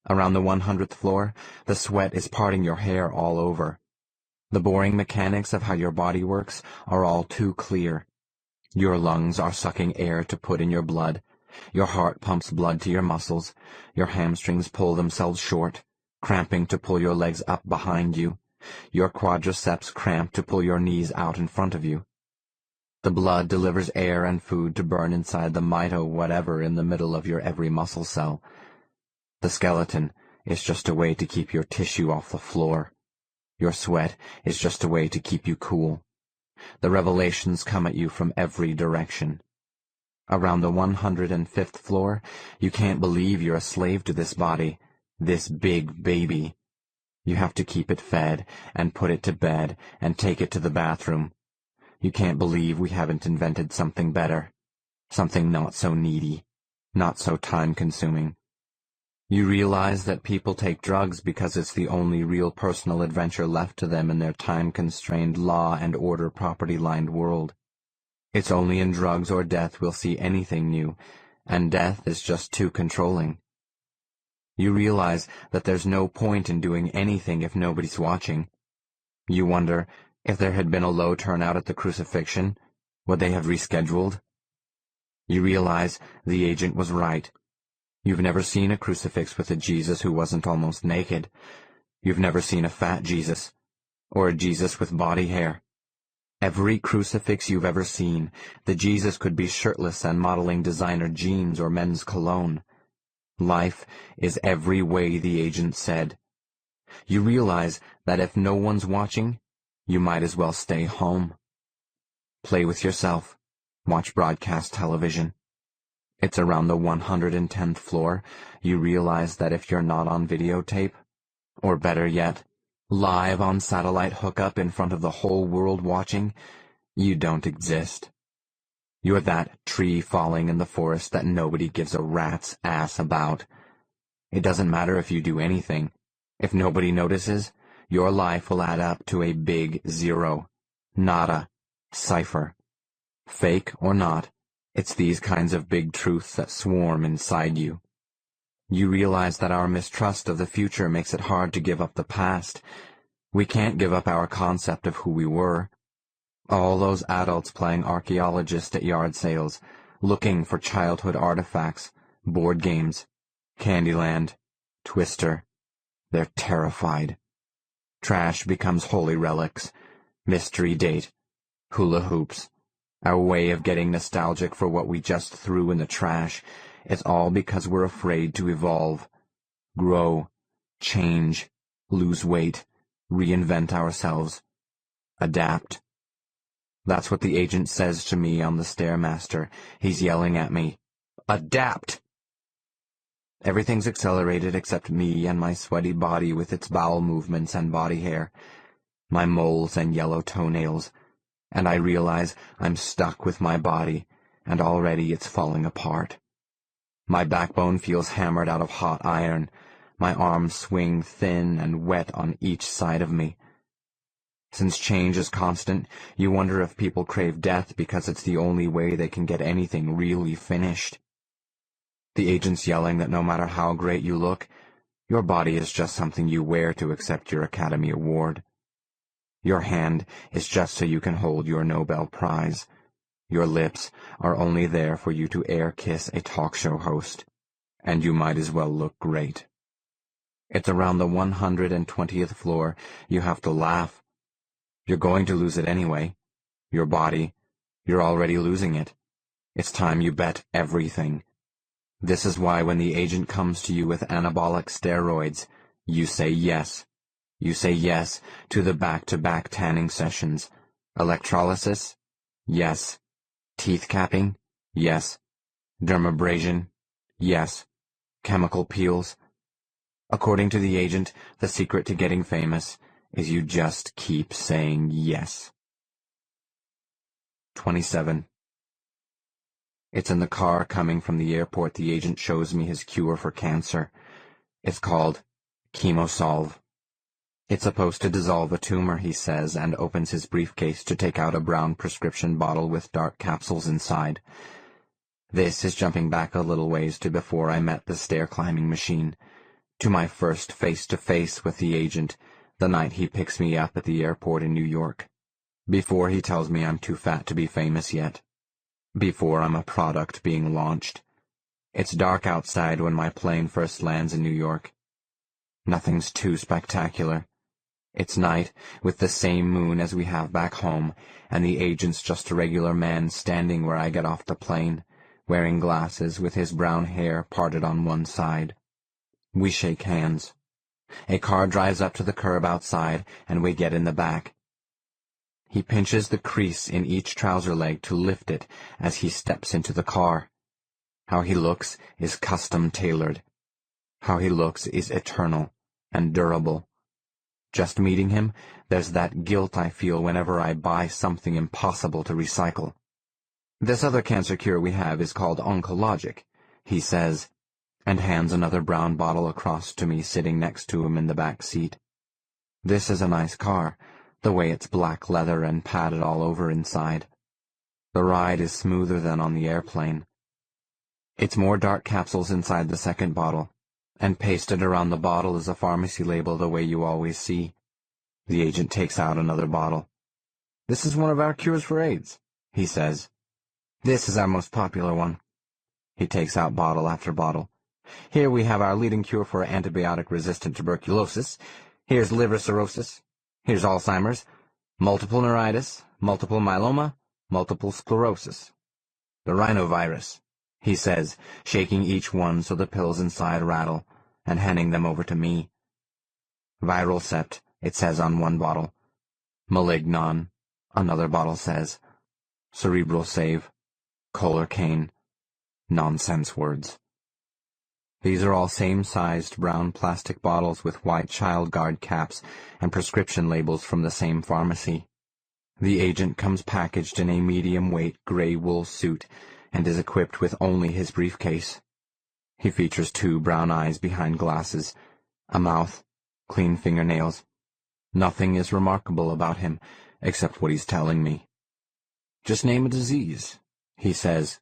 Around the 100th floor, the sweat is parting your hair all over. The boring mechanics of how your body works are all too clear. Your lungs are sucking air to put in your blood. Your heart pumps blood to your muscles. Your hamstrings pull themselves short, cramping to pull your legs up behind you. Your quadriceps cramp to pull your knees out in front of you. The blood delivers air and food to burn inside the mito whatever in the middle of your every muscle cell. The skeleton is just a way to keep your tissue off the floor. Your sweat is just a way to keep you cool. The revelations come at you from every direction. Around the 105th floor, you can't believe you're a slave to this body, this big baby. You have to keep it fed, and put it to bed, and take it to the bathroom. You can't believe we haven't invented something better, something not so needy, not so time-consuming. You realize that people take drugs because it's the only real personal adventure left to them in their time-constrained, law and order property-lined world. It's only in drugs or death we'll see anything new, and death is just too controlling. You realize that there's no point in doing anything if nobody's watching. You wonder, if there had been a low turnout at the crucifixion, would they have rescheduled? You realize the agent was right. You've never seen a crucifix with a Jesus who wasn't almost naked. You've never seen a fat Jesus, or a Jesus with body hair. Every crucifix you've ever seen, the Jesus could be shirtless and modeling designer jeans or men's cologne. Life is every way the agent said. You realize that if no one's watching, you might as well stay home. Play with yourself. Watch broadcast television. It's around the 110th floor. You realize that if you're not on videotape, or better yet, live on satellite hookup in front of the whole world watching, you don't exist. You're that tree falling in the forest that nobody gives a rat's ass about. It doesn't matter if you do anything. If nobody notices, your life will add up to a big zero. Nada. Cipher. Fake or not, it's these kinds of big truths that swarm inside you. You realize that our mistrust of the future makes it hard to give up the past. We can't give up our concept of who we were. All those adults playing archaeologist at yard sales, looking for childhood artifacts, board games, Candyland, Twister. They're terrified. Trash becomes holy relics, mystery date, hula hoops. Our way of getting nostalgic for what we just threw in the trash. It's all because we're afraid to evolve, grow, change, lose weight, reinvent ourselves, adapt. That's what the agent says to me on the Stairmaster. He's yelling at me, "Adapt!" Everything's accelerated except me and my sweaty body with its bowel movements and body hair, my moles and yellow toenails, and I realize I'm stuck with my body, and already it's falling apart. My backbone feels hammered out of hot iron. My arms swing thin and wet on each side of me. Since change is constant, you wonder if people crave death because it's the only way they can get anything really finished. The agent's yelling that no matter how great you look, your body is just something you wear to accept your Academy Award. Your hand is just so you can hold your Nobel Prize. Your lips are only there for you to air kiss a talk show host, and you might as well look great. It's around the 120th floor. You have to laugh. You're going to lose it anyway. Your body. You're already losing it. It's time you bet everything. This is why when the agent comes to you with anabolic steroids, you say yes. You say yes to the back-to-back tanning sessions. Electrolysis? Yes. Teeth capping? Yes. Dermabrasion? Yes. Chemical peels? According to the agent, the secret to getting famous is you just keep saying yes. 27. It's in the car coming from the airport the agent shows me his cure for cancer. It's called Chemosolve. It's supposed to dissolve a tumor, he says, and opens his briefcase to take out a brown prescription bottle with dark capsules inside. This is jumping back a little ways to before I met the stair-climbing machine, to my first face-to-face with the agent, the night he picks me up at the airport in New York, before he tells me I'm too fat to be famous yet, before I'm a product being launched. It's dark outside when my plane first lands in New York. Nothing's too spectacular. It's night, with the same moon as we have back home, and the agent's just a regular man standing where I get off the plane, wearing glasses with his brown hair parted on one side. We shake hands. A car drives up to the curb outside, and we get in the back. He pinches the crease in each trouser leg to lift it as he steps into the car. How he looks is custom-tailored. How he looks is eternal and durable. Just meeting him, there's that guilt I feel whenever I buy something impossible to recycle. This other cancer cure we have is called Oncologic, he says, and hands another brown bottle across to me sitting next to him in the back seat. This is a nice car, the way it's black leather and padded all over inside. The ride is smoother than on the airplane. It's more dark capsules inside the second bottle, and pasted around the bottle is a pharmacy label the way you always see. The agent takes out another bottle. "This is one of our cures for AIDS," he says. This is our most popular one. He takes out bottle after bottle. Here we have our leading cure for antibiotic-resistant tuberculosis. Here's liver cirrhosis. Here's Alzheimer's, multiple neuritis, multiple myeloma, multiple sclerosis. The rhinovirus, he says, shaking each one so the pills inside rattle, and handing them over to me. Viral sept, it says on one bottle. Malignon, another bottle says. Cerebral save. Cholercane. Nonsense words. These are all same-sized brown plastic bottles with white child guard caps and prescription labels from the same pharmacy. The agent comes packaged in a medium-weight gray wool suit and is equipped with only his briefcase. He features 2 brown eyes behind glasses, a mouth, clean fingernails. Nothing is remarkable about him, except what he's telling me. Just name a disease, he says,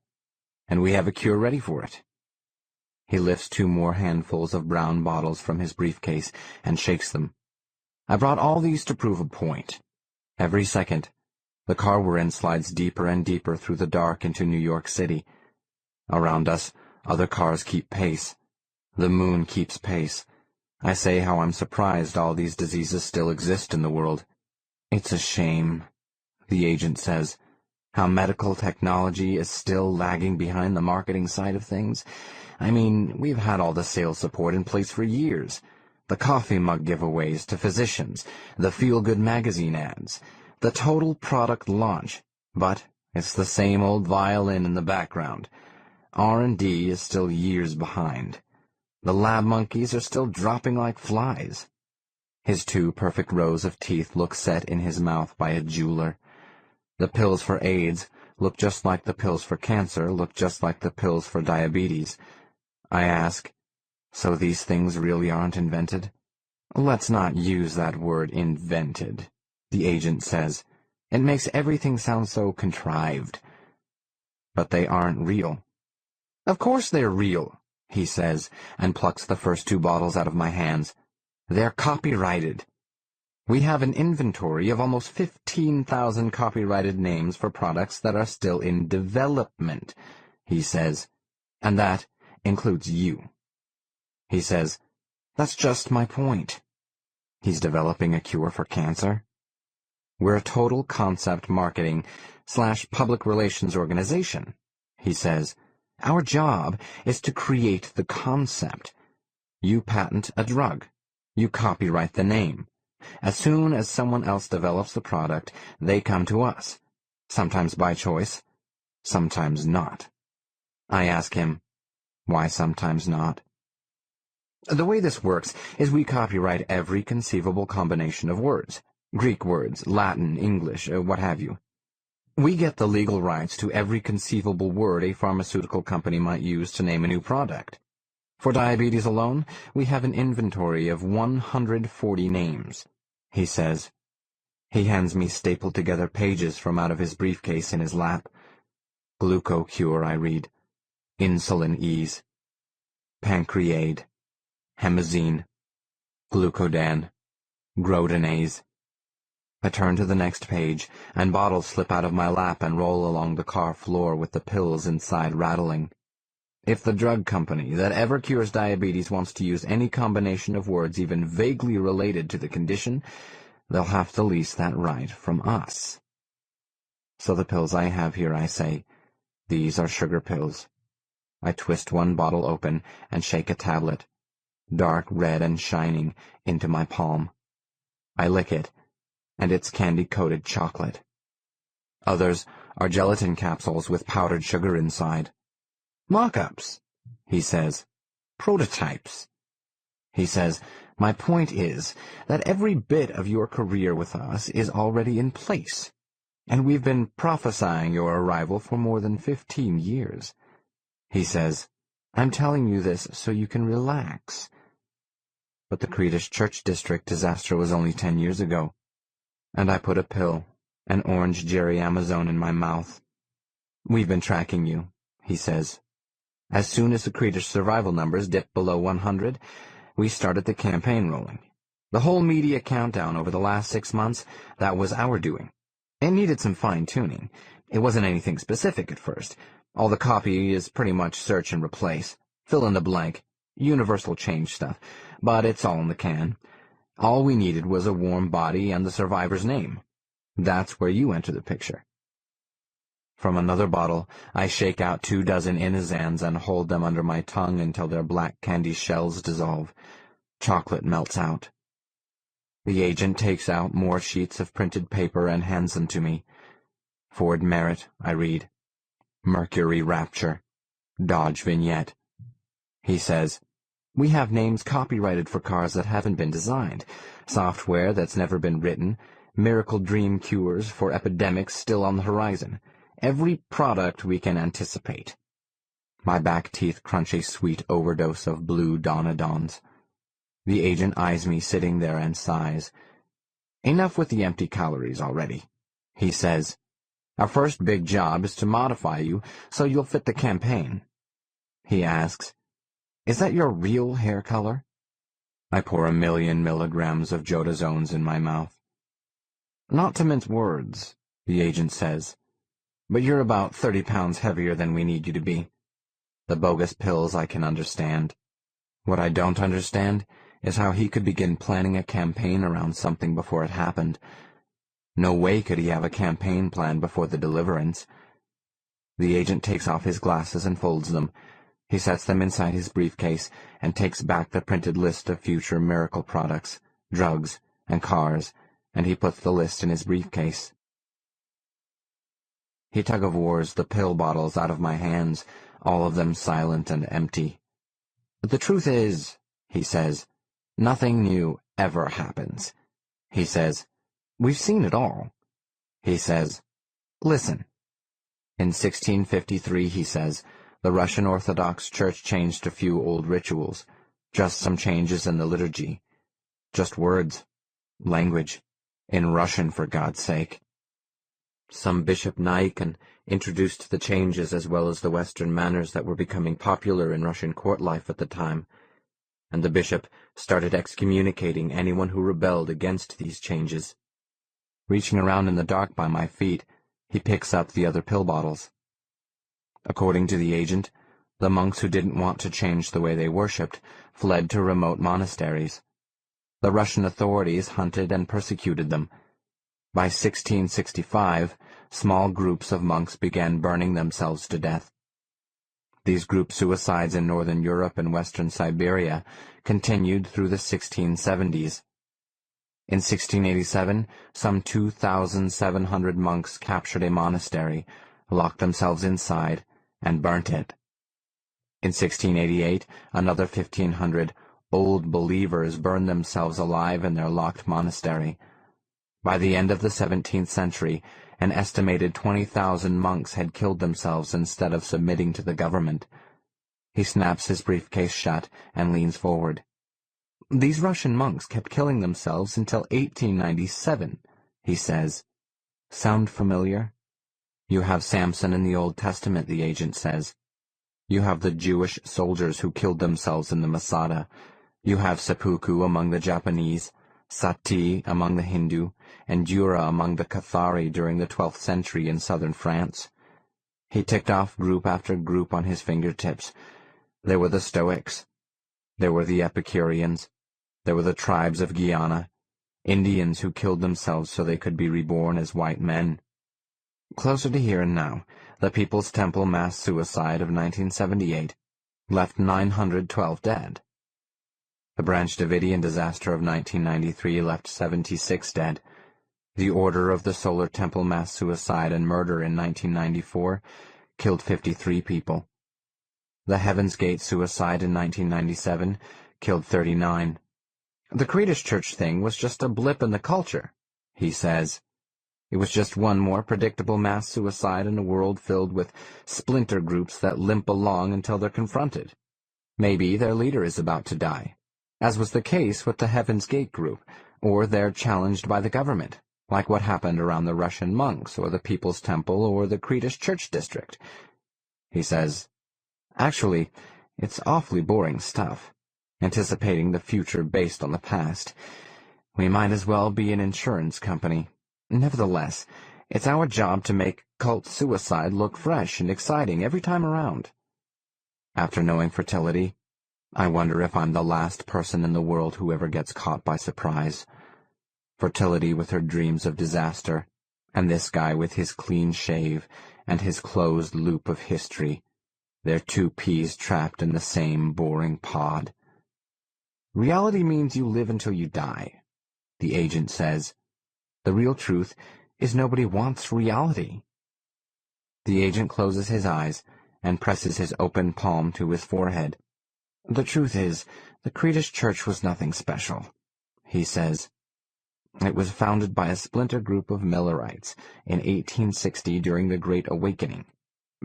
and we have a cure ready for it. He lifts 2 more handfuls of brown bottles from his briefcase and shakes them. I brought all these to prove a point. Every second, the car we're in slides deeper and deeper through the dark into New York City. Around us, other cars keep pace. The moon keeps pace. I say how I'm surprised all these diseases still exist in the world. It's a shame, the agent says, how medical technology is still lagging behind the marketing side of things. I mean, we've had all the sales support in place for years. The coffee mug giveaways to physicians, the feel-good magazine ads, the total product launch. But it's the same old violin in the background. R&D is still years behind. The lab monkeys are still dropping like flies. His 2 perfect rows of teeth look set in his mouth by a jeweler. The pills for AIDS look just like the pills for cancer, look just like the pills for diabetes. I ask, so these things really aren't invented? Let's not use that word invented, the agent says. It makes everything sound so contrived. But they aren't real. Of course they're real, he says, and plucks the first 2 bottles out of my hands. They're copyrighted. We have an inventory of almost 15,000 copyrighted names for products that are still in development, he says, and that includes you. He says, that's just my point. He's developing a cure for cancer. We're a total concept marketing / public relations organization, he says. Our job is to create the concept. You patent a drug. You copyright the name. As soon as someone else develops the product, they come to us, sometimes by choice, sometimes not. I ask him, why sometimes not? The way this works is we copyright every conceivable combination of words, Greek words, Latin, English, what have you. We get the legal rights to every conceivable word a pharmaceutical company might use to name a new product. For diabetes alone, we have an inventory of 140 names, he says. He hands me stapled together pages from out of his briefcase in his lap. Glucocure, I read. Insulin ease. Pancreaid. Hemazine. Glucodan. Grodinase. I turn to the next page, and bottles slip out of my lap and roll along the car floor with the pills inside rattling. If the drug company that ever cures diabetes wants to use any combination of words even vaguely related to the condition, they'll have to lease that right from us. So the pills I have here, I say, these are sugar pills. I twist one bottle open and shake a tablet, dark red and shining, into my palm. I lick it, and it's candy-coated chocolate. Others are gelatin capsules with powdered sugar inside. Mock-ups, he says. Prototypes. He says, my point is that every bit of your career with us is already in place, and we've been prophesying your arrival for more than 15 years. He says, I'm telling you this so you can relax. But the Creedish Church District disaster was only 10 years ago, and I put a pill, an orange Jerry Amazon, in my mouth. We've been tracking you, he says. As soon as the Creedish survival numbers dipped below 100, we started the campaign rolling. The whole media countdown over the last 6 months, that was our doing. It needed some fine-tuning,
It wasn't anything specific at first. All the copy is pretty much search and replace. Fill in the blank. Universal change stuff. But it's all in the can. All we needed was a warm body and the survivor's name. That's where you enter the picture. From another bottle, I shake out 24 Inizans and hold them under my tongue until their black candy shells dissolve. Chocolate melts out. The agent takes out more sheets of printed paper and hands them to me. Ford Merit, I read. Mercury Rapture. Dodge Vignette. He says, "We have names copyrighted for cars that haven't been designed, software that's never been written, miracle dream cures for epidemics still on the horizon. Every product we can anticipate." My back teeth crunch a sweet overdose of blue Donadons. The agent eyes me sitting there and sighs. "Enough with the empty calories already," he says. "Our first big job is to modify you so you'll fit the campaign." He asks, "Is that your real hair color?" I pour 1,000,000 milligrams of jodazones in my mouth. "Not to mince words," the agent says, "but you're about 30 pounds heavier than we need you to be. The bogus pills I can understand. What I don't understand is how he could begin planning a campaign around something before it happened. No way could he have a campaign plan before the deliverance." The agent takes off his glasses and folds them. He sets them inside his briefcase and takes back the printed list of future miracle products, drugs, and cars, and he puts the list in his briefcase. He tug-of-wars the pill bottles out of my hands, all of them silent and empty. "But the truth is," he says, "nothing new ever happens." He says, "We've seen it all." He says, "Listen." In 1653, he says, the Russian Orthodox Church changed a few old rituals, just some changes in the liturgy. Just words, language, in Russian for God's sake. Some Bishop Naikin introduced the changes as well as the Western manners that were becoming popular in Russian court life at the time, and the bishop started excommunicating anyone who rebelled against these changes. Reaching around in the dark by my feet, he picks up the other pill bottles. According to the agent, the monks who didn't want to change the way they worshipped fled to remote monasteries. The Russian authorities hunted and persecuted them. By 1665, small groups of monks began burning themselves to death. These group suicides in northern Europe and western Siberia continued through the 1670s. In 1687, some 2,700 monks captured a monastery, locked themselves inside, and burnt it. In 1688, another 1,500 old believers burned themselves alive in their locked monastery. By the end of the 17th century, an estimated 20,000 monks had killed themselves instead of submitting to the government. He snaps his briefcase shut and leans forward. "These Russian monks kept killing themselves until 1897, he says. "Sound familiar?" "You have Samson in the Old Testament," the agent says. "You have the Jewish soldiers who killed themselves in the Masada. You have seppuku among the Japanese, sati among the Hindu, and Jura among the Cathari during the 12th century in southern France." He ticked off group after group on his fingertips. There were the Stoics. There were the Epicureans. There were the tribes of Guyana, Indians who killed themselves so they could be reborn as white men. Closer to here and now, the People's Temple mass suicide of 1978 left 912 dead. The Branch Davidian disaster of 1993 left 76 dead. The Order of the Solar Temple mass suicide and murder in 1994 killed 53 people. The Heaven's Gate suicide in 1997 killed 39. The Creedish Church thing was just a blip in the culture, he says. It was just one more predictable mass suicide in a world filled with splinter groups that limp along until they're confronted. Maybe their leader is about to die, as was the case with the Heaven's Gate group, or they're challenged by the government, like what happened around the Russian monks or the People's Temple or the Creedish Church district. He says, "Actually, it's awfully boring stuff, anticipating the future based on the past. We might as well be an insurance company. Nevertheless, It's our job to make cult suicide look fresh and exciting every time around. After knowing fertility, I wonder if I'm the last person in the world who ever gets caught by surprise. Fertility with her dreams of disaster, and this guy with his clean shave and his closed loop of history. They're two peas trapped in the same boring pod. Reality means you live until you die, the agent says. The real truth is nobody wants reality. The agent closes his eyes and presses his open palm to his forehead. The truth is, the Creedish Church was nothing special, he says. It was founded by a splinter group of Millerites in 1860 during the Great Awakening,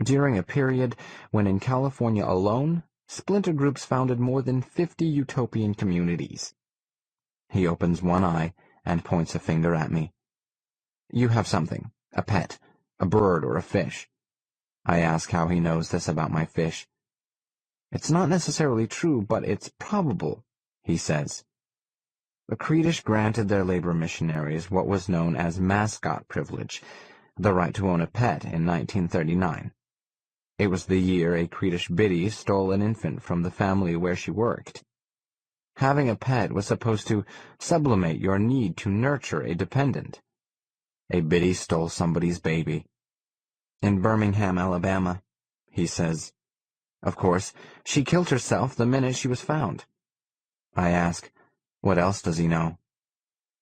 during a period when in California alone, splinter groups founded more than 50 utopian communities. He opens one eye and points a finger at me. You have something, a pet, a bird or a fish. I ask how he knows this about my fish. It's not necessarily true, but it's probable, he says. The Creedish granted their labor missionaries what was known as mascot privilege, the right to own a pet, in 1939. It was the year a Creedish biddy stole an infant from the family where she worked. Having a pet was supposed to sublimate your need to nurture a dependent. A biddy stole somebody's baby. In Birmingham, Alabama, he says. Of course, she killed herself the minute she was found. I ask, what else does he know?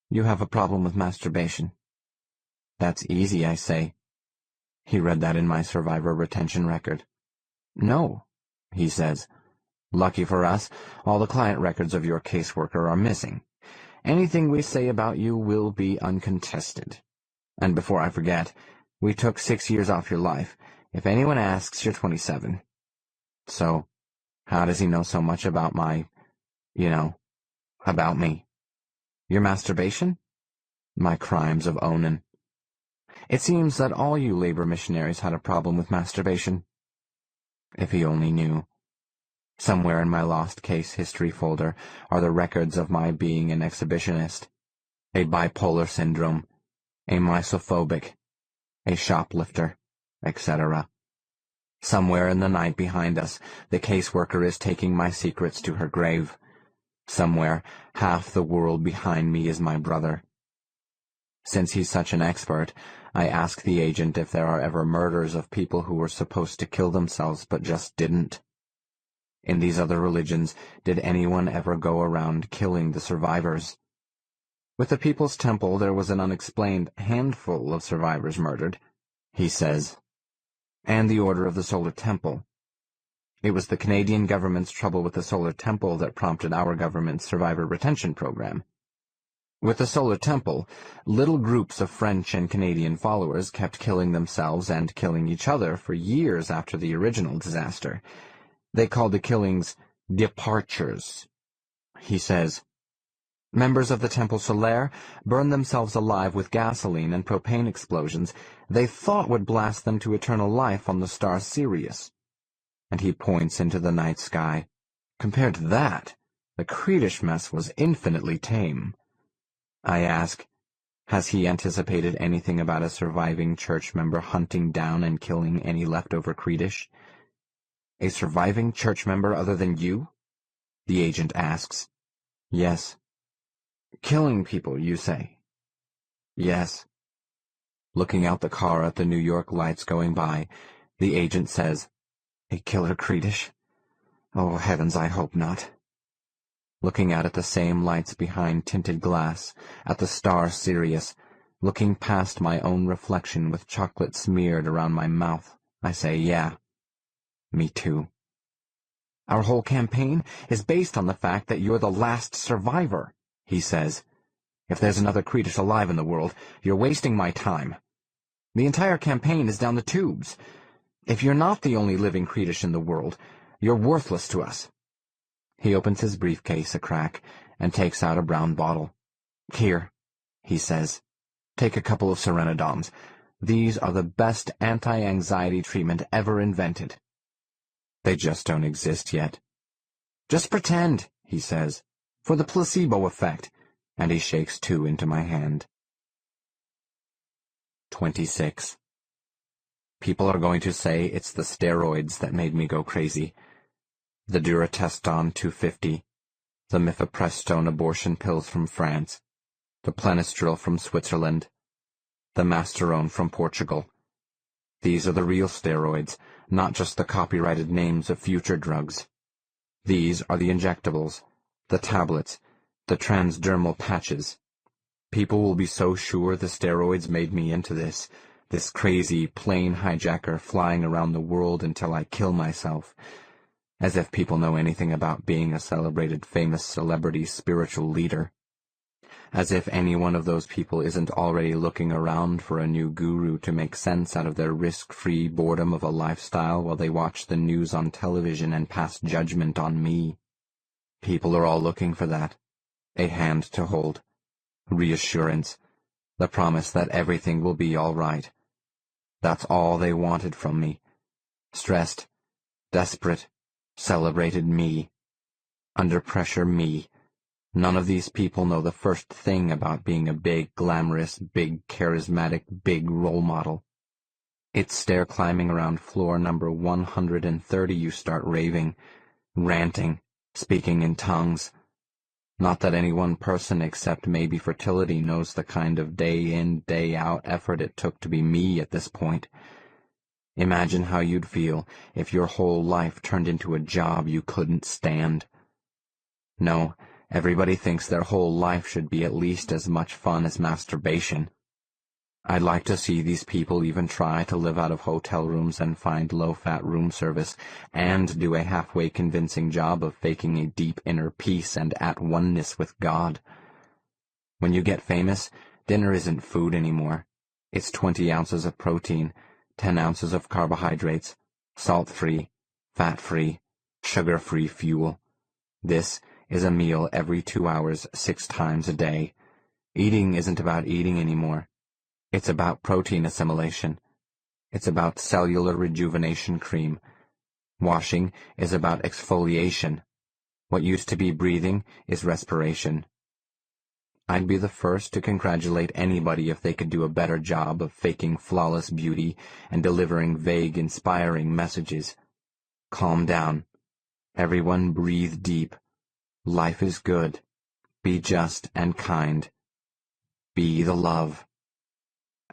You have a problem with masturbation. That's easy, I say. He read that in my survivor retention record. No, he says. Lucky for us, all the client records of your caseworker are missing. Anything we say about you will be uncontested. And before I forget, we took 6 years off your life. If anyone asks, you're 27. So, how does he know so much about about me? Your masturbation? My crimes of Onan. It seems that all you labor missionaries had a problem with masturbation. If he only knew. Somewhere in my lost case history folder are the records of my being an exhibitionist, a bipolar syndrome, a misophobic, a shoplifter, etc. Somewhere in the night behind us, the caseworker is taking my secrets to her grave. Somewhere, half the world behind me is my brother. Since he's such an expert, I ask the agent if there are ever murders of people who were supposed to kill themselves but just didn't. In these other religions, did anyone ever go around killing the survivors? With the People's Temple, there was an unexplained handful of survivors murdered, he says. And the Order of the Solar Temple. It was the Canadian government's trouble with the Solar Temple that prompted our government's survivor retention program. With the Solar Temple, little groups of French and Canadian followers kept killing themselves and killing each other for years after the original disaster. They called the killings departures. He says, members of the Temple Solaire burned themselves alive with gasoline and propane explosions they thought would blast them to eternal life on the star Sirius. And he points into the night sky. Compared to that, the Creedish mess was infinitely tame. I ask, has he anticipated anything about a surviving church member hunting down and killing any leftover Creedish? A surviving church member other than you? The agent asks. Yes. Killing people, you say? Yes. Looking out the car at the New York lights going by, the agent says, a killer Creedish? Oh, heavens, I hope not. Looking out at the same lights behind tinted glass, at the star Sirius, looking past my own reflection with chocolate smeared around my mouth, I say, yeah. Me too. Our whole campaign is based on the fact that you're the last survivor, he says. If there's another Creedish alive in the world, you're wasting my time. The entire campaign is down the tubes. If you're not the only living Creedish in the world, you're worthless to us. He opens his briefcase a crack and takes out a brown bottle. Here, he says, take a couple of Serenadons. These are the best anti-anxiety treatment ever invented. They just don't exist yet. Just pretend, he says, for the placebo effect, and he shakes two into my hand.
26. People are going to say it's the steroids that made me go crazy. The Durateston 250, the mifepristone abortion pills from France, the Plenistril from Switzerland, the Masterone from Portugal. These are the real steroids, not just the copyrighted names of future drugs. These are the injectables, the tablets, the transdermal patches. People will be so sure the steroids made me into this crazy plane hijacker flying around the world until I kill myself. As if people know anything about being a celebrated famous celebrity spiritual leader. As if any one of those people isn't already looking around for a new guru to make sense out of their risk-free boredom of a lifestyle while they watch the news on television and pass judgment on me. People are all looking for that. A hand to hold. Reassurance. The promise that everything will be all right. That's all they wanted from me. Stressed, desperate, celebrated me. Under pressure me. None of these people know the first thing about being a big, glamorous, big, charismatic, big role model. It's stair climbing around floor number 130 you start raving, ranting, speaking in tongues. Not that any one person except maybe fertility knows the kind of day-in, day-out effort it took to be me at this point. Imagine how you'd feel if your whole life turned into a job you couldn't stand. No, everybody thinks their whole life should be at least as much fun as masturbation. I'd like to see these people even try to live out of hotel rooms and find low-fat room service, and do a halfway convincing job of faking a deep inner peace and at oneness with God. When you get famous, dinner isn't food anymore. It's 20 ounces of protein, 10 ounces of carbohydrates, salt-free, fat-free, sugar-free fuel. This is a meal every 2 hours, 6 times a day. Eating isn't about eating anymore. It's about protein assimilation. It's about cellular rejuvenation cream. Washing is about exfoliation. What used to be breathing is respiration. I'd be the first to congratulate anybody if they could do a better job of faking flawless beauty and delivering vague, inspiring messages. Calm down. Everyone breathe deep. Life is good. Be just and kind. Be the love.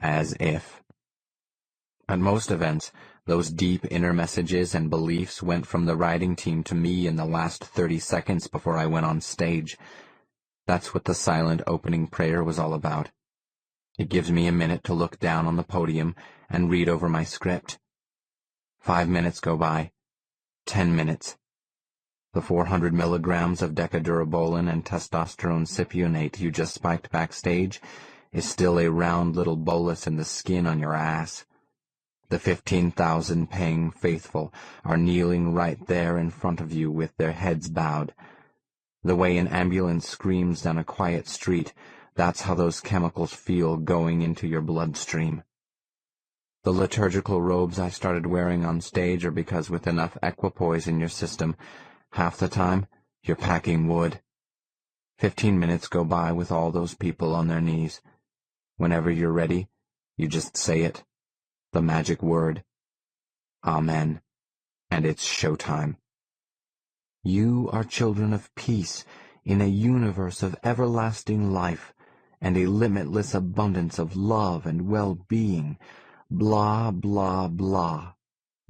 As if. At most events, those deep inner messages and beliefs went from the writing team to me in the last 30 seconds before I went on stage. That's what the silent opening prayer was all about. It gives me a minute to look down on the podium and read over my script. 5 minutes go by. 10 minutes. The 400 milligrams of decadurabolin and testosterone cypionate you just spiked backstage is still a round little bolus in the skin on your ass. The 15,000 paying faithful are kneeling right there in front of you with their heads bowed. The way an ambulance screams down a quiet street, that's how those chemicals feel going into your bloodstream. The liturgical robes I started wearing on stage are because with enough equipoise in your system, half the time you're packing wood. 15 minutes go by with all those people on their knees. Whenever you're ready, you just say it, the magic word, Amen, and it's showtime. You are children of peace in a universe of everlasting life and a limitless abundance of love and well-being. Blah, blah, blah.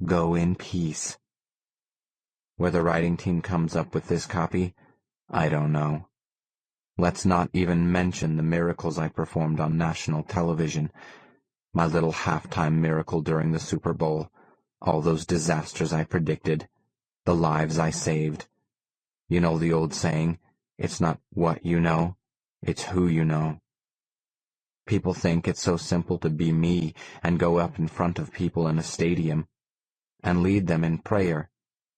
Go in peace. Where the writing team comes up with this copy, I don't know. Let's not even mention the miracles I performed on national television. My little halftime miracle during the Super Bowl. All those disasters I predicted. The lives I saved. You know the old saying, it's not what you know, it's who you know. People think it's so simple to be me and go up in front of people in a stadium and lead them in prayer,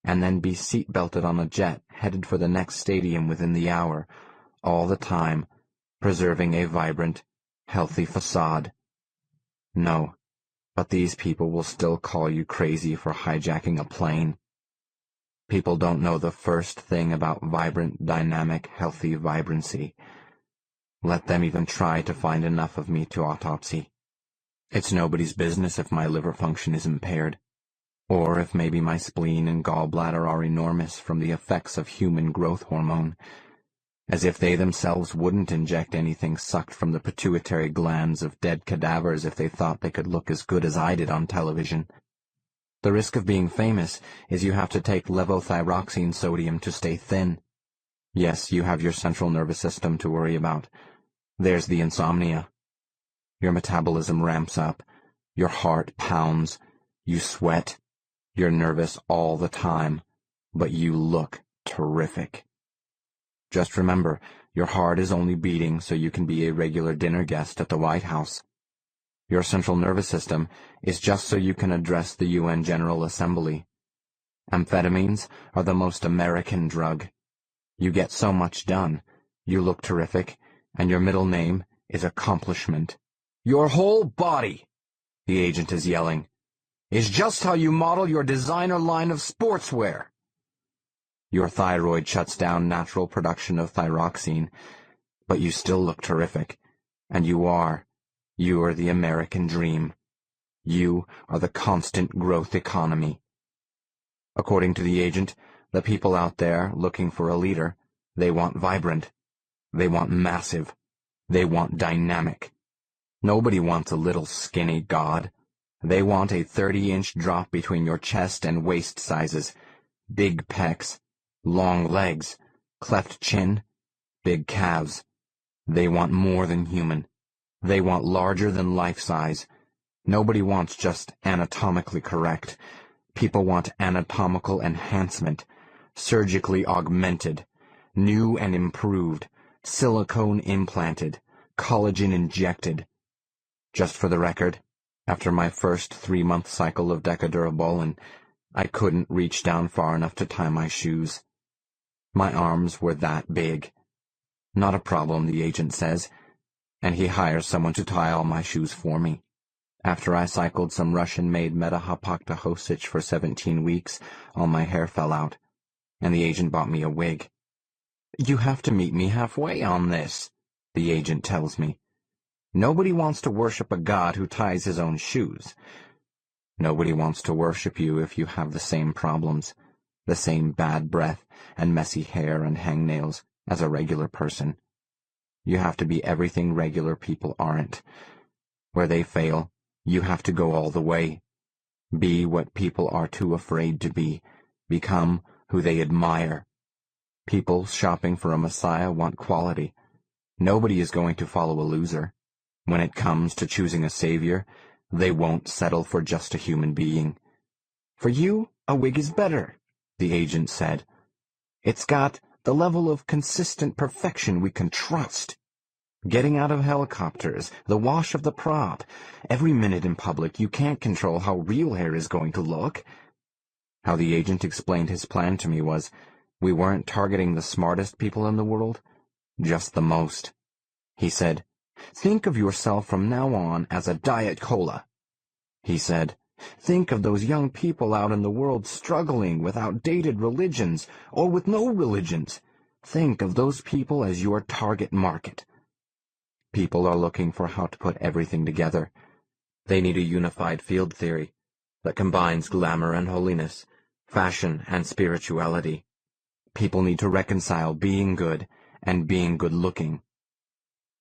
and then be seat-belted on a jet headed for the next stadium within the hour, all the time, preserving a vibrant, healthy facade. No, but these people will still call you crazy for hijacking a plane. People don't know the first thing about vibrant, dynamic, healthy vibrancy. Let them even try to find enough of me to autopsy. It's nobody's business if my liver function is impaired, or if maybe my spleen and gallbladder are enormous from the effects of human growth hormone, as if they themselves wouldn't inject anything sucked from the pituitary glands of dead cadavers if they thought they could look as good as I did on television. The risk of being famous is you have to take levothyroxine sodium to stay thin. Yes, you have your central nervous system to worry about. There's the insomnia. Your metabolism ramps up, your heart pounds, you sweat, you're nervous all the time, but you look terrific. Just remember, your heart is only beating so you can be a regular dinner guest at the White House. Your central nervous system is just so you can address the UN General Assembly. Amphetamines are the most American drug. You get so much done, you look terrific, and your middle name is Accomplishment.
Your whole body,
the agent is yelling,
is just how you model your designer line of sportswear.
Your thyroid shuts down natural production of thyroxine, but you still look terrific, and you're the American dream. You are the constant growth economy. According to the agent, the people out there looking for a leader, they want vibrant, they want massive, they want dynamic. Nobody wants a little skinny god. They want a 30-inch drop between your chest and waist sizes, big pecs, long legs, cleft chin, big calves. They want more than human. They want larger than life size. Nobody wants just anatomically correct. People want anatomical enhancement, surgically augmented, new and improved, silicone implanted, collagen injected. Just for the record, after my first 3-month cycle of Decadurabolin, I couldn't reach down far enough to tie my shoes. My arms were that big. Not a problem, the agent says, and he hires someone to tie all my shoes for me. After I cycled some Russian-made Metahapoctahosich for 17 weeks, all my hair fell out, and the agent bought me a wig. You have to meet me halfway on this, the agent tells me. Nobody wants to worship a god who ties his own shoes. Nobody wants to worship you if you have the same problems, the same bad breath and messy hair and hangnails as a regular person. You have to be everything regular people aren't. Where they fail, you have to go all the way. Be what people are too afraid to be. Become who they admire. People shopping for a messiah want quality. Nobody is going to follow a loser. When it comes to choosing a savior, they won't settle for just a human being. For you, a wig is better, the agent said. It's got the level of consistent perfection we can trust. Getting out of helicopters, the wash of the prop. Every minute in public, you can't control how real hair is going to look. How the agent explained his plan to me was, we weren't targeting the smartest people in the world, just the most. He said, think of yourself from now on as a Diet Cola. He said, think of those young people out in the world struggling with outdated religions or with no religions. Think of those people as your target market. People are looking for how to put everything together. They need a unified field theory that combines glamour and holiness, fashion and spirituality. People need to reconcile being good and being good-looking.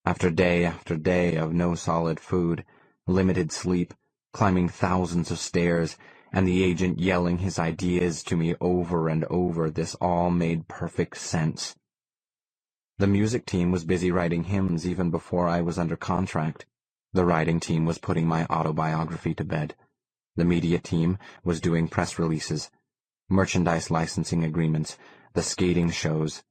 After day of no solid food, limited sleep, climbing thousands of stairs, and the agent yelling his ideas to me over and over, this all made perfect sense. The music team was busy writing hymns even before I was under contract. The writing team was putting my autobiography to bed. The media team was doing press releases, merchandise licensing agreements, the skating shows,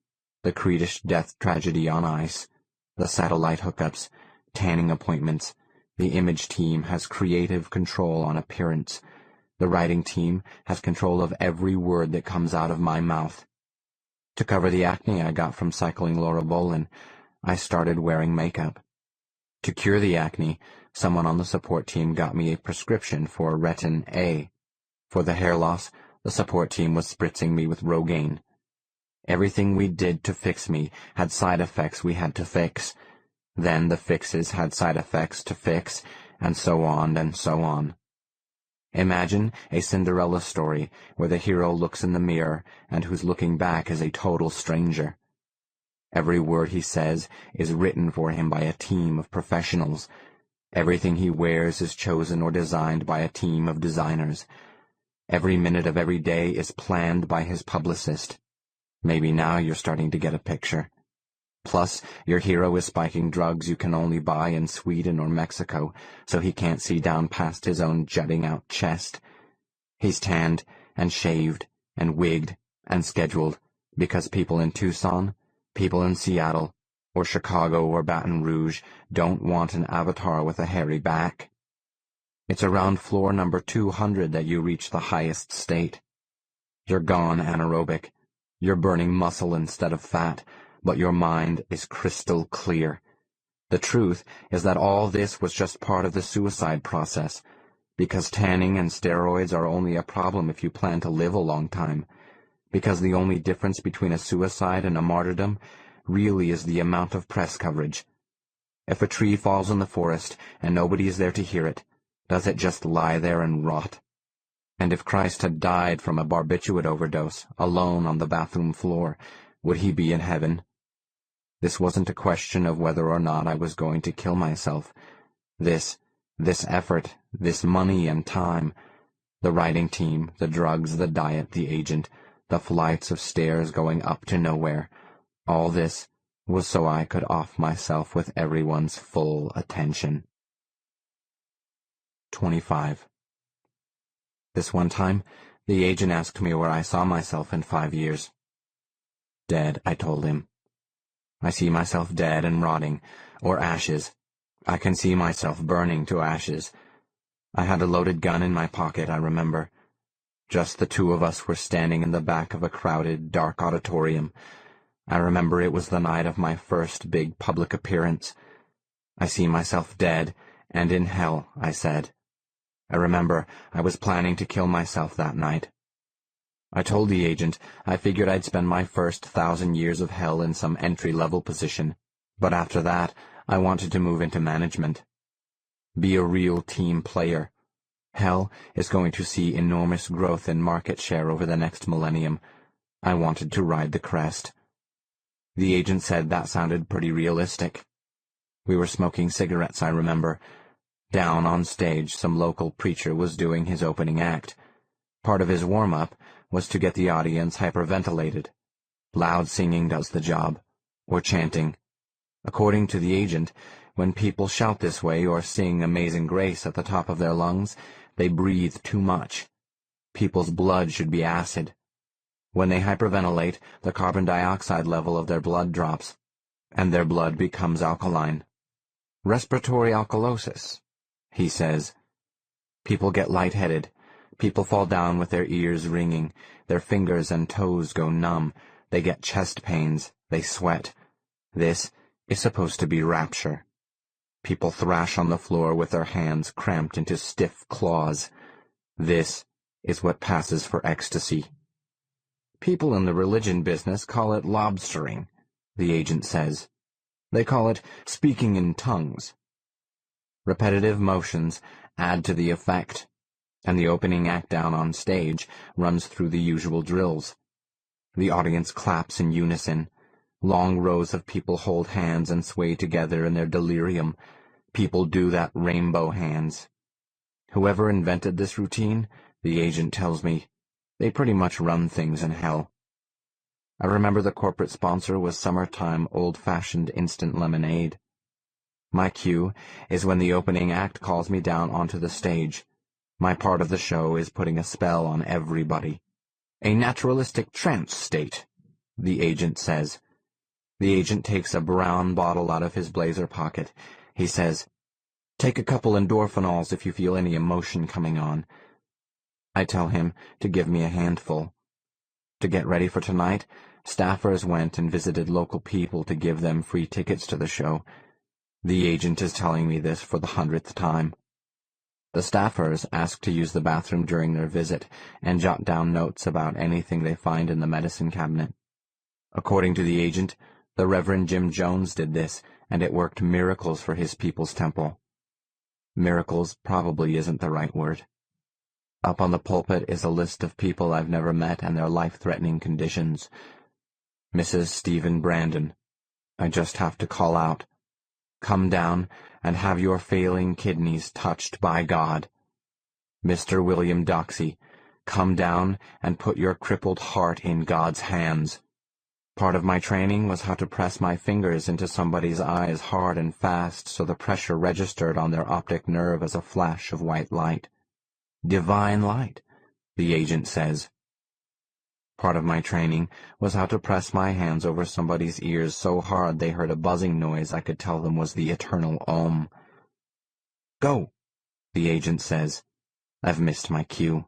the Creedish death tragedy on ice, the satellite hookups, tanning appointments. The image team has creative control on appearance. The writing team has control of every word that comes out of my mouth. To cover the acne I got from cycling Lorobolin, I started wearing makeup. To cure the acne, someone on the support team got me a prescription for Retin A. For the hair loss, the support team was spritzing me with Rogaine. Everything we did to fix me had side effects we had to fix. Then the fixes had side effects to fix, and so on and so on. Imagine a Cinderella story where the hero looks in the mirror and who's looking back is a total stranger. Every word he says is written for him by a team of professionals. Everything he wears is chosen or designed by a team of designers. Every minute of every day is planned by his publicist. Maybe now you're starting to get a picture. Plus, your hero is spiking drugs you can only buy in Sweden or Mexico, so he can't see down past his own jutting-out chest. He's tanned and shaved and wigged and scheduled because people in Tucson, people in Seattle, or Chicago or Baton Rouge don't want an avatar with a hairy back. It's around floor number 200 that you reach the highest state. You're gone anaerobic. You're burning muscle instead of fat, but your mind is crystal clear. The truth is that all this was just part of the suicide process, because tanning and steroids are only a problem if you plan to live a long time, because the only difference between a suicide and a martyrdom really is the amount of press coverage. If a tree falls in the forest and nobody is there to hear it, does it just lie there and rot? And if Christ had died from a barbiturate overdose, alone on the bathroom floor, would he be in heaven? This wasn't a question of whether or not I was going to kill myself. This effort, this money and time, the writing team, the drugs, the diet, the agent, the flights of stairs going up to nowhere, all this was so I could off myself with everyone's full attention. 25. This one time, the agent asked me where I saw myself in 5 years. Dead, I told him. I see myself dead and rotting, or ashes. I can see myself burning to ashes. I had a loaded gun in my pocket, I remember. Just the two of us were standing in the back of a crowded, dark auditorium. I remember it was the night of my first big public appearance. I see myself dead, and in hell, I said. I remember I was planning to kill myself that night. I told the agent I figured I'd spend my first 1,000 years of hell in some entry-level position, but after that, I wanted to move into management. Be a real team player. Hell is going to see enormous growth in market share over the next millennium. I wanted to ride the crest. The agent said that sounded pretty realistic. We were smoking cigarettes, I remember. Down on stage, some local preacher was doing his opening act. Part of his warm-up was to get the audience hyperventilated. Loud singing does the job, or chanting. According to the agent, when people shout this way or sing Amazing Grace at the top of their lungs, they breathe too much. People's blood should be acid. When they hyperventilate, the carbon dioxide level of their blood drops, and their blood becomes alkaline. Respiratory alkalosis, he says. People get lightheaded. People fall down with their ears ringing, their fingers and toes go numb, they get chest pains, they sweat. This is supposed to be rapture. People thrash on the floor with their hands cramped into stiff claws. This is what passes for ecstasy. People in the religion business call it lobstering, the agent says. They call it speaking in tongues. Repetitive motions add to the effect, and the opening act down on stage runs through the usual drills. The audience claps in unison. Long rows of people hold hands and sway together in their delirium. People do that rainbow hands. Whoever invented this routine, the agent tells me, they pretty much run things in hell. I remember the corporate sponsor was summertime old-fashioned instant lemonade. My cue is when the opening act calls me down onto the stage. My part of the show is putting a spell on everybody. A naturalistic trance state, the agent says. The agent takes a brown bottle out of his blazer pocket. He says, "Take a couple endorphinols if you feel any emotion coming on." I tell him to give me a handful. To get ready for tonight, staffers went and visited local people to give them free tickets to the show. The agent is telling me this for the 100th time. The staffers ask to use the bathroom during their visit and jot down notes about anything they find in the medicine cabinet. According to the agent, the Reverend Jim Jones did this, and it worked miracles for his people's temple. Miracles probably isn't the right word. Up on the pulpit is a list of people I've never met and their life-threatening conditions. Mrs. Stephen Brandon. I just have to call out, "Come down and have your failing kidneys touched by God." Mr. William Doxey. Come down and put your crippled heart in God's hands. Part of my training was how to press my fingers into somebody's eyes hard and fast so the pressure registered on their optic nerve as a flash of white light. Divine light, the agent says. Part of my training was how to press my hands over somebody's ears so hard they heard a buzzing noise I could tell them was the eternal Om. Go, the agent says. I've missed my cue.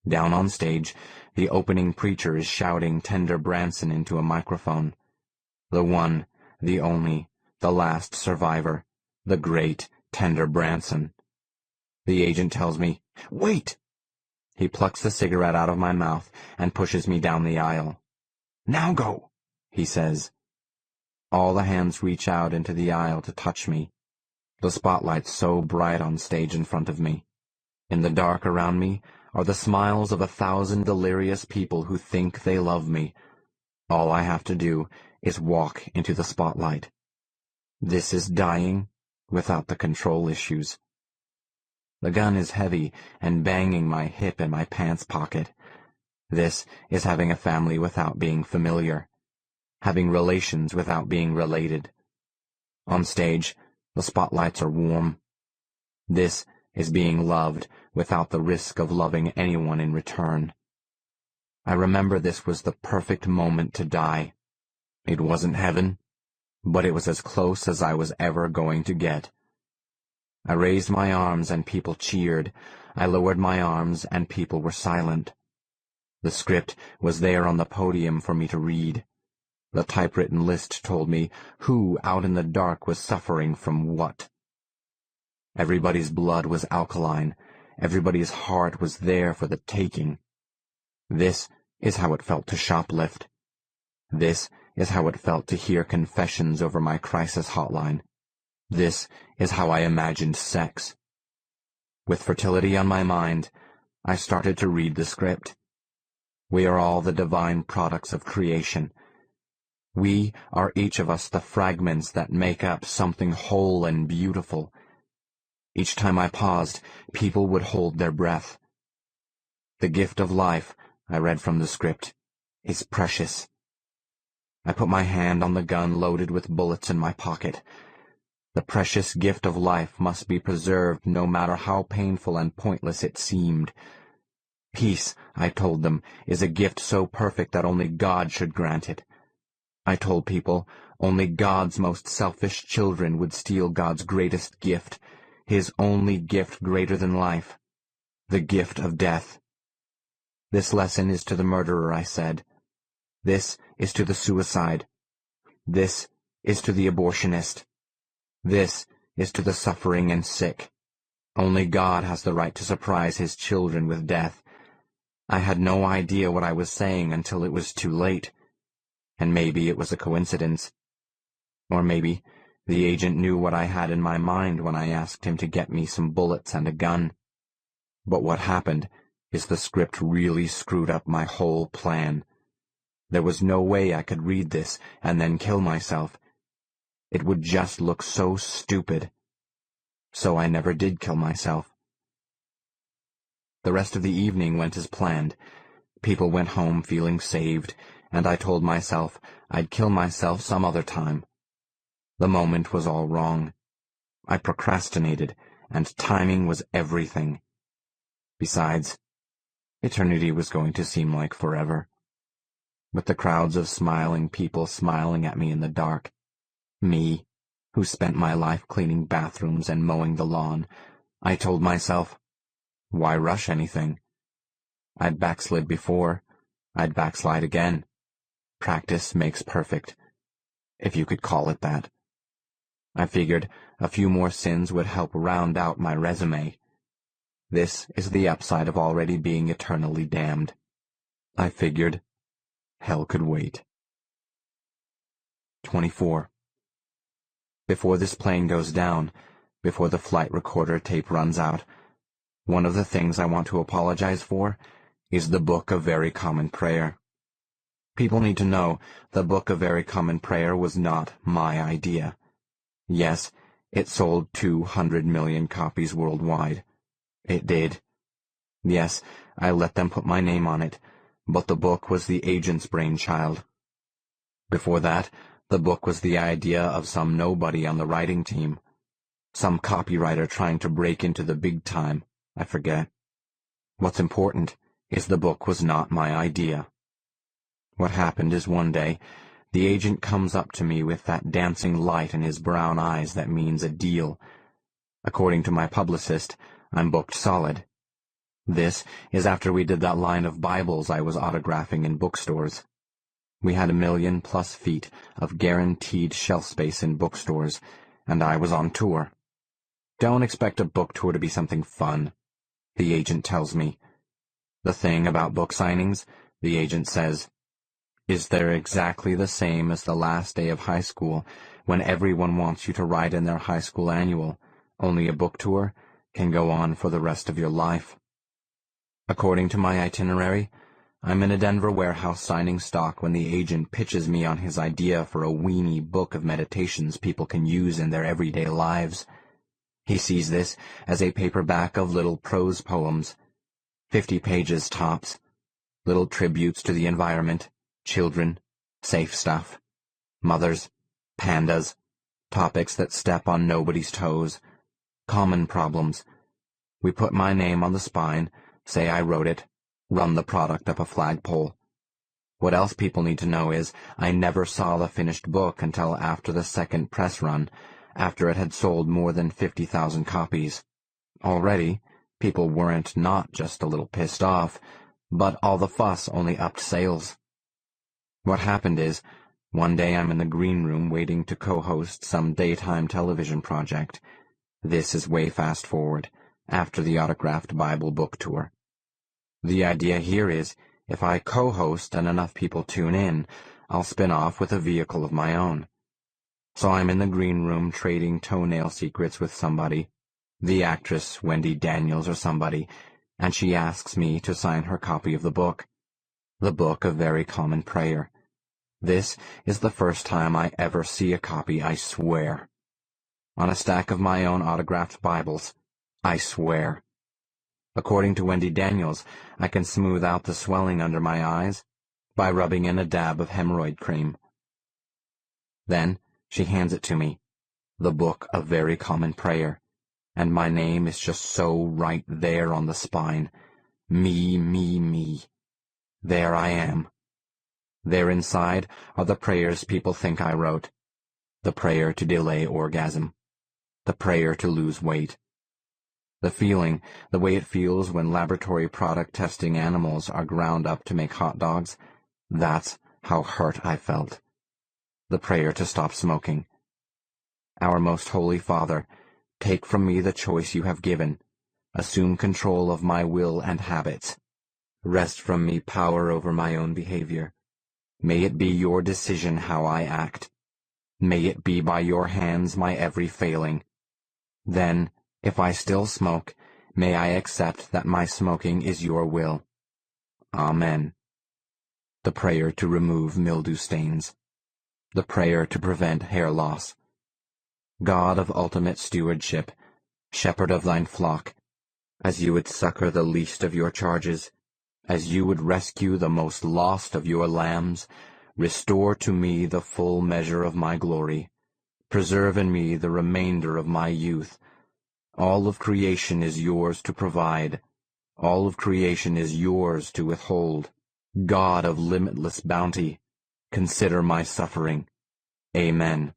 Down on stage, the opening preacher is shouting Tender Branson into a microphone. The one, the only, the last survivor, the great Tender Branson. The agent tells me, "Wait!" He plucks the cigarette out of my mouth and pushes me down the aisle. "Now go," he says. All the hands reach out into the aisle to touch me. The spotlight's so bright on stage in front of me. In the dark around me are the smiles of 1,000 delirious people who think they love me. All I have to do is walk into the spotlight. This is dying without the control issues. The gun is heavy and banging my hip in my pants pocket. This is having a family without being familiar, having relations without being related. On stage, the spotlights are warm. This is being loved without the risk of loving anyone in return. I remember this was the perfect moment to die. It wasn't heaven, but it was as close as I was ever going to get. I raised my arms and people cheered. I lowered my arms and people were silent. The script was there on the podium for me to read. The typewritten list told me who out in the dark was suffering from what. Everybody's blood was alkaline. Everybody's heart was there for the taking. This is how it felt to shoplift. This is how it felt to hear confessions over my crisis hotline. This is how I imagined sex. With fertility on my mind, I started to read the script. We are all the divine products of creation. We are each of us the fragments that make up something whole and beautiful. Each time I paused, people would hold their breath. The gift of life, I read from the script, is precious. I put my hand on the gun loaded with bullets in my pocket. The precious gift of life must be preserved no matter how painful and pointless it seemed. Peace, I told them, is a gift so perfect that only God should grant it. I told people only God's most selfish children would steal God's greatest gift, his only gift greater than life, the gift of death. This lesson is to the murderer, I said. This is to the suicide. This is to the abortionist. This is to the suffering and sick. Only God has the right to surprise his children with death. I had no idea what I was saying until it was too late. And maybe it was a coincidence. Or maybe the agent knew what I had in my mind when I asked him to get me some bullets and a gun. But what happened is the script really screwed up my whole plan. There was no way I could read this and then kill myself. It would just look so stupid. So I never did kill myself. The rest of the evening went as planned. People went home feeling saved, and I told myself I'd kill myself some other time. The moment was all wrong. I procrastinated, and timing was everything. Besides, eternity was going to seem like forever. With the crowds of smiling people smiling at me in the dark, me, who spent my life cleaning bathrooms and mowing the lawn, I told myself, why rush anything? I'd backslid before. I'd backslide again. Practice makes perfect, if you could call it that. I figured a few more sins would help round out my resume. This is the upside of already being eternally damned. I figured hell could wait. 24. Before this plane goes down, before the flight recorder tape runs out. One of the things I want to apologize for is the Book of Very Common Prayer. People need to know the Book of Very Common Prayer was not my idea. Yes, it sold 200 million copies worldwide. It did. Yes, I let them put my name on it, but the book was the agent's brainchild. Before that, the book was the idea of some nobody on the writing team. Some copywriter trying to break into the big time, I forget. What's important is the book was not my idea. What happened is one day, the agent comes up to me with that dancing light in his brown eyes that means a deal. According to my publicist, I'm booked solid. This is after we did that line of Bibles I was autographing in bookstores. We had 1,000,000+ feet of guaranteed shelf space in bookstores, and I was on tour. Don't expect a book tour to be something fun, the agent tells me. The thing about book signings, the agent says, is they're exactly the same as the last day of high school when everyone wants you to write in their high school annual, only a book tour can go on for the rest of your life. According to my itinerary, I'm in a Denver warehouse signing stock when the agent pitches me on his idea for a weenie book of meditations people can use in their everyday lives. He sees this as a paperback of little prose poems, 50 pages tops, little tributes to the environment, children, safe stuff, mothers, pandas, topics that step on nobody's toes, common problems. We put my name on the spine, say I wrote it, run the product up a flagpole. What else people need to know is I never saw the finished book until after the second press run, after it had sold more than 50,000 copies. Already, people weren't not just a little pissed off, but all the fuss only upped sales. What happened is, one day I'm in the green room waiting to co-host some daytime television project. This is way fast forward, after the autographed Bible book tour. The idea here is, if I co-host and enough people tune in, I'll spin off with a vehicle of my own. So I'm in the green room trading toenail secrets with somebody, the actress Wendy Daniels or somebody, and she asks me to sign her copy of the Book of Very Common Prayer. This is the first time I ever see a copy, I swear. On a stack of my own autographed Bibles, I swear. According to Wendy Daniels, I can smooth out the swelling under my eyes by rubbing in a dab of hemorrhoid cream. Then she hands it to me, the Book of Very Common Prayer, and my name is just so right there on the spine. Me, me, me. There I am. There inside are the prayers people think I wrote. The prayer to delay orgasm. The prayer to lose weight. The feeling, the way it feels when laboratory product testing animals are ground up to make hot dogs, that's how hurt I felt. The prayer to stop smoking. Our most holy Father, take from me the choice you have given. Assume control of my will and habits. Wrest from me power over my own behavior. May it be your decision how I act. May it be by your hands my every failing. Then, if I still smoke, may I accept that my smoking is your will. Amen. The prayer to remove mildew stains. The prayer to prevent hair loss. God of ultimate stewardship, shepherd of thine flock, as you would succor the least of your charges, as you would rescue the most lost of your lambs, restore to me the full measure of my glory. Preserve in me the remainder of my youth. All of creation is yours to provide. All of creation is yours to withhold. God of limitless bounty, consider my suffering. Amen.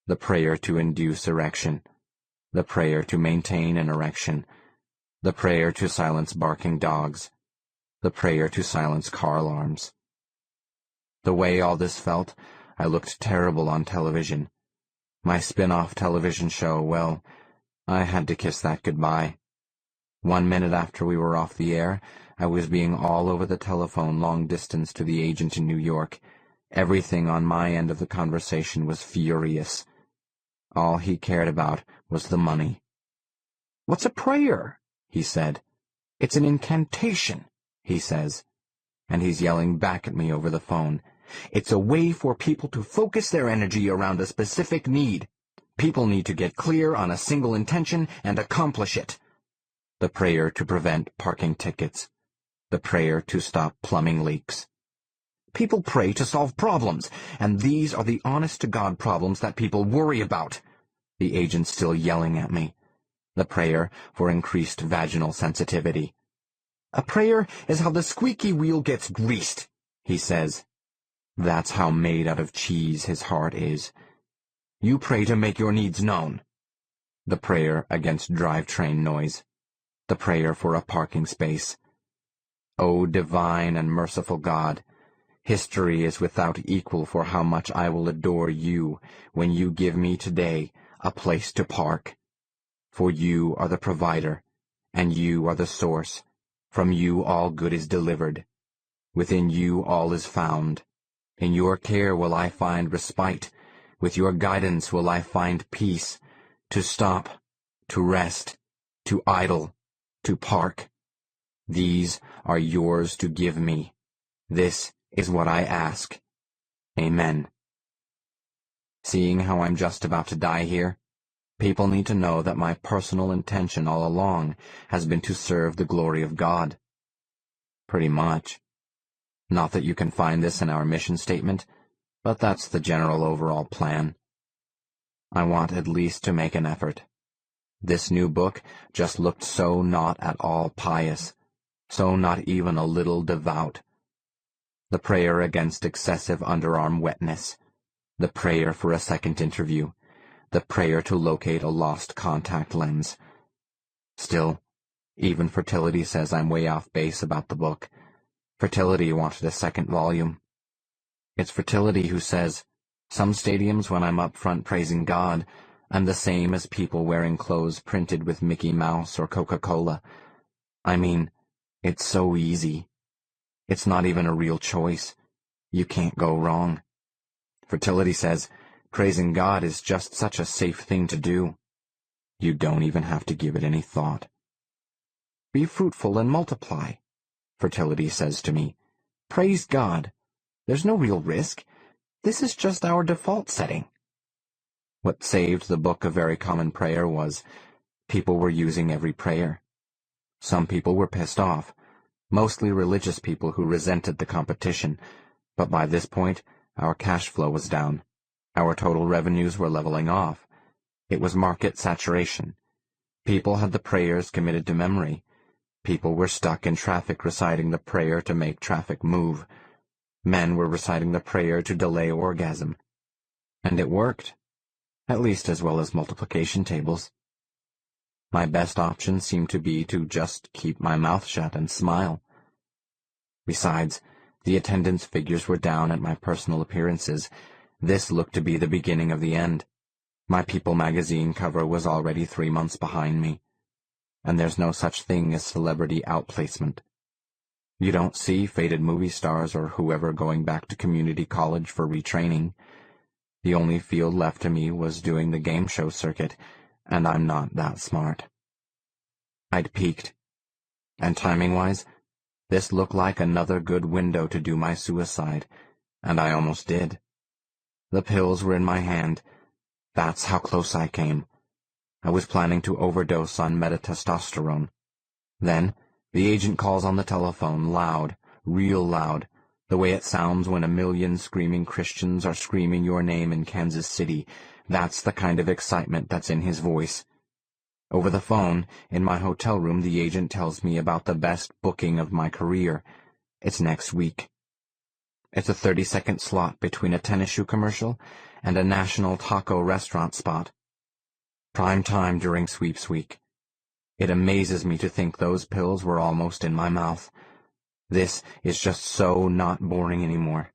The prayer to induce erection. The prayer to maintain an erection. The prayer to silence barking dogs. The prayer to silence car alarms. The way all this felt, I looked terrible on television. My spin-off television show, well, I had to kiss that goodbye. 1 minute after we were off the air, I was being all over the telephone long distance to the agent in New York. Everything on my end of the conversation was furious. All he cared about was the money.
"What's a prayer?" he said.
"It's an incantation," he says. And he's yelling back at me over the phone.
"It's a way for people to focus their energy around a specific need. People need to get clear on a single intention and accomplish it."
The prayer to prevent parking tickets. The prayer to stop plumbing leaks.
People pray to solve problems, and these are the honest-to-God problems that people worry about.
The agent's still yelling at me. The prayer for increased vaginal sensitivity.
"A prayer is how the squeaky wheel gets greased," he says.
That's how made out of cheese his heart is.
"You pray to make your needs known."
The prayer against drivetrain noise. The prayer for a parking space. O divine and merciful God, history is without equal for how much I will adore you when you give me today a place to park. For you are the provider, and you are the source. From you all good is delivered. Within you all is found. In your care will I find respite. With your guidance will I find peace. To stop, to rest, to idle, to park. These are yours to give me. This is what I ask. Amen. Seeing how I'm just about to die here, people need to know that my personal intention all along has been to serve the glory of God. Pretty much. Not that you can find this in our mission statement, but that's the general overall plan. I want at least to make an effort. This new book just looked so not at all pious, so not even a little devout. The prayer against excessive underarm wetness, the prayer for a second interview, the prayer to locate a lost contact lens. Still, even Fertility says I'm way off base about the book. Fertility wanted a second volume. It's Fertility who says, some stadiums when I'm up front praising God, I'm the same as people wearing clothes printed with Mickey Mouse or Coca-Cola. I mean, it's so easy. It's not even a real choice. You can't go wrong. Fertility says, praising God is just such a safe thing to do. You don't even have to give it any thought. Be fruitful and multiply, Fertility says to me. Praise God. There's no real risk. This is just our default setting. What saved the book A Very Common Prayer was people were using every prayer. Some people were pissed off, mostly religious people who resented the competition, but by this point, our cash flow was down. Our total revenues were leveling off. It was market saturation. People had the prayers committed to memory. People were stuck in traffic reciting the prayer to make traffic move. Men were reciting the prayer to delay orgasm. And it worked, at least as well as multiplication tables. My best option seemed to be to just keep my mouth shut and smile. Besides, the attendance figures were down at my personal appearances. This looked to be the beginning of the end. My People magazine cover was already 3 months behind me. And there's no such thing as celebrity outplacement. You don't see faded movie stars or whoever going back to community college for retraining. The only field left to me was doing the game show circuit, and I'm not that smart. I'd peaked. And timing-wise, this looked like another good window to do my suicide, and I almost did. The pills were in my hand. That's how close I came. I was planning to overdose on metatestosterone. Then, the agent calls on the telephone, loud, real loud, the way it sounds when a million screaming Christians are screaming your name in Kansas City. That's the kind of excitement that's in his voice. Over the phone, in my hotel room, the agent tells me about the best booking of my career. It's next week. It's a 30-second slot between a tennis shoe commercial and a national taco restaurant spot. Prime time during sweeps week. It amazes me to think those pills were almost in my mouth. This is just so not boring anymore.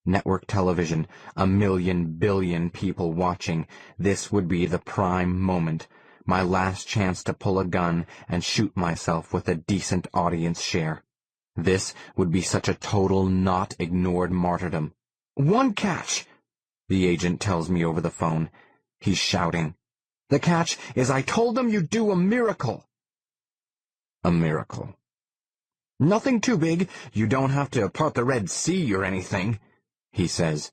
Network television, 1 billion people watching. This would be the prime moment, my last chance to pull a gun and shoot myself with a decent audience share. This would be such a total not ignored martyrdom. One catch, the agent tells me over the phone.
he's shouting. The catch is I told them you'd do a miracle. A miracle. Nothing too big. You don't have to part the Red Sea or anything, he says.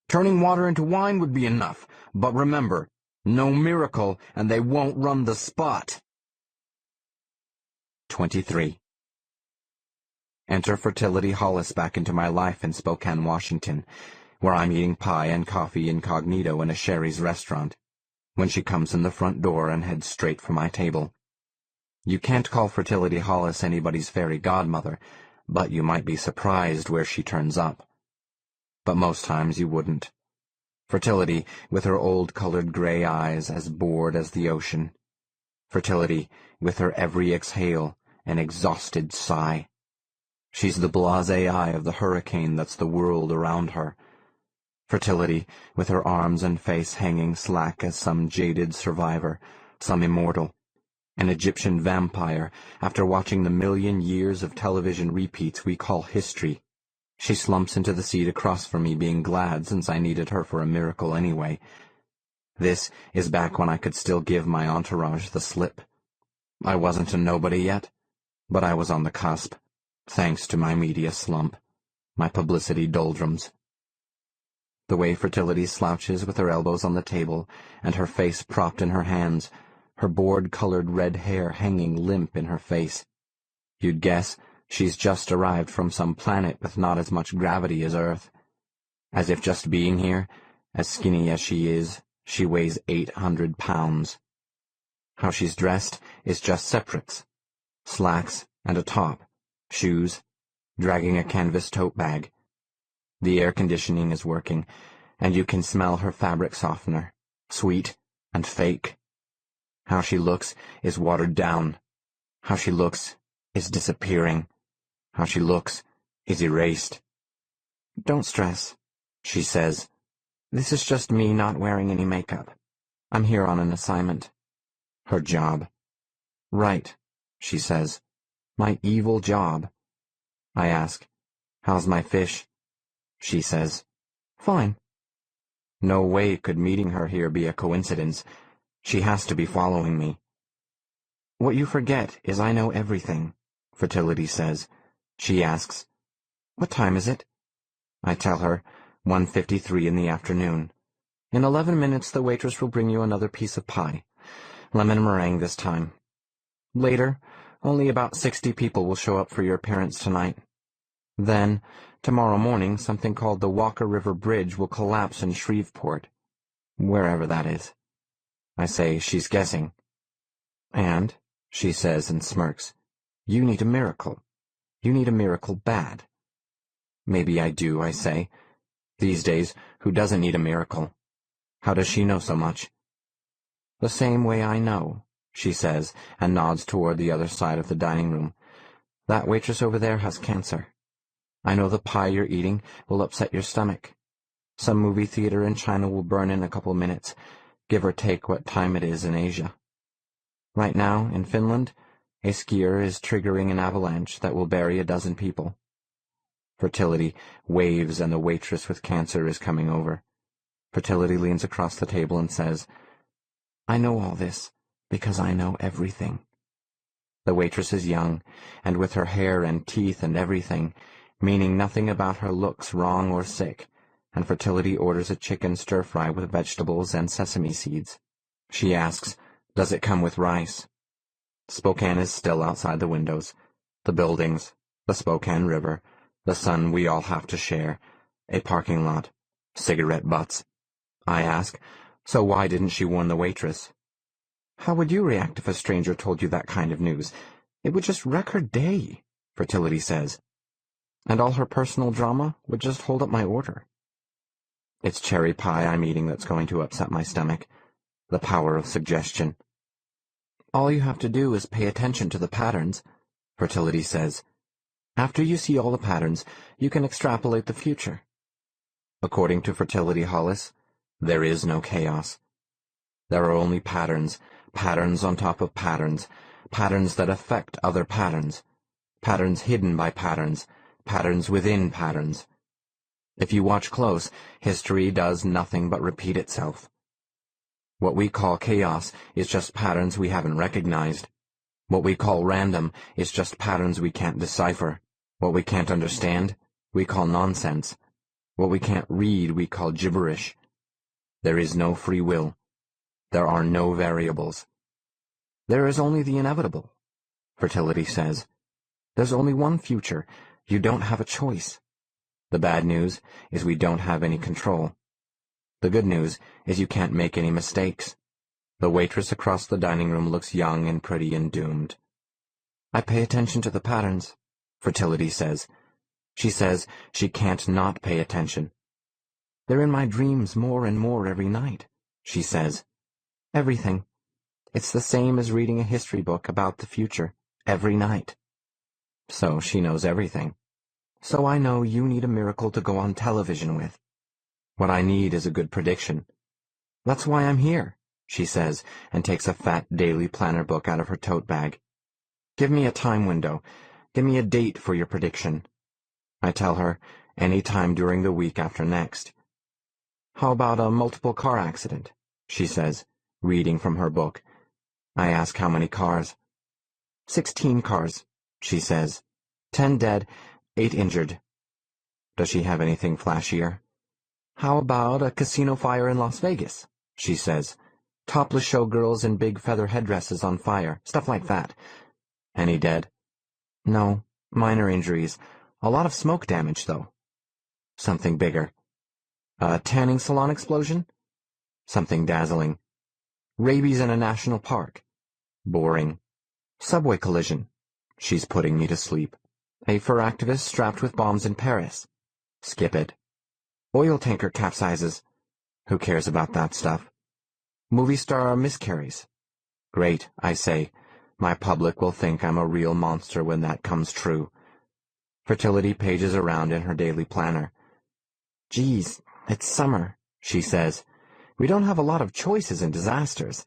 Turning water into wine would be enough, but remember, no miracle, and they won't run the spot.
23. Enter Fertility Hollis back into my life in Spokane, Washington, where I'm eating pie and coffee incognito in a Sherry's restaurant, when she comes in the front door and heads straight for my table. You can't call Fertility Hollis anybody's fairy godmother, but you might be surprised where she turns up. But most times you wouldn't. Fertility, with her old-colored gray eyes as bored as the ocean. Fertility, with her every exhale an exhausted sigh. She's the blasé eye of the hurricane that's the world around her. Fertility, with her arms and face hanging slack as some jaded survivor, some immortal, an Egyptian vampire, after watching the million years of television repeats we call history. She slumps into the seat across from me, being glad since I needed her for a miracle anyway. This is back when I could still give my entourage the slip. I wasn't a nobody yet, but I was on the cusp, thanks to my media slump, my publicity doldrums. The way Fertility slouches with her elbows on the table and her face propped in her hands, her board-colored red hair hanging limp in her face. You'd guess she's just arrived from some planet with not as much gravity as Earth. As if just being here, as skinny as she is, she weighs 800 pounds. How she's dressed is just separates. Slacks and a top, shoes, dragging a canvas tote bag. The air conditioning is working, and you can smell her fabric softener, sweet and fake. How she looks is watered down. How she looks is disappearing. How she looks is erased. "Don't stress," she says. "This is just me not wearing any makeup. I'm here on an assignment." Her job. "Right," she says. "My evil job." I ask, "How's my fish?" She says, "Fine." No way could meeting her here be a coincidence. She has to be following me. "What you forget is I know everything," Fertility says. She asks, "What time is it?" I tell her, 1:53 in the afternoon. "In 11 minutes the waitress will bring you another piece of pie. Lemon meringue this time. Later, only about 60 people will show up for your appearance tonight. Then, tomorrow morning, something called the Walker River Bridge will collapse in Shreveport, wherever that is." I say she's guessing. "And," she says and smirks, "you need a miracle. You need a miracle bad." "Maybe I do," I say. "These days, who doesn't need a miracle? How does she know so much?" "The same way I know," she says, and nods toward the other side of the dining room. "That waitress over there has cancer. I know the pie you're eating will upset your stomach. Some movie theater in China will burn in a couple minutes, give or take what time it is in Asia. Right now, in Finland, a skier is triggering an avalanche that will bury a dozen people." Fertility waves and the waitress with cancer is coming over. Fertility leans across the table and says, "I know all this because I know everything." The waitress is young, and with her hair and teeth and everything, meaning nothing about her looks wrong or sick, and Fertility orders a chicken stir-fry with vegetables and sesame seeds. She asks, "Does it come with rice?" Spokane is still outside the windows. The buildings, the Spokane River, the sun we all have to share, a parking lot, cigarette butts. I ask, "So why didn't she warn the waitress?" "How would you react if a stranger told you that kind of news? It would just wreck her day," Fertility says. "And all her personal drama would just hold up my order." It's cherry pie I'm eating that's going to upset my stomach. The power of suggestion. "All you have to do is pay attention to the patterns," Fertility says. "After you see all the patterns, you can extrapolate the future." According to Fertility Hollis, there is no chaos. There are only patterns, patterns on top of patterns, patterns that affect other patterns, patterns hidden by patterns, patterns within patterns. If you watch close, history does nothing but repeat itself. What we call chaos is just patterns we haven't recognized. What we call random is just patterns we can't decipher. What we can't understand, we call nonsense. What we can't read, we call gibberish. There is no free will. There are no variables. There is only the inevitable, fertility says. There's only one future. You don't have a choice. The bad news is we don't have any control. The good news is you can't make any mistakes. The waitress across the dining room looks young and pretty and doomed. I pay attention to the patterns, fertility says. She says she can't not pay attention. They're in my dreams more and more every night, she says. Everything. It's the same as reading a history book about the future, every night. So she knows everything. So I know you need a miracle to go on television with. What I need is a good prediction. That's why I'm here, she says, and takes a fat daily planner book out of her tote bag. Give me a time window. Give me a date for your prediction. I tell her, any time during the week after next. How about a multiple car accident? She says, reading from her book. I ask how many cars. 16 cars, she says. 10 dead, 8 injured. Does she have anything flashier? How about a casino fire in Las Vegas? She says. Topless showgirls in big feather headdresses on fire, stuff like that. Any dead? No, minor injuries. A lot of smoke damage, though. Something bigger. A tanning salon explosion? Something dazzling. Rabies in a national park. Boring. Subway collision. She's putting me to sleep. A fur activist strapped with bombs in Paris. Skip it. Oil tanker capsizes. Who cares about that stuff? Movie star miscarries. Great, I say. My public will think I'm a real monster when that comes true. Fertility pages around in her daily planner. Geez, it's summer, she says. We don't have a lot of choices in disasters.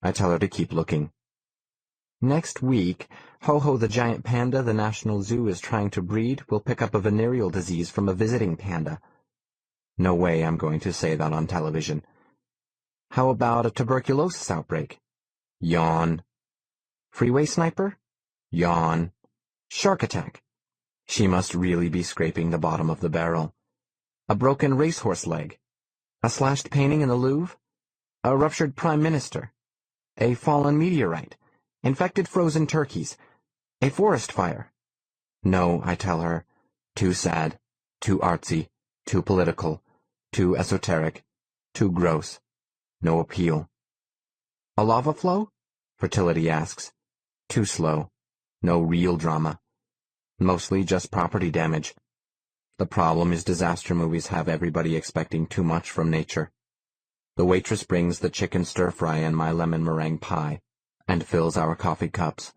I tell her to keep looking. Next week, Ho-Ho the giant panda the National Zoo is trying to breed will pick up a venereal disease from a visiting panda. No way I'm going to say that on television. How about a tuberculosis outbreak? Yawn. Freeway sniper? Yawn. Shark attack. She must really be scraping the bottom of the barrel. A broken racehorse leg. A slashed painting in the Louvre. A ruptured prime minister. A fallen meteorite. Infected frozen turkeys. A forest fire. No, I tell her. Too sad. Too artsy. Too political. Too esoteric. Too gross. No appeal. A lava flow? Fertility asks. Too slow. No real drama. Mostly just property damage. The problem is disaster movies have everybody expecting too much from nature. The waitress brings the chicken stir-fry and my lemon meringue pie, and fills our coffee cups.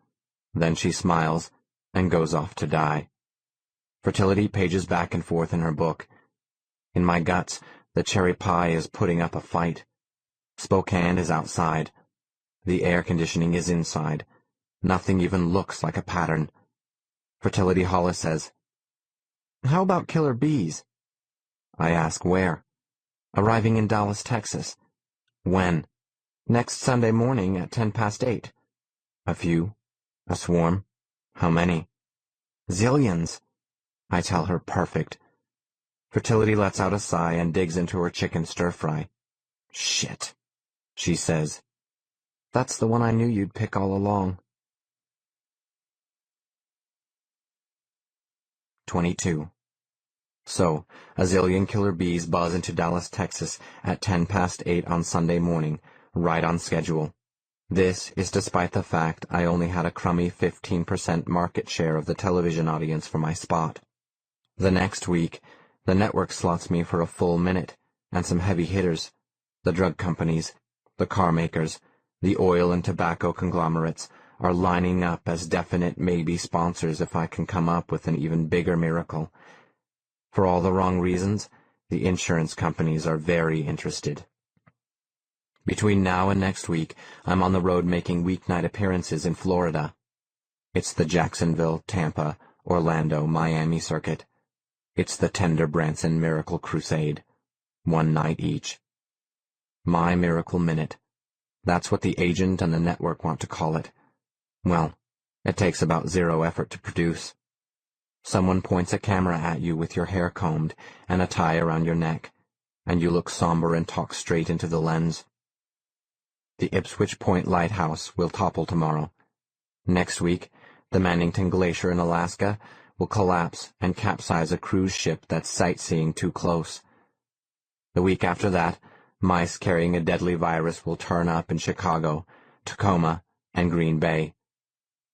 Then she smiles, and goes off to die. Fertility pages back and forth in her book. In my guts, the cherry pie is putting up a fight. Spokane is outside. The air conditioning is inside. Nothing even looks like a pattern. Fertility Hollis says, How about killer bees? I ask where. Arriving in Dallas, Texas. When? Next Sunday morning at 8:10. A few. A swarm. How many? Zillions. I tell her perfect. Fertility lets out a sigh and digs into her chicken stir-fry. Shit, she says. That's the one I knew you'd pick all along. 22. So, a zillion killer bees buzz into Dallas, Texas at 8:10 on Sunday morning, right on schedule. This is despite the fact I only had a crummy 15% market share of the television audience for my spot. The next week, the network slots me for a full minute, and some heavy hitters, the drug companies, the car makers, the oil and tobacco conglomerates, are lining up as definite maybe sponsors if I can come up with an even bigger miracle. For all the wrong reasons, the insurance companies are very interested. Between now and next week, I'm on the road making weeknight appearances in Florida. It's the Jacksonville, Tampa, Orlando, Miami circuit. It's the Tender Branson Miracle Crusade. One night each. My miracle minute. That's what the agent and the network want to call it. Well, it takes about 0 effort to produce. Someone points a camera at you with your hair combed and a tie around your neck, and you look somber and talk straight into the lens. The Ipswich Point Lighthouse will topple tomorrow. Next week, the Mannington Glacier in Alaska will collapse and capsize a cruise ship that's sightseeing too close. The week after that, mice carrying a deadly virus will turn up in Chicago, Tacoma, and Green Bay.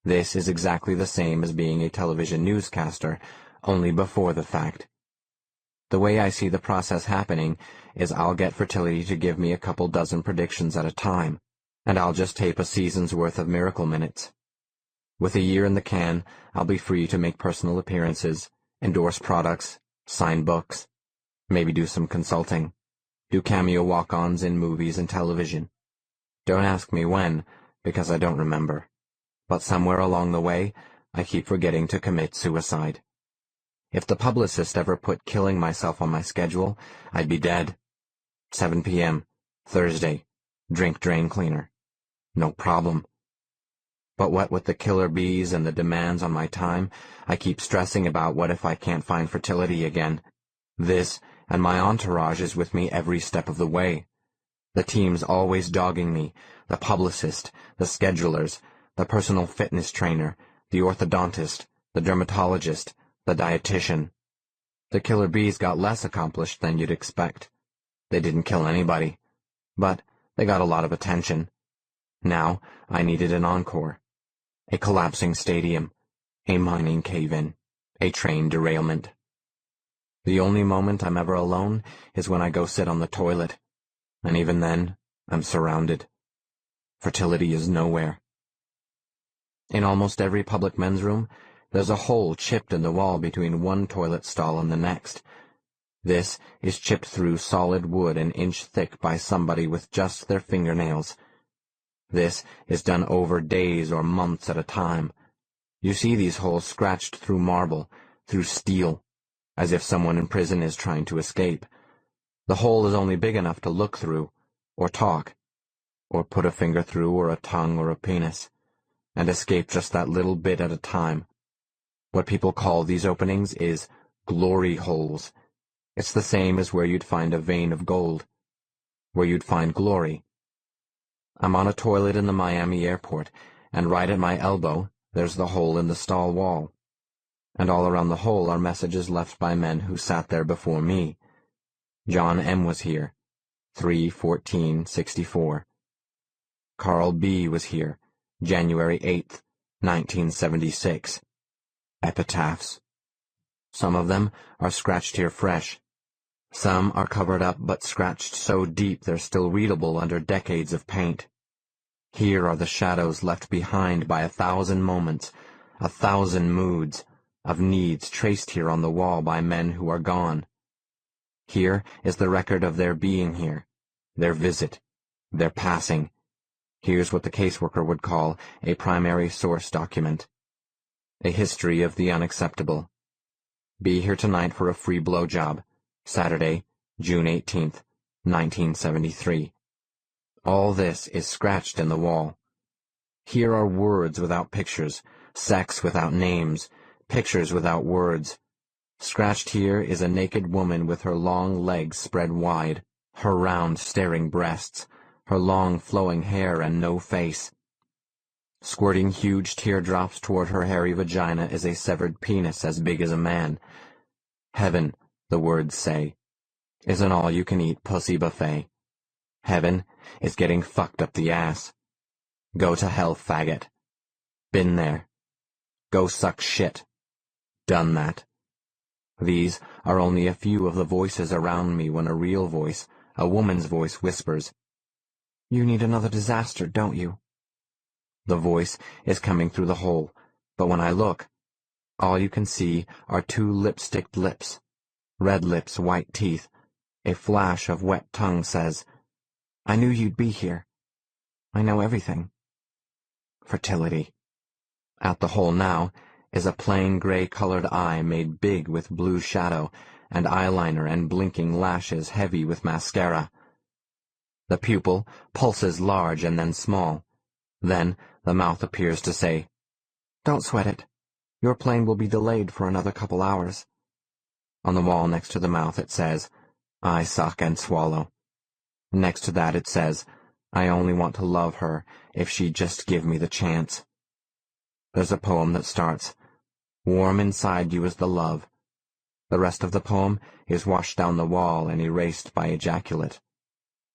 This is exactly the same as being a television newscaster, only before the fact. The way I see the process happening is I'll get fertility to give me a couple dozen predictions at a time, and I'll just tape a season's worth of miracle minutes. With a year in the can, I'll be free to make personal appearances, endorse products, sign books, maybe do some consulting, do cameo walk-ons in movies and television. Don't ask me when, because I don't remember. But somewhere along the way, I keep forgetting to commit suicide. If the publicist ever put killing myself on my schedule, I'd be dead. 7 p.m., Thursday, drink drain cleaner. No problem. But what with the killer bees and the demands on my time, I keep stressing about what if I can't find fertility again. This and my entourage is with me every step of the way. The team's always dogging me, the publicist, the schedulers, the personal fitness trainer, the orthodontist, the dermatologist, the dietitian. The killer bees got less accomplished than you'd expect. They didn't kill anybody, but they got a lot of attention. Now I needed an encore. A collapsing stadium, a mining cave-in, a train derailment. The only moment I'm ever alone is when I go sit on the toilet, and even then, I'm surrounded. Fertility is nowhere. In almost every public men's room, there's a hole chipped in the wall between one toilet stall and the next. This is chipped through solid wood an inch thick by somebody with just their fingernails. This is done over days or months at a time. You see these holes scratched through marble, through steel, as if someone in prison is trying to escape. The hole is only big enough to look through, or talk, or put a finger through, or a tongue, or a penis, and escape just that little bit at a time. What people call these openings is glory holes. It's the same as where you'd find a vein of gold, where you'd find glory. I'm on a toilet in the Miami airport, and right at my elbow, there's the hole in the stall wall. And all around the hole are messages left by men who sat there before me. John M. was here, 3/14/64. Carl B. was here, January 8th, 1976. Epitaphs. Some of them are scratched here fresh. Some are covered up but scratched so deep they're still readable under decades of paint. Here are the shadows left behind by 1,000 moments, 1,000 moods, of needs traced here on the wall by men who are gone. Here is the record of their being here, their visit, their passing. Here's what the caseworker would call a primary source document. A history of the unacceptable. Be here tonight for a free blowjob. Saturday, June 18th, 1973. All this is scratched in the wall. Here are words without pictures, sex without names, pictures without words. Scratched here is a naked woman with her long legs spread wide, her round staring breasts, her long flowing hair and no face. Squirting huge teardrops toward her hairy vagina is a severed penis as big as a man. Heaven, the words say, is an all-you-can-eat pussy buffet. Heaven is getting fucked up the ass. Go to hell, faggot. Been there. Go suck shit. Done that. These are only a few of the voices around me when a real voice, a woman's voice, whispers, "You need another disaster, don't you?" The voice is coming through the hole, but when I look, all you can see are 2 lipsticked lips, red lips, white teeth. A flash of wet tongue says, "I knew you'd be here. I know everything." Fertility. At the hole now is a plain gray-colored eye made big with blue shadow, and eyeliner and blinking lashes heavy with mascara.
The pupil pulses large and then small. Then the mouth appears to say, "Don't sweat it. Your plane will be delayed for another couple hours." On the wall next to the mouth it says, "I suck and swallow." Next to that it says, "I only want to love her if she'd just give me the chance." There's a poem that starts, "Warm inside you is the love." The rest of the poem is washed down the wall and erased by ejaculate.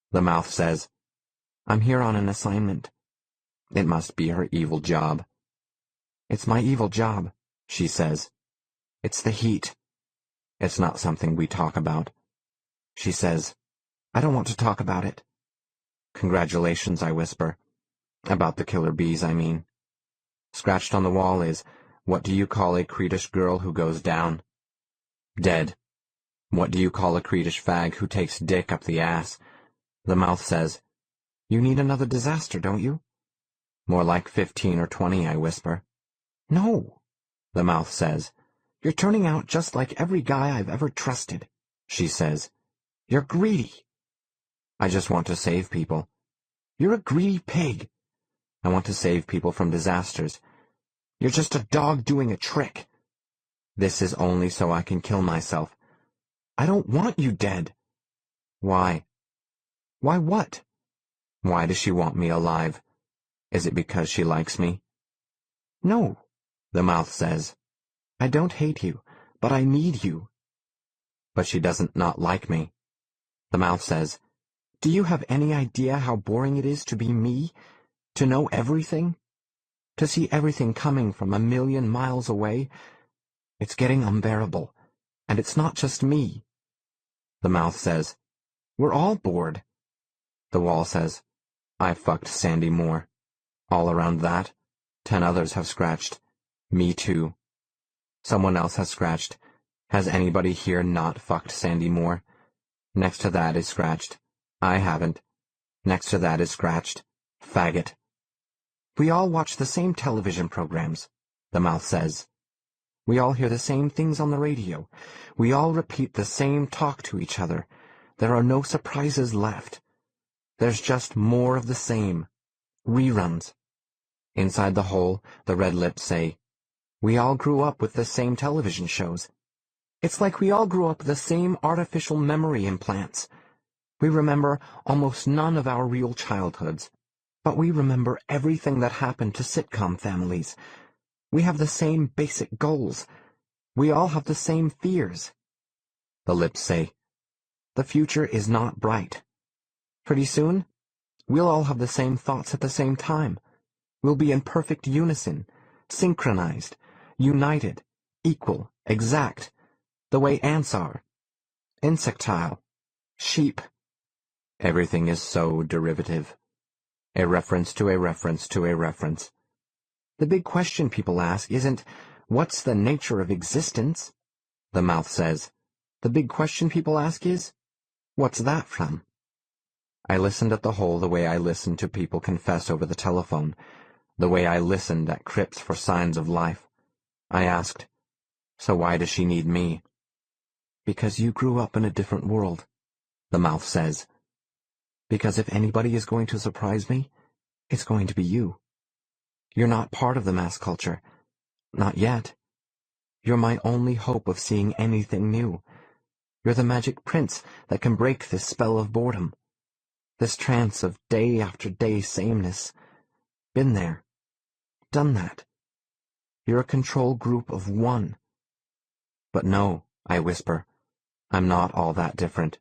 The mouth says, "I'm here on an assignment." It must be her evil job. "It's my evil job," she says. "It's the heat." It's not something we talk about. She says, "I don't want to talk about it." "Congratulations," I whisper. "About the killer bees, I mean." Scratched on the wall is, "What do you call a Cretish girl who goes down?" Dead. "What do you call a Cretish fag who takes dick up the ass?" The mouth says, "You need another disaster, don't you?" "More like 15 or 20, I whisper. "No," the mouth says. "You're turning out just like every guy I've ever trusted," she says. "You're greedy." "I just want to save people." "You're a greedy pig." "I want to save people from disasters." "You're just a dog doing a trick." "This is only so I can kill myself." "I don't want you dead." "Why?" "Why what?" "Why does she want me alive? Is it because she likes me?" "No," the mouth says. "I don't hate you, but I need you." "But she doesn't not like me." The mouth says, "Do you have any idea how boring it is to be me? To know everything? To see everything coming from a million miles away? It's getting unbearable, and it's not just me." The mouth says, "We're all bored." The wall says, "I fucked Sandy Moore." All around that, 10 others have scratched. Me too. Someone else has scratched. Has anybody here not fucked Sandy Moore? Next to that is scratched. I haven't. Next to that is scratched. Faggot. "We all watch the same television programs," the mouth says. "We all hear the same things on the radio. We all repeat the same talk to each other. There are no surprises left. There's just more of the same. Reruns." Inside the hole, the red lips say, "We all grew up with the same television shows. It's like we all grew up with the same artificial memory implants. We remember almost none of our real childhoods, but we remember everything that happened to sitcom families. We have the same basic goals. We all have the same fears." The lips say, "The future is not bright. Pretty soon, we'll all have the same thoughts at the same time. We'll be in perfect unison, synchronized, united, equal, exact, the way ants are. Insectile. Sheep." Everything is so derivative. A reference to a reference to a reference. The big question people ask isn't, "What's the nature of existence?" The mouth says. The big question people ask is, "What's that from?" I listened at the hole the way I listened to people confess over the telephone, the way I listened at crypts for signs of life. I asked, "So why does she need me?" "Because you grew up in a different world," the mouth says. "Because if anybody is going to surprise me, it's going to be you. You're not part of the mass culture. Not yet. You're my only hope of seeing anything new. You're the magic prince that can break this spell of boredom. This trance of day after day sameness. Been there. Done that. You're a control group of one." "But no," I whisper. "I'm not all that different."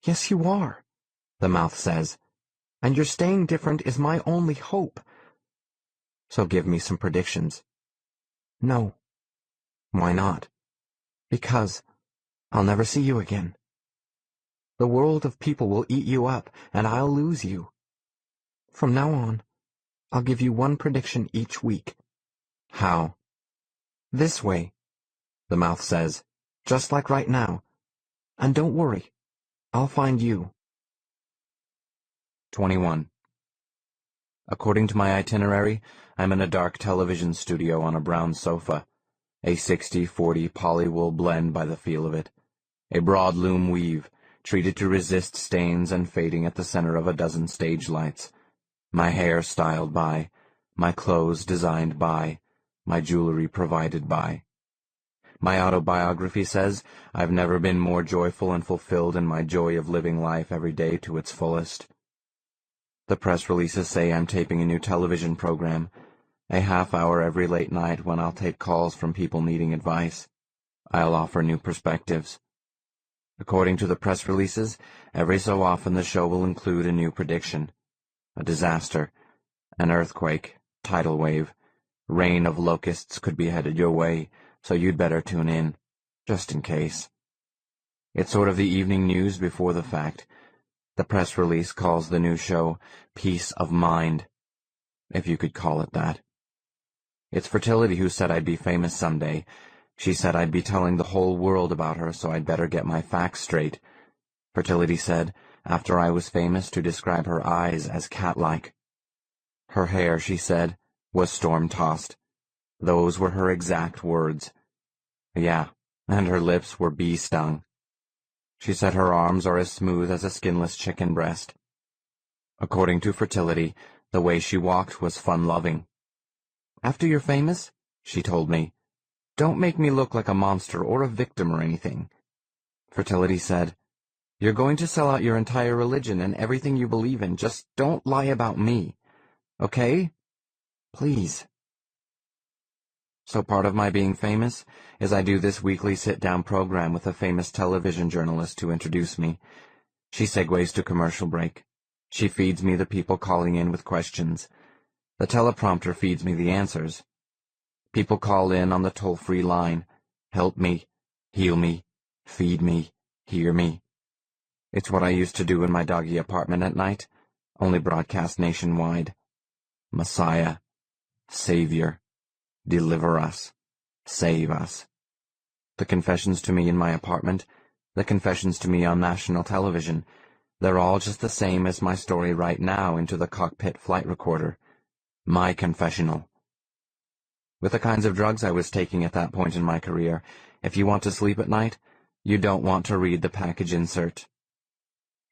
"Yes, you are," the mouth says. "And your staying different is my only hope." "So give me some predictions." "No." "Why not?" "Because I'll never see you again. The world of people will eat you up, and I'll lose you. From now on, I'll give you one prediction each week." "How?" "This way," the mouth says, "just like right now. And don't worry, I'll find you."
21. According to my itinerary, I'm in a dark television studio on a brown sofa. A 60-40 polywool blend by the feel of it. A broad loom weave, treated to resist stains and fading at the center of a dozen stage lights. My hair styled by, my clothes designed by, my jewelry provided by. My autobiography says I've never been more joyful and fulfilled in my joy of living life every day to its fullest. The press releases say I'm taping a new television program, a half-hour every late night when I'll take calls from people needing advice. I'll offer new perspectives. According to the press releases, every so often the show will include a new prediction. A disaster, an earthquake, tidal wave, rain of locusts could be headed your way, so you'd better tune in, just in case. It's sort of the evening news before the fact. The press release calls the new show Peace of Mind, if you could call it that. It's Fertility who said I'd be famous someday. She said I'd be telling the whole world about her, so I'd better get my facts straight. Fertility said, after I was famous, to describe her eyes as cat-like. Her hair, she said, was storm-tossed. Those were her exact words. Yeah, and her lips were bee-stung. She said her arms are as smooth as a skinless chicken breast. According to Fertility, the way she walked was fun-loving. After you're famous, she told me, don't make me look like a monster or a victim or anything. Fertility said, you're going to sell out your entire religion and everything you believe in. Just don't lie about me. Okay? Please. So part of my being famous is I do this weekly sit-down program with a famous television journalist to introduce me. She segues to commercial break. She feeds me the people calling in with questions. The teleprompter feeds me the answers. People call in on the toll-free line. Help me, heal me, feed me, hear me. It's what I used to do in my doggy apartment at night, only broadcast nationwide. Messiah, Savior, deliver us, save us. The confessions to me in my apartment, the confessions to me on national television, they're all just the same as my story right now into the cockpit flight recorder. My confessional. With the kinds of drugs I was taking at that point in my career, if you want to sleep at night, you don't want to read the package insert.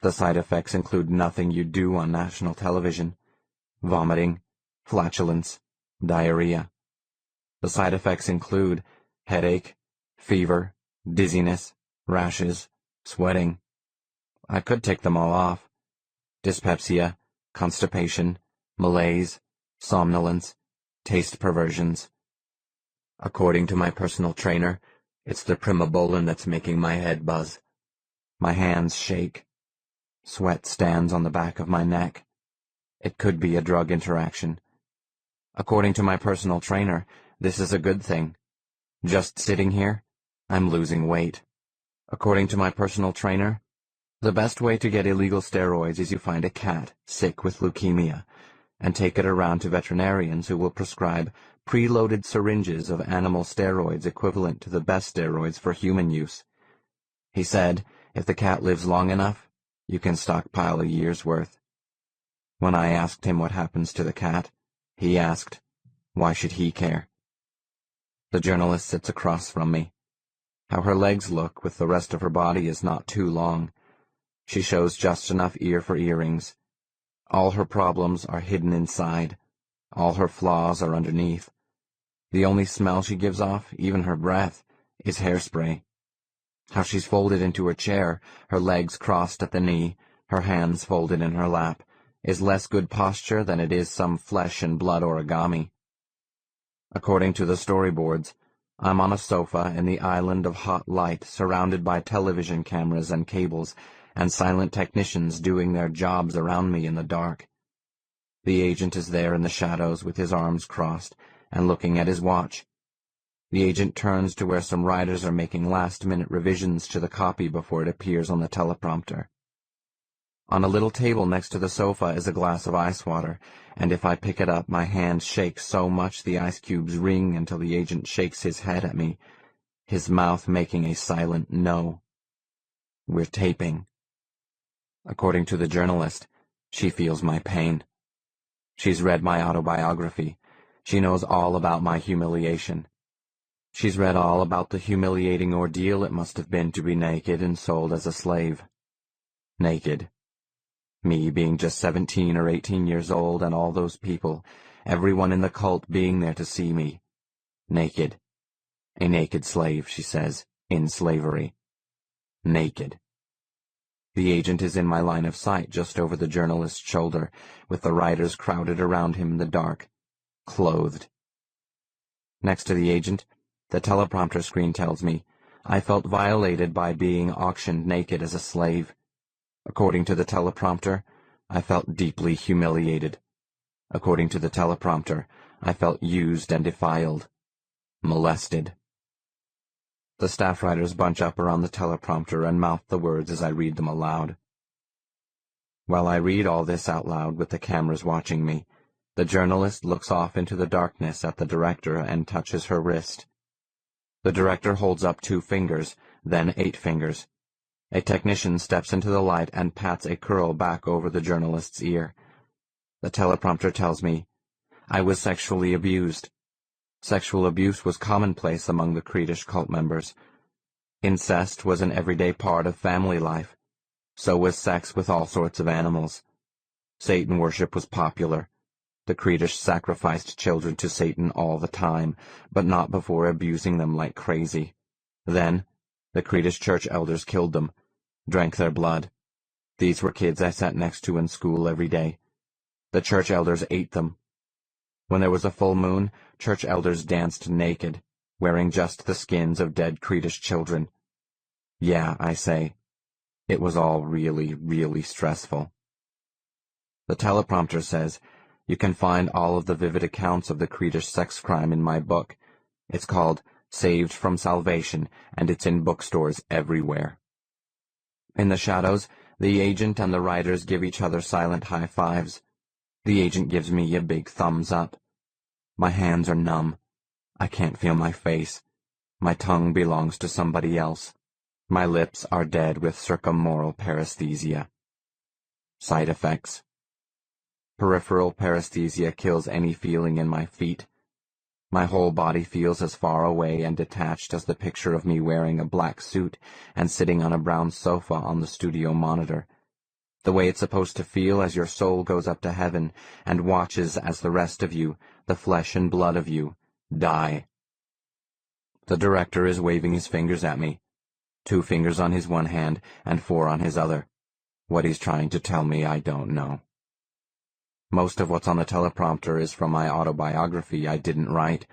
The side effects include nothing you do on national television. Vomiting, flatulence, diarrhea. The side effects include headache, fever, dizziness, rashes, sweating. I could take them all off. Dyspepsia, constipation, malaise, somnolence, taste perversions. According to my personal trainer, it's the primobolan that's making my head buzz. My hands shake. Sweat stands on the back of my neck. It could be a drug interaction. According to my personal trainer, this is a good thing. Just sitting here, I'm losing weight. According to my personal trainer, the best way to get illegal steroids is you find a cat sick with leukemia and take it around to veterinarians who will prescribe preloaded syringes of animal steroids equivalent to the best steroids for human use. He said, if the cat lives long enough, you can stockpile a year's worth. When I asked him what happens to the cat, he asked, why should he care? The journalist sits across from me. How her legs look with the rest of her body is not too long. She shows just enough ear for earrings. All her problems are hidden inside. All her flaws are underneath. The only smell she gives off, even her breath, is hairspray. How she's folded into her chair, her legs crossed at the knee, her hands folded in her lap, is less good posture than it is some flesh and blood origami. According to the storyboards, I'm on a sofa in the island of hot light surrounded by television cameras and cables and silent technicians doing their jobs around me in the dark. The agent is there in the shadows with his arms crossed and looking at his watch. The agent turns to where some writers are making last-minute revisions to the copy before it appears on the teleprompter. On a little table next to the sofa is a glass of ice water, and if I pick it up, my hand shakes so much the ice cubes ring until the agent shakes his head at me, his mouth making a silent no. We're taping. According to the journalist, she feels my pain. She's read my autobiography. She knows all about my humiliation. She's read all about the humiliating ordeal it must have been to be naked and sold as a slave. Naked. Me being just 17 or 18 years old, and all those people, everyone in the cult being there to see me. Naked. A naked slave, she says, in slavery. Naked. The agent is in my line of sight just over the journalist's shoulder, with the writers crowded around him in the dark, clothed. Next to the agent, the teleprompter screen tells me, I felt violated by being auctioned naked as a slave. According to the teleprompter, I felt deeply humiliated. According to the teleprompter, I felt used and defiled. Molested. The staff writers bunch up around the teleprompter and mouth the words as I read them aloud. While I read all this out loud with the cameras watching me, the journalist looks off into the darkness at the director and touches her wrist. The director holds up 2 fingers, then 8 fingers. A technician steps into the light and pats a curl back over the journalist's ear. The teleprompter tells me, I was sexually abused. Sexual abuse was commonplace among the Creedish cult members. Incest was an everyday part of family life. So was sex with all sorts of animals. Satan worship was popular. The Creedish sacrificed children to Satan all the time, but not before abusing them like crazy. Then, the Creedish church elders killed them, drank their blood. These were kids I sat next to in school every day. The church elders ate them. When there was a full moon, church elders danced naked, wearing just the skins of dead Creedish children. Yeah, I say, it was all really, really stressful. The teleprompter says, you can find all of the vivid accounts of the Creedish sex crime in my book. It's called Saved from Salvation, and it's in bookstores everywhere. In the shadows, the agent and the writers give each other silent high fives. The agent gives me a big thumbs up. My hands are numb. I can't feel my face. My tongue belongs to somebody else. My lips are dead with circummoral paresthesia. Side effects. Peripheral paresthesia kills any feeling in my feet. My whole body feels as far away and detached as the picture of me wearing a black suit and sitting on a brown sofa on the studio monitor. The way it's supposed to feel as your soul goes up to heaven and watches as the rest of you, the flesh and blood of you, die. The director is waving his fingers at me, 2 fingers on his one hand and 4 on his other. What he's trying to tell me, I don't know. Most of what's on the teleprompter is from my autobiography I didn't write,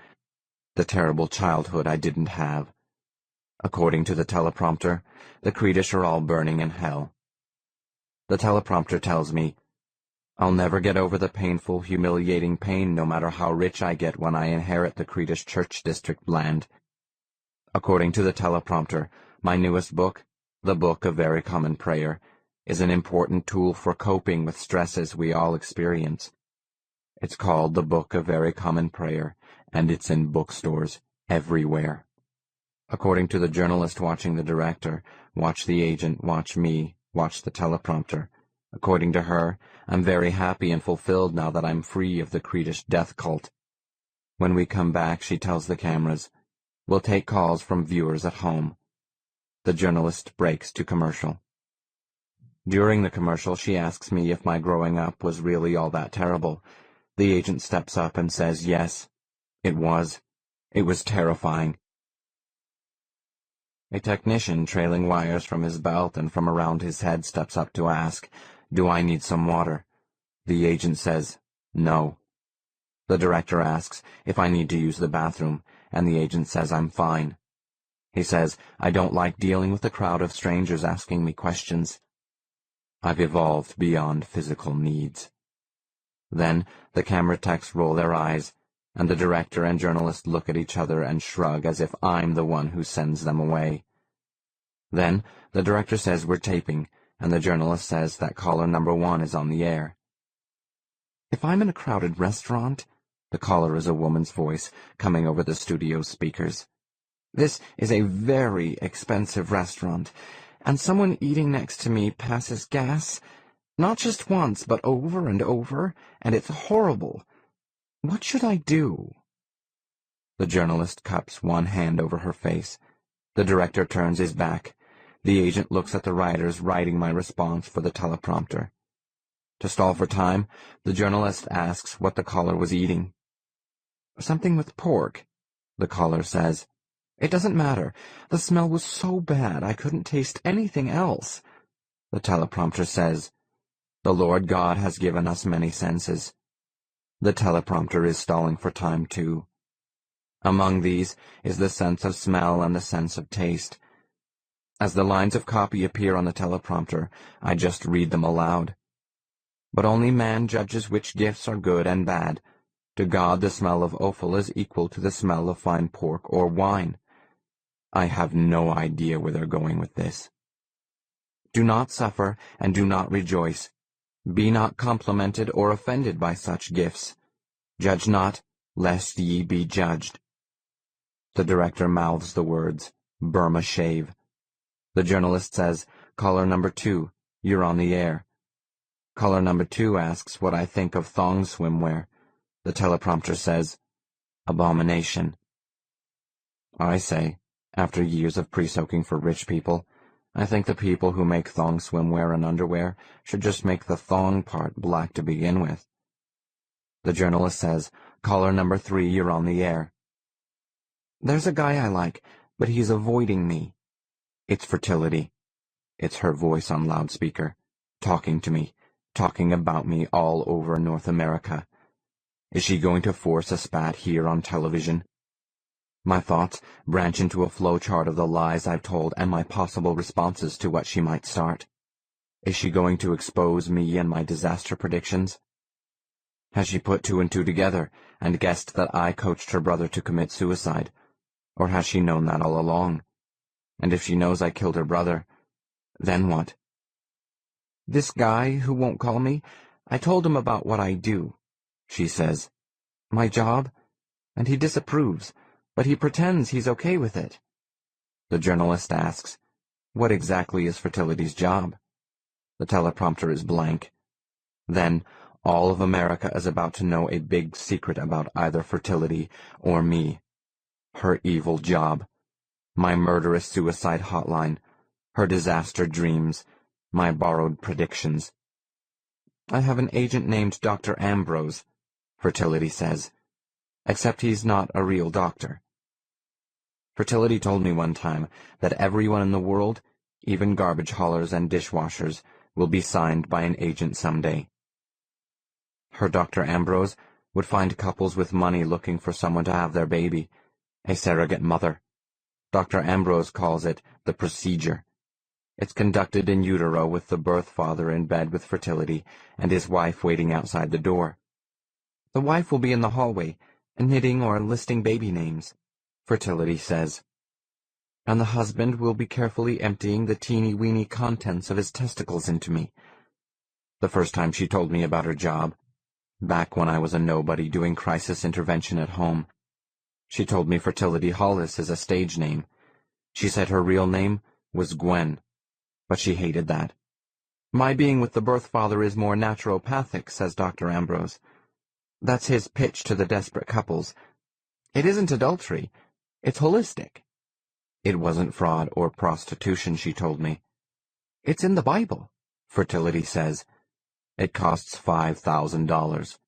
the terrible childhood I didn't have. According to the teleprompter, the Creedish are all burning in hell. The teleprompter tells me, I'll never get over the painful, humiliating pain no matter how rich I get when I inherit the Creedish church district land. According to the teleprompter, my newest book, The Book of Very Common Prayer, is an important tool for coping with stresses we all experience. It's called The Book of Very Common Prayer, and it's in bookstores everywhere. According to the journalist watching the director, watch the agent, watch me, watch the teleprompter. According to her, I'm very happy and fulfilled now that I'm free of the Creedish death cult. When we come back, she tells the cameras, we'll take calls from viewers at home. The journalist breaks to commercial. During the commercial, she asks me if my growing up was really all that terrible. The agent steps up and says, yes, it was. It was terrifying. A technician trailing wires from his belt and from around his head steps up to ask, do I need some water? The agent says, no. The director asks if I need to use the bathroom, and the agent says I'm fine. He says, I don't like dealing with a crowd of strangers asking me questions. I've evolved beyond physical needs. Then the camera techs roll their eyes, and the director and journalist look at each other and shrug as if I'm the one who sends them away. Then the director says we're taping, and the journalist says that caller number 1 is on the air. If I'm in a crowded restaurant, the caller is a woman's voice coming over the studio speakers. This is a very expensive restaurant, and someone eating next to me passes gas, not just once, but over and over, and it's horrible. What should I do? The journalist cups one hand over her face. The director turns his back. The agent looks at the writers writing my response for the teleprompter. To stall for time, the journalist asks what the caller was eating. "Something with pork," the caller says. "It doesn't matter. The smell was so bad I couldn't taste anything else." The teleprompter says, "The Lord God has given us many senses." The teleprompter is stalling for time, too. Among these is the sense of smell and the sense of taste. As the lines of copy appear on the teleprompter, I just read them aloud. But only man judges which gifts are good and bad. To God the smell of offal is equal to the smell of fine pork or wine. I have no idea where they're going with this. Do not suffer and do not rejoice. Be not complimented or offended by such gifts. Judge not, lest ye be judged. The director mouths the words, "Burma shave." The journalist says, "Caller number 2, you're on the air." Caller number 2 asks what I think of thong swimwear. The teleprompter says, "Abomination." I say, after years of pre-soaking for rich people, I think the people who make thong swimwear and underwear should just make the thong part black to begin with. The journalist says, "Caller number 3, you're on the air." There's a guy I like, but he's avoiding me. It's Fertility. It's her voice on loudspeaker, talking to me, talking about me all over North America. Is she going to force a spat here on television? My thoughts branch into a flowchart of the lies I've told and my possible responses to what she might start. Is she going to expose me and my disaster predictions? Has she put 2 and 2 together and guessed that I coached her brother to commit suicide? Or has she known that all along? And if she knows I killed her brother, then what? "This guy who won't call me, I told him about what I do," she says. "My job, and he disapproves, but he pretends he's okay with it." The journalist asks, "What exactly is Fertility's job?" The teleprompter is blank. Then, all of America is about to know a big secret about either Fertility or me. Her evil job, my murderous suicide hotline, her disaster dreams, my borrowed predictions. "I have an agent named Dr. Ambrose," Fertility says, "except he's not a real doctor." Fertility told me one time that everyone in the world, even garbage haulers and dishwashers, will be signed by an agent someday. Her Dr. Ambrose would find couples with money looking for someone to have their baby, a surrogate mother. Dr. Ambrose calls it the procedure. It's conducted in utero with the birth father in bed with Fertility and his wife waiting outside the door. The wife will be in the hallway, knitting or listing baby names, Fertility says. And the husband will be carefully emptying the teeny-weeny contents of his testicles into me. The first time she told me about her job, back when I was a nobody doing crisis intervention at home, she told me Fertility Hollis is a stage name. She said her real name was Gwen, but she hated that. "My being with the birth father is more naturopathic," says Dr. Ambrose. "That's his pitch to the desperate couples. It isn't adultery. It's holistic." It wasn't fraud or prostitution, she told me. "It's in the Bible," Fertility says. It costs $5,000.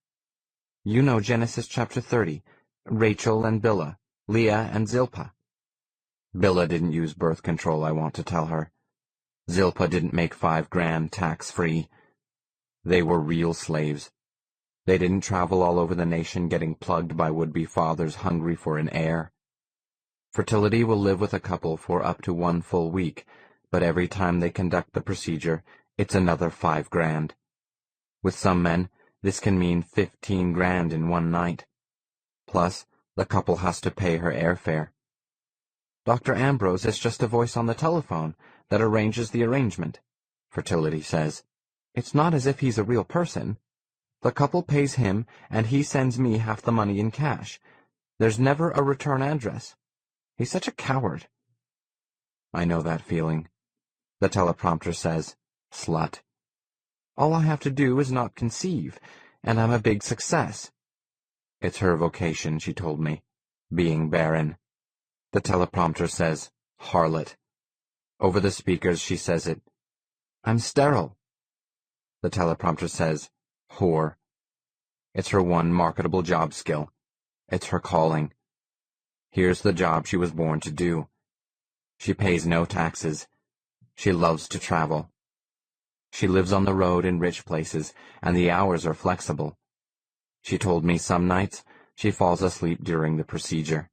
You know Genesis chapter 30, Rachel and Bilhah, Leah and Zilpah. Bilhah didn't use birth control, I want to tell her. Zilpah didn't make $5,000 tax-free. They were real slaves. They didn't travel all over the nation getting plugged by would-be fathers hungry for an heir. Fertility will live with a couple for up to 1 full week, but every time they conduct the procedure, it's another $5,000. With some men, this can mean $15,000 in one night. Plus, the couple has to pay her airfare. Dr. Ambrose is just a voice on the telephone that arranges the arrangement, Fertility says. It's not as if he's a real person. The couple pays him, and he sends me half the money in cash. There's never a return address. He's such a coward. I know that feeling. The teleprompter says, "Slut." All I have to do is not conceive, and I'm a big success. It's her vocation, she told me, being barren. The teleprompter says, "Harlot." Over the speakers, she says it.
I'm sterile.
The teleprompter says, whore. It's her one marketable job skill. It's her calling. Here's the job she was born to do. She pays no taxes. She loves to travel. She lives on the road in rich places, and the hours are flexible. She told me some nights she falls asleep during the procedure.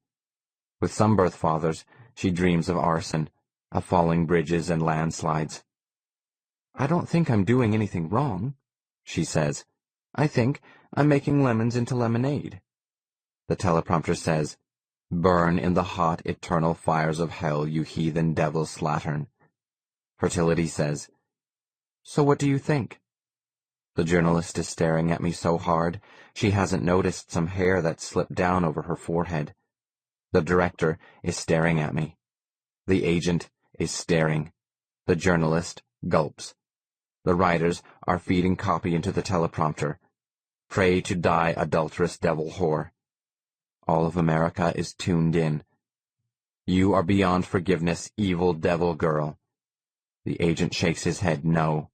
With some birth fathers, she dreams of arson, of falling bridges and landslides.
I don't think I'm doing anything wrong, she says. I think I'm making lemons into lemonade.
The teleprompter says, burn in the hot, eternal fires of hell, you heathen devil slattern. Fertility says,
so what do you think?
The journalist is staring at me so hard, she hasn't noticed some hair that slipped down over her forehead. The director is staring at me. The agent is staring. The journalist gulps. The writers are feeding copy into the teleprompter. Pray to die, adulterous devil whore. All of America is tuned in. You are beyond forgiveness, evil devil girl. The agent shakes his head no.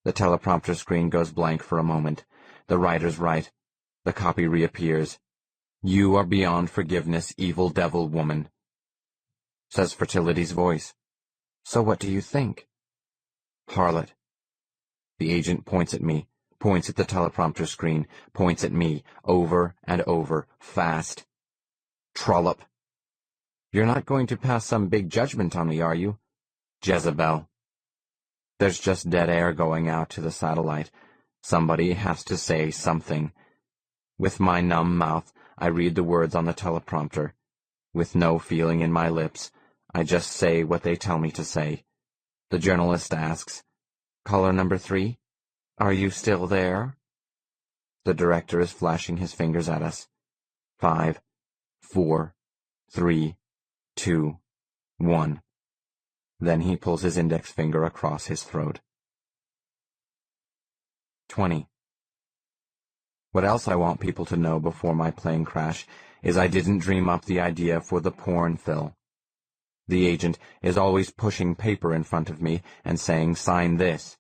The teleprompter screen goes blank for a moment. The writers write. The copy reappears. You are beyond forgiveness, evil devil woman. Says Fertility's voice.
So what do you think?
Harlot. The agent points at me, points at the teleprompter screen, points at me, over and over, fast. Trollop.
You're not going to pass some big judgment on me, are you?
Jezebel. There's just dead air going out to the satellite. Somebody has to say something. With my numb mouth, I read the words on the teleprompter. With no feeling in my lips, I just say what they tell me to say. The journalist asks, Caller number 3, are you still there? The director is flashing his fingers at us. 5, 4, 3, 2, 1. Then he pulls his index finger across his throat. 20. What else I want people to know before my plane crash is I didn't dream up the idea for the porn fill. The agent is always pushing paper in front of me and saying, sign this.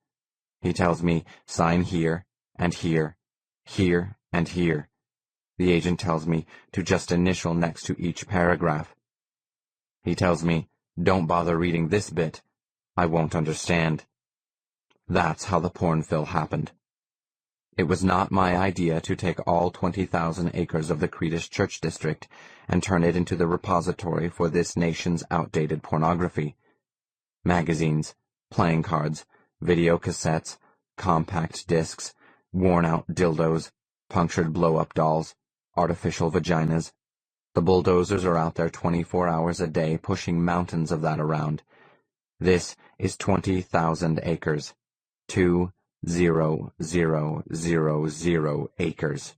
He tells me, sign here, and here, here, and here. The agent tells me to just initial next to each paragraph. He tells me, don't bother reading this bit. I won't understand. That's how the porn fill happened. It was not my idea to take all 20,000 acres of the Creedish Church District and turn it into the repository for this nation's outdated pornography. Magazines, playing cards, video cassettes, compact discs, worn-out dildos, punctured blow-up dolls, artificial vaginas. The bulldozers are out there 24 hours a day pushing mountains of that around. This is 20,000 acres. 2,000 acres.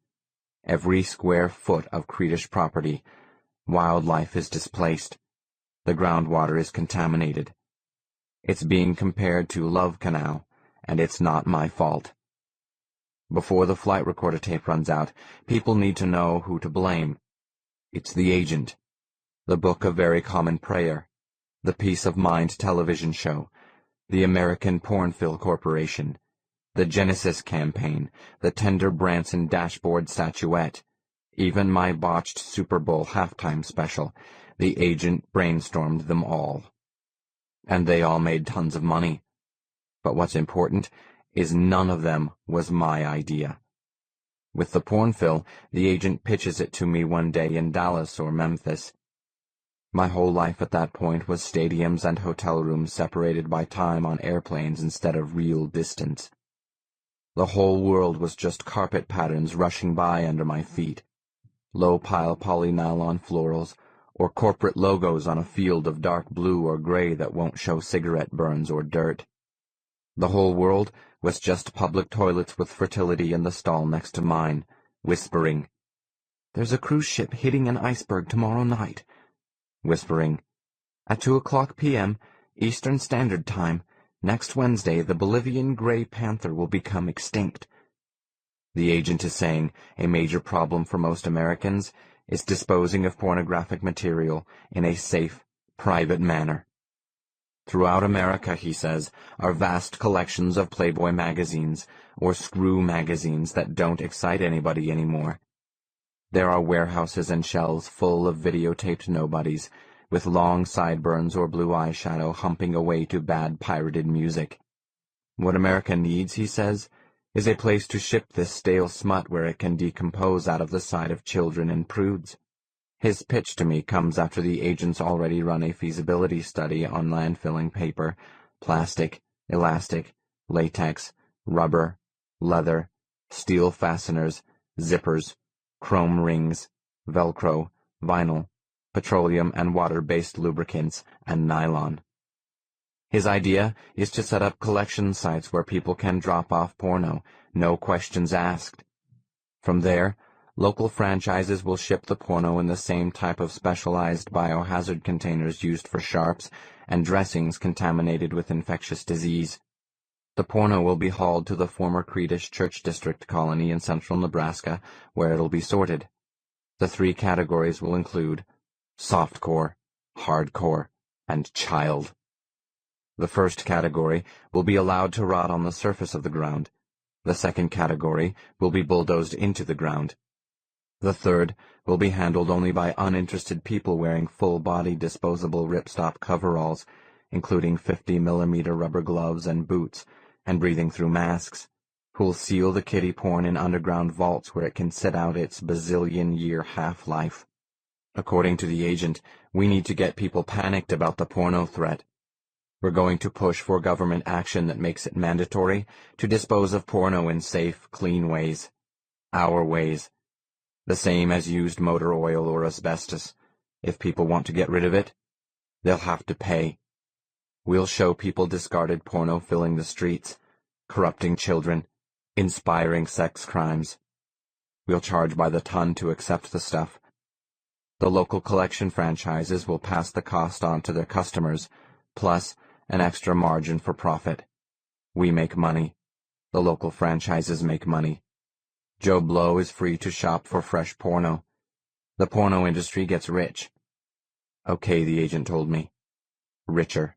Every square foot of Creedish property. Wildlife is displaced. The groundwater is contaminated. It's being compared to Love Canal, and it's not my fault. Before the flight recorder tape runs out, people need to know who to blame. It's the agent. The Book of Very Common Prayer. The Peace of Mind television show. The American Pornfill Corporation. The Genesis campaign. The Tender Branson dashboard statuette. Even my botched Super Bowl halftime special. The agent brainstormed them all. And they all made tons of money. But what's important is none of them was my idea. With the pornfill, the agent pitches it to me one day in Dallas or Memphis. My whole life at that point was stadiums and hotel rooms separated by time on airplanes instead of real distance. The whole world was just carpet patterns rushing by under my feet. Low-pile polynylon florals, or corporate logos on a field of dark blue or gray that won't show cigarette burns or dirt. The whole world was just public toilets with Fertility in the stall next to mine, whispering, "There's a cruise ship hitting an iceberg tomorrow night," whispering, "At 2:00 p.m. Eastern Standard Time, next Wednesday the Bolivian gray panther will become extinct." The agent is saying a major problem for most Americans is disposing of pornographic material in a safe, private manner. Throughout America, he says, are vast collections of Playboy magazines, or Screw magazines that don't excite anybody anymore. There are warehouses and shelves full of videotaped nobodies, with long sideburns or blue eyeshadow humping away to bad pirated music. What America needs, he says, is a place to ship this stale smut where it can decompose out of the sight of children and prudes. His pitch to me comes after the agents already run a feasibility study on landfilling paper, plastic, elastic, latex, rubber, leather, steel fasteners, zippers, chrome rings, Velcro, vinyl, petroleum and water-based lubricants, and nylon. His idea is to set up collection sites where people can drop off porno, no questions asked. From there, local franchises will ship the porno in the same type of specialized biohazard containers used for sharps and dressings contaminated with infectious disease. The porno will be hauled to the former Creedish Church District colony in central Nebraska, where it'll be sorted. The 3 categories will include softcore, hardcore, and child. The first category will be allowed to rot on the surface of the ground. The second category will be bulldozed into the ground. The third will be handled only by uninterested people wearing full-body disposable ripstop coveralls, including 50mm rubber gloves and boots, and breathing through masks, who'll seal the kiddie porn in underground vaults where it can sit out its bazillion-year half-life. According to the agent, we need to get people panicked about the porno threat. We're going to push for government action that makes it mandatory to dispose of porno in safe, clean ways. Our ways. The same as used motor oil or asbestos. If people want to get rid of it, they'll have to pay. We'll show people discarded porno filling the streets, corrupting children, inspiring sex crimes. We'll charge by the ton to accept the stuff. The local collection franchises will pass the cost on to their customers, plus an extra margin for profit. We make money. The local franchises make money. Joe Blow is free to shop for fresh porno. The porno industry gets rich. Okay, the agent told me. Richer.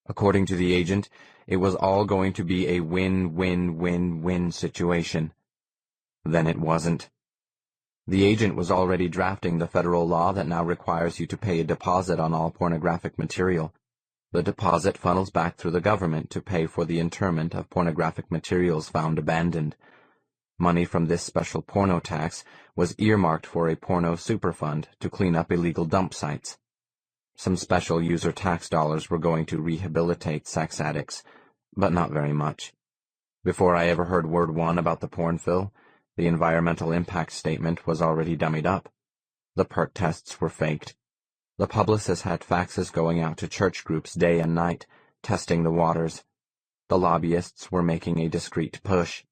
According to the agent, it was all going to be a win-win-win-win situation. Then it wasn't. The agent was already drafting the federal law that now requires you to pay a deposit on all pornographic material. The deposit funnels back through the government to pay for the interment of pornographic materials found abandoned. Money from this special porno tax was earmarked for a porno superfund to clean up illegal dump sites. Some special user tax dollars were going to rehabilitate sex addicts, but not very much. Before I ever heard word one about the porn fill, the environmental impact statement was already dummied up. The perk tests were faked. The publicists had faxes going out to church groups day and night, testing the waters. The lobbyists were making a discreet push.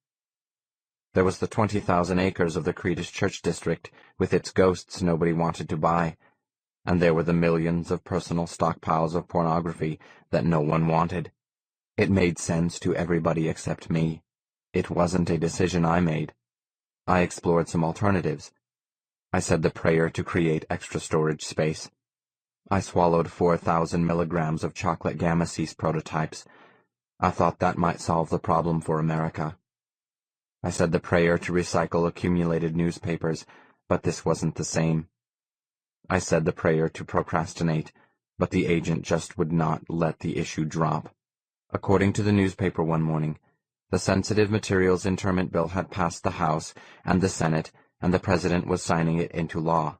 There was the 20,000 acres of the Creedish Church District, with its ghosts nobody wanted to buy, and there were the millions of personal stockpiles of pornography that no one wanted. It made sense to everybody except me. It wasn't a decision I made. I explored some alternatives. I said the prayer to create extra storage space. I swallowed 4,000 milligrams of chocolate gamma-cease prototypes. I thought that might solve the problem for America. I said the prayer to recycle accumulated newspapers, but this wasn't the same. I said the prayer to procrastinate, but the agent just would not let the issue drop. According to the newspaper one morning, the sensitive materials interment bill had passed the House and the Senate, and the President was signing it into law.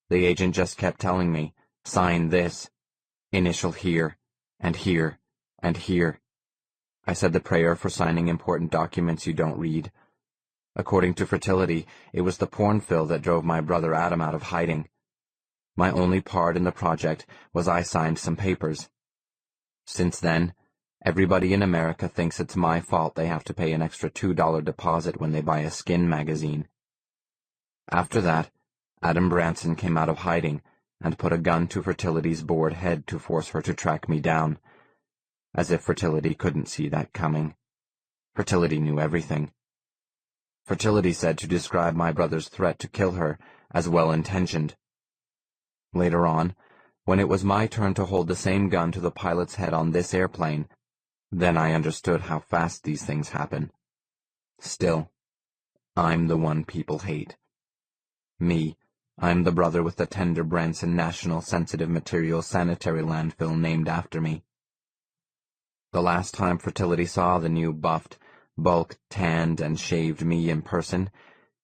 The agent just kept telling me, sign this, initial here, and here, and here. I said the prayer for signing important documents you don't read. According to Fertility, it was the porn fill that drove my brother Adam out of hiding. My only part in the project was I signed some papers. Since then, everybody in America thinks it's my fault they have to pay an extra $2 deposit when they buy a skin magazine. After that, Adam Branson came out of hiding and put a gun to Fertility's bored head to force her to track me down. As if Fertility couldn't see that coming. Fertility knew everything. Fertility said to describe my brother's threat to kill her as well-intentioned. Later on, When it was my turn to hold the same gun to the pilot's head on this airplane, then I understood how fast these things happen. Still, I'm the one people hate. Me, I'm the brother with the tender Branson National Sensitive Materials Sanitary Landfill named after me. The last time Fertility saw the new buffed, bulked, tanned, and shaved me in person,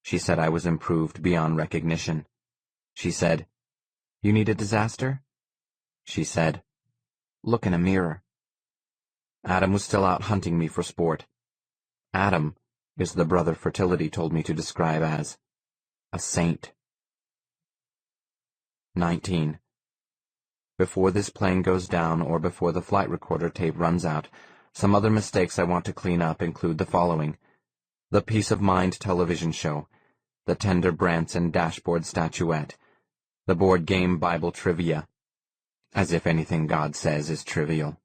she said I was improved beyond recognition. She said, "You need a disaster?" She said, "Look in a mirror." Adam was still out hunting me for sport. Adam is the brother Fertility told me to describe as a saint. 19. Before this plane goes down or before the flight recorder tape runs out, some other mistakes I want to clean up include the following: the Peace of Mind television show, the tender Branson dashboard statuette, the board game Bible trivia, as if anything God says is trivial.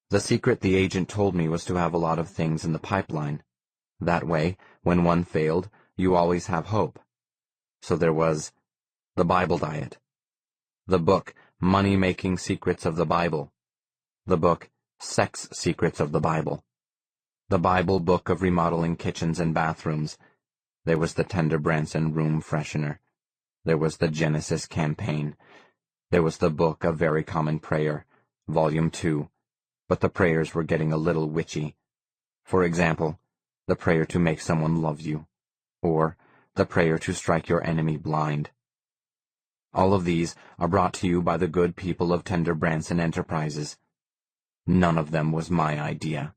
The secret the agent told me was to have a lot of things in the pipeline. That way, when one failed, you always have hope. So there was the Bible diet, the book Money-Making Secrets of the Bible, the book Sex Secrets of the Bible, the Bible book of remodeling kitchens and bathrooms. There was the tender Branson room freshener. There was the Genesis campaign. There was the book A Very Common Prayer, Volume 2, but the prayers were getting a little witchy. For example, the prayer to make someone love you, or the prayer to strike your enemy blind. All of these are brought to you by the good people of Tender Branson Enterprises. None of them was my idea.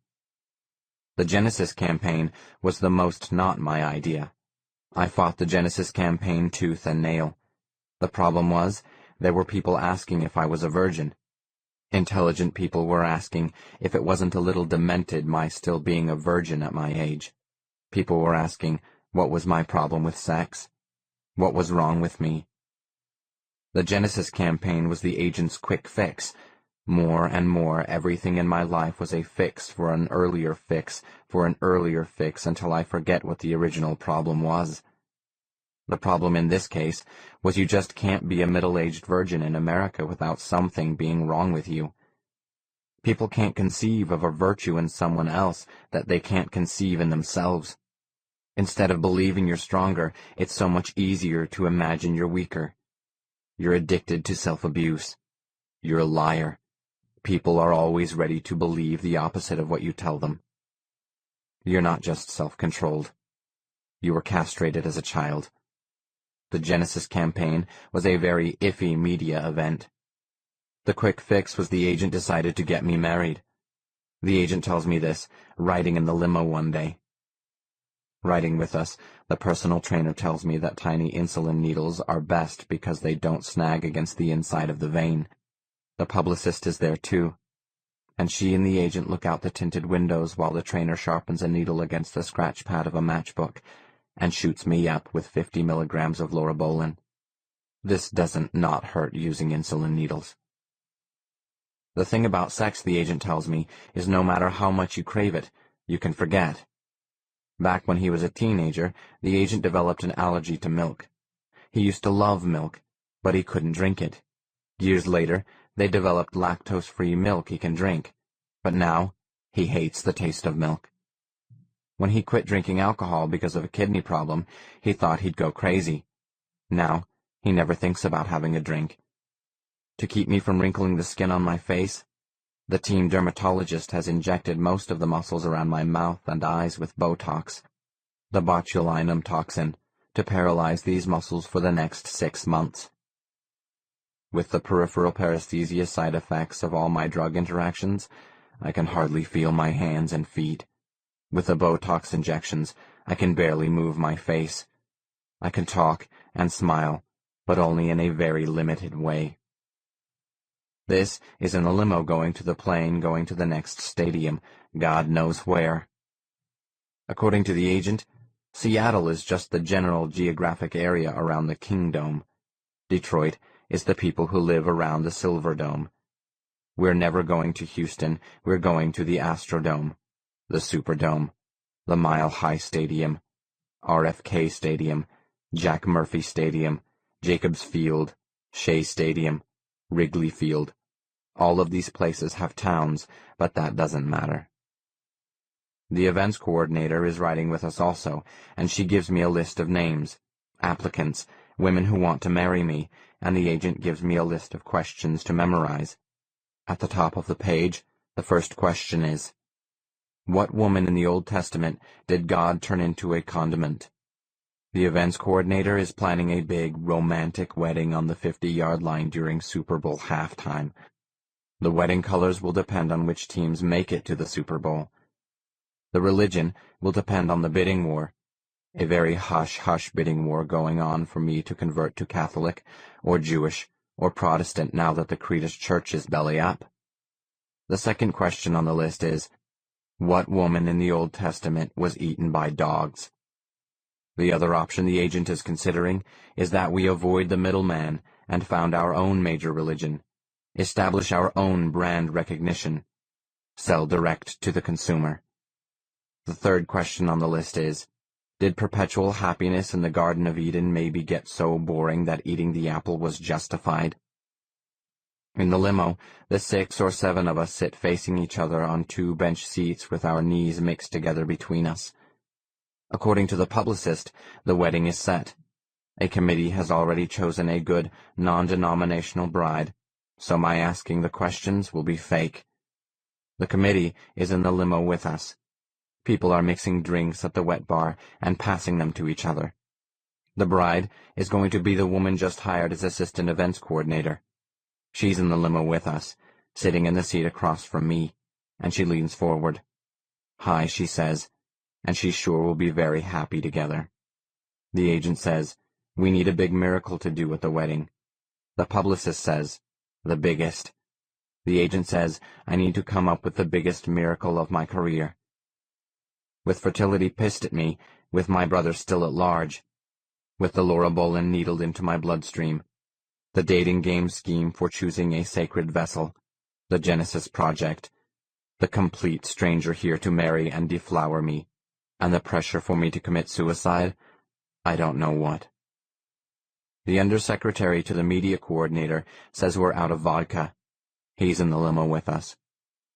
The Genesis campaign was the most not my idea. I fought the Genesis campaign tooth and nail. The problem was, there were people asking if I was a virgin. Intelligent people were asking if it wasn't a little demented my still being a virgin at my age. People were asking what was my problem with sex. What was wrong with me? The Genesis campaign was the agent's quick fix. More and more, everything in my life was a fix for an earlier fix for an earlier fix until I forget what the original problem was. The problem in this case was you just can't be a middle-aged virgin in America without something being wrong with you. People can't conceive of a virtue in someone else that they can't conceive in themselves. Instead of believing you're stronger, it's so much easier to imagine you're weaker. You're addicted to self-abuse. You're a liar. People are always ready to believe the opposite of what you tell them. You're not just self-controlled. You were castrated as a child. The Genesis campaign was a very iffy media event. The quick fix was the agent decided to get me married. The agent tells me this, riding in the limo one day. Riding with us, the personal trainer tells me that tiny insulin needles are best because they don't snag against the inside of the vein. The publicist is there too, and she and the agent look out the tinted windows while the trainer sharpens a needle against the scratch pad of a matchbook and shoots me up with 50 milligrams of Lorobolin. This doesn't not hurt using insulin needles. The thing about sex, the agent tells me, is no matter how much you crave it, you can forget. Back when he was a teenager, the agent developed an allergy to milk. He used to love milk, but he couldn't drink it. Years later, they developed lactose-free milk he can drink, but now he hates the taste of milk. When he quit drinking alcohol because of a kidney problem, he thought he'd go crazy. Now, he never thinks about having a drink. To keep me from wrinkling the skin on my face, the team dermatologist has injected most of the muscles around my mouth and eyes with Botox, the botulinum toxin, to paralyze these muscles for the next 6 months. With the peripheral paresthesia side effects of all my drug interactions, I can hardly feel my hands and feet. With the Botox injections, I can barely move my face. I can talk and smile, but only in a very limited way. This is in a limo going to the plane going to the next stadium, God knows where. According to the agent, Seattle is just the general geographic area around the Kingdome. Detroit is the people who live around the Silverdome. We're never going to Houston, we're going to the Astrodome, the Superdome, the Mile High Stadium, RFK Stadium, Jack Murphy Stadium, Jacobs Field, Shea Stadium, Wrigley Field. All of these places have towns, but that doesn't matter. The events coordinator is riding with us also, and she gives me a list of names, applicants, women who want to marry me, and the agent gives me a list of questions to memorize. At the top of the page, the first question is, what woman in the Old Testament did God turn into a condiment? The events coordinator is planning a big, romantic wedding on the 50-yard line during Super Bowl halftime. The wedding colors will depend on which teams make it to the Super Bowl. The religion will depend on the bidding war, a very hush-hush bidding war going on for me to convert to Catholic, or Jewish, or Protestant now that the Creedish Church is belly up. The second question on the list is, what woman in the Old Testament was eaten by dogs? The other option the agent is considering is that we avoid the middleman and found our own major religion, establish our own brand recognition, sell direct to the consumer. The third question on the list is, did perpetual happiness in the Garden of Eden maybe get so boring that eating the apple was justified? In the limo, the 6 or 7 of us sit facing each other on 2 bench seats with our knees mixed together between us. According to the publicist, the wedding is set. A committee has already chosen a good, non-denominational bride, so my asking the questions will be fake. The committee is in the limo with us. People are mixing drinks at the wet bar and passing them to each other. The bride is going to be the woman just hired as assistant events coordinator. She's in the limo with us, sitting in the seat across from me, and she leans forward. Hi, she says, and she's sure we'll be very happy together. The agent says, we need a big miracle to do at the wedding. The publicist says, the biggest. The agent says, I need to come up with the biggest miracle of my career. With fertility pissed at me, with my brother still at large, with the Lorobolin needled into my bloodstream, the dating game scheme for choosing a sacred vessel, the Genesis Project, the complete stranger here to marry and deflower me, and the pressure for me to commit suicide, I don't know what. The undersecretary to the media coordinator says we're out of vodka. He's in the limo with us.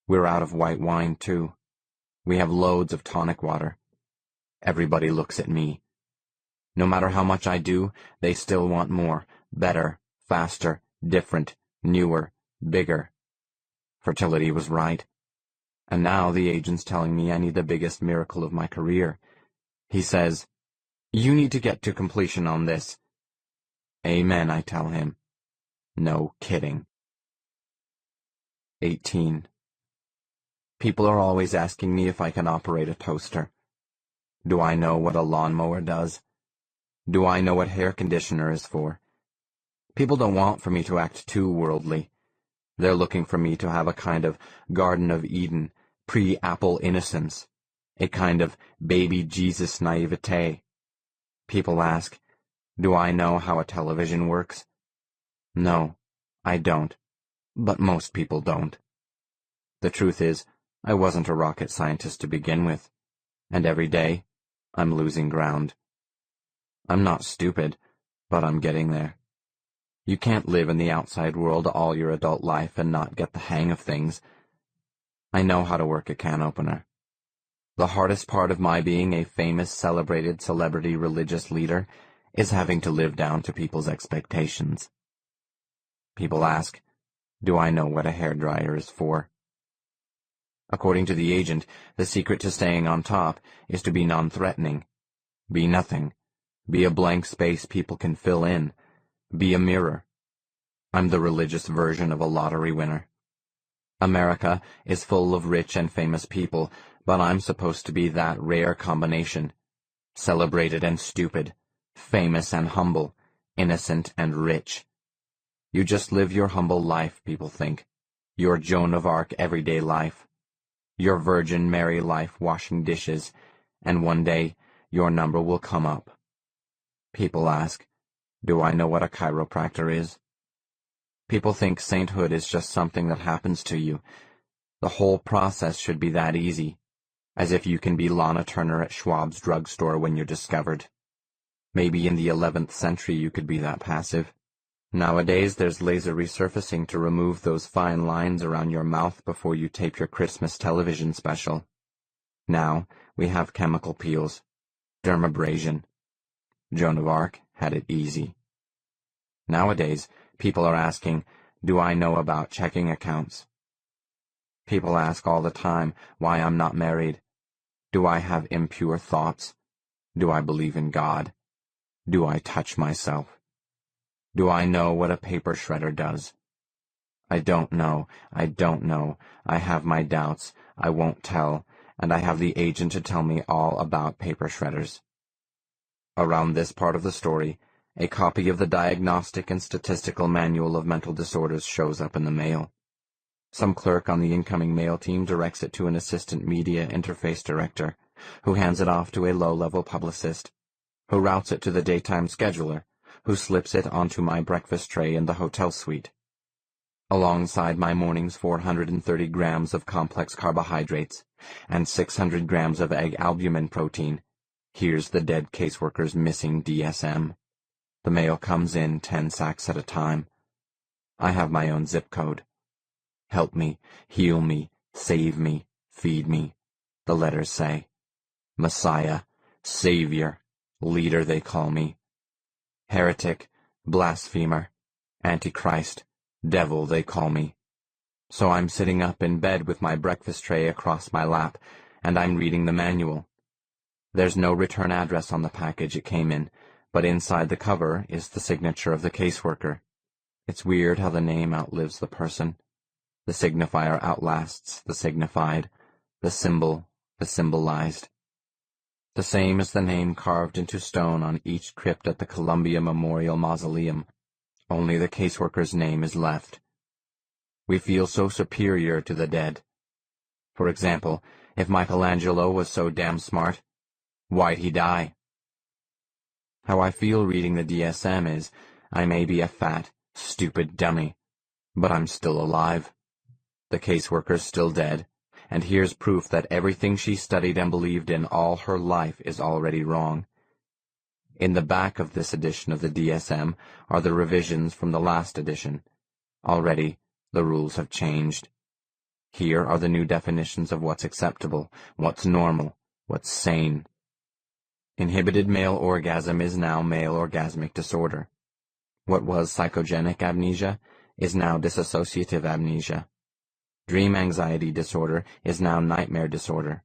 We're out of white wine, too. We have loads of tonic water. Everybody looks at me. No matter how much I do, they still want more, better, faster, different, newer, bigger. Fertility was right. And now the agent's telling me I need the biggest miracle of my career. He says, you need to get to completion on this. Amen, I tell him. No kidding. 18. People are always asking me if I can operate a toaster. Do I know what a lawnmower does? Do I know what hair conditioner is for? People don't want for me to act too worldly. They're looking for me to have a kind of Garden of Eden, pre-Apple innocence, a kind of baby Jesus naivete. People ask, do I know how a television works? No, I don't, but most people don't. The truth is, I wasn't a rocket scientist to begin with, and every day, I'm losing ground. I'm not stupid, but I'm getting there. You can't live in the outside world all your adult life and not get the hang of things. I know how to work a can opener. The hardest part of my being a famous, celebrated celebrity religious leader is having to live down to people's expectations. People ask, do I know what a hairdryer is for? According to the agent, the secret to staying on top is to be non-threatening. Be nothing. Be a blank space people can fill in. Be a mirror. I'm the religious version of a lottery winner. America is full of rich and famous people, but I'm supposed to be that rare combination. Celebrated and stupid. Famous and humble. Innocent and rich. You just live your humble life, people think. Your Joan of Arc everyday life. Your Virgin Mary life washing dishes, and one day your number will come up. People ask, do I know what a chiropractor is? People think sainthood is just something that happens to you. The whole process should be that easy, as if you can be Lana Turner at Schwab's drugstore when you're discovered. Maybe in the 11th century you could be that passive. Nowadays, there's laser resurfacing to remove those fine lines around your mouth before you tape your Christmas television special. Now, we have chemical peels, dermabrasion. Joan of Arc had it easy. Nowadays, people are asking, do I know about checking accounts? People ask all the time why I'm not married. Do I have impure thoughts? Do I believe in God? Do I touch myself? Do I know what a paper shredder does? I don't know. I don't know. I have my doubts. I won't tell, and I have the agent to tell me all about paper shredders. Around this part of the story, a copy of the Diagnostic and Statistical Manual of Mental Disorders shows up in the mail. Some clerk on the incoming mail team directs it to an assistant media interface director, who hands it off to a low-level publicist, who routes it to the daytime scheduler, who slips it onto my breakfast tray in the hotel suite. Alongside my morning's 430 grams of complex carbohydrates and 600 grams of egg albumin protein, here's the dead caseworker's missing DSM. The mail comes in 10 sacks at a time. I have my own zip code. Help me, heal me, save me, feed me, the letters say. Messiah, Savior, Leader they call me. Heretic, blasphemer, Antichrist, Devil they call me. So I'm sitting up in bed with my breakfast tray across my lap, and I'm reading the manual. There's no return address on the package it came in, but inside the cover is the signature of the caseworker. It's weird how the name outlives the person. The signifier outlasts the signified, the symbol the symbolized. The same as the name carved into stone on each crypt at the Columbia Memorial Mausoleum, only the caseworker's name is left. We feel so superior to the dead. For example, if Michelangelo was so damn smart, why'd he die? How I feel reading the DSM is, I may be a fat, stupid dummy, but I'm still alive. The caseworker's still dead, and here's proof that everything she studied and believed in all her life is already wrong. In the back of this edition of the DSM are the revisions from the last edition. Already, the rules have changed. Here are the new definitions of what's acceptable, what's normal, what's sane. Inhibited male orgasm is now male orgasmic disorder. What was psychogenic amnesia is now dissociative amnesia. Dream anxiety disorder is now nightmare disorder.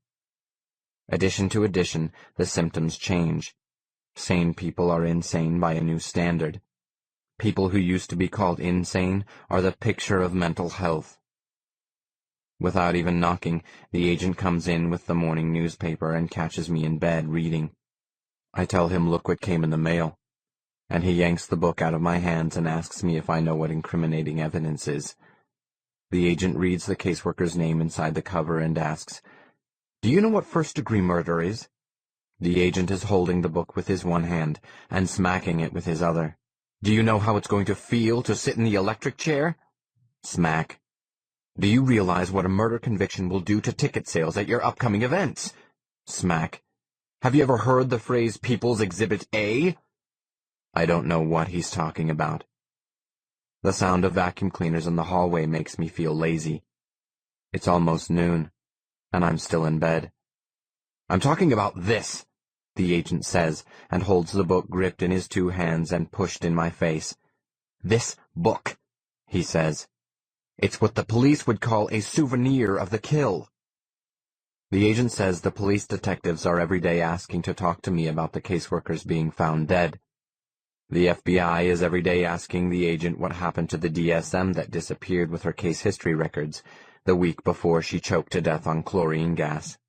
Addition to addition, the symptoms change. Sane people are insane by a new standard. People who used to be called insane are the picture of mental health. Without even knocking, the agent comes in with the morning newspaper and catches me in bed reading. I tell him, look what came in the mail, and he yanks the book out of my hands and asks me if I know what incriminating evidence is. The agent reads the caseworker's name inside the cover and asks, "Do you know what first-degree murder is?" The agent is holding the book with his one hand and smacking it with his other. "Do you know how it's going to feel to sit in the electric chair?" Smack. "Do you realize what a murder conviction will do to ticket sales at your upcoming events?" Smack. "Have you ever heard the phrase People's Exhibit A?" I don't know what he's talking about. The sound of vacuum cleaners in the hallway makes me feel lazy. It's almost noon, and I'm still in bed. "I'm talking about this," the agent says, and holds the book gripped in his two hands and pushed in my face. "This book," he says. "It's what the police would call a souvenir of the kill." The agent says the police detectives are every day asking to talk to me about the caseworkers being found dead. The FBI is every day asking the agent what happened to the DSM that disappeared with her case history records the week before she choked to death on chlorine gas.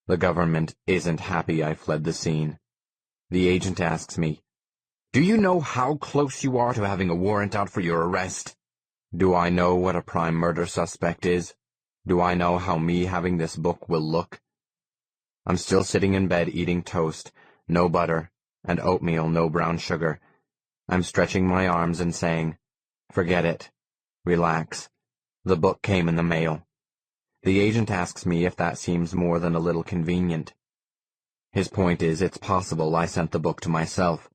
The government isn't happy I fled the scene. The agent asks me, "Do you know how close you are to having a warrant out for your arrest?" Do I know what a prime murder suspect is? Do I know how me having this book will look? I'm still sitting in bed eating toast, no butter, and oatmeal, no brown sugar. I'm stretching my arms and saying, "Forget it. Relax. The book came in the mail." The agent asks me if that seems more than a little convenient. His point is it's possible I sent the book to myself.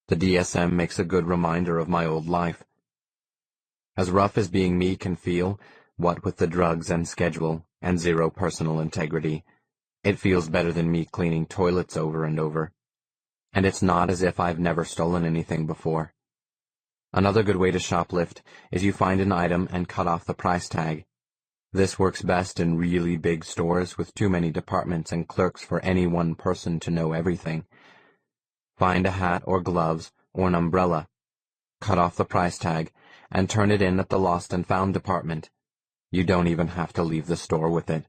The DSM makes a good reminder of my old life. As rough as being me can feel, what with the drugs and schedule and zero personal integrity, it feels better than me cleaning toilets over and over. And it's not as if I've never stolen anything before. Another good way to shoplift is you find an item and cut off the price tag. This works best in really big stores with too many departments and clerks for any one person to know everything. Find a hat or gloves or an umbrella, cut off the price tag, and turn it in at the lost and found department. You don't even have to leave the store with it.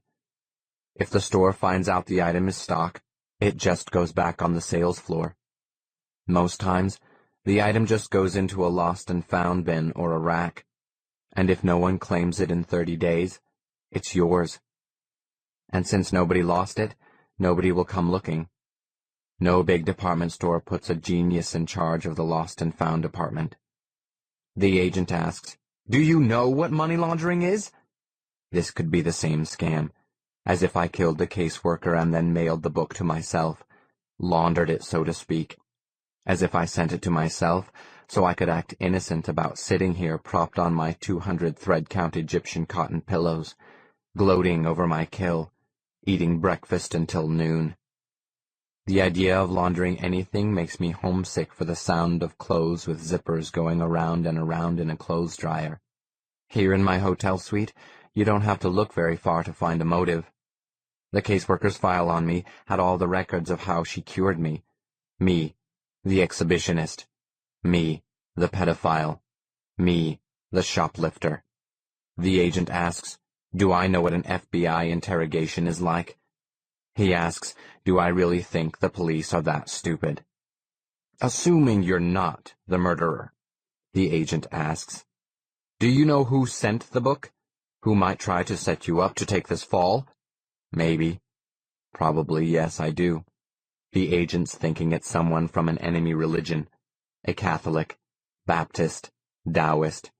If the store finds out the item is stock, it just goes back on the sales floor. Most times, the item just goes into a lost and found bin or a rack, and if no one claims it in 30 days, it's yours. And since nobody lost it, nobody will come looking. No big department store puts a genius in charge of the lost and found department. The agent asks, "Do you know what money laundering is?" This could be the same scam, as if I killed the caseworker and then mailed the book to myself, laundered it so to speak, as if I sent it to myself so I could act innocent about sitting here propped on my 200 thread-count Egyptian cotton pillows, gloating over my kill, eating breakfast until noon. The idea of laundering anything makes me homesick for the sound of clothes with zippers going around and around in a clothes dryer. Here in my hotel suite, you don't have to look very far to find a motive. The caseworker's file on me had all the records of how she cured me. Me, the exhibitionist. Me, the pedophile. Me, the shoplifter. The agent asks, do I know what an FBI interrogation is like? He asks, do I really think the police are that stupid? Assuming you're not the murderer, the agent asks, do you know who sent the book? Who might try to set you up to take this fall? Maybe. Probably, yes, I do. The agent's thinking it's someone from an enemy religion. A Catholic, Baptist, Taoist,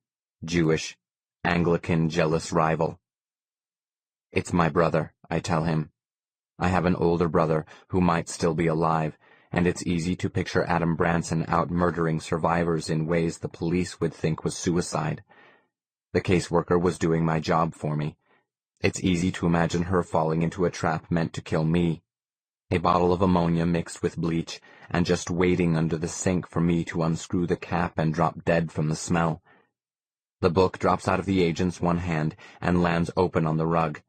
Jewish, Anglican jealous rival. It's my brother, I tell him. I have an older brother who might still be alive, and it's easy to picture Adam Branson out murdering survivors in ways the police would think was suicide. The caseworker was doing my job for me. It's easy to imagine her falling into a trap meant to kill me. A bottle of ammonia mixed with bleach, and just waiting under the sink for me to unscrew the cap and drop dead from the smell. The book drops out of the agent's one hand and lands open on the rug.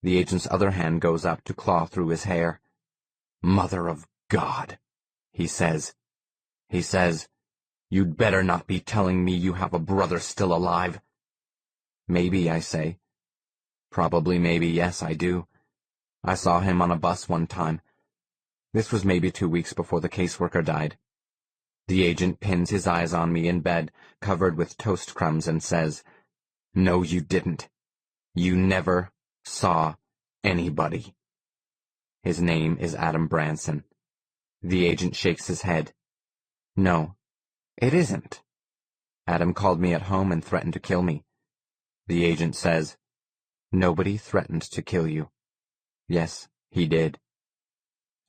The agent's other hand goes up to claw through his hair. Mother of God, he says. He says, you'd better not be telling me you have a brother still alive. Maybe, I say. Probably, maybe, yes, I do. I saw him on a bus one time. This was maybe 2 weeks before the caseworker died. The agent pins his eyes on me in bed, covered with toast crumbs, and says, no, you didn't. You never saw anybody. His name is Adam Branson. The agent shakes his head. No, it isn't. Adam called me at home and threatened to kill me. The agent says, nobody threatened to kill you. Yes, he did.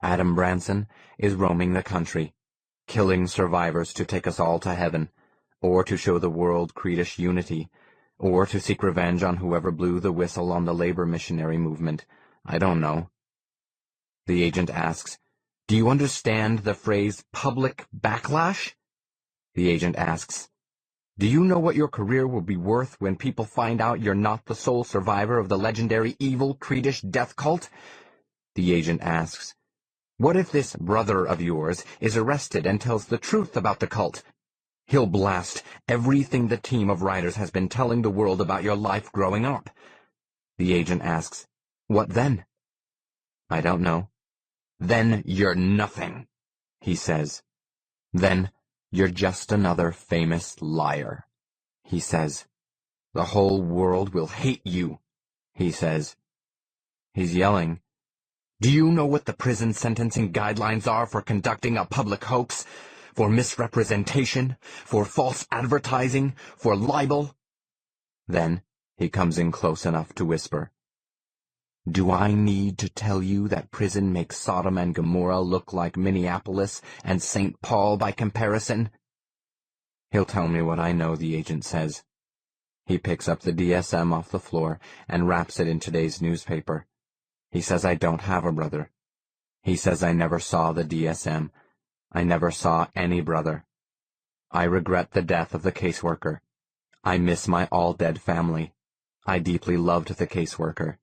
Adam Branson is roaming the country, killing survivors to take us all to heaven, or to show the world Creedish unity, or to seek revenge on whoever blew the whistle on the labor missionary movement. I don't know. The agent asks, do you understand the phrase public backlash? The agent asks, do you know what your career will be worth when people find out you're not the sole survivor of the legendary evil Creedish death cult? The agent asks, what if this brother of yours is arrested and tells the truth about the cult? He'll blast everything the team of writers has been telling the world about your life growing up. The agent asks, what then? I don't know. Then you're nothing, he says. Then you're just another famous liar, he says. The whole world will hate you, he says. He's yelling, do you know what the prison sentencing guidelines are for conducting a public hoax? For misrepresentation? For false advertising? For libel? Then he comes in close enough to whisper,
Do I need to tell you that prison makes Sodom and Gomorrah look like Minneapolis and St. Paul by comparison?
He'll tell me what I know, the agent says. He picks up the DSM off the floor and wraps it in today's newspaper. He says I don't have a brother. He says I never saw the DSM. I never saw any brother. I regret the death of the caseworker. I miss my all-dead family. I deeply loved the caseworker.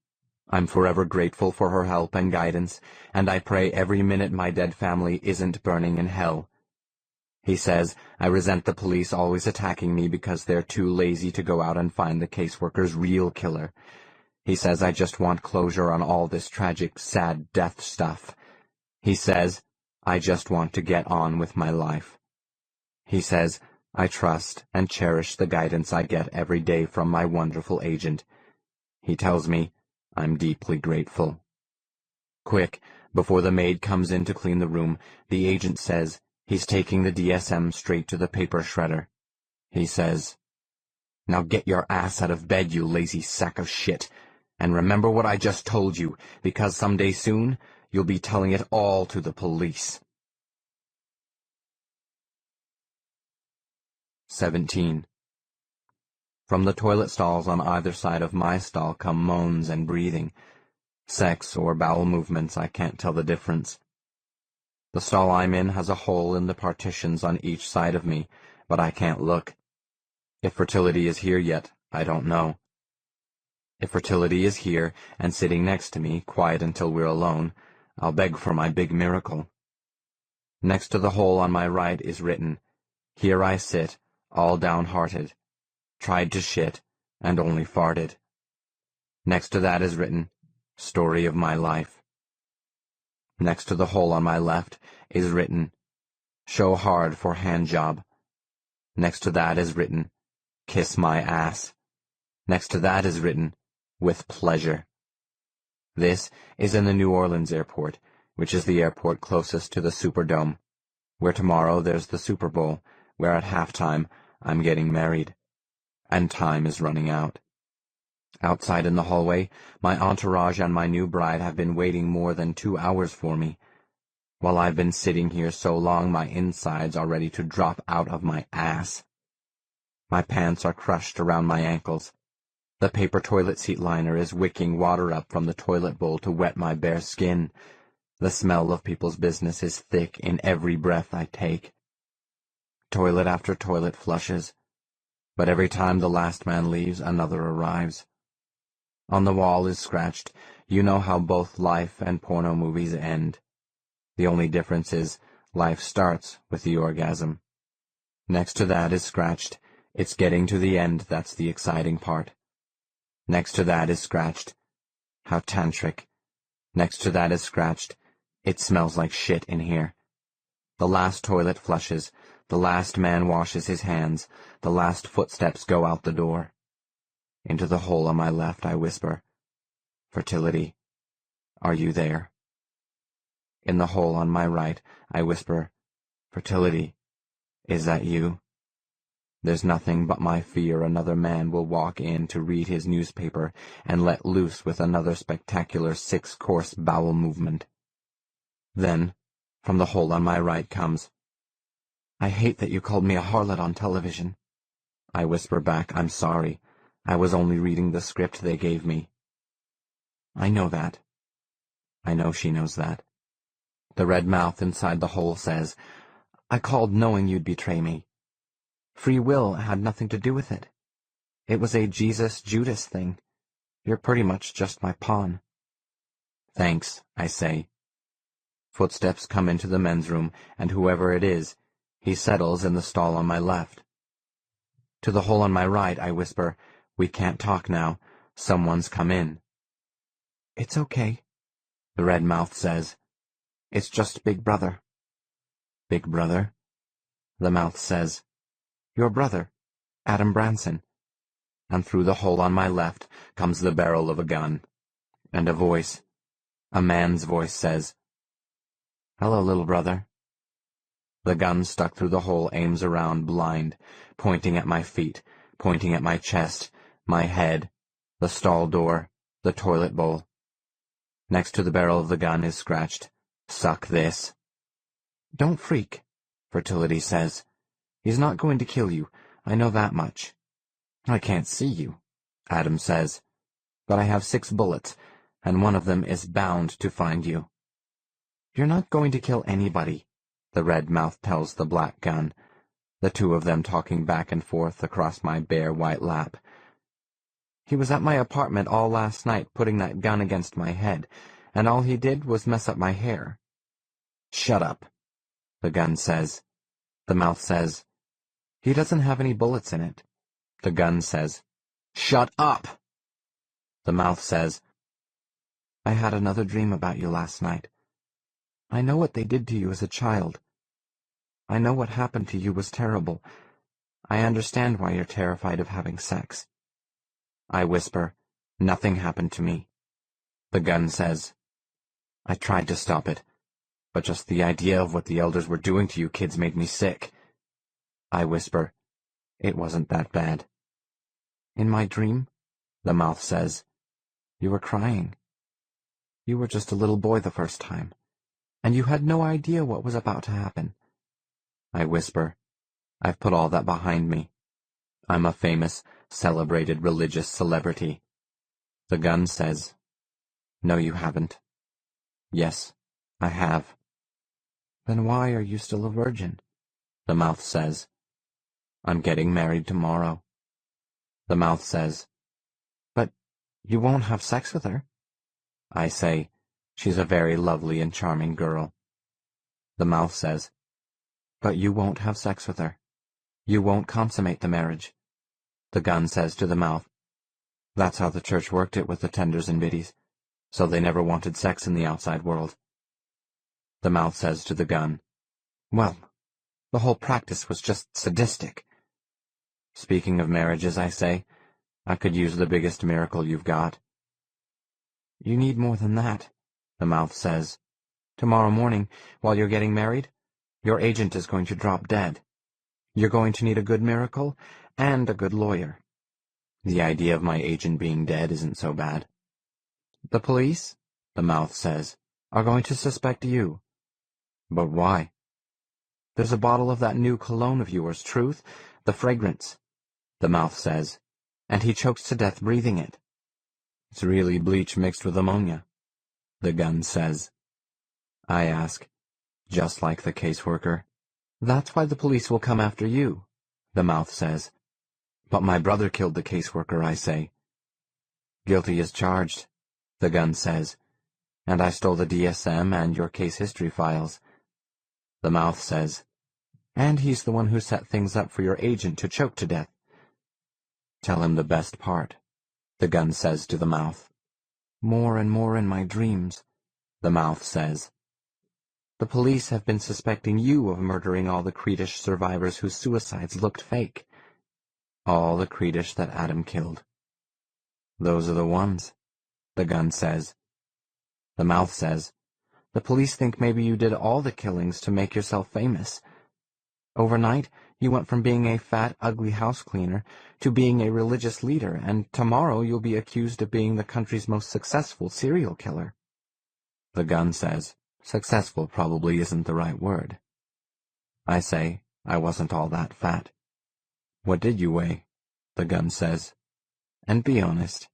I'm forever grateful for her help and guidance, and I pray every minute my dead family isn't burning in hell. He says I resent the police always attacking me because they're too lazy to go out and find the caseworker's real killer. He says I just want closure on all this tragic, sad death stuff. He says I just want to get on with my life. He says I trust and cherish the guidance I get every day from my wonderful agent. He tells me I'm deeply grateful. Quick, before the maid comes in to clean the room, the agent says he's taking the DSM straight to the paper shredder. He says, "Now get your ass out of bed, you lazy sack of shit, and remember what I just told you, because someday soon you'll be telling it all to the police." 17. From the toilet stalls on either side of my stall come moans and breathing. Sex or bowel movements, I can't tell the difference. The stall I'm in has a hole in the partitions on each side of me, but I can't look. If fertility is here yet, I don't know. If fertility is here and sitting next to me, quiet until we're alone, I'll beg for my big miracle. Next to the hole on my right is written, "Here I sit, all downhearted. Tried to shit, and only farted." Next to that is written, "Story of my life." Next to the hole on my left is written, "Show hard for hand job." Next to that is written, "Kiss my ass." Next to that is written, "With pleasure." This is in the New Orleans airport, which is the airport closest to the Superdome, where tomorrow there's the Super Bowl, where at halftime I'm getting married. And time is running out. Outside in the hallway, my entourage and my new bride have been waiting more than 2 hours for me. While I've been sitting here so long, my insides are ready to drop out of my ass. My pants are crushed around my ankles. The paper toilet seat liner is wicking water up from the toilet bowl to wet my bare skin. The smell of people's business is thick in every breath I take. Toilet after toilet flushes, but every time the last man leaves, another arrives. On the wall is scratched, "You know how both life and porno movies end. The only difference is life starts with the orgasm." Next to that is scratched, "It's getting to the end that's the exciting part." Next to that is scratched, "How tantric." Next to that is scratched, "It smells like shit in here." The last toilet flushes, the last man washes his hands, the last footsteps go out the door. Into the hole on my left I whisper, "Fertility, are you there?" In the hole on my right I whisper, "Fertility, is that you?" There's nothing but my fear another man will walk in to read his newspaper and let loose with another spectacular 6-course bowel movement. Then, from the hole on my right comes, "I hate that you called me a harlot on television." I whisper back, "I'm sorry. I was only reading the script they gave me." I know that. I know she knows that. The red mouth inside the hole says, "I called knowing you'd betray me. Free will had nothing to do with it. It was a Jesus-Judas thing. You're pretty much just my pawn." "Thanks," I say. Footsteps come into the men's room, and whoever it is, he settles in the stall on my left. To the hole on my right I whisper, "We can't talk now. Someone's come in." "It's okay," the red mouth says. "It's just Big Brother." "Big Brother?" The mouth says, "Your brother, Adam Branson." And through the hole on my left comes the barrel of a gun. And a voice, a man's voice, says, "Hello, little brother." The gun stuck through the hole aims around blind, pointing at my feet, pointing at my chest, my head, the stall door, the toilet bowl. Next to the barrel of the gun is scratched, "Suck this."
Don't freak, Fertility says. He's not going to kill you, I know that much.
I can't see you, Adam says, but I have 6 bullets, and one of them is bound to find you.
You're not going to kill anybody,
the red mouth tells the black gun, the two of them talking back and forth across my bare white lap.
He was at my apartment all last night putting that gun against my head, and all he did was mess up my hair.
Shut up, the gun says.
The mouth says, he doesn't have any bullets in it.
The gun says, shut up.
The mouth says, I had another dream about you last night. I know what they did to you as a child. I know what happened to you was terrible. I understand why you're terrified of having sex.
I whisper, nothing happened to me. The gun says, I tried to stop it, but just the idea of what the elders were doing to you kids made me sick. I whisper, it wasn't that bad.
In my dream,
the mouth says,
you were crying. You were just a little boy the first time, and you had no idea what was about to happen.
I whisper, I've put all that behind me. I'm a famous, celebrated religious celebrity. The gun says, no, you haven't. Yes, I have.
Then why are you still a virgin?
The mouth says, I'm getting married tomorrow. The mouth says,
but you won't have sex with her.
I say, she's a very lovely and charming girl. The mouth says,
but you won't have sex with her. You won't consummate the marriage.
The gun says to the mouth, that's how the church worked it with the tenders and biddies, so they never wanted sex in the outside world. The mouth says to the gun,
well, the whole practice was just sadistic.
Speaking of marriages, I say, I could use the biggest miracle you've got.
You need more than that, the mouth says. Tomorrow morning, while you're getting married, your agent is going to drop dead. You're going to need a good miracle and a good lawyer.
The idea of my agent being dead isn't so bad.
The police, the mouth says, are going to suspect you.
But why?
There's a bottle of that new cologne of yours, Truth, the fragrance,
the mouth says,
and he chokes to death breathing it.
It's really bleach mixed with ammonia, the gun says. I ask, just like the caseworker.
That's why the police will come after you, the mouth says.
But my brother killed the caseworker, I say.
Guilty as charged, the gun says, and I stole the DSM and your case history files.
The mouth says,
and he's the one who set things up for your agent to choke to death.
Tell him the best part, the gun says to the mouth.
More and more in my dreams,
the mouth says.
The police have been suspecting you of murdering all the Creedish survivors whose suicides looked fake.
All the Creedish that Adam killed.
Those are the ones, the gun says.
The mouth says,
the police think maybe you did all the killings to make yourself famous. Overnight, you went from being a fat, ugly house cleaner to being a religious leader, and tomorrow you'll be accused of being the country's most successful serial killer.
The gun says, successful probably isn't the right word. I say, I wasn't all that fat. What did you weigh? The gun says. And be honest.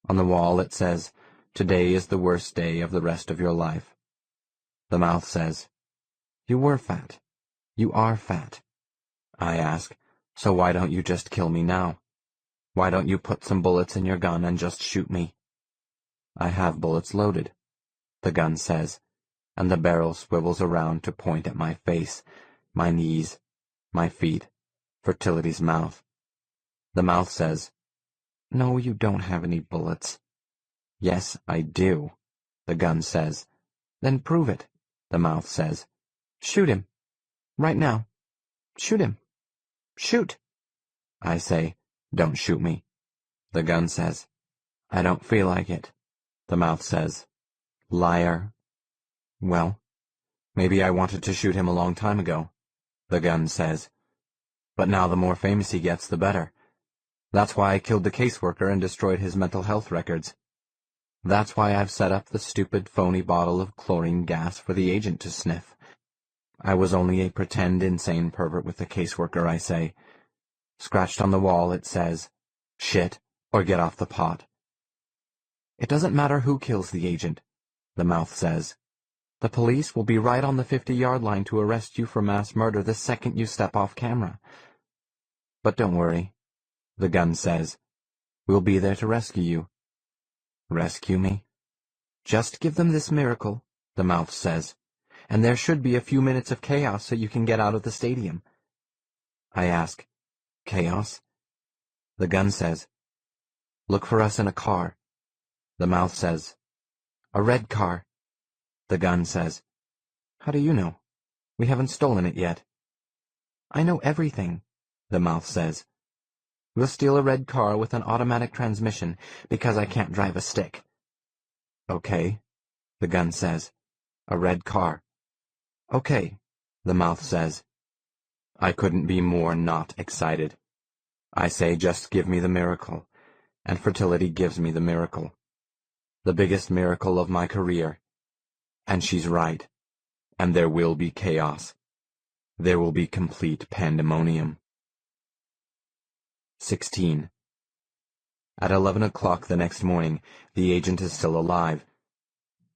On the wall it says, today is the worst day of the rest of your life. The mouth says,
you were fat. You are fat.
I ask, so why don't you just kill me now? Why don't you put some bullets in your gun and just shoot me? I have bullets loaded, the gun says, and the barrel swivels around to point at my face, my knees, my feet, Fertility's mouth. The mouth says,
no, you don't have any bullets.
Yes, I do, the gun says.
Then prove it,
the mouth says.
Shoot him. Right now. Shoot him. Shoot.
I say, don't shoot me. The gun says, I don't feel like it. The mouth says, liar.
Well,
maybe I wanted to shoot him a long time ago, the gun says. But now the more famous he gets, the better. That's why I killed the caseworker and destroyed his mental health records.
That's why I've set up the stupid, phony bottle of chlorine gas for the agent to sniff. I was only a pretend insane pervert with the caseworker, I say. Scratched on the wall it says, "Shit, or get off the pot." It doesn't matter who kills the agent, the mouth says. The police will be right on the 50-yard line to arrest you for mass murder the second you step off camera. But don't worry, the gun says. We'll be there to rescue you. Rescue me? Just give them this miracle, the mouth says, and there should be a few minutes of chaos so you can get out of the stadium. I ask, chaos? The gun says, look for us in a car. The mouth says, a red car. The gun says, how do you know? We haven't stolen it yet. I know everything, the mouth says. We'll steal a red car with an automatic transmission because I can't drive a stick. Okay, the gun says. A red car. Okay, the mouth says. I couldn't be more not excited. I say just give me the miracle, and fertility gives me the miracle. The biggest miracle of my career. And she's right. And there will be chaos. There will be complete pandemonium. 16. At 11 o'clock the next morning, the agent is still alive.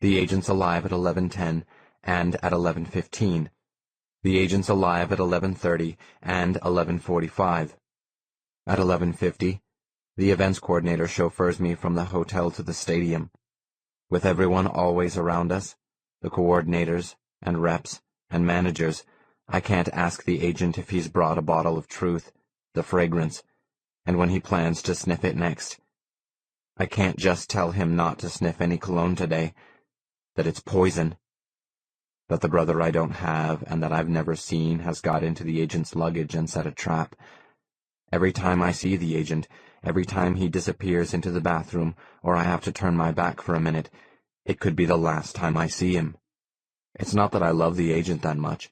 The agent's alive at 11:10 and at 11:15. The agent's alive at 11:30 and 11:45. At 11:50, the events coordinator chauffeurs me from the hotel to the stadium. With everyone always around us, the coordinators and reps and managers, I can't ask the agent if he's brought a bottle of truth, the fragrance, and when he plans to sniff it next. I can't just tell him not to sniff any cologne today, that it's poison, that the brother I don't have and that I've never seen has got into the agent's luggage and set a trap. Every time I see the agent, every time he disappears into the bathroom, or I have to turn my back for a minute, it could be the last time I see him. It's not that I love the agent that much.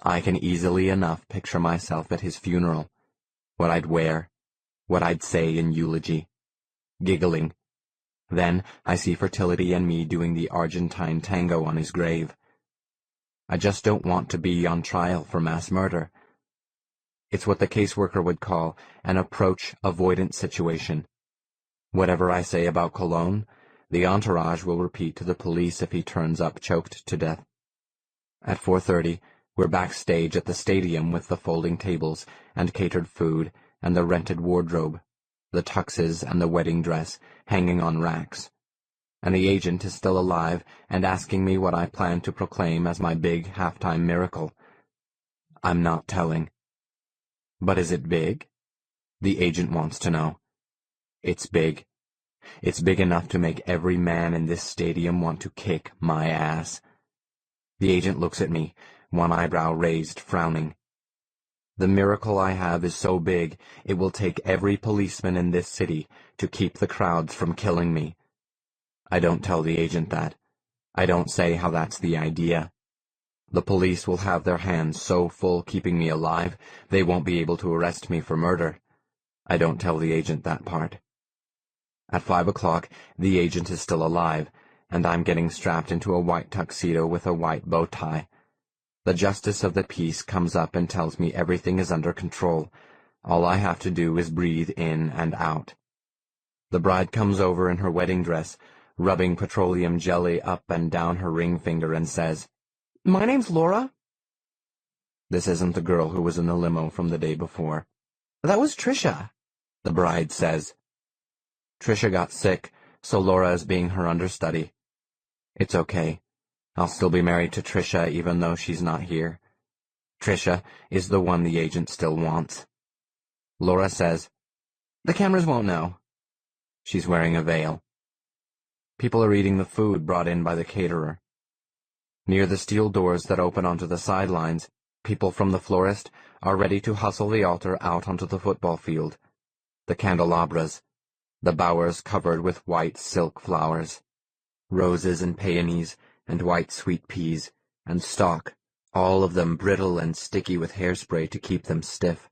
I can easily enough picture myself at his funeral, what I'd wear, what I'd say in eulogy, giggling. Then I see fertility and me doing the Argentine tango on his grave. I just don't want to be on trial for mass murder. It's what the caseworker would call an approach avoidance situation. Whatever I say about Cologne, the entourage will repeat to the police if he turns up choked to death. At 4:30, we're backstage at the stadium with the folding tables and catered food and the rented wardrobe, the tuxes and the wedding dress hanging on racks. And the agent is still alive and asking me what I plan to proclaim as my big halftime miracle. I'm not telling. But is it big? The agent wants to know. It's big. It's big enough to make every man in this stadium want to kick my ass. The agent looks at me, one eyebrow raised, frowning. The miracle I have is so big, it will take every policeman in this city to keep the crowds from killing me. I don't tell the agent that. I don't say how that's the idea. The police will have their hands so full keeping me alive, they won't be able to arrest me for murder. I don't tell the agent that part. At 5 o'clock, the agent is still alive, and I'm getting strapped into a white tuxedo with a white bow tie. The justice of the peace comes up and tells me everything is under control. All I have to do is breathe in and out. The bride comes over in her wedding dress, rubbing petroleum jelly up and down her ring finger, and says, "My name's Laura." This isn't the girl who was in the limo from the day before. "That was Trisha," the bride says. Trisha got sick, so Laura is being her understudy. It's okay. I'll still be married to Trisha even though she's not here. Trisha is the one the agent still wants. Laura says, "The cameras won't know." She's wearing a veil. People are eating the food brought in by the caterer. Near the steel doors that open onto the sidelines, people from the florist are ready to hustle the altar out onto the football field. The candelabras, the bowers covered with white silk flowers, roses and peonies and white sweet peas, and stock, all of them brittle and sticky with hairspray to keep them stiff.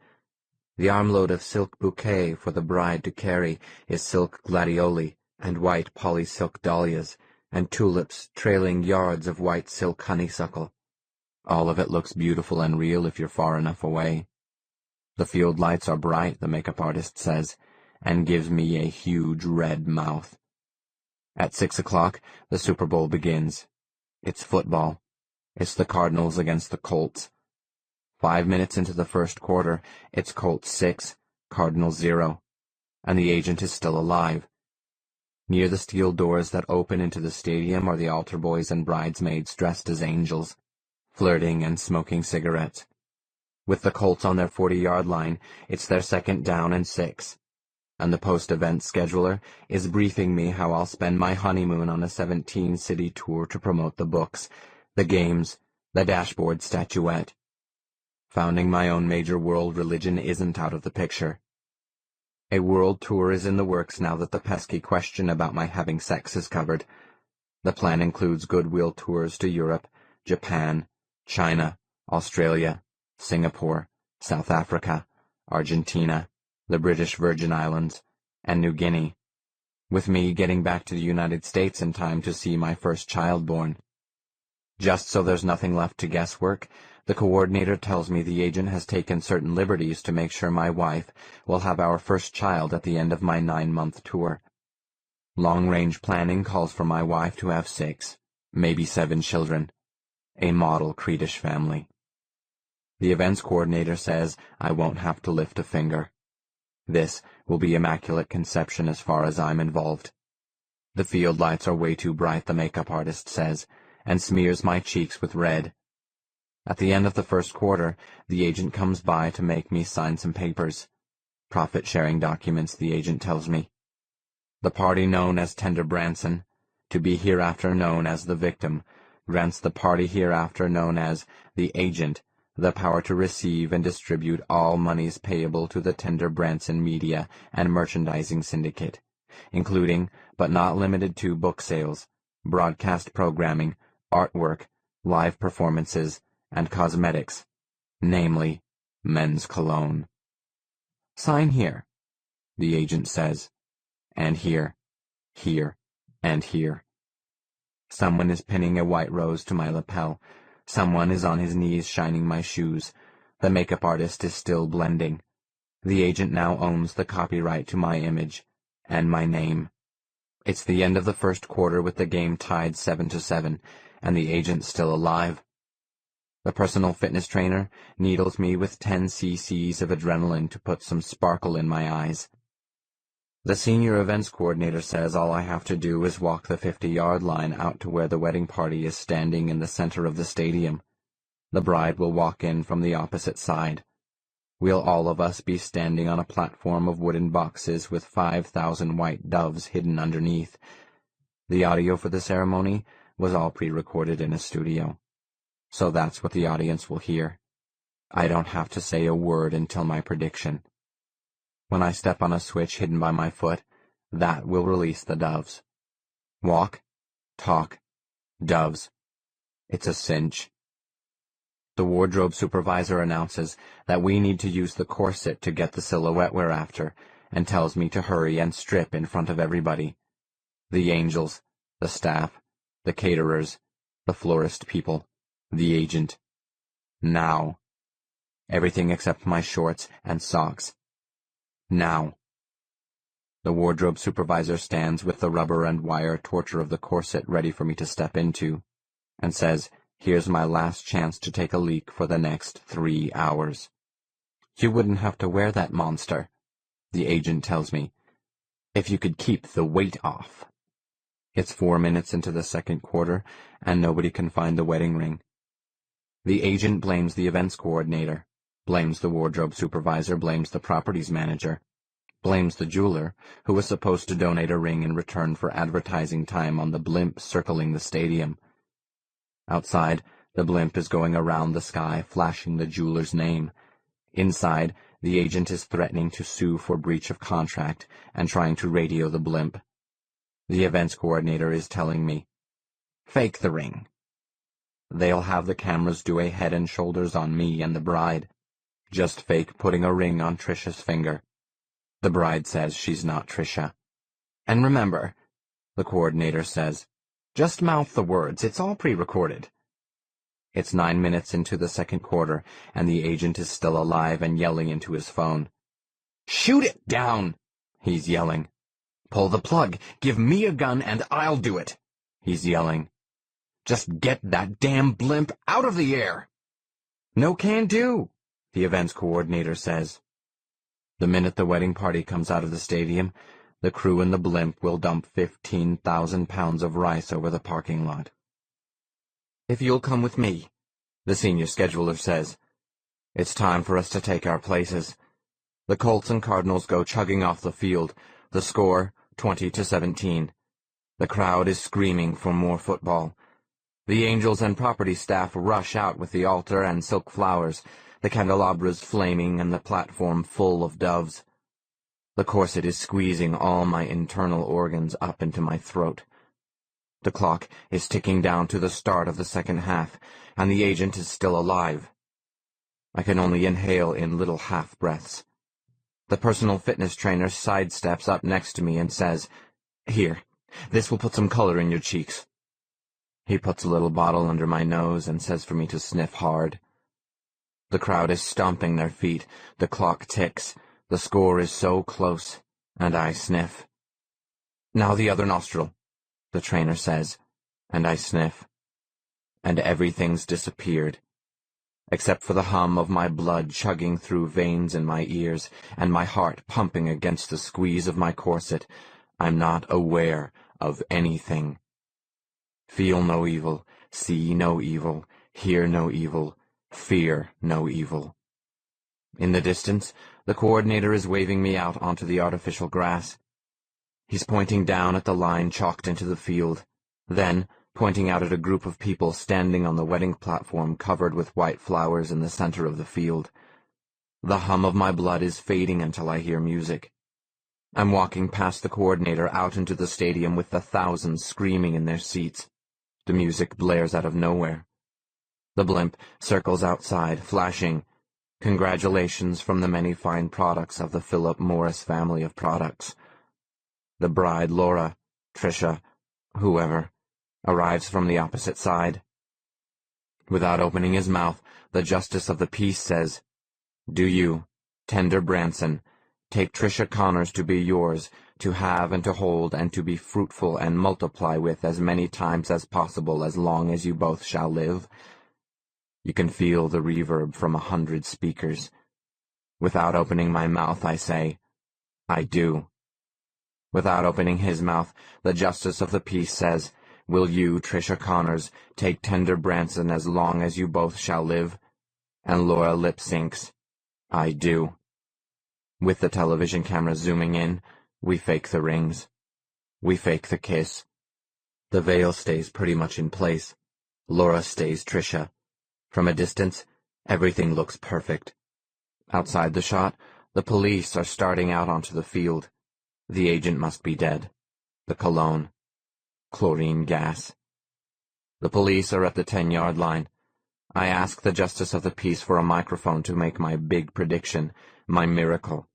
The armload of silk bouquet for the bride to carry is silk gladioli, and white polysilk dahlias, and tulips trailing yards of white silk honeysuckle. All of it looks beautiful and real if you're far enough away. The field lights are bright, the makeup artist says, and gives me a huge red mouth. At 6 o'clock, the Super Bowl begins. It's football. It's the Cardinals against the Colts. 5 minutes into the first quarter, it's Colts 6, Cardinals 0, and the agent is still alive. Near the steel doors that open into the stadium are the altar boys and bridesmaids dressed as angels, flirting and smoking cigarettes. With the Colts on their 40-yard line, it's their second down and 6, and the post-event scheduler is briefing me how I'll spend my honeymoon on a 17-city tour to promote the books, the games, the dashboard statuette. Founding my own major world religion isn't out of the picture. A world tour is in the works now that the pesky question about my having sex is covered. The plan includes goodwill tours to Europe, Japan, China, Australia, Singapore, South Africa, Argentina, the British Virgin Islands, and New Guinea, with me getting back to the United States in time to see my first child born. Just so there's nothing left to guesswork, the coordinator tells me the agent has taken certain liberties to make sure my wife will have our first child at the end of my 9-month tour. Long-range planning calls for my wife to have 6, maybe 7 children, a model Creedish family. The events coordinator says I won't have to lift a finger. This will be immaculate conception as far as I'm involved. The field lights are way too bright, the makeup artist says, and smears my cheeks with red. At the end of the first quarter, the agent comes by to make me sign some papers. Profit-sharing documents, the agent tells me. The party known as Tender Branson, to be hereafter known as the victim, grants the party hereafter known as the agent the power to receive and distribute all monies payable to the Tender Branson Media and Merchandising Syndicate, including, but not limited to, book sales, broadcast programming, artwork, live performances, and cosmetics, namely, men's cologne. Sign here, the agent says, and here, and here. Someone is pinning a white rose to my lapel. Someone is on his knees shining my shoes. The makeup artist is still blending. The agent now owns the copyright to my image and my name. It's the end of the first quarter with the game tied 7-7, and the agent still alive. The personal fitness trainer needles me with 10 cc's of adrenaline to put some sparkle in my eyes. The senior events coordinator says all I have to do is walk the 50-yard line out to where the wedding party is standing in the center of the stadium. The bride will walk in from the opposite side. We'll all of us be standing on a platform of wooden boxes with 5,000 white doves hidden underneath. The audio for the ceremony was all pre-recorded in a studio. So that's what the audience will hear. I don't have to say a word until my prediction. When I step on a switch hidden by my foot, that will release the doves. Walk, talk, doves. It's a cinch. The wardrobe supervisor announces that we need to use the corset to get the silhouette we're after, and tells me to hurry and strip in front of everybody. The angels, the staff, the caterers, the florist people, the agent. Now. Everything except my shorts and socks. Now. The wardrobe supervisor stands with the rubber and wire torture of the corset ready for me to step into, and says, here's my last chance to take a leak for the next 3 hours. You wouldn't have to wear that monster, the agent tells me, if you could keep the weight off. It's 4 minutes into the second quarter, and nobody can find the wedding ring. The agent blames the events coordinator, blames the wardrobe supervisor, blames the properties manager, blames the jeweler, who was supposed to donate a ring in return for advertising time on the blimp circling the stadium. Outside, the blimp is going around the sky, flashing the jeweler's name. Inside, the agent is threatening to sue for breach of contract and trying to radio the blimp. The events coordinator is telling me, fake the ring. They'll have the cameras do a head and shoulders on me and the bride. Just fake putting a ring on Trisha's finger. The bride says she's not Trisha. And remember, the coordinator says. Just mouth the words. It's all pre-recorded. It's 9 minutes into the second quarter, and the agent is still alive and yelling into his phone. "Shoot it down!" he's yelling. "Pull the plug. Give me a gun and I'll do it," he's yelling. "Just get that damn blimp out of the air." "No can do," the events coordinator says. The minute the wedding party comes out of the stadium, the crew in the blimp will dump 15,000 pounds of rice over the parking lot. "If you'll come with me," the senior scheduler says. "It's time for us to take our places." The Colts and Cardinals go chugging off the field, the score 20-17. The crowd is screaming for more football. The Angels and property staff rush out with the altar and silk flowers, the candelabras flaming and the platform full of doves. The corset is squeezing all my internal organs up into my throat. The clock is ticking down to the start of the second half, and the agent is still alive. I can only inhale in little half-breaths. The personal fitness trainer sidesteps up next to me and says, "Here, this will put some color in your cheeks." He puts a little bottle under my nose and says for me to sniff hard. The crowd is stomping their feet, the clock ticks, the score is so close, and I sniff. "Now the other nostril," the trainer says, and I sniff. And everything's disappeared, except for the hum of my blood chugging through veins in my ears, and my heart pumping against the squeeze of my corset. I'm not aware of anything. Feel no evil, see no evil, hear no evil, fear no evil. In the distance, the coordinator is waving me out onto the artificial grass. He's pointing down at the line chalked into the field, then pointing out at a group of people standing on the wedding platform covered with white flowers in the center of the field. The hum of my blood is fading until I hear music. I'm walking past the coordinator out into the stadium with the thousands screaming in their seats. The music blares out of nowhere. The blimp circles outside, flashing, "Congratulations from the many fine products of the Philip Morris family of products." The bride, Laura, Tricia, whoever, arrives from the opposite side. Without opening his mouth, the justice of the peace says, "Do you, Tender Branson, take Tricia Connors to be yours, to have and to hold and to be fruitful and multiply with as many times as possible as long as you both shall live?" You can feel the reverb from 100 speakers. Without opening my mouth, I say, "I do." Without opening his mouth, the justice of the peace says, "Will you, Tricia Connors, take Tender Branson as long as you both shall live?" And Laura lip syncs, "I do." With the television camera zooming in, we fake the rings. We fake the kiss. The veil stays pretty much in place. Laura stays Tricia. From a distance, everything looks perfect. Outside the shot, the police are starting out onto the field. The agent must be dead. The cologne. Chlorine gas. The police are at the 10-yard line. I ask the justice of the peace for a microphone to make my big prediction, my miracle.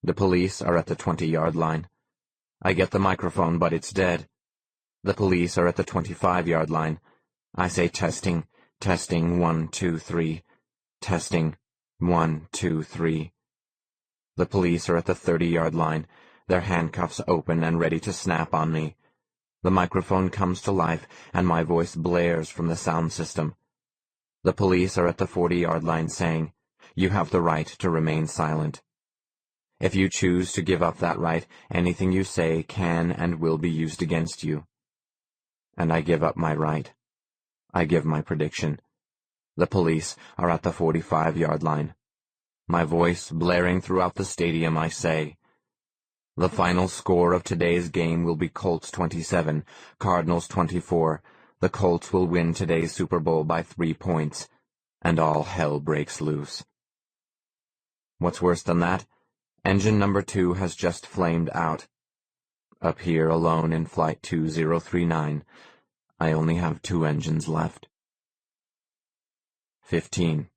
The police are at the 20-yard line. I get the microphone, but it's dead. The police are at the 25-yard line. I say testing, testing, 1, 2, 3. Testing, 1, 2, 3. The police are at the 30-yard line, their handcuffs open and ready to snap on me. The microphone comes to life, and my voice blares from the sound system. The police are at the 40-yard line saying, "You have the right to remain silent. If you choose to give up that right, anything you say can and will be used against you." And I give up my right. I give my prediction. The police are at the 45-yard line. My voice blaring throughout the stadium, I say, "The final score of today's game will be Colts 27, Cardinals 24. The Colts will win today's Super Bowl by 3 points, and all hell breaks loose." What's worse than that? Engine number 2 has just flamed out. Up here alone in Flight 2039, I only have 2 engines left. 15.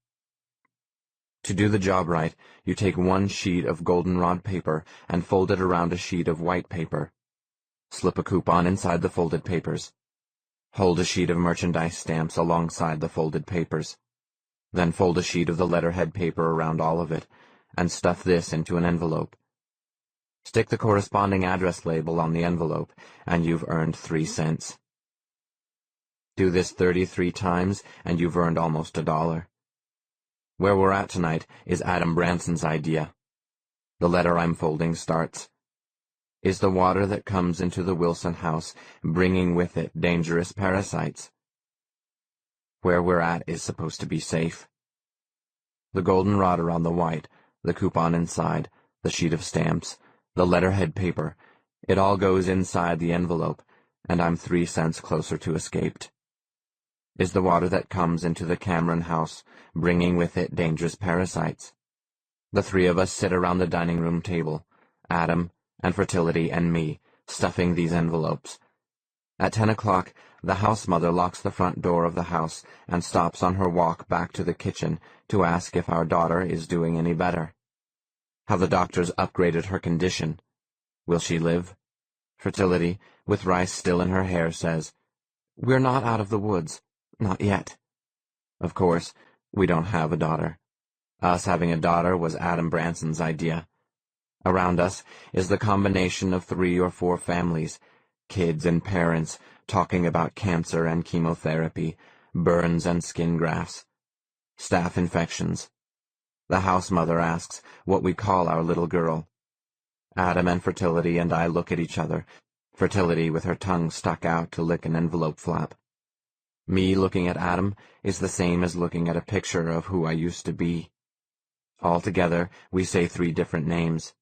To do the job right, you take 1 sheet of goldenrod paper and fold it around a sheet of white paper.
Slip a coupon inside the folded papers. Hold a sheet of merchandise stamps alongside the folded papers. Then fold a sheet of the letterhead paper around all of it, and stuff this into an envelope. Stick the corresponding address label on the envelope, and you've earned 3 cents. Do this 33 times, and you've earned almost $1. Where we're at tonight is Adam Branson's idea. The letter I'm folding starts, "Is the water that comes into the Wilson house bringing with it dangerous parasites?" Where we're at is supposed to be safe. The golden rod around the white, the coupon inside, the sheet of stamps, the letterhead paper, it all goes inside the envelope, and I'm 3 cents closer to escaped. Is the water that comes into the Cameron house bringing with it dangerous parasites? The 3 of us sit around the dining room table, Adam and Fertility and me, stuffing these envelopes. At 10 o'clock, the house mother locks the front door of the house and stops on her walk back to the kitchen to ask if our daughter is doing any better. How the doctors upgraded her condition. Will she live? Fertility, with rice still in her hair, says, "We're not out of the woods. Not yet." Of course, we don't have a daughter. Us having a daughter was Adam Branson's idea. Around us is the combination of 3 or 4 families, kids and parents, talking about cancer and chemotherapy, burns and skin grafts, staph infections. The house mother asks what we call our little girl. Adam and Fertility and I look at each other, Fertility with her tongue stuck out to lick an envelope flap. Me looking at Adam is the same as looking at a picture of who I used to be. Altogether, we say 3 different names.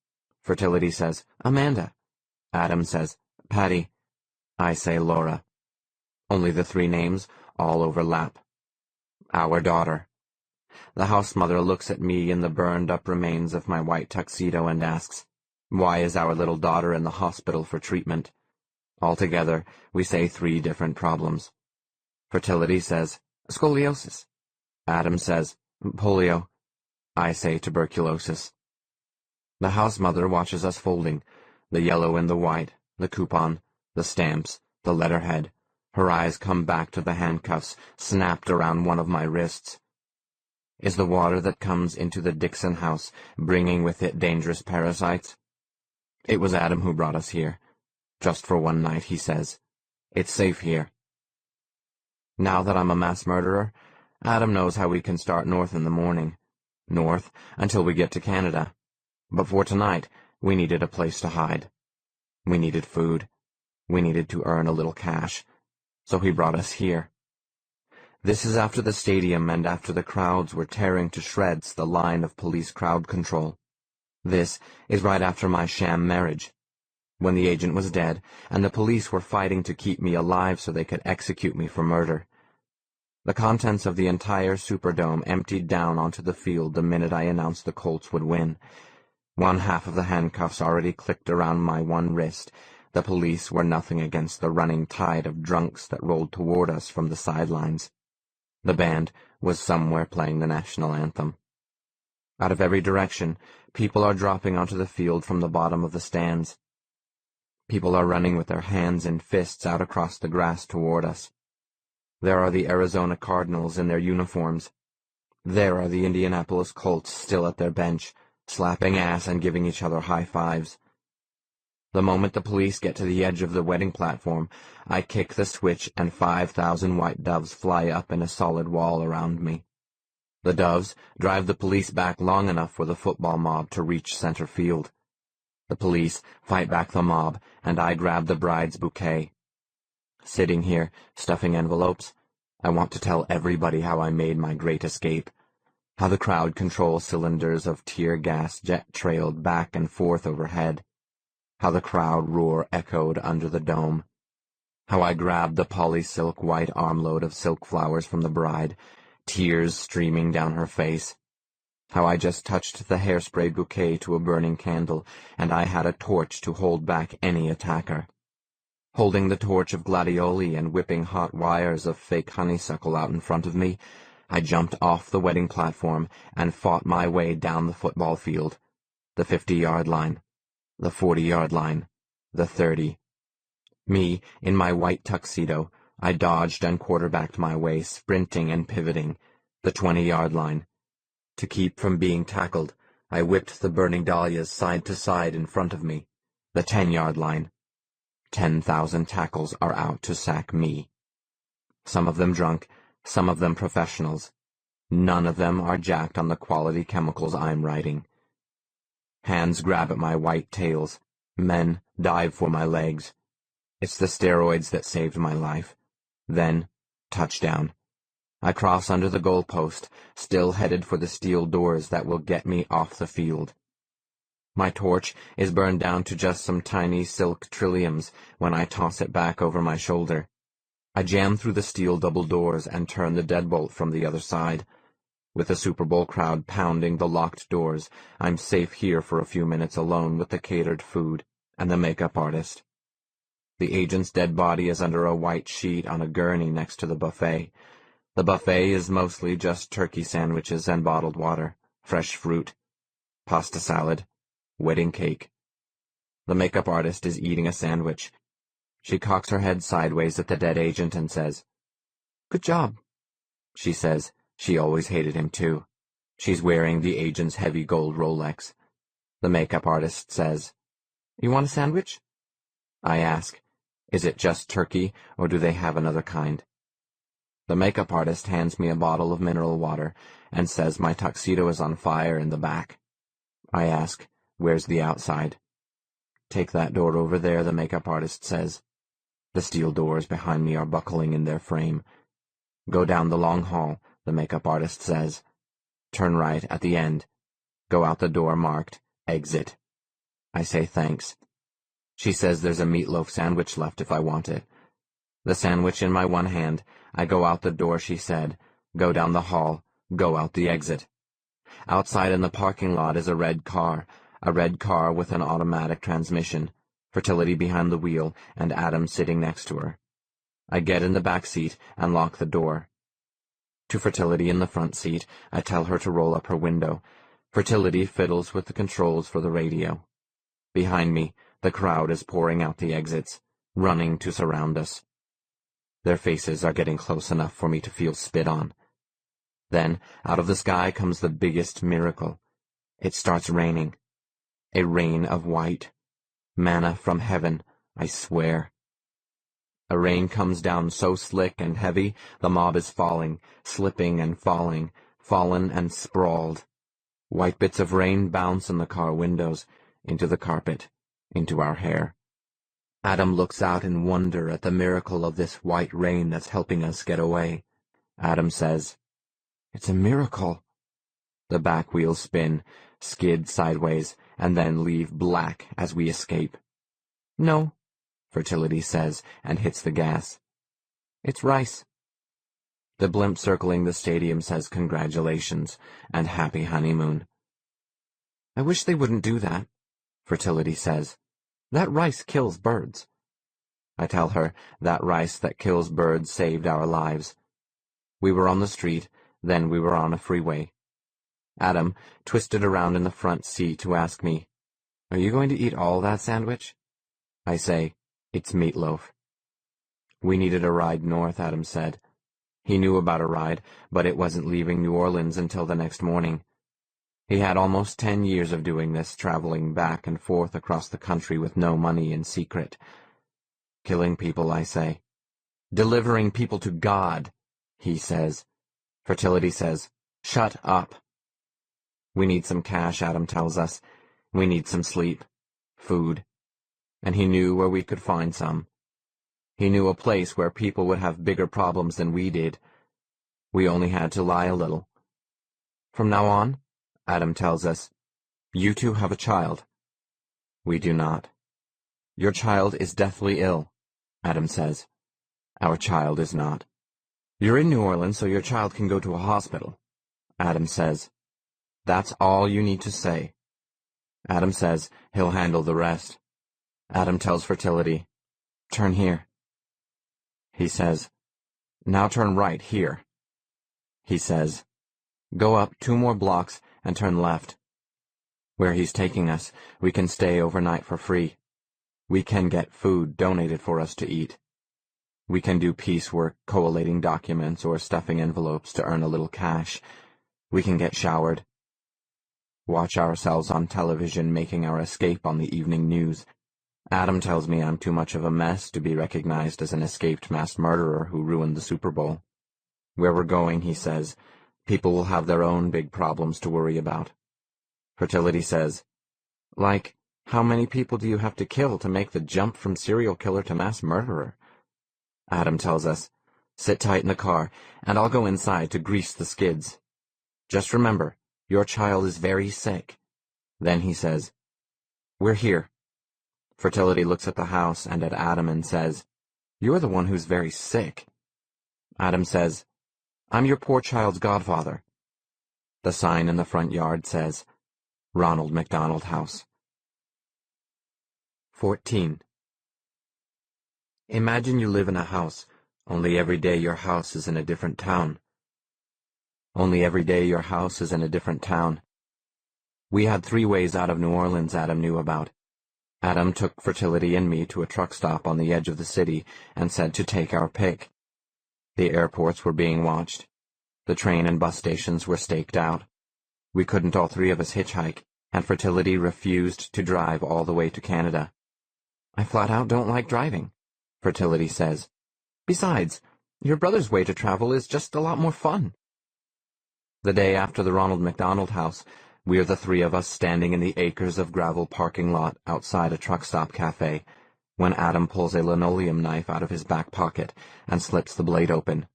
Fertility says, "Amanda." Adam says, "Patty." I say, "Laura." Only the 3 names all overlap. Our daughter. The house mother looks at me in the burned-up remains of my white tuxedo and asks, "Why is our little daughter in the hospital for treatment?" Altogether, we say 3 different problems. Fertility says, "Scoliosis." Adam says, "Polio." I say, "Tuberculosis." The house mother watches us folding, the yellow and the white, the coupon, the stamps, the letterhead. Her eyes come back to the handcuffs snapped around one of my wrists. Is the water that comes into the Dixon house bringing with it dangerous parasites? It was Adam who brought us here. Just for one night, he says. It's safe here. Now that I'm a mass murderer, Adam knows how we can start north in the morning. North until we get to Canada. But for tonight, we needed a place to hide. We needed food. We needed to earn a little cash. So he brought us here. This is after the stadium and after the crowds were tearing to shreds the line of police crowd control. This is right after my sham marriage, when the agent was dead and the police were fighting to keep me alive so they could execute me for murder. The contents of the entire Superdome emptied down onto the field the minute I announced the Colts would win. One half of the handcuffs already clicked around my one wrist. The police were nothing against the running tide of drunks that rolled toward us from the sidelines. The band was somewhere playing the national anthem. Out of every direction, people are dropping onto the field from the bottom of the stands. People are running with their hands and fists out across the grass toward us. There are the Arizona Cardinals in their uniforms. There are the Indianapolis Colts still at their bench, slapping ass and giving each other high fives. The moment the police get to the edge of the wedding platform, I kick the switch and 5,000 white doves fly up in a solid wall around me. The doves drive the police back long enough for the football mob to reach center field. The police fight back the mob, and I grab the bride's bouquet. Sitting here, stuffing envelopes, I want to tell everybody how I made my great escape, how the crowd control cylinders of tear gas jet trailed back and forth overhead, how the crowd roar echoed under the dome, how I grabbed the polysilk white armload of silk flowers from the bride, tears streaming down her face, how I just touched the hairspray bouquet to a burning candle, and I had a torch to hold back any attacker. Holding the torch of gladioli and whipping hot wires of fake honeysuckle out in front of me, I jumped off the wedding platform and fought my way down the football field, the 50-yard line, the 40-yard line, the 30.
Me, in my white tuxedo, I dodged and quarterbacked my way, sprinting and pivoting, the 20-yard line. To keep from being tackled, I whipped the burning dahlias side to side in front of me, the 10-yard line. 10,000 tackles are out to sack me. Some of them drunk, some of them professionals. None of them are jacked on the quality chemicals I'm writing. Hands grab at my white tails. Men dive for my legs. It's the steroids that saved my life. Then, touchdown. I cross under the goalpost, still headed for the steel doors that will get me off the field. My torch is burned down to just some tiny silk trilliums when I toss it back over my shoulder. I jam through the steel double doors and turn the deadbolt from the other side. With the Super Bowl crowd pounding the locked doors, I'm safe here for a few minutes alone with the catered food and the makeup artist. The agent's dead body is under a white sheet on a gurney next to the buffet. The buffet is mostly just turkey sandwiches and bottled water, fresh fruit, pasta salad, wedding cake. The makeup artist is eating a sandwich. She cocks her head sideways at the dead agent and says, "Good job," she says. She always hated him, too. She's wearing the agent's heavy gold Rolex. The makeup artist says, "You want a sandwich?" I ask, "Is it just turkey, or do they have another kind?" The makeup artist hands me a bottle of mineral water and says my tuxedo is on fire in the back. I ask, "Where's the outside?" "Take that door over there," the makeup artist says. The steel doors behind me are buckling in their frame. "Go down the long hall," the makeup artist says. "Turn right at the end. Go out the door marked exit." I say thanks. She says there's a meatloaf sandwich left if I want it. The sandwich in my one hand, I go out the door she said, go down the hall, go out the exit. Outside in the parking lot is a red car with an automatic transmission, Fertility behind the wheel, and Adam sitting next to her. I get in the back seat and lock the door. To Fertility in the front seat, I tell her to roll up her window. Fertility fiddles with the controls for the radio. Behind me, the crowd is pouring out the exits, running to surround us. Their faces are getting close enough for me to feel spit on. Then, out of the sky comes the biggest miracle. It starts raining. A rain of white. Manna from heaven, I swear. A rain comes down so slick and heavy, the mob is falling, slipping and falling, fallen and sprawled. White bits of rain bounce in the car windows, into the carpet, into our hair. Adam looks out in wonder at the miracle of this white rain that's helping us get away. Adam says, "It's a miracle." The back wheels spin, skid sideways, and then leave black as we escape. "No," Fertility says, and hits the gas. "It's rice." The blimp circling the stadium says congratulations and happy honeymoon. "I wish they wouldn't do that," Fertility says. "That rice kills birds." I tell her that rice that kills birds saved our lives. We were on the street, then we were on a freeway. Adam twisted around in the front seat to ask me, "Are you going to eat all that sandwich?" I say, "It's meatloaf." We needed a ride north, Adam said. He knew about a ride, but it wasn't leaving New Orleans until the next morning. He had almost 10 years of doing this, traveling back and forth across the country with no money, in secret. "Killing people," I say. "Delivering people to God," he says. Fertility says, "Shut up." We need some cash, Adam tells us. We need some sleep, food. And he knew where we could find some. He knew a place where people would have bigger problems than we did. We only had to lie a little. "From now on," Adam tells us, "you two have a child." We do not. "Your child is deathly ill," Adam says. Our child is not. "You're in New Orleans, so your child can go to a hospital," Adam says. "That's all you need to say." Adam says he'll handle the rest. Adam tells Fertility, "Turn here." He says, "Now turn right here." He says, "Go up 2 more blocks and turn left." Where he's taking us, we can stay overnight for free.
We can get food donated for us to eat. We can do piecework, collating documents, or stuffing envelopes to earn a little cash. We can get showered. Watch ourselves on television making our escape on the evening news. Adam tells me I'm too much of a mess to be recognized as an escaped mass murderer who ruined the Super Bowl. Where we're going, he says, people will have their own big problems to worry about. Fertility says, like, how many people do you have to kill to make the jump from serial killer to mass murderer? Adam tells us, sit tight in the car, and I'll go inside to grease the skids. Just remember, your child is very sick. Then he says, we're here. Fertility looks at the house and at Adam and says, you're the one who's very sick. Adam says, I'm your poor child's godfather. The sign in the front yard says, Ronald McDonald House. 14. Imagine you live in a house, only every day your house is in a different town. Only every day your house is in a different town. We had 3 ways out of New Orleans Adam knew about. Adam took Fertility and me to a truck stop on the edge of the city and said to take our pick. The airports were being watched. The train and bus stations were staked out. We couldn't all 3 of us hitchhike, and Fertility refused to drive all the way to Canada. I flat out don't like driving, Fertility says. Besides, your brother's way to travel is just a lot more fun. The day after the Ronald McDonald House, we're the 3 of us standing in the acres of gravel parking lot outside a truck stop cafe, when Adam pulls a linoleum knife out of his back pocket and slips the blade open.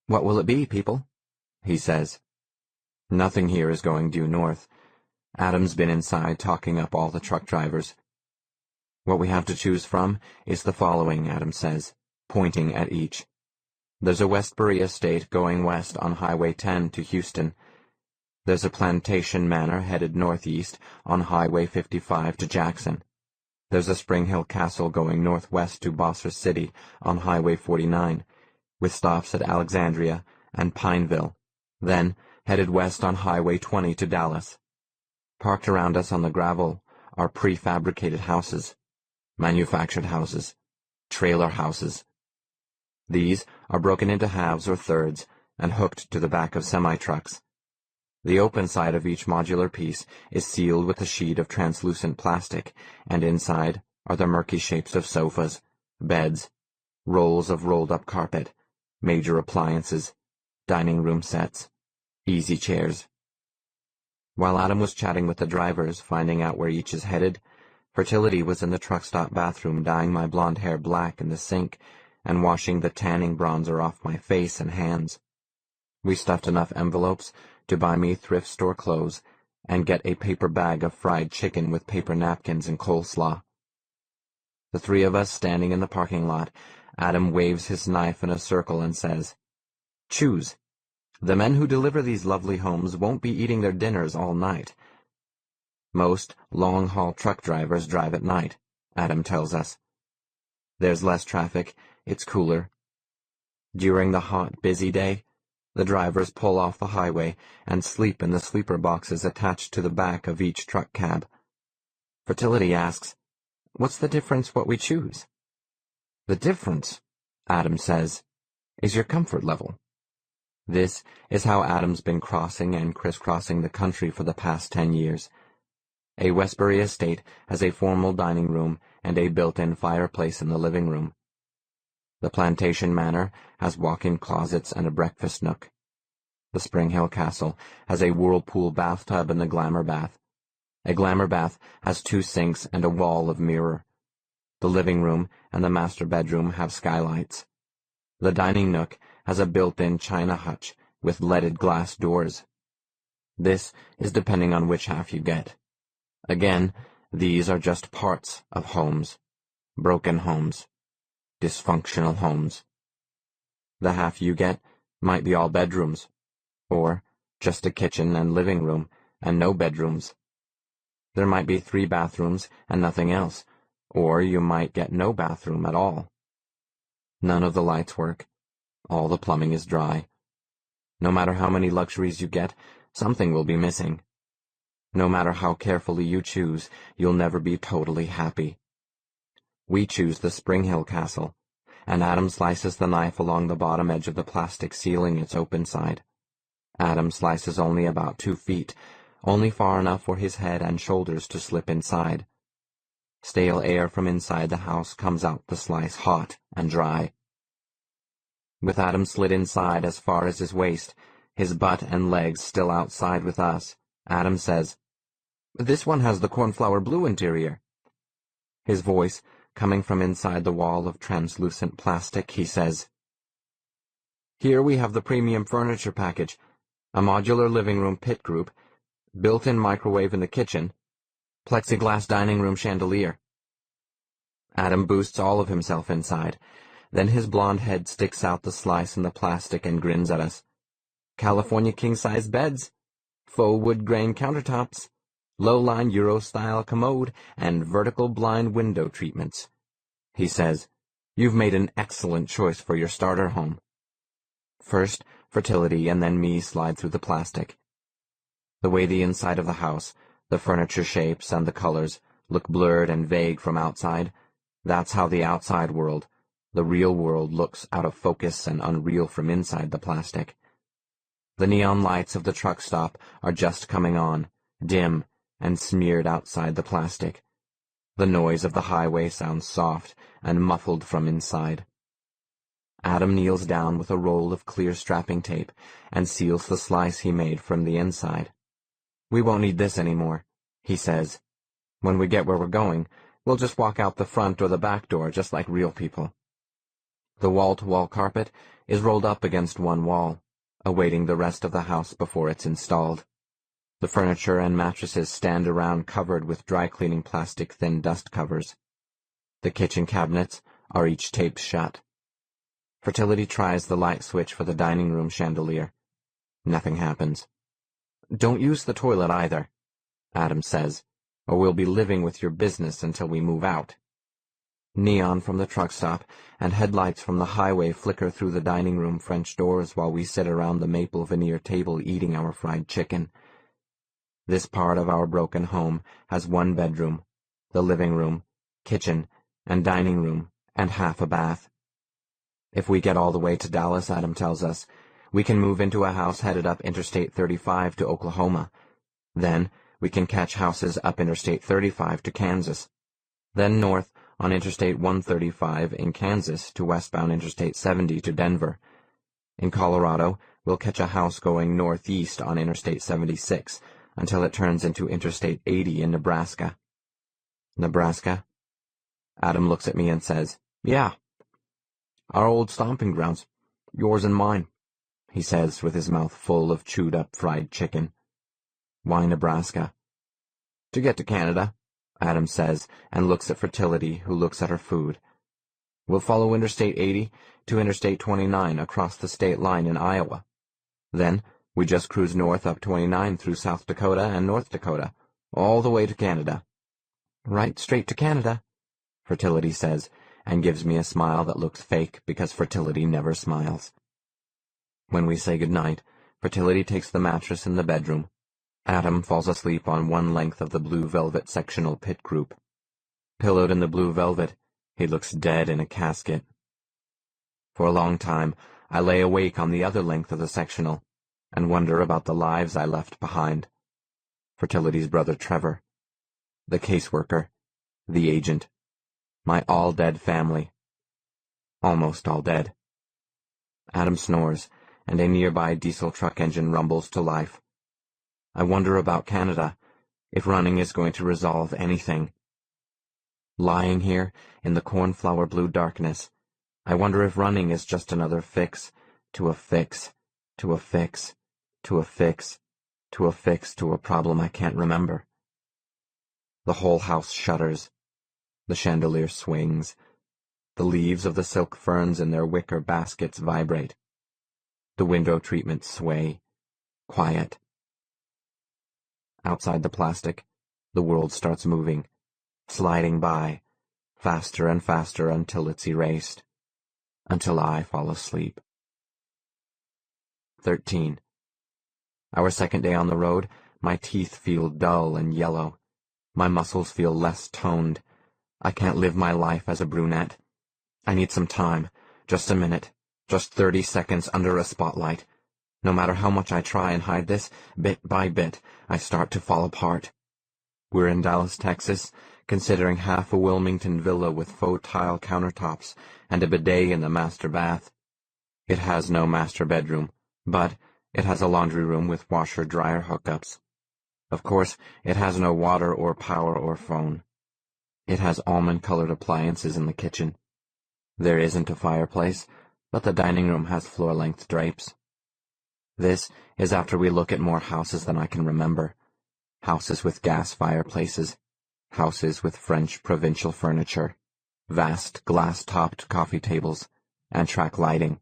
What will it be, people? He says. Nothing here is going due north. Adam's been inside talking up all the truck drivers. What we have to choose from is the following, Adam says, pointing at each. There's a Westbury estate going west on Highway 10 to Houston. There's a plantation manor headed northeast on Highway 55 to Jackson. There's a Spring Hill Castle going northwest to Bosser City on Highway 49, with stops at Alexandria and Pineville, then headed west on Highway 20 to Dallas. Parked around us on the gravel are prefabricated houses, manufactured houses, trailer houses. These are broken into halves or thirds and hooked to the back of semi-trucks. The open side of each modular piece is sealed with a sheet of translucent plastic, and inside are the murky shapes of sofas, beds, rolls of rolled-up carpet, major appliances, dining room sets, easy chairs. While Adam was chatting with the drivers, finding out where each is headed, Fertility was in the truck stop bathroom dyeing my blonde hair black in the sink and washing the tanning bronzer off my face and hands. We stuffed enough envelopes to buy me thrift store clothes and get a paper bag of fried chicken with paper napkins and coleslaw. The 3 of us standing in the parking lot, Adam waves his knife in a circle and says, choose. The men who deliver these lovely homes won't be eating their dinners all night. Most long-haul truck drivers drive at night, Adam tells us. There's less traffic, it's cooler. During the hot, busy day, the drivers pull off the highway and sleep in the sleeper boxes attached to the back of each truck cab. Fertility asks, what's the difference what we choose? The difference, Adam says, is your comfort level. This is how Adam's been crossing and crisscrossing the country for the past 10 years. A Westbury estate has a formal dining room and a built-in fireplace in the living room. The plantation manor has walk-in closets and a breakfast nook. The Spring Hill Castle has a whirlpool bathtub and a glamour bath. A glamour bath has 2 sinks and a wall of mirror. The living room and the master bedroom have skylights. The dining nook has a built-in china hutch with leaded glass doors. This is depending on which half you get. Again, these are just parts of homes. Broken homes. Dysfunctional homes. The half you get might be all bedrooms, or just a kitchen and living room and no bedrooms. There might be 3 bathrooms and nothing else, or you might get no bathroom at all. None of the lights work. All the plumbing is dry. No matter how many luxuries you get, something will be missing. No matter how carefully you choose, you'll never be totally happy.
We choose the Spring Hill Castle, and Adam slices the knife along the bottom edge of the plastic sealing its open side. Adam slices only about 2 feet, only far enough for his head and shoulders to slip inside. Stale air from inside the house comes out the slice hot and dry. With Adam slid inside as far as his waist, his butt and legs still outside with us, Adam says, "This one has the cornflower blue interior." His voice, coming from inside the wall of translucent plastic, he says, "Here we have the premium furniture package, a modular living room pit group, built-in microwave in the kitchen, plexiglass dining room chandelier." Adam boosts all of himself inside. Then his blonde head sticks out the slice in the plastic and grins at us. "California king-size beds, faux wood grain countertops, low-line Euro-style commode, and vertical blind window treatments." He says, "You've made an excellent choice for your starter home." First, Fertility and then me slide through the plastic. The way the inside of the house, the furniture shapes and the colors, look blurred and vague from outside, that's how the outside world, the real world, looks out of focus and unreal from inside the plastic. The neon lights of the truck stop are just coming on, dim and smeared outside the plastic. The noise of the highway sounds soft and muffled from inside. Adam kneels down with a roll of clear strapping tape and seals the slice he made from the inside. "We won't need this anymore," he says. "When we get where we're going, we'll just walk out the front or the back door just like real people." The wall-to-wall carpet is rolled up against one wall, awaiting the rest of the house before it's installed. The furniture and mattresses stand around covered with dry-cleaning plastic thin dust covers. The kitchen cabinets are each taped shut. Fertility tries the light switch for the dining room chandelier. Nothing happens. "Don't use the toilet either," Adam says, "or we'll be living with your business until we move out." Neon from the truck stop and headlights from the highway flicker through the dining room French doors while we sit around the maple veneer table eating our fried chicken. This part of our broken home has 1 bedroom, the living room, kitchen, and dining room, and half a bath. If we get all the way to Dallas, Adam tells us, we can move into a house headed up Interstate 35 to Oklahoma. Then we can catch houses up Interstate 35 to Kansas. Then north on Interstate 135 in Kansas to westbound Interstate 70 to Denver. In Colorado, we'll catch a house going northeast on Interstate 76 until it turns into Interstate 80 in Nebraska. Nebraska? Adam looks at me and says, "Yeah. Our old stomping grounds. Yours and mine," he says with his mouth full of chewed-up fried chicken. "Why Nebraska?" "To get to Canada," Adam says, and looks at Fertility, who looks at her food. "We'll follow Interstate 80 to Interstate 29 across the state line in Iowa. Then we just cruise north up 29 through South Dakota and North Dakota, all the way to Canada." "Right straight to Canada," Fertility says, and gives me a smile that looks fake because Fertility never smiles. When we say goodnight, Fertility takes the mattress in the bedroom. Adam falls asleep on one length of the blue velvet sectional pit group. Pillowed in the blue velvet, he looks dead in a casket. For a long time, I lay awake on the other length of the sectional and wonder about the lives I left behind. Fertility's brother Trevor, the caseworker, the agent, my all-dead family. Almost all dead. Adam snores, and a nearby diesel truck engine rumbles to life. I wonder about Canada, if running is going to resolve anything. Lying here in the cornflower blue darkness, I wonder if running is just another fix to a fix, to a fix, to a fix, to a fix to a problem I can't remember. The whole house shudders. The chandelier swings. The leaves of the silk ferns in their wicker baskets vibrate. The window treatments sway. Quiet. Outside the plastic, the world starts moving, sliding by, faster and faster until it's erased, until I fall asleep. 13. Our second day on the road, my teeth feel dull and yellow. My muscles feel less toned. I can't live my life as a brunette. I need some time, just a minute, just 30 seconds under a spotlight. No matter how much I try and hide this, bit by bit, I start to fall apart. We're in Dallas, Texas, considering half a Wilmington villa with faux tile countertops and a bidet in the master bath. It has no master bedroom, but it has a laundry room with washer-dryer hookups. Of course, it has no water or power or phone. It has almond-colored appliances in the kitchen. There isn't a fireplace, but the dining room has floor-length drapes. This is after we look at more houses than I can remember. Houses with gas fireplaces, houses with French provincial furniture, vast glass-topped coffee tables, and track lighting.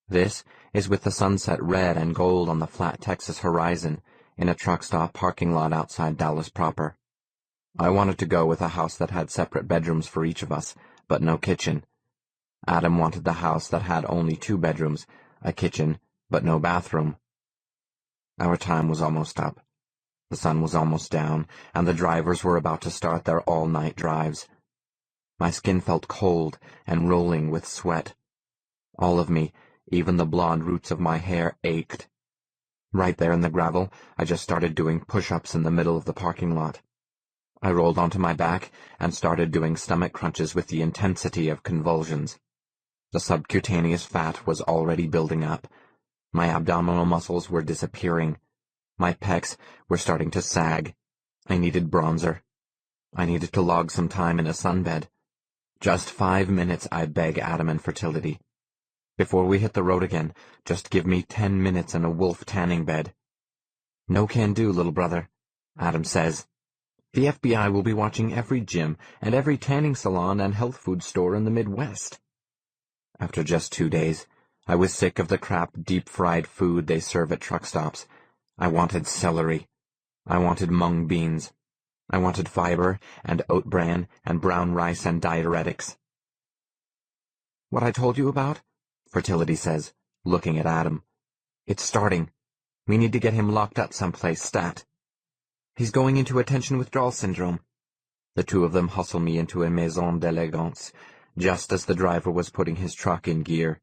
This is with the sunset red and gold on the flat Texas horizon in a truck stop parking lot outside Dallas proper. I wanted to go with a house that had separate bedrooms for each of us, but no kitchen. Adam wanted the house that had only 2 bedrooms, a kitchen, but no bathroom. Our time was almost up. The sun was almost down, and the drivers were about to start their all-night drives. My skin felt cold and rolling with sweat. All of me, even the blonde roots of my hair, ached. Right there in the gravel, I just started doing push-ups in the middle of the parking lot. I rolled onto my back and started doing stomach crunches with the intensity of convulsions. The subcutaneous fat was already building up. My abdominal muscles were disappearing. My pecs were starting to sag. I needed bronzer. I needed to log some time in a sunbed. Just 5 minutes, I beg Adam and Fertility. Before we hit the road again, just give me 10 minutes in a wolf tanning bed. No can do, little brother, Adam says. The FBI will be watching every gym and every tanning salon and health food store in the Midwest. After just 2 days, I was sick of the crap deep-fried food they serve at truck stops. I wanted celery. I wanted mung beans. I wanted fiber and oat bran and brown rice and diuretics. What I told you about? Fertility says, looking at Adam. It's starting. We need to get him locked up someplace, stat. He's going into attention withdrawal syndrome. The 2 of them hustle me into a maison d'elegance, just as the driver was putting his truck in gear.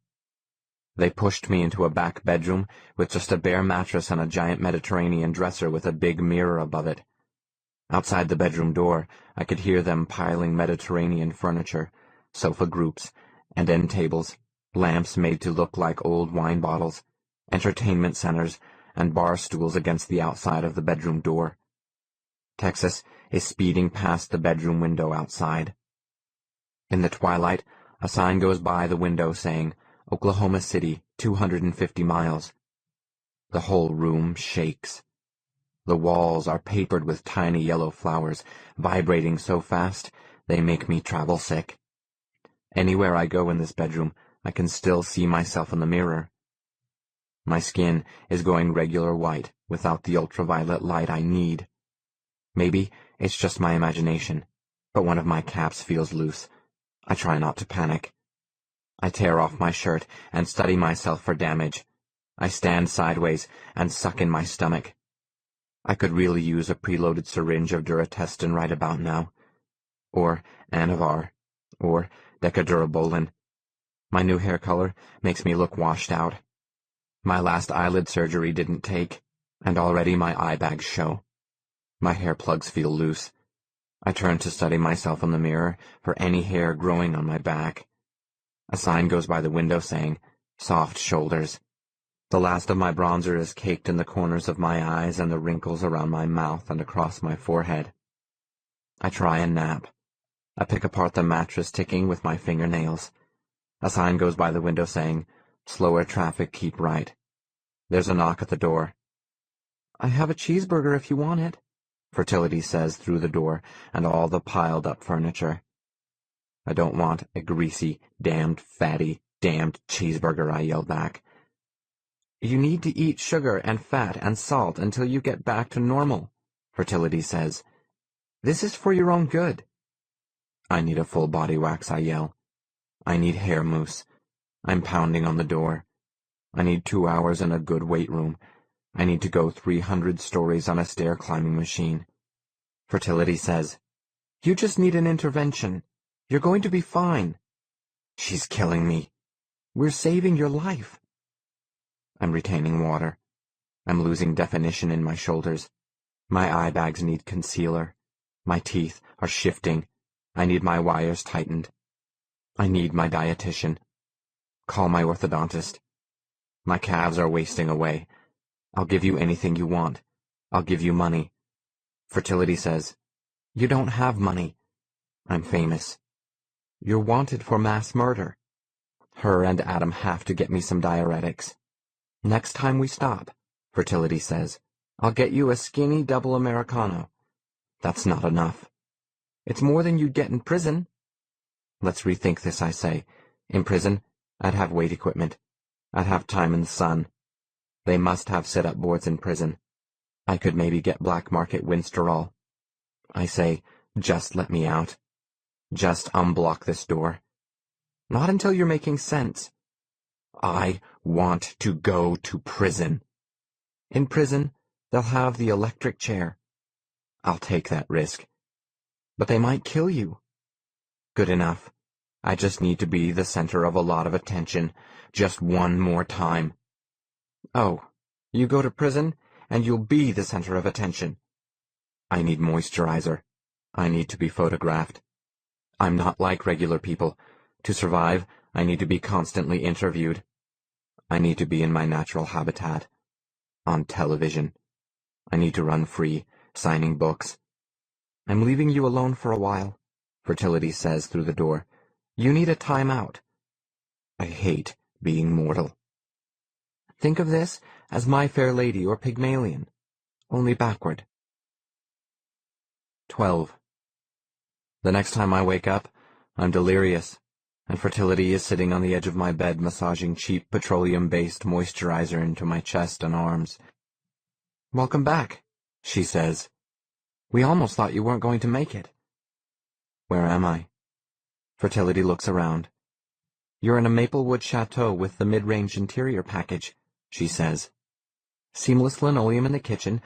They pushed me into a back bedroom with just a bare mattress and a giant Mediterranean dresser with a big mirror above it. Outside the bedroom door, I could hear them piling Mediterranean furniture, sofa groups, and end tables, lamps made to look like old wine bottles, entertainment centers, and bar stools against the outside of the bedroom door. Texas is speeding past the bedroom window outside. In the twilight, a sign goes by the window saying, Oklahoma City, 250 miles. The whole room shakes. The walls are papered with tiny yellow flowers, vibrating so fast they make me travel sick. Anywhere I go in this bedroom, I can still see myself in the mirror. My skin is going regular white without the ultraviolet light I need. Maybe it's just my imagination, but one of my caps feels loose. I try not to panic. I tear off my shirt and study myself for damage. I stand sideways and suck in my stomach. I could really use a preloaded syringe of Duratestin right about now. Or Anavar. Or Decadurabolin. My new hair color makes me look washed out. My last eyelid surgery didn't take, and already my eye bags show. My hair plugs feel loose. I turn to study myself in the mirror for any hair growing on my back. A sign goes by the window saying, soft shoulders. The last of my bronzer is caked in the corners of my eyes and the wrinkles around my mouth and across my forehead. I try and nap. I pick apart the mattress ticking with my fingernails. A sign goes by the window saying, slower traffic, keep right. There's a knock at the door. I have a cheeseburger if you want it, Fertility says through the door and all the piled-up furniture. I don't want a greasy, damned, fatty, damned cheeseburger, I yell back. You need to eat sugar and fat and salt until you get back to normal, Fertility says. This is for your own good. I need a full body wax, I yell. I need hair mousse. I'm pounding on the door. I need 2 hours in a good weight room. I need to go 300 stories on a stair-climbing machine. Fertility says, You just need an intervention. You're going to be fine.
She's killing me.
We're saving your life.
I'm retaining water. I'm losing definition in my shoulders. My eye bags need concealer. My teeth are shifting. I need my wires tightened. I need my dietitian. Call my orthodontist. My calves are wasting away. I'll give you anything you want. I'll give you money. Fertility says,
You don't have money.
I'm famous.
You're wanted for mass murder.
Her and Adam have to get me some diuretics.
Next time we stop, Fertility says, I'll get you a skinny double Americano.
That's not enough.
It's more than you'd get in prison.
Let's rethink this, I say. In prison, I'd have weight equipment. I'd have time in the sun. They must have sit-up boards in prison. I could maybe get black market Winsterol. I say, just let me out. Just unblock this door.
Not until you're making sense.
I want to go to prison.
In prison, they'll have the electric chair.
I'll take that risk.
But they might kill you.
Good enough. I just need to be the center of a lot of attention, just one more time.
Oh, you go to prison, and you'll be the center of attention.
I need moisturizer. I need to be photographed. I'm not like regular people. To survive, I need to be constantly interviewed. I need to be in my natural habitat. On television. I need to run free, signing books.
I'm leaving you alone for a while, Fertility says through the door. You need a timeout.
I hate being mortal.
Think of this as My Fair Lady or Pygmalion, only backward.
12. The next time I wake up, I'm delirious, and Fertility is sitting on the edge of my bed massaging cheap petroleum-based moisturizer into my chest and arms.
Welcome back, she says. We almost thought you weren't going to make it.
Where am I?
Fertility looks around. You're in a Maplewood chateau with the mid-range interior package, she says. Seamless linoleum in the kitchen,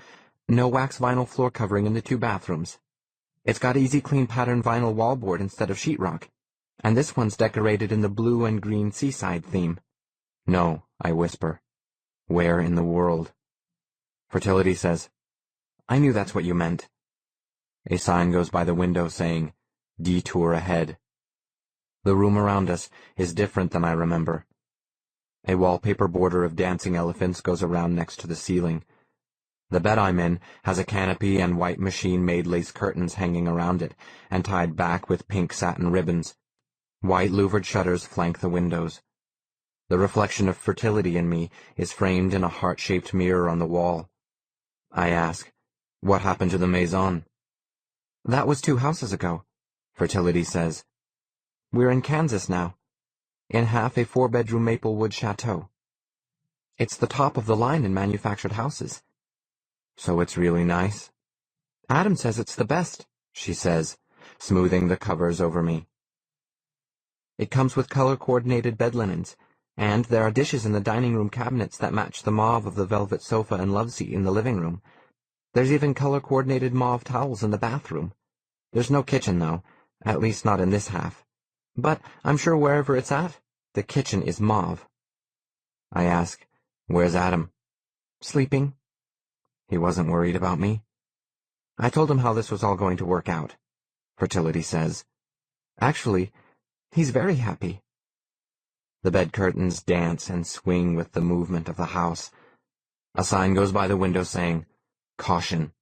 no wax vinyl floor covering in the 2 bathrooms. It's got easy clean pattern vinyl wallboard instead of sheetrock, and this one's decorated in the blue and green seaside theme.
No, I whisper. Where in the world?
Fertility says, I knew that's what you meant.
A sign goes by the window saying, Detour ahead. The room around us is different than I remember. A wallpaper border of dancing elephants goes around next to the ceiling. The bed I'm in has a canopy and white machine-made lace curtains hanging around it and tied back with pink satin ribbons. White louvered shutters flank the windows. The reflection of Fertility in me is framed in a heart-shaped mirror on the wall. I ask, what happened to the maison?
That was 2 houses ago, Fertility says. We're in Kansas now, in half a 4-bedroom Maplewood chateau. It's the top of the line in manufactured houses.
So it's really nice?
Adam says it's the best, she says,
smoothing the covers over me.
It comes with color-coordinated bed linens, and there are dishes in the dining room cabinets that match the mauve of the velvet sofa and loveseat in the living room. There's even color-coordinated mauve towels in the bathroom. There's no kitchen, though, at least not in this half. But I'm sure wherever it's at, the kitchen is mauve.
I ask, where's Adam?
Sleeping.
He wasn't worried about me?
I told him how this was all going to work out, Fertility says. Actually, he's very happy.
The bed curtains dance and swing with the movement of the house. A sign goes by the window saying, Caution.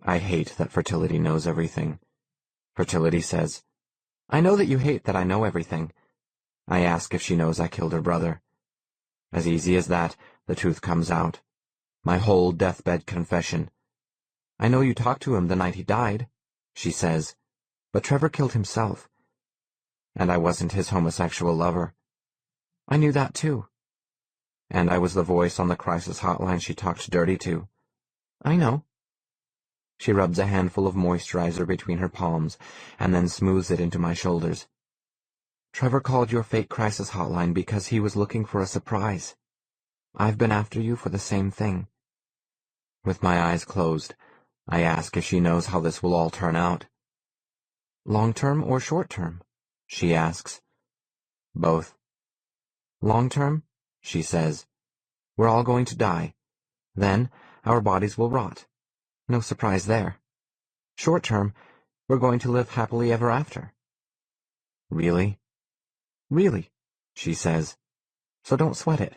I hate that Fertility knows everything. Fertility says,
I know that you hate that I know everything.
I ask if she knows I killed her brother. As easy as that, the truth comes out. My whole deathbed confession.
I know you talked to him the night he died, she says, but Trevor killed himself.
And I wasn't his homosexual lover.
I knew that too.
And I was the voice on the crisis hotline she talked dirty to.
I know.
She rubs a handful of moisturizer between her palms and then smooths it into my shoulders.
Trevor called your fake crisis hotline because he was looking for a surprise. I've been after you for the same thing.
With my eyes closed, I ask if she knows how this will all turn out.
Long-term or short-term? She asks.
Both.
Long-term, she says. We're all going to die. Then, our bodies will rot. No surprise there. Short-term, we're going to live happily ever after.
Really?
Really, she says. So don't sweat it.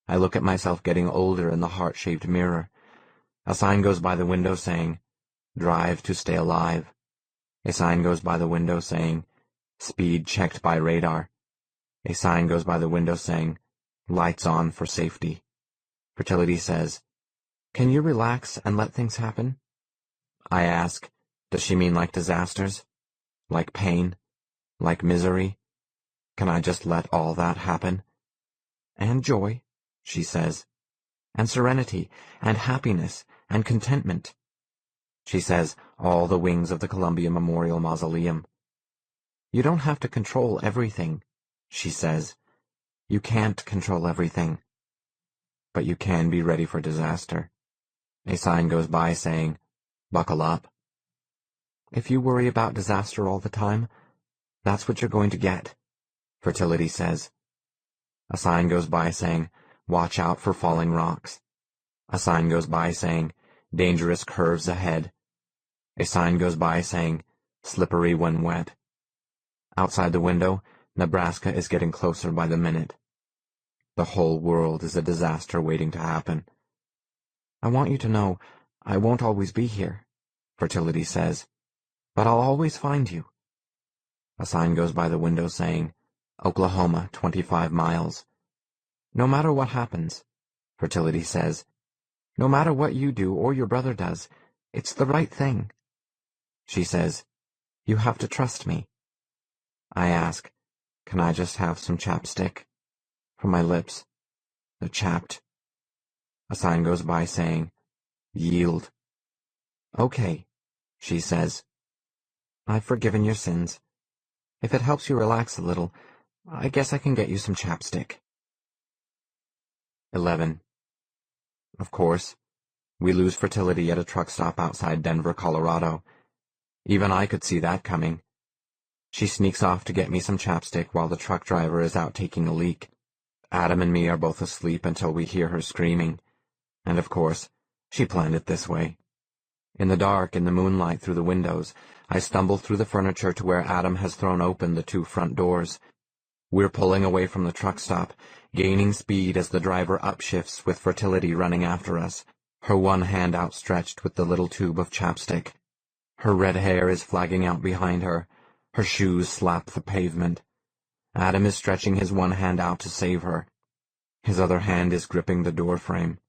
I look at myself getting older in the heart-shaped mirror. A sign goes by the window saying, "Drive to stay alive." A sign goes by the window saying, "Speed checked by radar." A sign goes by the window saying, "Lights on for safety." Fertility says,
"Can you relax and let things happen?"
I ask, does she mean like disasters? Like pain? Like misery? Can I just let all that happen?
And joy, she says. And serenity, and happiness, and contentment.
She says, all the wings of the Columbia Memorial Mausoleum.
You don't have to control everything, she says. You can't control everything.
But you can be ready for disaster. A sign goes by saying, "Buckle up."
If you worry about disaster all the time, that's what you're going to get,
Fertility says. A sign goes by saying, "Watch out for falling rocks." A sign goes by saying, "Dangerous curves ahead." A sign goes by saying, "Slippery when wet." Outside the window, Nebraska is getting closer by the minute. The whole world is a disaster waiting to happen.
I want you to know I won't always be here, Fertility says, but I'll always find you.
A sign goes by the window saying, "Oklahoma, 25 miles.
No matter what happens, Fertility says, no matter what you do or your brother does, it's the right thing.
She says,
You have to trust me.
I ask, can I just have some chapstick? For my lips. They're chapped. A sign goes by saying, "Yield."
Okay, she says. I've forgiven your sins. If it helps you relax a little, I guess I can get you some chapstick.
11. Of course, we lose Fertility at a truck stop outside Denver, Colorado. Even I could see that coming. She sneaks off to get me some chapstick while the truck driver is out taking a leak. Adam and me are both asleep until we hear her screaming. And of course, she planned it this way. In the dark, in the moonlight through the windows, I stumble through the furniture to where Adam has thrown open the 2 front doors. We're pulling away from the truck stop, gaining speed as the driver upshifts with Fertility running after us, her one hand outstretched with the little tube of chapstick. Her red hair is flagging out behind her. Her shoes slap the pavement. Adam is stretching his one hand out to save her. His other hand is gripping the door frame.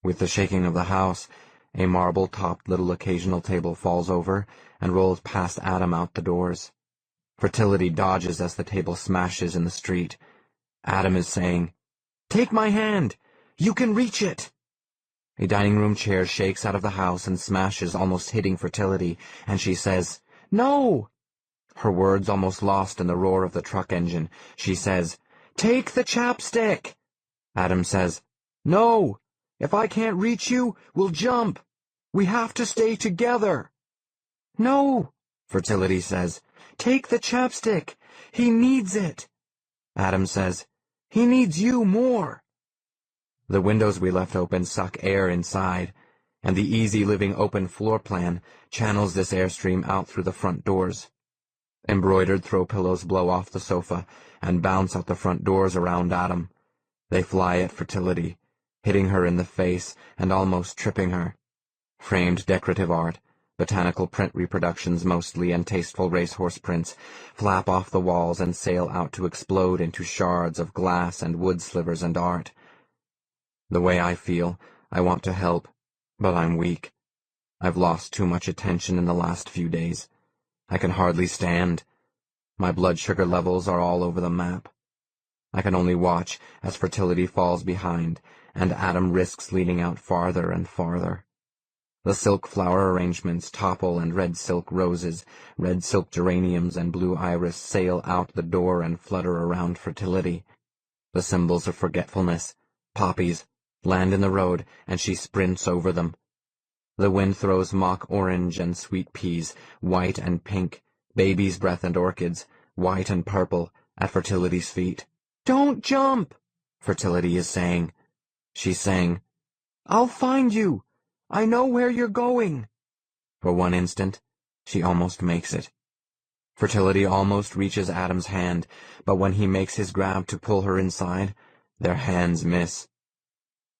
With the shaking of the house, a marble-topped little occasional table falls over and rolls past Adam out the doors. Fertility dodges as the table smashes in the street. Adam is saying, "Take my hand! You can reach it!" A dining room chair shakes out of the house and smashes, almost hitting Fertility, and she says, "No!" Her words almost lost in the roar of the truck engine. She says, "Take the chapstick!" Adam says, "No! If I can't reach you, we'll jump. We have to stay together." "No," Fertility says. "Take the chapstick. He needs it." Adam says, "He needs you more." The windows we left open suck air inside, and the easy living open floor plan channels this airstream out through the front doors. Embroidered throw pillows blow off the sofa and bounce out the front doors around Adam. They fly at Fertility, hitting her in the face and almost tripping her. Framed decorative art, botanical print reproductions mostly, and tasteful racehorse prints flap off the walls and sail out to explode into shards of glass and wood slivers and art. The way I feel, I want to help, but I'm weak. I've lost too much attention in the last few days. I can hardly stand. My blood sugar levels are all over the map. I can only watch as Fertility falls behind, and Adam risks leaning out farther and farther. The silk flower arrangements topple, and red silk roses, red silk geraniums, and blue iris sail out the door and flutter around Fertility. The symbols of forgetfulness, poppies, land in the road, and she sprints over them.
The wind throws mock orange and sweet peas, white and pink, baby's breath and orchids, white and purple, at Fertility's feet. "Don't jump," Fertility is saying. She's saying, "I'll find you. I know where you're going." For one instant, she almost makes it. Fertility almost reaches Adam's hand, but when he makes his grab to pull her inside, their hands miss.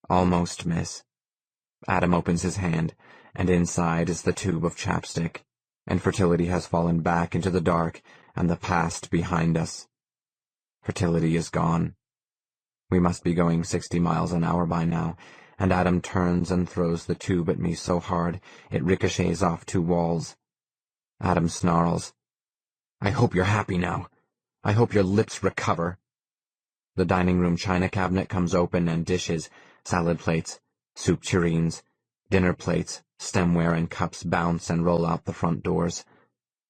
Almost miss. Adam opens his hand, and inside is the tube of chapstick, and Fertility has fallen back into the dark and the past behind us. Fertility is gone. We must be going 60 miles an hour by now, and Adam turns and throws the tube at me so hard it ricochets off 2 walls. Adam snarls, "I hope you're happy now. I hope your lips recover." The dining room china cabinet comes open and dishes, salad plates, soup tureens, dinner plates, stemware and cups bounce and roll out the front doors.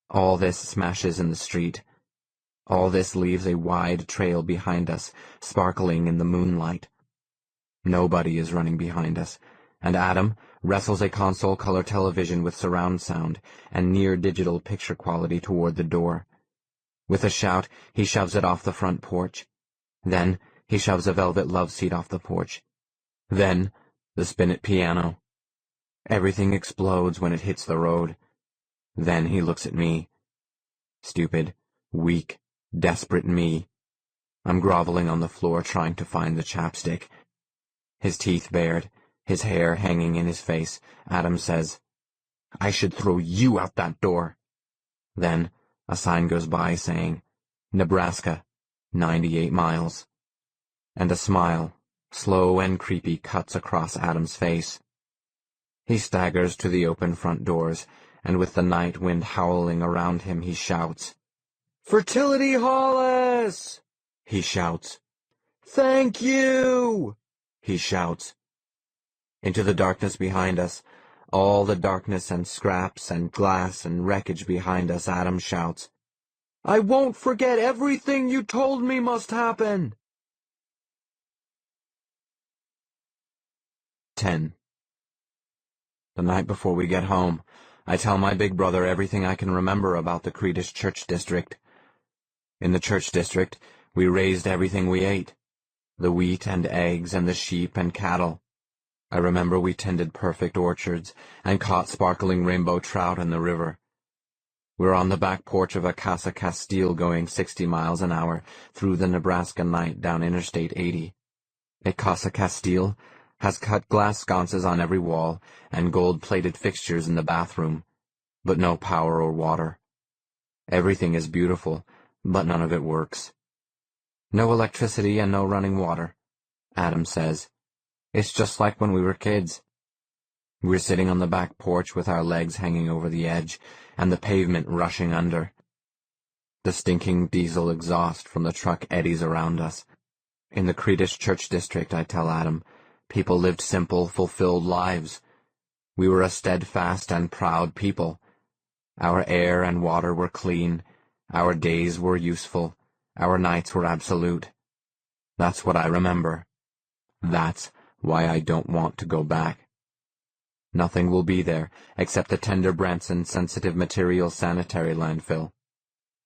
All this smashes in the street. All this leaves a wide trail behind us, sparkling in the moonlight. Nobody is running behind us, and Adam wrestles a console-color television with surround sound and near-digital picture quality toward the door. With a shout, he shoves it off the front porch. Then he shoves a velvet love seat off the porch. Then the spinet piano. Everything explodes when it hits the road. Then he looks at me. Stupid, weak, desperate me. I'm groveling on the floor trying to find the chapstick. His teeth bared, his hair hanging in his face, Adam says, "I should throw you out that door." Then a sign goes by saying, "Nebraska, 98 miles." And a smile, slow and creepy, cuts across Adam's face. He staggers to the open front doors, and with the night wind howling around him, he shouts, "Fertility Hollis!" he shouts. "Thank you!" he shouts. Into the darkness behind us, all the darkness and scraps and glass and wreckage behind us, Adam shouts, "I won't forget everything you told me must happen." 10. The night before we get home, I tell my big brother everything I can remember about the Creedish Church District. In the Church District, we raised everything we ate, the wheat and eggs and the sheep and cattle. I remember we tended perfect orchards and caught sparkling rainbow trout in the river. We're on the back porch of a Casa Castile going 60 miles an hour through the Nebraska night down Interstate 80. A Casa Castile has cut glass sconces on every wall and gold-plated fixtures in the bathroom, but no power or water. Everything is beautiful, but none of it works. No electricity and no running water, Adam says. It's just like when we were kids. We're sitting on the back porch with our legs hanging over the edge and the pavement rushing under. The stinking diesel exhaust from the truck eddies around us. In the Creedish Church District, I tell Adam, people lived simple, fulfilled lives. We were a steadfast and proud people. Our air and water were clean. Our days were useful. Our nights were absolute. That's what I remember. That's why I don't want to go back. Nothing will be there except the tender Branson sensitive material sanitary landfill.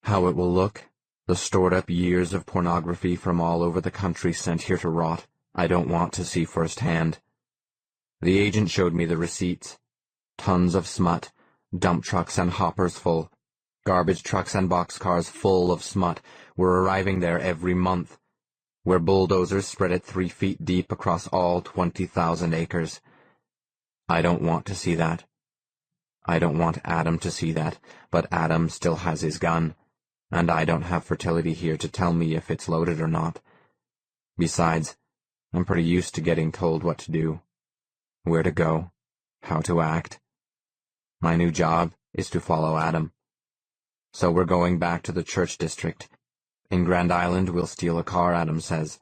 How it will look, the stored-up years of pornography from all over the country sent here to rot, I don't want to see firsthand. The agent showed me the receipts. Tons of smut, dump trucks and hoppers full, garbage trucks and boxcars full of smut were arriving there every month, where bulldozers spread it 3 feet deep across all 20,000 acres. I don't want to see that. I don't want Adam to see that, but Adam still has his gun, and I don't have Fertility here to tell me if it's loaded or not. Besides, I'm pretty used to getting told what to do, where to go, how to act. My new job is to follow Adam. So we're going back to the Church District. In Grand Island, we'll steal a car, Adam says.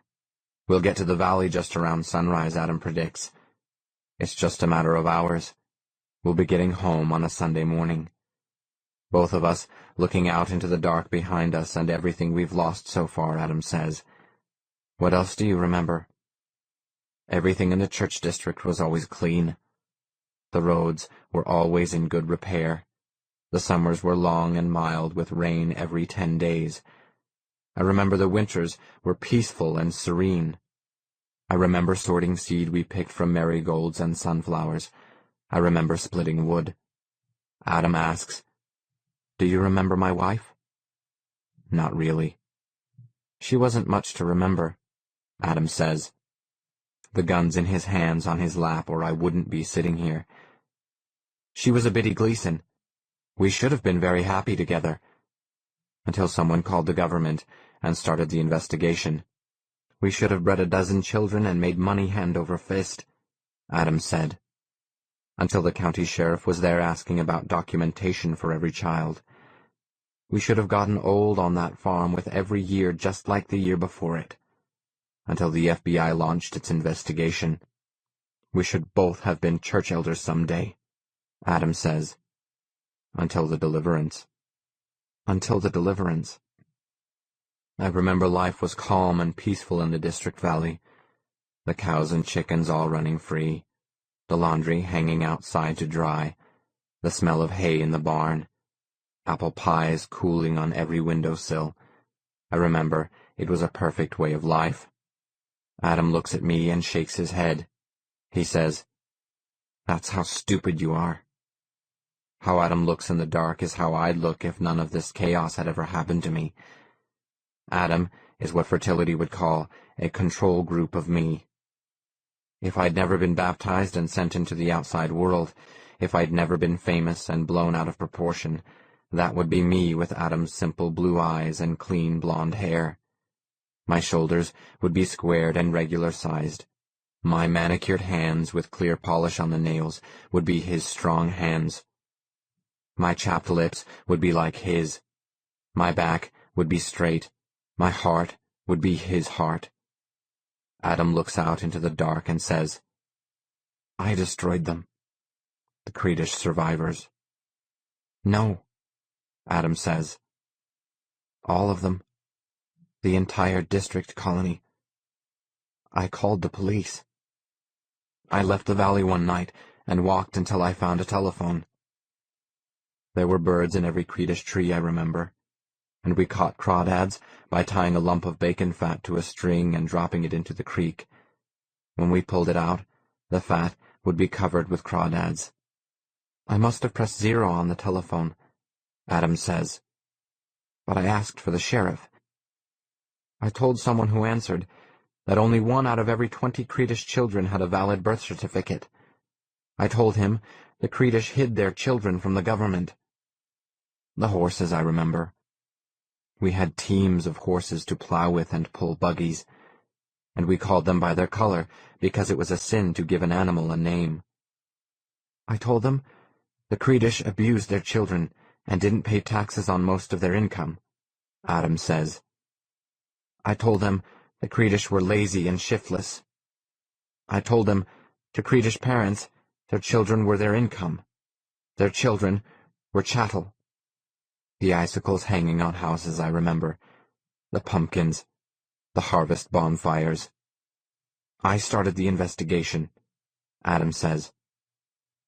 We'll get to the valley just around sunrise, Adam predicts. It's just a matter of hours. We'll be getting home on a Sunday morning. Both of us looking out into the dark behind us and everything we've lost so far, Adam says. What else do you remember? Everything in the Church District was always clean.
The roads were always in good repair. The summers were long and mild, with rain every 10 days. I remember the winters were peaceful and serene. I remember sorting seed we picked from marigolds and sunflowers. I remember splitting wood. Adam asks, "Do you remember my wife?" Not really. She wasn't much to remember, Adam says. The gun's in his hands on his lap, or I wouldn't be sitting here. She was a Biddy Gleason. We should have been very happy together. Until someone called the government and started the investigation. We should have bred a dozen children and made money hand over fist, Adam said. Until the county sheriff was there asking about documentation for every child. We should have gotten old on that farm with every year just like the year before it. Until the FBI launched its investigation. We should both have been church elders someday, Adam says. Until the deliverance. Until the deliverance. I remember life was calm and peaceful in the District Valley. The cows and chickens all running free. The laundry hanging outside to dry. The smell of hay in the barn. Apple pies cooling on every windowsill. I remember it was a perfect way of life. Adam looks at me and shakes his head. He says, "That's how stupid you are." How Adam looks in the dark is how I'd look if none of this chaos had ever happened to me. Adam is what fertility would call a control group of me. If I'd never been baptized and sent into the outside world, if I'd never been famous and blown out of proportion, that would be me with Adam's simple blue eyes and clean blonde hair. My shoulders would be squared and regular-sized. My manicured hands with clear polish on the nails would be his strong hands. My chapped lips would be like his. My back would be straight. My heart would be his heart. Adam looks out into the dark and says, "I destroyed them. The Creedish survivors." "No," Adam says. "All of them. The entire district colony. I called the police. I left the valley one night and walked until I found a telephone. There were birds in every Creedish tree, I remember, and we caught crawdads by tying a lump of bacon fat to a string and dropping it into the creek. When we pulled it out, the fat would be covered with crawdads. I must have pressed 0 on the telephone," Adam says. "But I asked for the sheriff. I told someone who answered that only 1 out of every 20 Creedish children had a valid birth certificate. I told him the Creedish hid their children from the government. The horses, I remember. We had teams of horses to plow with and pull buggies, and we called them by their color because it was a sin to give an animal a name. I told them the Creedish abused their children and didn't pay taxes on most of their income," Adam says. "I told them the Creedish were lazy and shiftless. I told them to Creedish parents their children were their income. Their children were chattel. The icicles hanging on houses, I remember. The pumpkins. The harvest bonfires. I started the investigation," Adam says.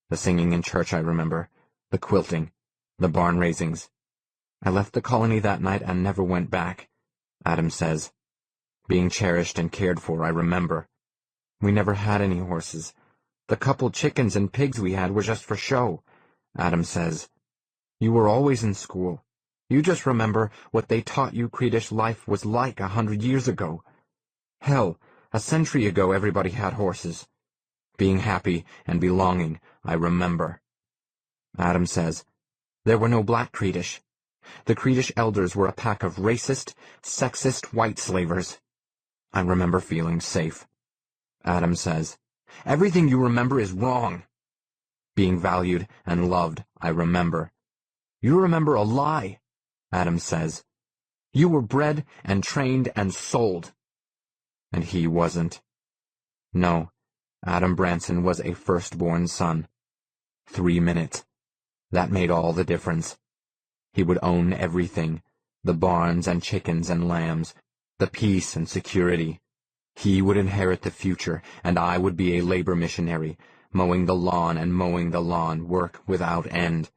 "The singing in church, I remember. The quilting. The barn raisings. I left the colony that night and never went back," Adam says. "Being cherished and cared for, I remember. We never had any horses. The couple chickens and pigs we had were just for show," Adam says. "You were always in school. You just remember what they taught you Creedish life was like 100 years ago. Hell, a century ago everybody had horses. Being happy and belonging, I remember." Adam says, "There were no black Creedish. The Creedish elders were a pack of racist, sexist white slavers. I remember feeling safe." Adam says, "Everything you remember is wrong. Being valued and loved, I remember." "You remember a lie," Adam says. "You were bred and trained and sold." And he wasn't. No, Adam Branson was a firstborn son. 3 minutes. That made all the difference. He would own everything, the barns and chickens and lambs, the peace and security. He would inherit the future, and I would be a labor missionary,
mowing the lawn and mowing the lawn, work without end.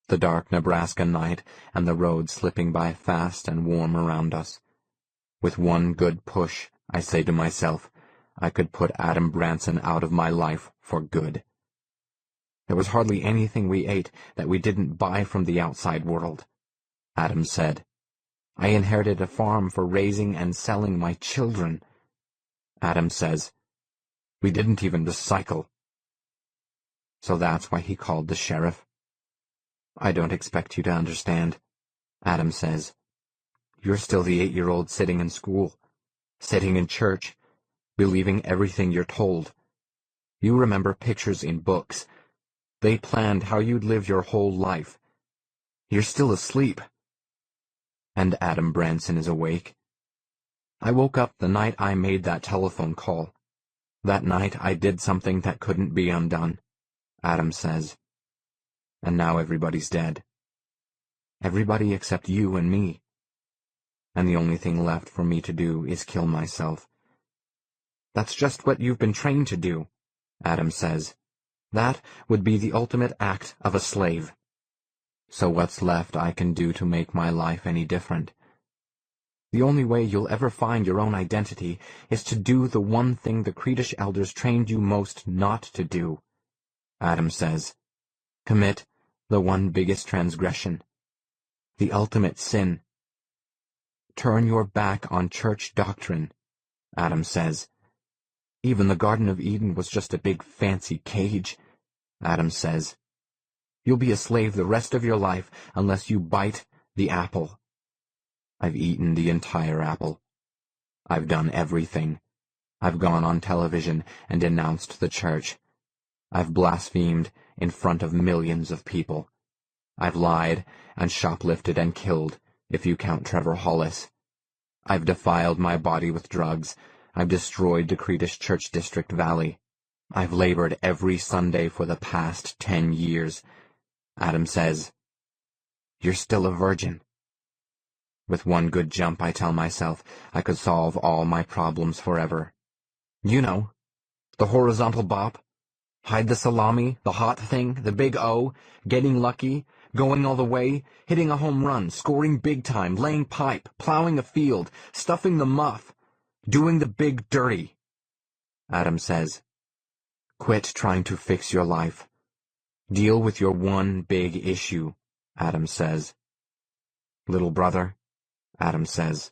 The dark Nebraska night and the road slipping by fast and warm around us. With one good push, I say to myself, I could put Adam Branson out of my life for good. There was hardly anything we ate that we didn't buy from the outside world, Adam said. I inherited a farm for raising and selling my children. Adam says, we didn't even recycle. So that's why he called the sheriff. I don't expect you to understand, Adam says. You're still the 8-year-old sitting in school, sitting in church, believing everything you're told. You remember pictures in books. They planned how you'd live your whole life. You're still asleep. And Adam Branson is awake. I woke up the night I made that telephone call. That night I did something that couldn't be undone, Adam says. And now everybody's dead. Everybody except you and me. And the only thing left for me to do is kill myself. That's just what you've been trained to do, Adam says. That would be the ultimate act of a slave. So what's left I can do to make my life any different? The only way you'll ever find your own identity is to do the one thing the Creedish elders trained you most not to do, Adam says. Commit the one biggest transgression, the ultimate sin. Turn your back on church doctrine, Adam says. Even the Garden of Eden was just a big fancy cage, Adam says. You'll be a slave the rest of your life unless you bite the apple. I've eaten the entire apple. I've done everything. I've gone on television and denounced the church. I've blasphemed in front of millions of people. I've lied and shoplifted and killed, if you count Trevor Hollis. I've defiled my body with drugs. I've destroyed the Creedish Church District Valley. I've labored every Sunday for the past 10 years. Adam says, you're still a virgin. With one good jump, I tell myself, I could solve all my problems forever. You know, the horizontal bop, hide the salami, the hot thing, the big O, getting lucky, going all the way, hitting a home run, scoring big time, laying pipe, plowing a field, stuffing the muff, doing the big dirty. Adam says, quit trying to fix your life. Deal with your one big issue, Adam says. Little brother, Adam says,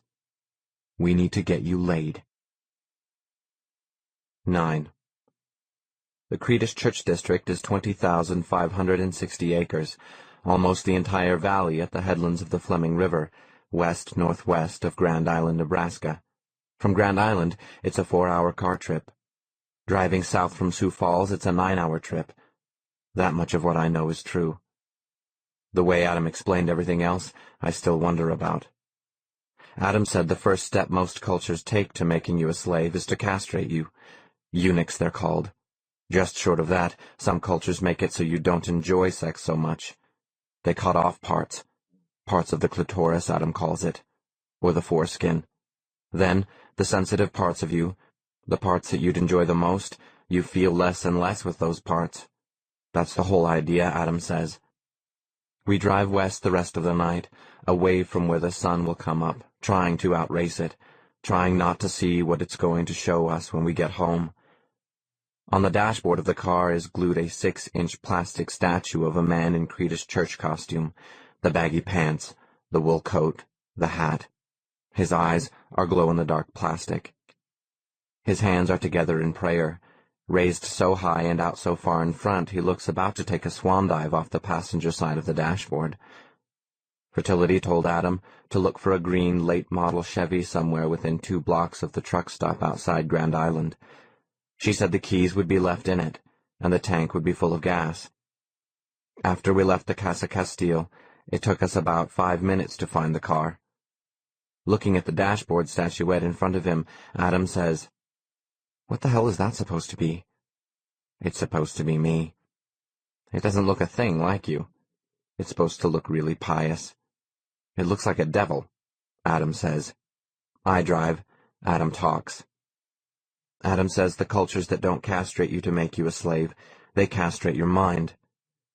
we need to get you laid. 9. The Creedish Church District is 20,560 acres, almost the entire valley at the headlands of the Fleming River, west-northwest of Grand Island, Nebraska. From Grand Island, it's a 4-hour car trip. Driving south from Sioux Falls, it's a 9-hour trip. That much of what I know is true. The way Adam explained everything else, I still wonder about. Adam said the first step most cultures take to making you a slave is to castrate you. Eunuchs, they're called. Just short of that, some cultures make it so you don't enjoy sex so much. They cut off parts of the clitoris, Adam calls it, or the foreskin. Then, the sensitive parts of you, the parts that you'd enjoy the most, you feel less and less with those parts. That's the whole idea, Adam says. We drive west the rest of the night, away from where the sun will come up, trying to outrace it, trying not to see what it's going to show us when we get home. On the dashboard of the car is glued a 6-inch plastic statue of a man in Creedish church costume, the baggy pants, the wool coat, the hat. His eyes are glow-in-the-dark plastic. His hands are together in prayer, raised so high and out so far in front he looks about to take a swan dive off the passenger side of the dashboard. Fertility told Adam to look for a green late-model Chevy somewhere within 2 blocks of the truck stop outside Grand Island. She said the keys would be left in it, and the tank would be full of gas. After we left the Casa Castile, it took us about 5 minutes to find the car. Looking at the dashboard statuette in front of him, Adam says, "What the hell is that supposed to be?" "It's supposed to be me." "It doesn't look a thing like you. It's supposed to look really pious." "It looks like a devil," Adam says. I drive, Adam talks.
Adam says the cultures that don't castrate you to make you a slave, they castrate your mind.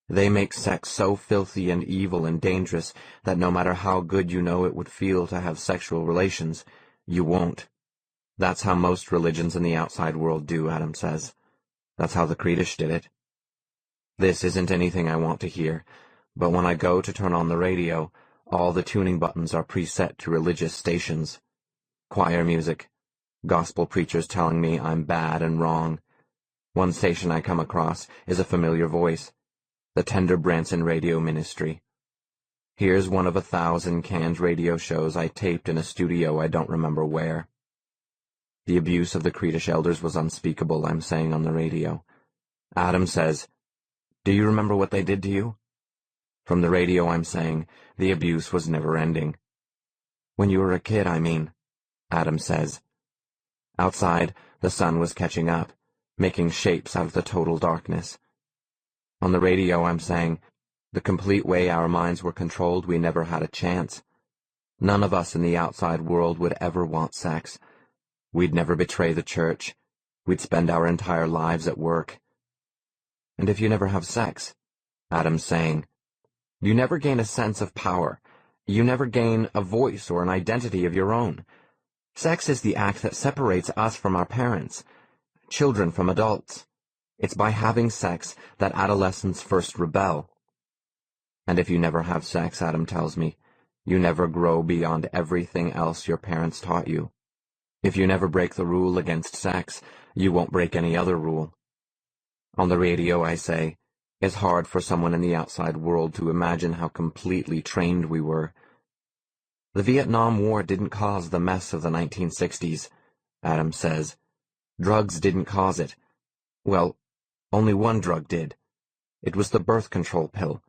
They make sex so filthy and evil and dangerous that no matter how good you know it would feel to have sexual relations, you won't. That's how most religions in the outside world do, Adam says. That's how the Creedish did it. This isn't anything I want to hear, but when I go to turn on the radio, all the tuning buttons are preset to religious stations. Choir music, gospel preachers telling me I'm bad and wrong. One station I come across is a familiar voice, the Tender Branson Radio Ministry. Here's one of 1,000 canned radio shows I taped in a studio I don't remember where. The abuse of the Creedish elders was unspeakable, I'm saying on the radio. Adam says, "Do you remember what they did to you?" From the radio I'm saying, the abuse was never ending. "When you were a kid, I mean," Adam says. Outside, the sun was catching up, making shapes out of the total darkness. On the radio I'm saying, the complete way our minds were controlled, we never had a chance. None of us in the outside world would ever want sex. We'd never betray the church. We'd spend our entire lives at work. And if you never have sex, Adam's saying, you never gain a sense of power. You never gain a voice or an identity of your own. Sex is the act that separates us from our parents, children from adults. It's by having sex that adolescents first rebel. And if you never have sex, Adam tells me, you never grow beyond everything else your parents taught you. If you never break the rule against sex, you won't break any other rule. On the radio, I say, it's hard for someone in the outside world to imagine how completely trained we were. The Vietnam War didn't cause the mess of the 1960s, Adam says. Drugs didn't cause it. Well, only one drug did. It was the birth control pill.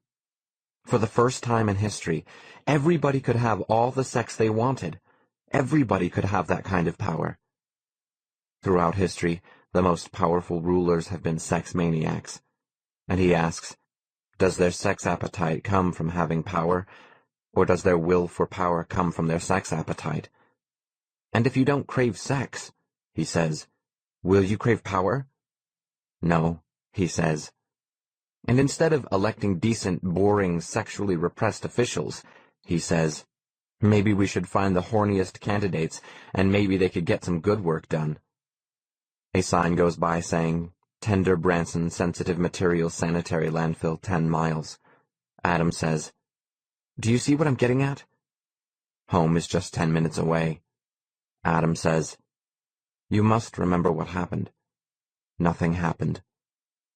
For the first time in history, everybody could have all the sex they wanted. Everybody could have that kind of power. Throughout history, the most powerful rulers have been sex maniacs. And he asks, does their sex appetite come from having power, or does their will for power come from their sex appetite? And if you don't crave sex, he says, will you crave power? No, he says. And instead of electing decent, boring, sexually repressed officials, he says, maybe we should find the horniest candidates, and maybe they could get some good work done. A sign goes by saying, Tender Branson Sensitive Materials Sanitary Landfill 10 miles. Adam says, do you see what I'm getting at? Home is just 10 minutes away. Adam says, you must remember what happened. Nothing happened.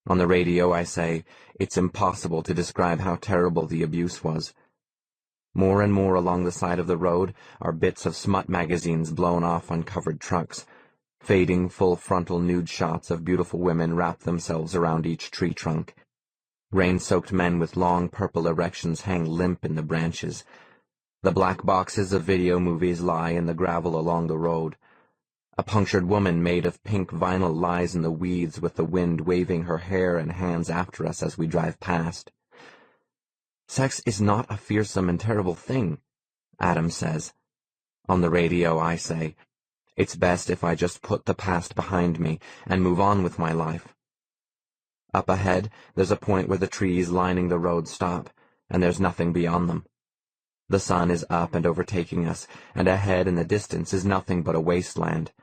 On the radio I say, it's impossible to describe how terrible the abuse was. More and more along the side of the road are bits of smut magazines blown off on covered trucks. Fading full-frontal nude shots of beautiful women wrap themselves around each tree trunk. Rain-soaked men with long purple erections hang limp in the branches. The black boxes of video movies lie in the gravel along the road. A punctured woman made of pink vinyl lies in the weeds with the wind waving her hair and hands after us as we drive past. Sex is not a fearsome and terrible thing, Adam says. On the radio I say, it's best if I just put the past behind me and move on with my life. Up ahead, there's a point where the trees lining the road stop, and there's nothing beyond them. The sun is up and overtaking us, and ahead in the distance is nothing but a wasteland.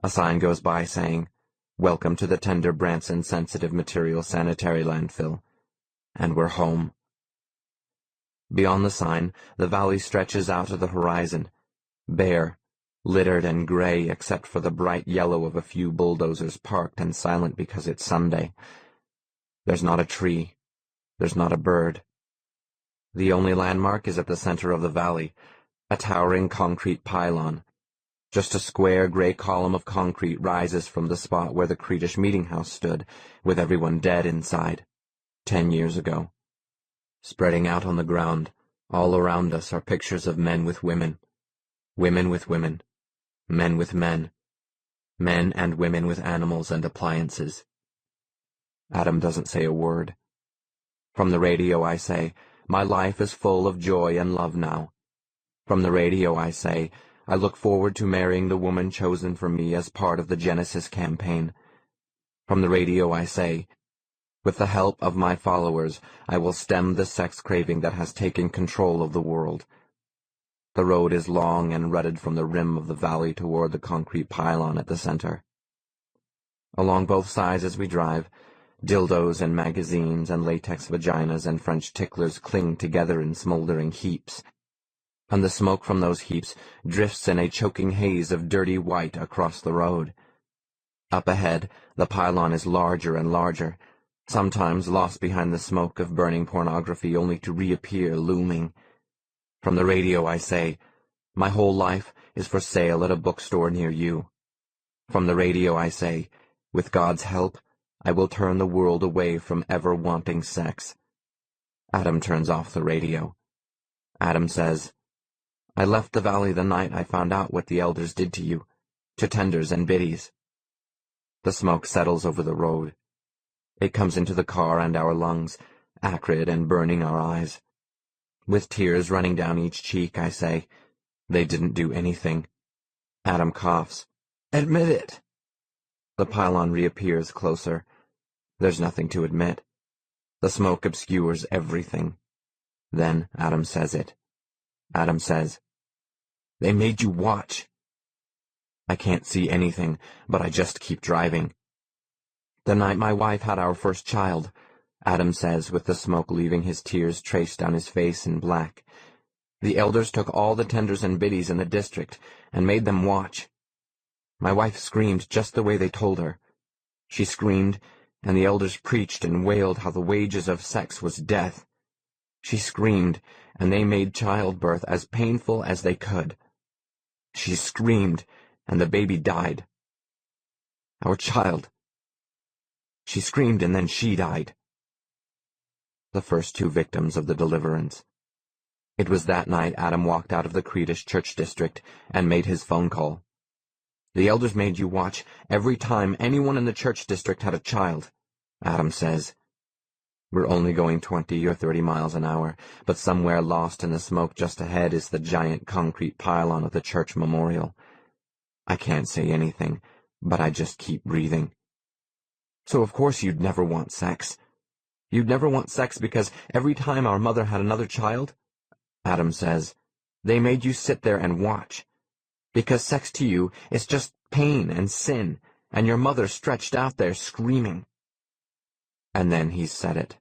A sign goes by saying, welcome to the Tender Branson Sensitive Material Sanitary Landfill. And we're home. Beyond the sign, the valley stretches out to the horizon, bare, littered and gray except for the bright yellow of a few bulldozers parked and silent because it's Sunday. There's not a tree. There's not a bird. The only landmark is at the center of the valley, a towering concrete pylon. Just a square gray column of concrete rises from the spot where the Creedish meeting house stood, with everyone dead inside, 10 years ago. Spreading out on the ground, all around us are pictures of men with women, women with women, men with men, men and women with animals and appliances. Adam doesn't say a word. From the radio I say, my life is full of joy and love now. From the radio I say, I look forward to marrying the woman chosen for me as part of the Genesis campaign. From the radio I say, with the help of my followers, I will stem the sex craving that has taken control of the world. The road is long and rutted from the rim of the valley toward the concrete pylon at the center. Along both sides as we drive, dildos and magazines and latex vaginas and French ticklers cling together in smoldering heaps, and the smoke from those heaps drifts in a choking haze of dirty white across the road. Up ahead, the pylon is larger and larger, sometimes lost behind the smoke of burning pornography only to reappear looming. From the radio I say, my whole life is for sale at a bookstore near you. From the radio I say, with God's help, I will turn the world away from ever wanting sex. Adam turns off the radio. Adam says, I left the valley the night I found out what the elders did to you, to tenders and biddies. The smoke settles over the road. It comes into the car and our lungs, acrid and burning our eyes. With tears running down each cheek, I say, they didn't do anything. Adam coughs. Admit it. The pylon reappears closer. There's nothing to admit. The smoke obscures everything. Then Adam says it. Adam says, they made you watch. I can't see anything, but I just keep driving. The night my wife had our first child, Adam says, with the smoke leaving his tears traced down his face in black, the elders took all the tenders and biddies in the district and made them watch. My wife screamed just the way they told her. She screamed, and the elders preached and wailed how the wages of sex was death. She screamed, and they made childbirth as painful as they could. She screamed, and the baby died. Our child. She screamed, and then she died. The first two victims of the deliverance. It was that night Adam walked out of the Creedish church district and made his phone call. The elders made you watch every time anyone in the church district had a child, Adam says. We're only going 20 or 30 miles an hour, but somewhere lost in the smoke just ahead is the giant concrete pylon of the church memorial. I can't say anything, but I just keep breathing. So of course you'd never want sex. You'd never want sex because every time our mother had another child, Adam says, they made you sit there and watch. Because sex to you is just pain and sin, and your mother stretched out there screaming. And then he said it.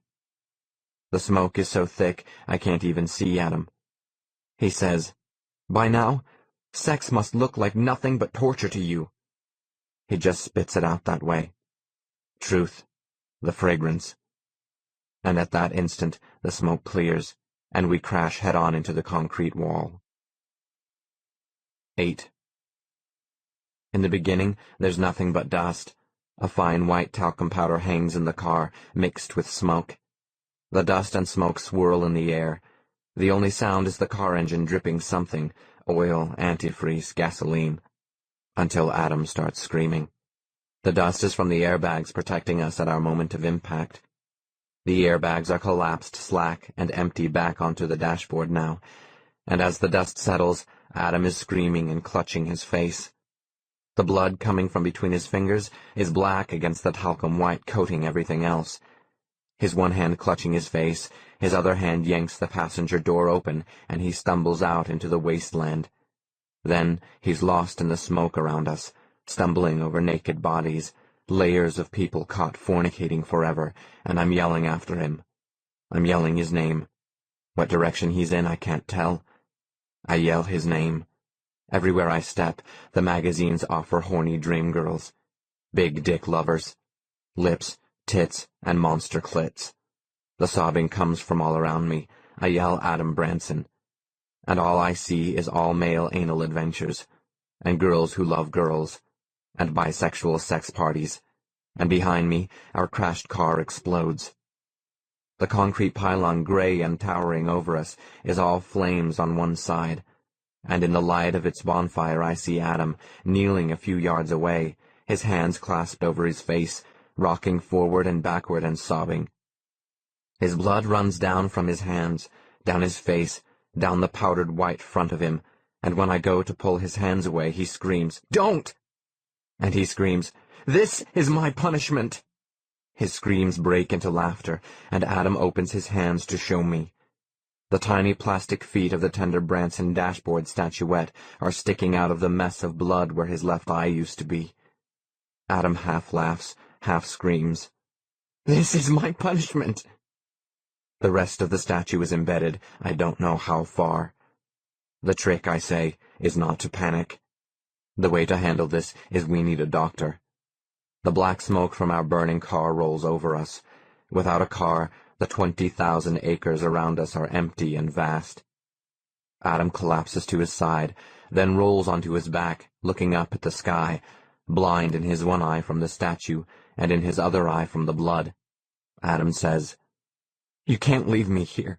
The smoke is so thick I can't even see Adam. He says, by now, sex must look like nothing but torture to you. He just spits it out that way. Truth, the fragrance. And at that instant the smoke clears, and we crash head-on into the concrete wall. 8. In the beginning, there's nothing but dust. A fine white talcum powder hangs in the car, mixed with smoke. The dust and smoke swirl in the air. The only sound is the car engine dripping something, oil, antifreeze, gasoline, until Adam starts screaming. The dust is from the airbags protecting us at our moment of impact. The airbags are collapsed slack and empty back onto the dashboard now, and as the dust settles, Adam is screaming and clutching his face. The blood coming from between his fingers is black against the talcum white coating everything else. His one hand clutching his face, his other hand yanks the passenger door open, and he stumbles out into the wasteland. Then he's lost in the smoke around us, stumbling over naked bodies, layers of people caught fornicating forever, and I'm yelling after him. I'm yelling his name. What direction he's in I can't tell. I yell his name. Everywhere I step, the magazines offer horny dream girls. Big dick lovers. Lips, tits, and monster clits. The sobbing comes from all around me. I yell Adam Branson. And all I see is all-male anal adventures, and girls who love girls, and bisexual sex parties, and behind me, our crashed car explodes. The concrete pylon, gray and towering over us, is all flames on one side, and in the light of its bonfire I see Adam, kneeling a few yards away, his hands clasped over his face, rocking forward and backward and sobbing. His blood runs down from his hands, down his face, down the powdered white front of him,
and when I go to pull his hands away, he screams, "Don't!" And he screams, "This is my punishment!" His screams break into laughter, and Adam opens his hands to show me. The tiny plastic feet of the tender Branson dashboard statuette are sticking out of the mess of blood where his left eye used to be. Adam half laughs, half screams, "This is my punishment!" The rest of the statue is embedded, I don't know how far. The trick, I say, is not to panic. The way to handle this is we need a doctor. The black smoke from our burning car rolls over us. Without a car, the 20,000 acres around us are empty and vast. Adam collapses to his side, then rolls onto his back, looking up at the sky, blind in his one eye from the statue and in his other eye from the blood. Adam says, "You can't leave me here."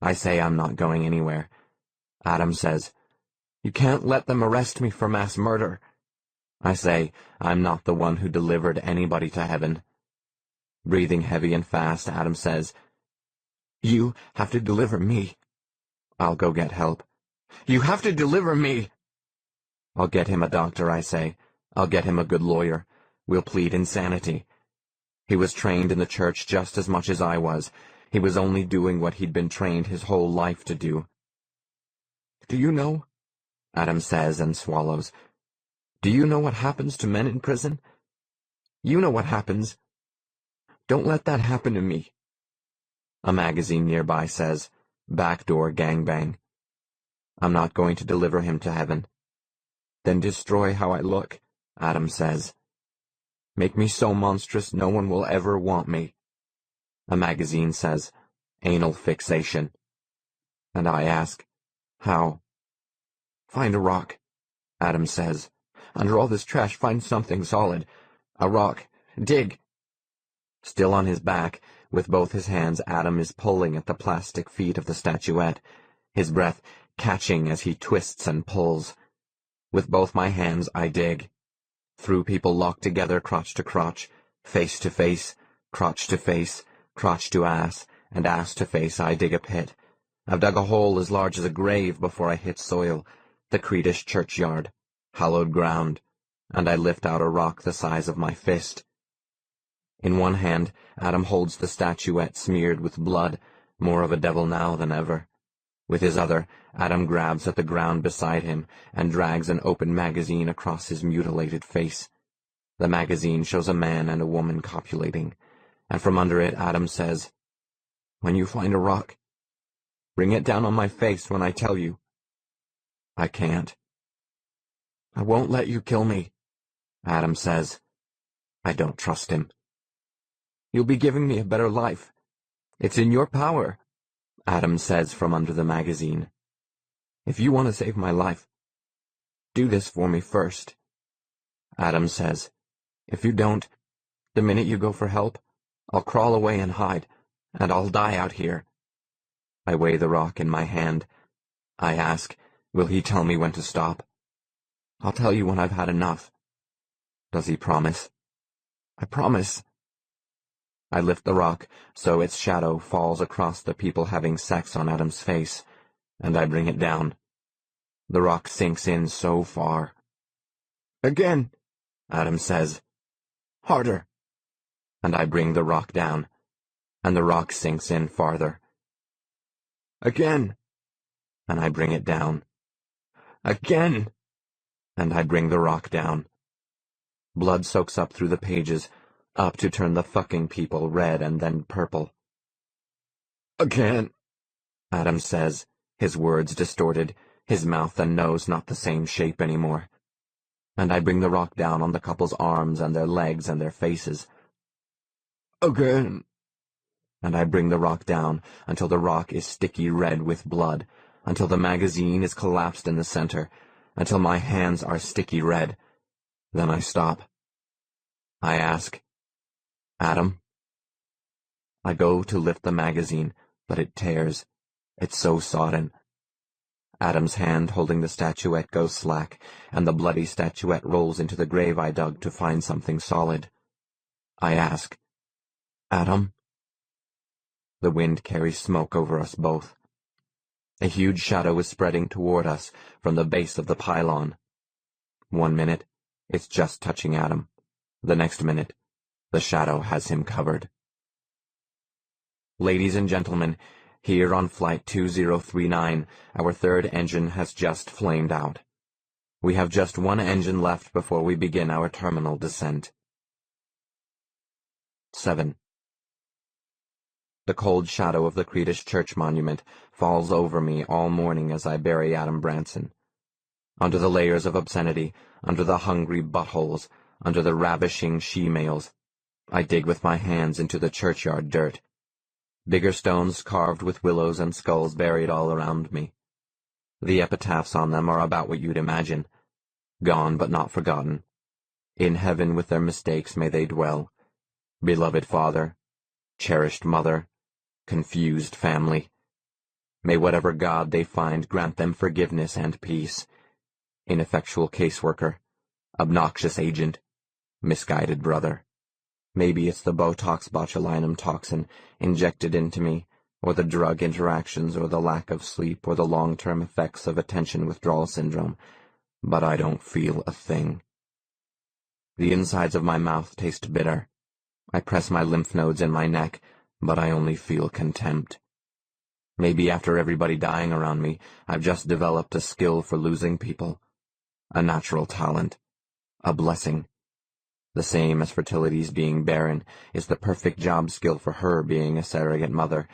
I say I'm not going anywhere. Adam says, "You can't let them arrest me for mass murder." I say I'm not the one who delivered anybody to heaven. Breathing heavy and fast, Adam says, "You have to deliver me." I'll go get help. "You have to deliver me." I'll get him a doctor, I say. I'll get him a good lawyer. We'll plead insanity. He was trained in the church just as much as I was. He was only doing what he'd been trained his whole life to do. "Do you know?" Adam says and swallows. "Do you know what happens to men in prison? You know what happens. Don't let that happen to me." A magazine nearby says, "Backdoor gangbang." I'm not going to deliver him to heaven. "Then destroy how I look," Adam says. "Make me so monstrous no one will ever want me." A magazine says, "Anal fixation." And I ask, "How?" "Find a rock," Adam says. "Under all this trash, find something solid. A rock. Dig." Still on his back, with both his hands, Adam is pulling at the plastic feet of the statuette, his breath catching as he twists and pulls. With both my hands, I dig. Through people locked together crotch to crotch, face to face, crotch to ass, and ass to face, I dig a pit. I've dug a hole as large as a grave before I hit soil, the Creedish churchyard, hallowed ground, and I lift out a rock the size of my fist. In one hand, Adam holds the statuette smeared with blood, more of a devil now than ever. With his other, Adam grabs at the ground beside him and drags an open magazine across his mutilated face. The magazine shows a man and a woman copulating, and from under it Adam says, "When you find a rock, bring it down on my face when I tell you." I can't. "I won't let you kill me," Adam says. I don't trust him. "You'll be giving me a better life. It's in your power," Adam says from under the magazine. "If you want to save my life, do this for me first." Adam says, "If you don't, the minute you go for help, I'll crawl away and hide, and I'll die out here." I weigh the rock in my hand. I ask, will he tell me when to stop? "I'll tell you when I've had enough." Does he promise? I promise. I lift the rock so its shadow falls across the people having sex on Adam's face, and I bring it down. The rock sinks in so far. "Again," Adam says. "Harder." And I bring the rock down, and the rock sinks in farther. "Again." And I bring it down. "Again." And I bring the rock down. Blood soaks up through the pages, up to turn the fucking people red and then purple. "Again," Adam says, his words distorted, his mouth and nose not the same shape anymore. And I bring the rock down on the couple's arms and their legs and their faces. "Again." And I bring the rock down until the rock is sticky red with blood, until the magazine is collapsed in the center, until my hands are sticky red. Then I stop. I ask, "Adam?" I go to lift the magazine, but it tears. It's so sodden. Adam's hand holding the statuette goes slack, and the bloody statuette rolls into the grave I dug to find something solid. I ask, "Adam?" The wind carries smoke over us both.
A huge shadow is spreading toward us from the base of the pylon. 1 minute, it's just touching Adam. The next minute, the shadow has him covered. Ladies and gentlemen, here on Flight 2039, our third engine has just flamed out. We have just one engine left before we begin our terminal descent. 7. The cold shadow of the Creedish church monument falls over me all morning as I bury Adam Branson. Under the layers of obscenity, under the hungry buttholes, under the ravishing she-males, I dig with my hands into the churchyard dirt. Bigger stones carved with willows and skulls buried all around me. The epitaphs on them are about what you'd imagine. Gone but not forgotten. In heaven with their mistakes may they dwell. Beloved father, cherished mother, confused family. May whatever God they find grant them forgiveness and peace. Ineffectual caseworker, obnoxious agent, misguided brother. Maybe it's the Botox botulinum toxin injected into me, or the drug interactions, or the lack of sleep, or the long-term effects of attention withdrawal syndrome, but I don't feel a thing. The insides of my mouth taste bitter. I press my lymph nodes in my neck, but I only feel contempt. Maybe after everybody dying around me, I've just developed a skill for losing people. A natural talent. A blessing. The same as fertility's being barren is the perfect job skill for her being a surrogate mother.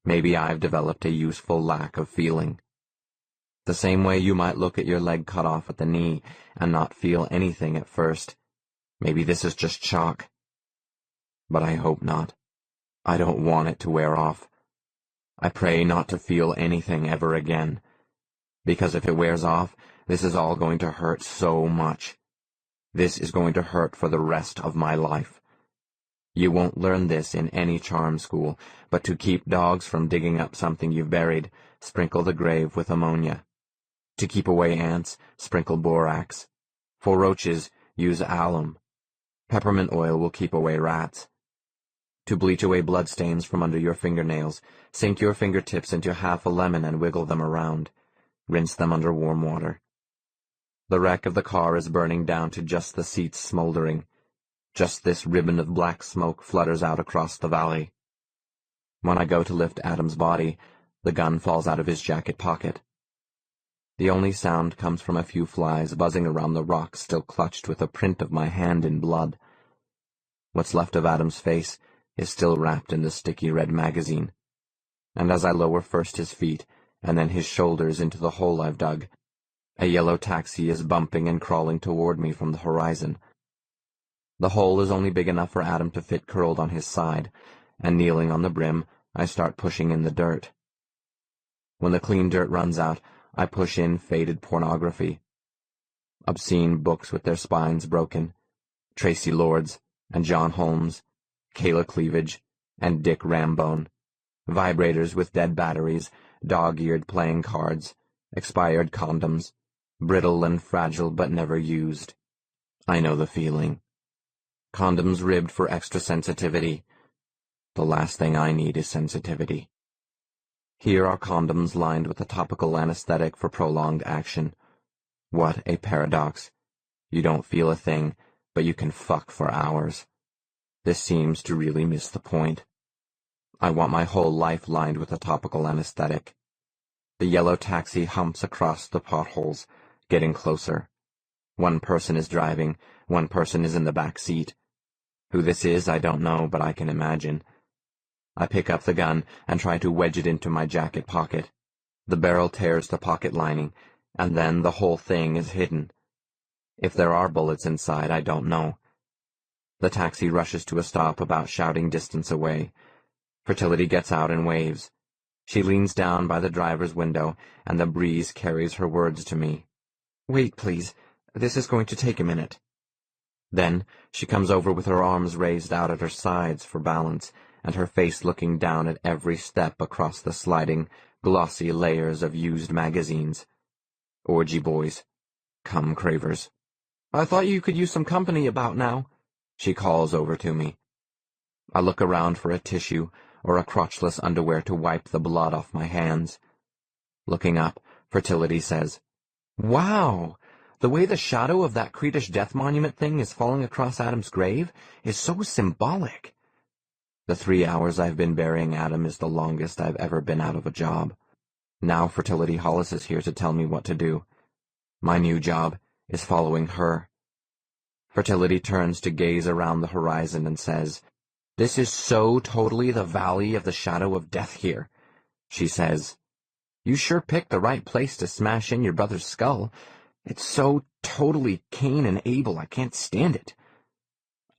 Maybe I've developed a useful lack of feeling. The same way you might look at your leg cut off at the knee and not feel anything at first. Maybe this is just shock. But I hope not. I don't want it to wear off. I pray not to feel anything ever again. Because if it wears off, this is all going to hurt so much. This is going to hurt for the rest of my life. You won't learn this in any charm school, but to keep dogs from digging up something you've buried, sprinkle the grave with ammonia. To keep away ants, sprinkle borax. For roaches, use alum. Peppermint oil will keep away rats. To bleach away bloodstains from under your fingernails, sink your fingertips into half a lemon and wiggle them around. Rinse them under warm water. The wreck of the car is burning down to just the seats smoldering. Just this ribbon of black smoke flutters out across the valley. When I go to lift Adam's body, the gun falls out of his jacket pocket. The only sound comes from a few flies buzzing around the rock still clutched with a print of my hand in blood. What's left of Adam's face is still wrapped in the sticky red magazine, and as I lower first his feet and then his shoulders into the hole I've dug, a yellow taxi is bumping and crawling toward me from the horizon. The hole is only big enough for Adam to fit curled on his side, and kneeling on the brim, I start pushing in the dirt. When the clean dirt runs out, I push in faded pornography. Obscene books with their spines broken, Tracy Lords and John Holmes, Kayla Cleavage, and Dick Rambone, vibrators with dead batteries, dog-eared playing cards, expired condoms, brittle and fragile but never used. I know the feeling. Condoms ribbed for extra sensitivity. The last thing I need is sensitivity. Here are condoms lined with a topical anesthetic for prolonged action. What a paradox. You don't feel a thing, but you can fuck for hours. This seems to really miss the point. I want my whole life lined with a topical anesthetic. The yellow taxi humps across the potholes, getting closer. One person is driving, one person is in the back seat. Who this is, I don't know, but I can imagine. I pick up the gun and try to wedge it into my jacket pocket. The barrel tears the pocket lining, and then the whole thing is hidden. If there are bullets inside, I don't know. The taxi rushes to a stop about shouting distance away. Fertility gets out and waves. She leans down by the driver's window, and the breeze carries her words to me. "Wait, please. This is going to take a minute." Then she comes over with her arms raised out at her sides for balance, and her face looking down at every step across the sliding, glossy layers of used magazines. Orgy boys. Cum cravers. "I thought you could use some company about now," she calls over to me. I look around for a tissue or a crotchless underwear to wipe the blood off my hands.
Looking up, Fertility says, "Wow! The way the shadow of that Creedish death monument thing is falling across Adam's grave is so symbolic." The 3 hours I've been burying Adam is the longest I've ever been out of a job. Now Fertility Hollis is here to tell me what to do. My new job is following her. Fertility turns to gaze around the horizon and says, "This is so totally the valley of the shadow of death here," she says. "You sure picked the right place to smash in your brother's skull. It's so totally Cain and Abel, I can't stand it."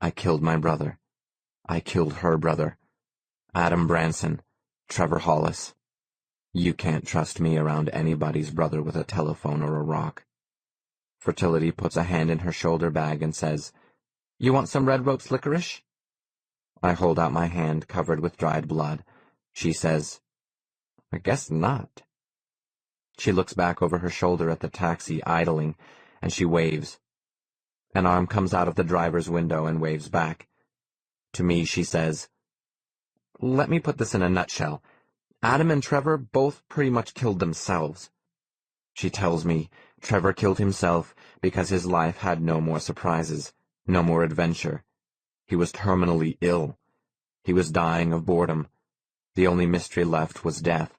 I killed my brother. I killed her brother. Adam Branson, Trevor Hollis. You can't trust me around anybody's brother with a telephone or a rock. Fertility puts a hand in her shoulder bag and says, "You want some Red Rope's licorice?" I hold out my hand covered with dried blood. She says, "I guess not." She looks back over her shoulder at the taxi idling, and she waves. An arm comes out of the driver's window and waves back. To me, she says, "Let me put this in a nutshell. Adam and Trevor both pretty much killed themselves." She tells me Trevor killed himself because his life had no more surprises, no more adventure. He was terminally ill. He was dying of boredom. The only mystery left was death.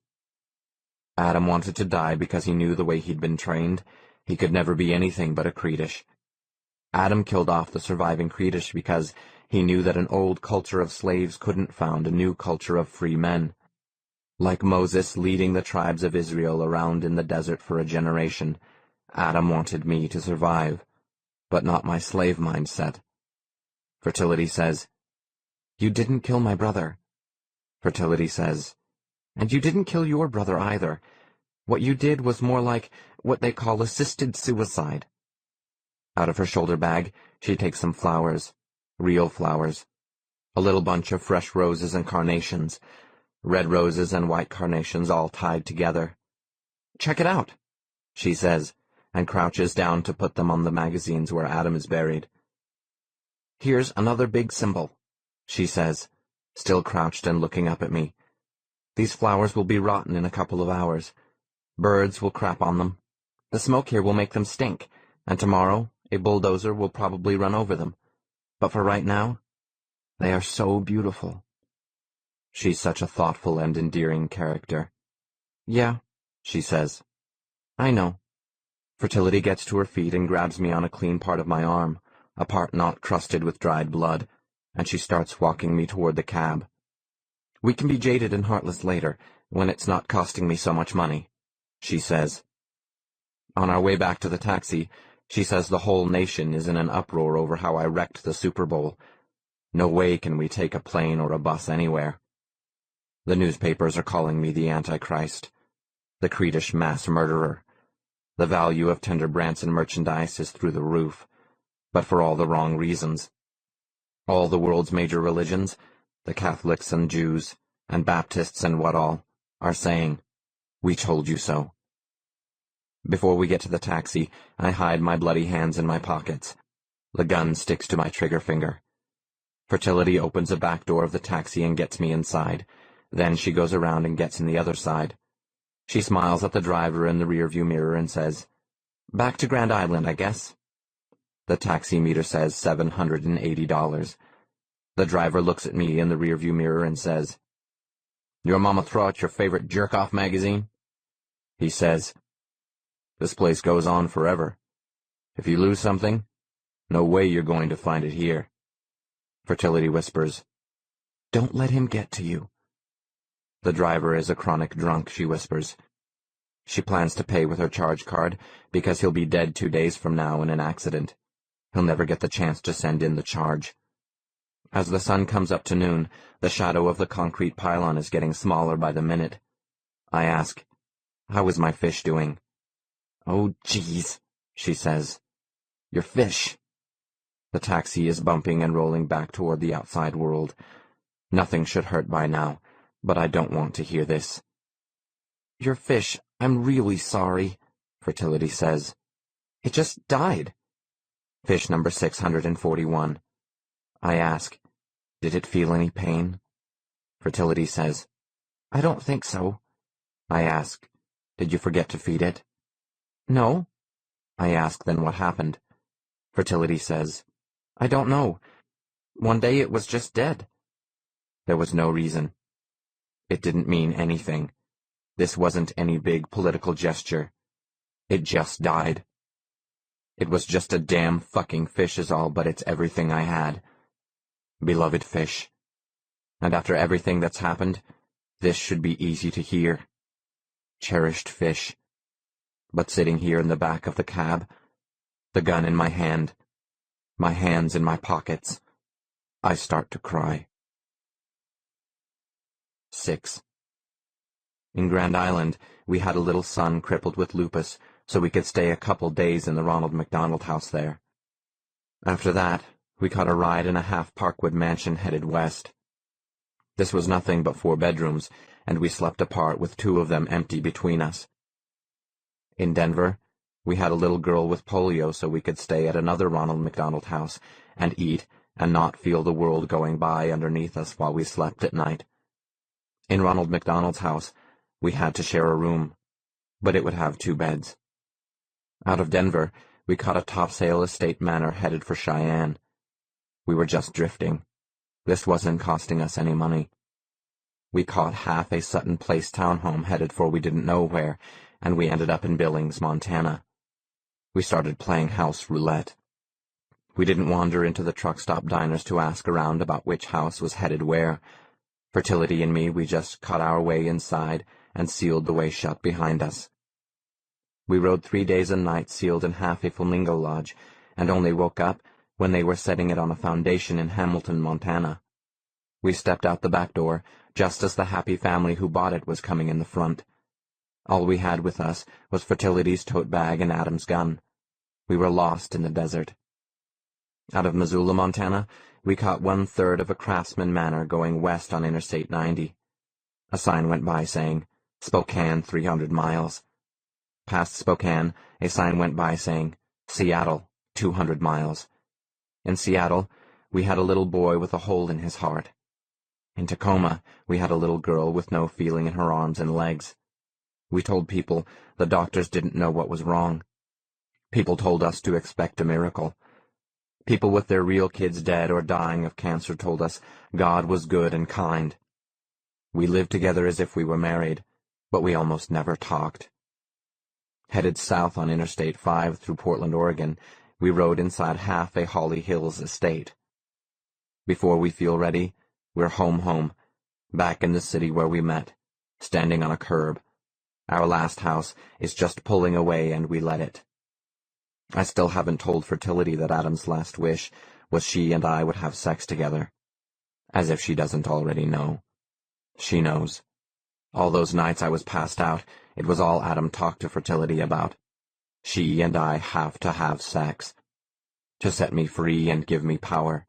Adam wanted to die because he knew the way he'd been trained. He could never be anything but a Creedish. Adam killed off the surviving Creedish because he knew that an old culture of slaves couldn't found a new culture of free men. Like Moses leading the tribes of Israel around in the desert for a generation, Adam wanted me to survive, but not my slave mindset. Fertility says, "You didn't kill my brother." Fertility says, "And you didn't kill your brother either. What you did was more like what they call assisted suicide." Out of her shoulder bag, she takes some flowers, real flowers, a little bunch of fresh roses and carnations, red roses and white carnations all tied together. "Check it out," she says, and crouches down to put them on the magazines where Adam is buried. "Here's another big symbol," she says, still crouched and looking up at me. "These flowers will be rotten in a couple of hours. Birds will crap on them. The smoke here will make them stink, and tomorrow a bulldozer will probably run over them. But for right now, they are so beautiful." She's such a thoughtful and endearing character. "Yeah," she says. "I know." Fertility gets to her feet and grabs me on a clean part of my arm, a part not crusted with dried blood, and she starts walking me toward the cab. "We can be jaded and heartless later, when it's not costing me so much money," she says. On our way back to the taxi, she says the whole nation is in an uproar over how I wrecked the Super Bowl. No way can we take a plane or a bus anywhere. The newspapers are calling me the Antichrist, the Creedish mass murderer. The value of tender Branson merchandise is through the roof, but for all the wrong reasons. All the world's major religions, the Catholics and Jews, and Baptists and what all, are saying, "We told you so." Before we get to the taxi, I hide my bloody hands in my pockets. The gun sticks to my trigger finger. Fertility opens a back door of the taxi and gets me inside. Then she goes around and gets in the other side. She smiles at the driver in the rearview mirror and says, "Back to Grand Island, I guess." The taxi meter says $780. The driver looks at me in the rearview mirror and says, "Your mama throw out your favorite jerk-off magazine?" He says, "This place goes on forever. If you lose something, no way you're going to find it here." Fertility whispers, "Don't let him get to you." The driver is a chronic drunk, she whispers. She plans to pay with her charge card because he'll be dead 2 days from now in an accident. He'll never get the chance to send in the charge. As the sun comes up to noon, the shadow of the concrete pylon is getting smaller by the minute. I ask, "How is my fish doing?" "Oh, geez," she says. "Your fish." The taxi is bumping and rolling back toward the outside world. Nothing should hurt by now, but I don't want to hear this. "Your fish, I'm really sorry," Fertility says. "It just died." Fish number 641. I ask, "Did it feel any pain?" Fertility says, "I don't think so." I ask,
Did you forget to feed it?
No.
I ask, then what happened? Fertility says,
I don't know. One day it was just dead.
There was no reason. It didn't mean anything. This wasn't any big political gesture. It just died. It was just a damn fucking fish is all, but it's everything I had. Beloved fish. And after everything that's happened, this should be easy to hear. Cherished fish. But sitting here in the back of the cab, the gun in my hand, my hands in my pockets, I start to cry. 6. In Grand Island, we had a little son crippled with lupus, so we could stay a couple days in the Ronald McDonald House there. After that, we caught a ride in a half-Parkwood mansion headed west. This was nothing but 4 bedrooms, and we slept apart with 2 of them empty between us. In Denver, we had a little girl with polio, so we could stay at another Ronald McDonald House and eat and not feel the world going by underneath us while we slept at night. In Ronald McDonald's house, we had to share a room, but it would have 2 beds. Out of Denver, we caught a topsail estate manor headed for Cheyenne. We were just drifting. This wasn't costing us any money. We caught half a Sutton Place townhome headed for we didn't know where, and we ended up in Billings, Montana. We started playing house roulette. We didn't wander into the truck stop diners to ask around about which house was headed where. Fertility and me, we just cut our way inside and sealed the way shut behind us. We rode 3 days and nights sealed in half a flamingo lodge, and only woke up when they were setting it on a foundation in Hamilton, Montana. We stepped out the back door just as the happy family who bought it was coming in the front. All we had with us was Fertility's tote bag and Adam's gun. We were lost in the desert. Out of Missoula, Montana, we caught 1/3 of a Craftsman manor going west on Interstate 90. A sign went by saying, Spokane 300 miles. Past Spokane, a sign went by saying, Seattle 200 miles. In Seattle, we had a little boy with a hole in his heart. In Tacoma, we had a little girl with no feeling in her arms and legs. We told people the doctors didn't know what was wrong. People told us to expect a miracle. People with their real kids dead or dying of cancer told us God was good and kind. We lived together as if we were married, but we almost never talked. Headed south on Interstate 5 through Portland, Oregon, we rode inside half a Holly Hills estate. Before we feel ready, we're home, back in the city where we met, standing on a curb. Our last house is just pulling away and we let it. I still haven't told Fertility that Adam's last wish was she and I would have sex together. As if she doesn't already know. She knows. All those nights I was passed out, it was all Adam talked to Fertility about. She and I have to have sex. To set me free and give me power.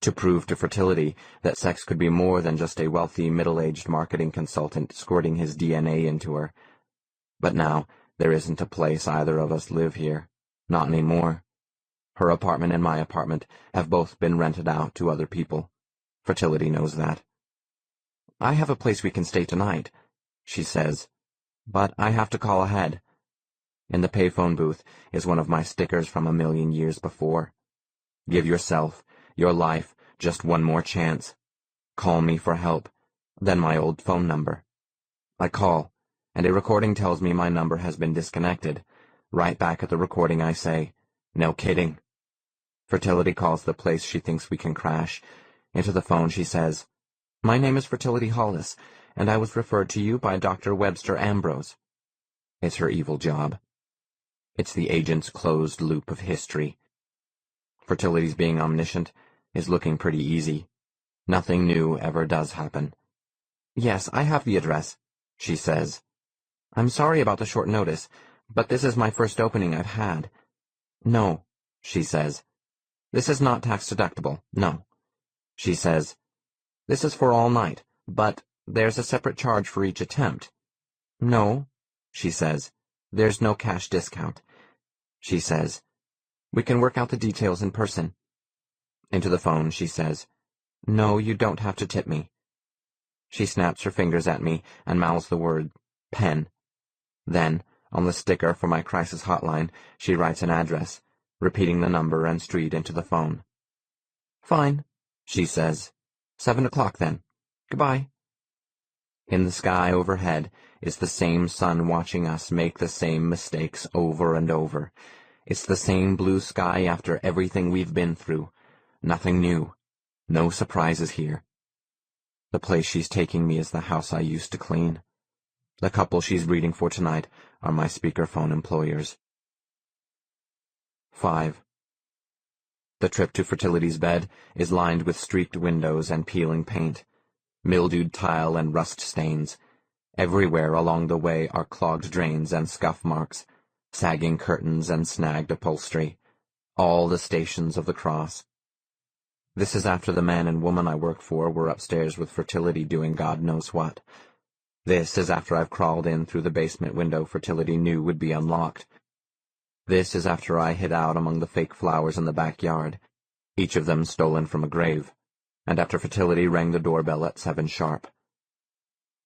To prove to Fertility that sex could be more than just a wealthy middle-aged marketing consultant squirting his DNA into her. But now, there isn't a place either of us live here. Not anymore. Her apartment and my apartment have both been rented out to other people. Fertility knows that. I have a place we can stay tonight, she says, but I have to call ahead. In the payphone booth is one of my stickers from a million years before. Give yourself, your life, just one more chance. Call me for help. Then my old phone number. I call, and a recording tells me my number has been disconnected. Right back at the recording I say, no kidding. Fertility calls the place she thinks we can crash. Into the phone she says, my name is Fertility Hollis, and I was referred to you by Dr. Webster Ambrose. It's her evil job. It's the agent's closed loop of history. Fertility's being omniscient is looking pretty easy. Nothing new ever does happen. Yes, I have the address, she says. I'm sorry about the short notice, but this is my first opening I've had. No, she says. This is not tax deductible, no. She says, this is for all night, but there's a separate charge for each attempt. No, she says. There's no cash discount. She says, we can work out the details in person. Into the phone, she says, no, you don't have to tip me. She snaps her fingers at me and mouths the word, pen.
Then, on the sticker for my crisis hotline, she writes an address, repeating the number and street into the phone. "Fine," she says. 7 o'clock then. Goodbye. In the sky overhead is the same sun watching us make the same mistakes over and over. It's the same blue sky after everything we've been through. Nothing new. No surprises here. The place she's taking me is the house I used to clean. The couple she's reading for tonight are my speakerphone employers. 5. The trip to Fertility's bed is lined with streaked windows and peeling paint, mildewed tile and rust stains. Everywhere along the way are clogged drains and scuff marks, sagging curtains and snagged upholstery, all the stations of the cross. This is after the man and woman I worked for were upstairs with Fertility doing God knows what. This is after I've crawled in through the basement window Fertility knew would be unlocked. This is after I hid out among the fake flowers in the backyard, each of them stolen from a grave, and after Fertility rang the doorbell at 7 sharp.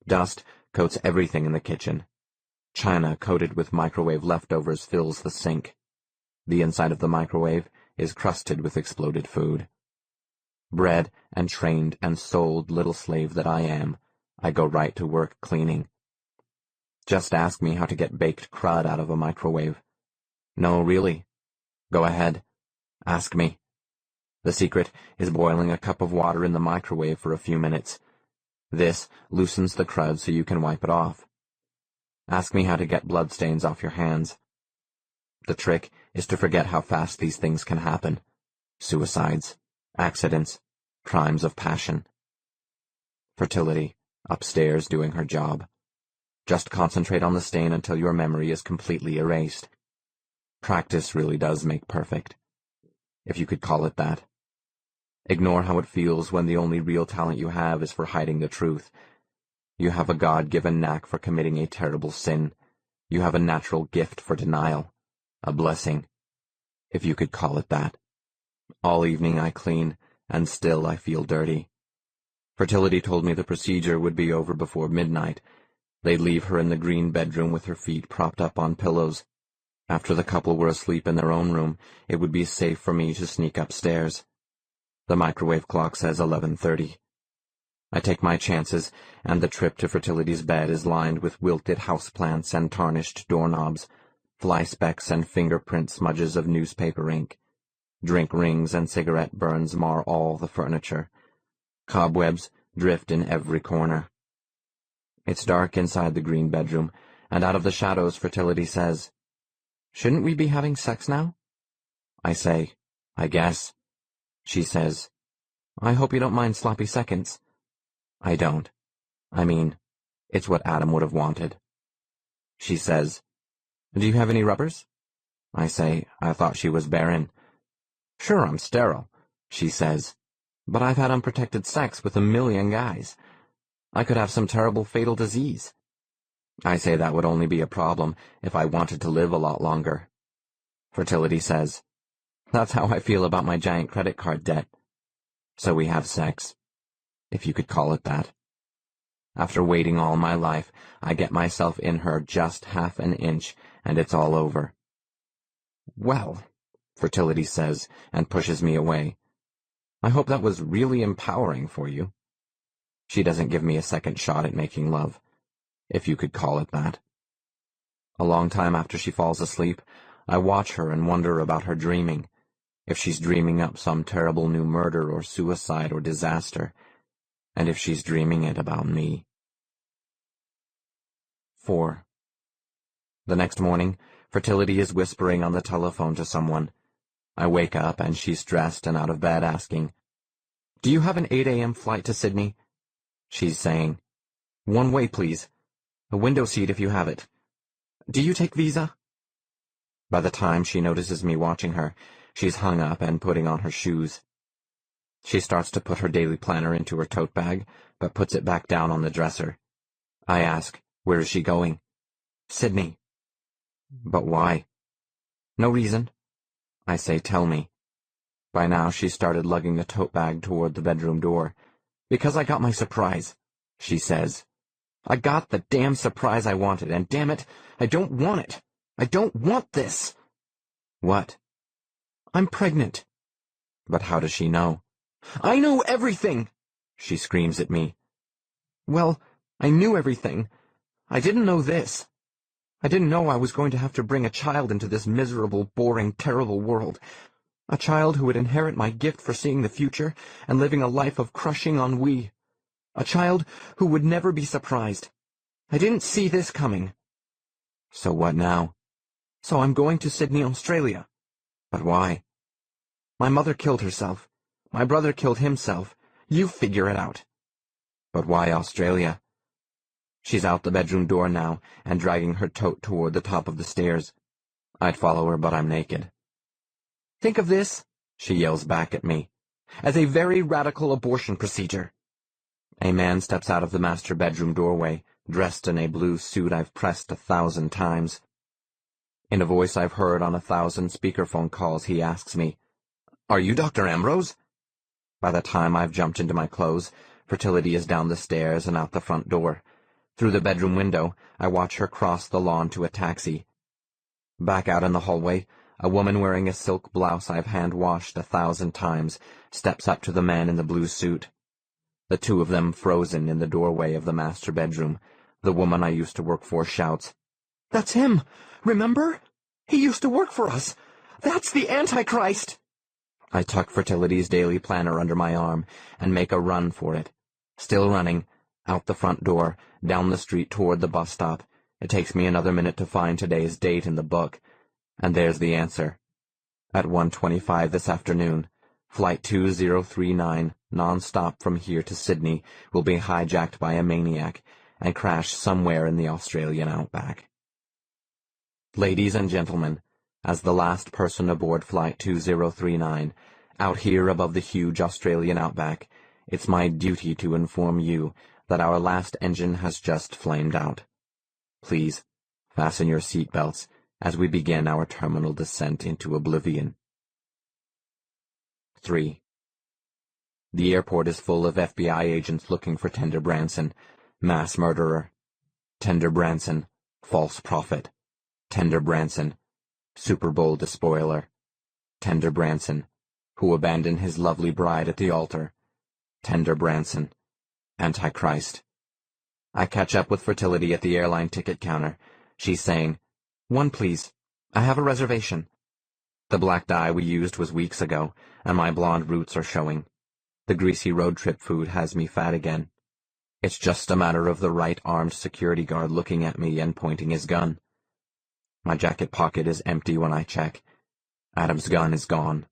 Dust coats everything in the kitchen. China coated with microwave leftovers fills the sink. The inside of the microwave is crusted with exploded food. Bred and trained and sold little slave that I am, I go right to work cleaning. Just ask me how to get baked crud out of a microwave. No, really. Go ahead. Ask me. The secret is boiling a cup of water in the microwave for a few minutes. This loosens the crud so you can wipe it off. Ask me how to get bloodstains off your hands. The trick is to forget how fast these things can happen. Suicides, accidents, crimes of passion. Fertility, upstairs doing her job. Just concentrate on the stain until your memory is completely erased. Practice really does make perfect, if you could call it that. Ignore how it feels when the only real talent you have is for hiding the truth. You have a God-given knack for committing a terrible sin. You have a natural gift for denial. A blessing, if you could call it that. All evening I clean, and still I feel dirty. Fertility told me the procedure would be over before midnight. They'd leave her in the green bedroom with her feet propped up on pillows. After the couple were asleep in their own room, it would be safe for me to sneak upstairs. The microwave clock says 11:30. I take my chances, and the trip to Fertility's bed is lined with wilted houseplants and tarnished doorknobs, fly specks and fingerprint smudges of newspaper ink. Drink rings and cigarette burns mar all the furniture. Cobwebs drift in every corner. It's dark inside the green bedroom, and out of the shadows Fertility says, "Shouldn't we be having sex now?" I say, "I guess." She says, "I hope you don't mind sloppy seconds." I don't. I mean, it's what Adam would have wanted. She says, "Do you have any rubbers?" I say, I thought she was barren. "Sure, I'm sterile," she says, "but I've had unprotected sex with a million guys. I could have some terrible fatal disease." I say that would only be a problem if I wanted to live a lot longer. Fertility says, "That's how I feel about my giant credit card debt." So we have sex, if you could call it that. After waiting all my life, I get myself in her just half an inch, and it's all over. "Well," Fertility says, and pushes me away. "I hope that was really empowering for you." She doesn't give me a second shot at making love, if you could call it that. A long time after she falls asleep, I watch her and wonder about her dreaming, if she's dreaming up some terrible new murder or suicide or disaster, and if she's dreaming it about me. 4. The next morning, Fertility is whispering on the telephone to someone. I wake up and she's dressed and out of bed asking, "Do you have an 8 a.m. flight to Sydney?" She's saying, "One way, please. A window seat if you have it. Do you take Visa?" By the time she notices me watching her, she's hung up and putting on her shoes. She starts to put her daily planner into her tote bag, but puts it back down on the dresser. I ask, "Where is she going?" "Sydney." "But why?" "No reason." I say, "Tell me." By now she's started lugging the tote bag toward the bedroom door. "Because I got my surprise," she says. I got the damn surprise I wanted, and damn it, I don't want it. I don't want this.
What?
I'm pregnant.
But how does she know?
I know everything!
She screams at me.
Well, I knew everything. I didn't know this. I didn't know I was going to have to bring a child into this miserable, boring, terrible world. A child who would inherit my gift for seeing the future and living a life of crushing ennui. A child who would never be surprised. I didn't see this coming.
So what now?
So I'm going to Sydney, Australia.
But why?
My mother killed herself. My brother killed himself. You figure it out.
But why Australia? She's out the bedroom door now and dragging her tote toward the top of the stairs. I'd follow her, but I'm naked.
Think of this, she yells back at me, as a very radical abortion procedure.
A man steps out of the master bedroom doorway, dressed in a blue suit I've pressed 1,000 times. In a voice I've heard on 1,000 speakerphone calls, he asks me, "Are you Dr. Ambrose?" By the time I've jumped into my clothes, Fertility is down the stairs and out the front door. Through the bedroom window, I watch her cross the lawn to a taxi. Back out in the hallway, a woman wearing a silk blouse I've hand-washed 1,000 times steps up to the man in the blue suit. The two of them frozen in the doorway of the master bedroom. The woman I used to work for shouts,
"That's him! Remember? He used to work for us! That's the Antichrist!"
I tuck Fertility's daily planner under my arm and make a run for it. Still running, out the front door, down the street toward the bus stop. It takes me another minute to find today's date in the book. And there's the answer. At 1:25 this afternoon, Flight 2039, non-stop from here to Sydney, will be hijacked by a maniac and crash somewhere in the Australian outback. Ladies and gentlemen, as the last person aboard Flight 2039, out here above the huge Australian outback, it's my duty to inform you that our last engine has just flamed out. Please, fasten your seatbelts as we begin our terminal descent into oblivion. 3. The airport is full of FBI agents looking for Tender Branson, mass murderer. Tender Branson, false prophet. Tender Branson, Super Bowl despoiler. Tender Branson, who abandoned his lovely bride at the altar. Tender Branson, Antichrist. I catch up with Fertility at the airline ticket counter. She's saying, "One, please. I have a reservation." The black dye we used was weeks ago, and my blonde roots are showing. The greasy road trip food has me fat again. It's just a matter of the right armed security guard looking at me and pointing his gun. My jacket pocket is empty when I check. Adam's gun is gone.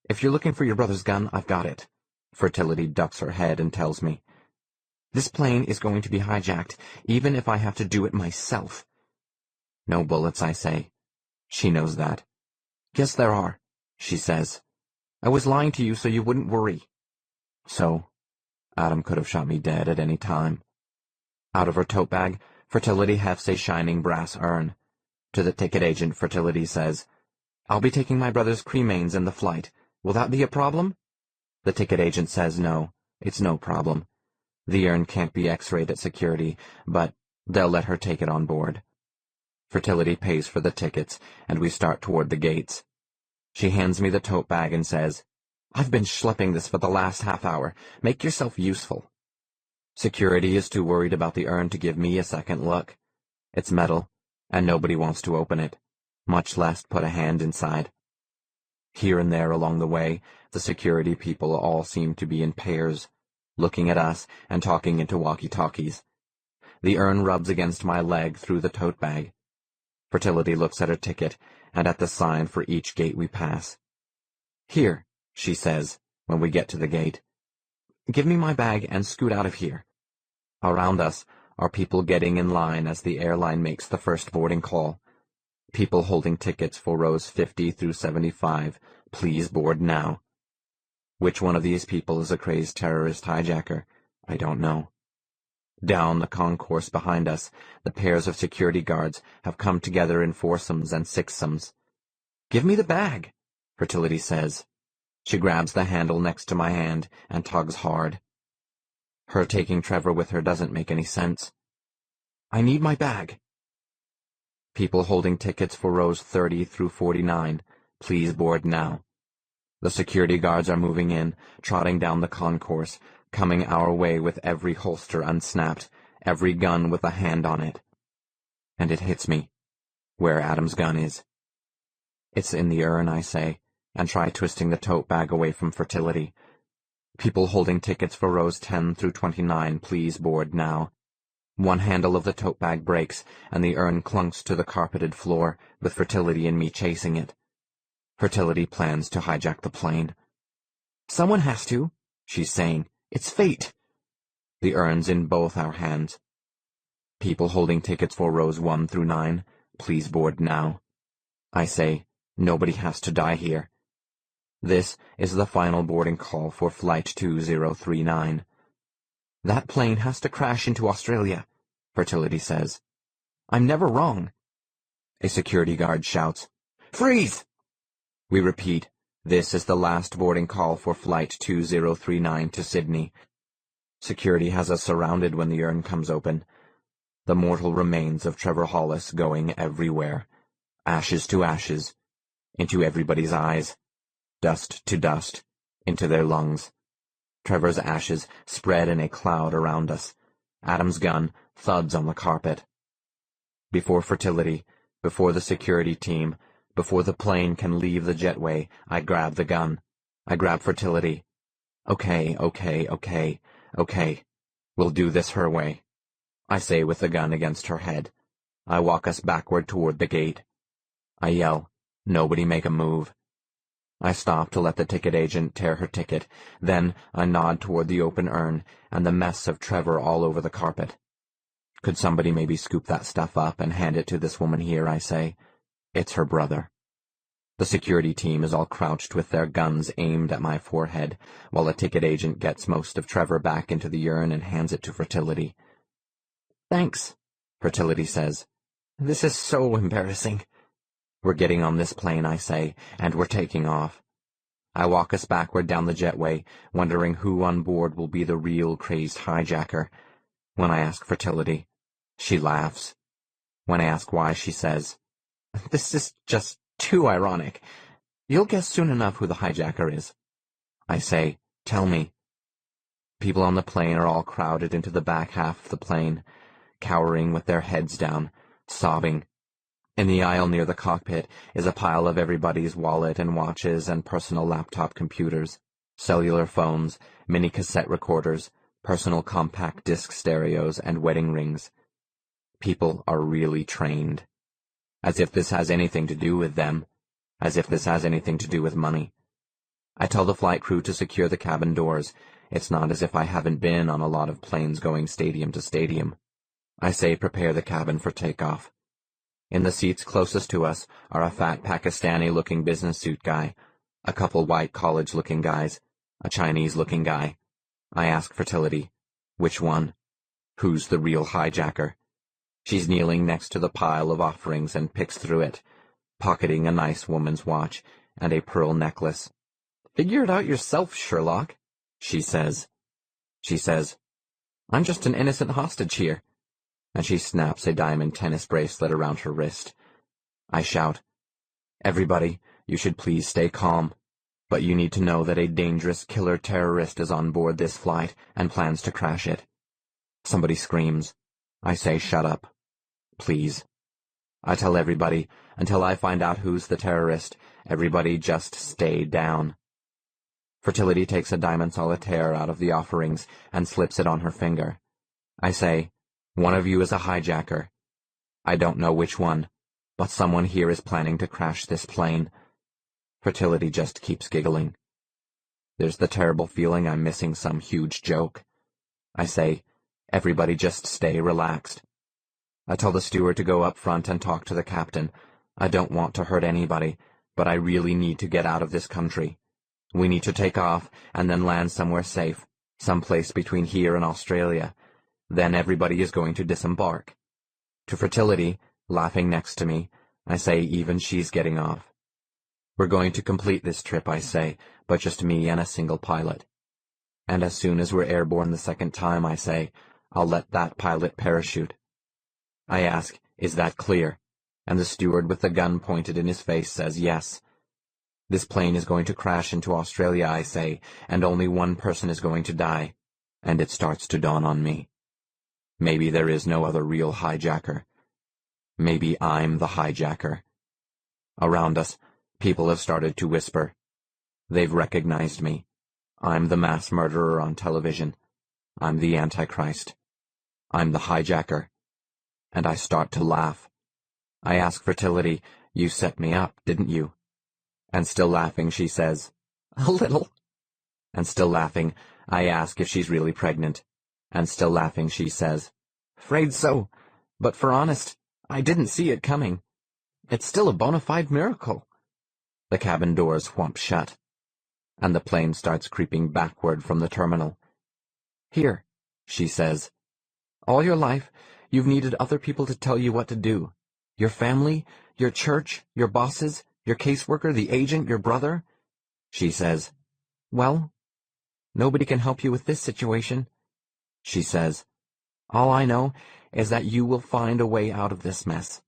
"If you're looking for your brother's gun, I've got it." Fertility ducks her head and tells me, "This plane is going to be hijacked, even if I have to do it myself." "No bullets," I say. She knows that. "Yes, there are," she says. "I was lying to you so you wouldn't worry." So, Adam could have shot me dead at any time. Out of her tote bag, Fertility hefts a shining brass urn. To the ticket agent, Fertility says, "I'll be taking my brother's cremains in the flight. Will that be a problem?" The ticket agent says no, it's no problem. The urn can't be x-rayed at security, but they'll let her take it on board. Fertility pays for the tickets, and we start toward the gates. She hands me the tote bag and says, "I've been schlepping this for the last half hour. Make yourself useful." Security is too worried about the urn to give me a second look. It's metal, and nobody wants to open it, much less put a hand inside. Here and there along the way, the security people all seem to be in pairs, looking at us and talking into walkie-talkies. The urn rubs against my leg through the tote bag. Fertility looks at her ticket and at the sign for each gate we pass. "Here," she says, when we get to the gate. "Give me my bag and scoot out of here." Around us are people getting in line as the airline makes the first boarding call. People holding tickets for rows 50 through 75. Please board now. Which one of these people is a crazed terrorist hijacker? I don't know. Down the concourse behind us, the pairs of security guards have come together in foursomes and sixsomes. "Give me the bag," Fertility says. She grabs the handle next to my hand and tugs hard.
Her taking Trevor with her doesn't make any sense. I need my bag. People holding tickets for rows 30 through 49, please board now. The security guards are moving in, trotting down the concourse, coming our way with every holster unsnapped, every gun with a hand on it. And it hits me, where Adam's gun is. It's in the urn, I say, and try twisting the tote bag away from Fertility. People holding tickets for rows 10 through 29, please board now. One handle of the tote bag breaks, and the urn clunks to the carpeted floor, with Fertility and me chasing it. Fertility plans to hijack the plane. Someone has to, she's saying. It's fate. The urn's in both our hands. People holding tickets for rows 1 through 9, please board now. I say, nobody has to die here. This is the final boarding call for Flight 2039. That plane has to crash into Australia, Fertility says. I'm never wrong. A security guard shouts, Freeze! We repeat, this is the last boarding call for Flight 2039 to Sydney. Security has us surrounded when the urn comes open. The mortal remains of Trevor Hollis going everywhere. Ashes to ashes, into everybody's eyes. Dust to dust, into their lungs. Trevor's ashes spread in a cloud around us. Adam's gun thuds on the carpet. Before Fertility, before the security team, before the plane can leave the jetway, I grab the gun. I grab Fertility. Okay. We'll do this her way, I say with the gun against her head. I walk us backward toward the gate. I yell, nobody make a move. I stop to let the ticket agent tear her ticket, then I nod toward the open urn and the mess of Trevor all over the carpet. Could somebody maybe scoop that stuff up and hand it to this woman here, I say. It's her brother. The security team is all crouched with their guns aimed at my forehead, while the ticket agent gets most of Trevor back into the urn and hands it to Fertility. Thanks, Fertility says. This is so embarrassing. We're getting on this plane, I say, and we're taking off. I walk us backward down the jetway, wondering who on board will be the real crazed hijacker. When I ask Fertility, she laughs. When I ask why, she says, This is just too ironic. You'll guess soon enough who the hijacker is. I say, Tell me. People on the plane are all crowded into the back half of the plane, cowering with their heads down, sobbing. In the aisle near the cockpit is a pile of everybody's wallet and watches and personal laptop computers, cellular phones, mini cassette recorders, personal compact disc stereos, and wedding rings. People are really trained. As if this has anything to do with them. As if this has anything to do with money. I tell the flight crew to secure the cabin doors. It's not as if I haven't been on a lot of planes going stadium to stadium. I say prepare the cabin for takeoff. In the seats closest to us are a fat Pakistani-looking business suit guy, a couple white college-looking guys, a Chinese-looking guy. I ask Fertility, which one? Who's the real hijacker? She's kneeling next to the pile of offerings and picks through it, pocketing a nice woman's watch and a pearl necklace. Figure it out yourself, Sherlock, she says. She says, I'm just an innocent hostage here. And she snaps a diamond tennis bracelet around her wrist. I shout, Everybody, you should please stay calm. But you need to know that a dangerous killer terrorist is on board this flight and plans to crash it. Somebody screams. I say, shut up. Please. I tell everybody, until I find out who's the terrorist, everybody just stay down. Fertility takes a diamond solitaire out of the offerings and slips it on her finger. I say, One of you is a hijacker. I don't know which one, but someone here is planning to crash this plane. Fertility just keeps giggling. There's the terrible feeling I'm missing some huge joke. I say, Everybody just stay relaxed. I tell the steward to go up front and talk to the captain. I don't want to hurt anybody, but I really need to get out of this country. We need to take off and then land somewhere safe, someplace between here and Australia. Then everybody is going to disembark. To Fertility, laughing next to me, I say even she's getting off. We're going to complete this trip, I say, but just me and a single pilot.
And as soon as we're airborne the second time, I say, I'll let that pilot parachute. I ask, is that clear? And the steward with the gun pointed in his face says yes. This plane is going to crash into Australia, I say, and only one person is going to die. And it starts to dawn on me. Maybe there is no other real hijacker. Maybe I'm the hijacker. Around us, people have started to whisper. They've recognized me. I'm the mass murderer on television. I'm the Antichrist. I'm the hijacker. And I start to laugh. I ask Fertility, you set me up, didn't you? And still laughing, she says, a little. And still laughing, I ask if she's really pregnant. And still laughing, she says, afraid so. But for honest, I didn't see it coming. It's still a bona fide miracle. The cabin doors whomp shut, and the plane starts creeping backward from the terminal. Here, she says, all your life, you've needed other people to tell you what to do. Your family, your church, your bosses, your caseworker, the agent, your brother. She says, well, nobody can help you with this situation. She says, all I know is that you will find a way out of this mess.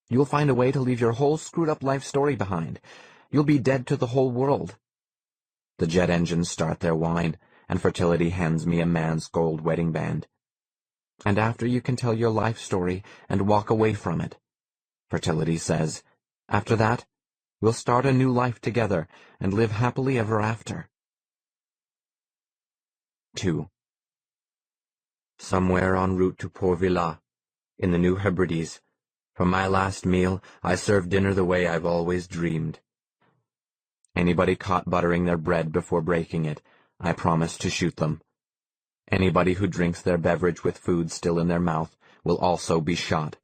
You'll find a way to leave your whole screwed-up life story behind. You'll be dead to the whole world. The jet engines start their whine, and Fertility hands me a man's gold wedding band. And after you can tell your life story and walk away from it, Fertility says, after that, we'll start a new life together and live happily ever after. 2. Somewhere en route to Port Vila, in the New Hebrides, for my last meal, I serve dinner the way I've always dreamed. Anybody caught buttering their bread before breaking it, I promise to shoot them. Anybody who drinks their beverage with food still in their mouth will also be shot.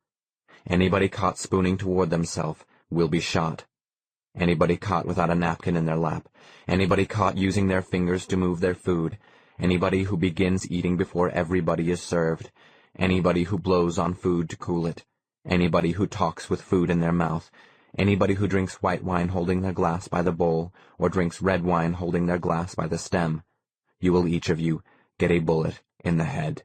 Anybody caught spooning toward themselves will be shot. Anybody caught without a napkin in their lap, anybody caught using their fingers to move their food, anybody who begins eating before everybody is served, anybody who blows on food to cool it, anybody who talks with food in their mouth, anybody who drinks white wine holding their glass by the bowl, or drinks red wine holding their glass by the stem, you will each of you get a bullet in the head.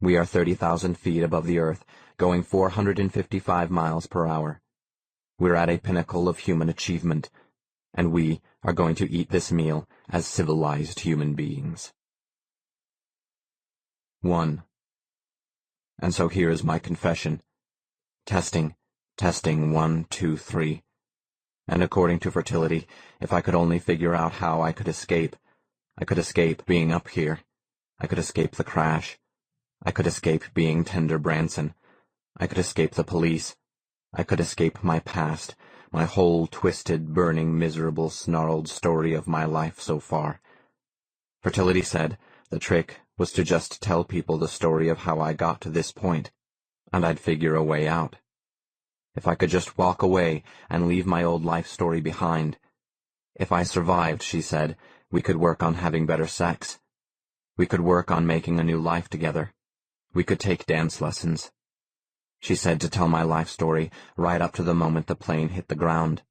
We are 30,000 feet above the earth, going 455 miles per hour. We're at a pinnacle of human achievement, and we are going to eat this meal as civilized human beings. 1. And so here is my confession. Testing, 1, 2, 3. And according to Fertility, if I could only figure out how I could escape being up here. I could escape the crash. I could escape being Tender Branson. I could escape the police. I could escape my past, my whole twisted, burning, miserable, snarled story of my life so far. Fertility said the trick was to just tell people the story of how I got to this point, and I'd figure a way out. If I could just walk away and leave my old life story behind. If I survived, she said, we could work on having better sex. We could work on making a new life together. We could take dance lessons. She said to tell my life story right up to the moment the plane hit the ground.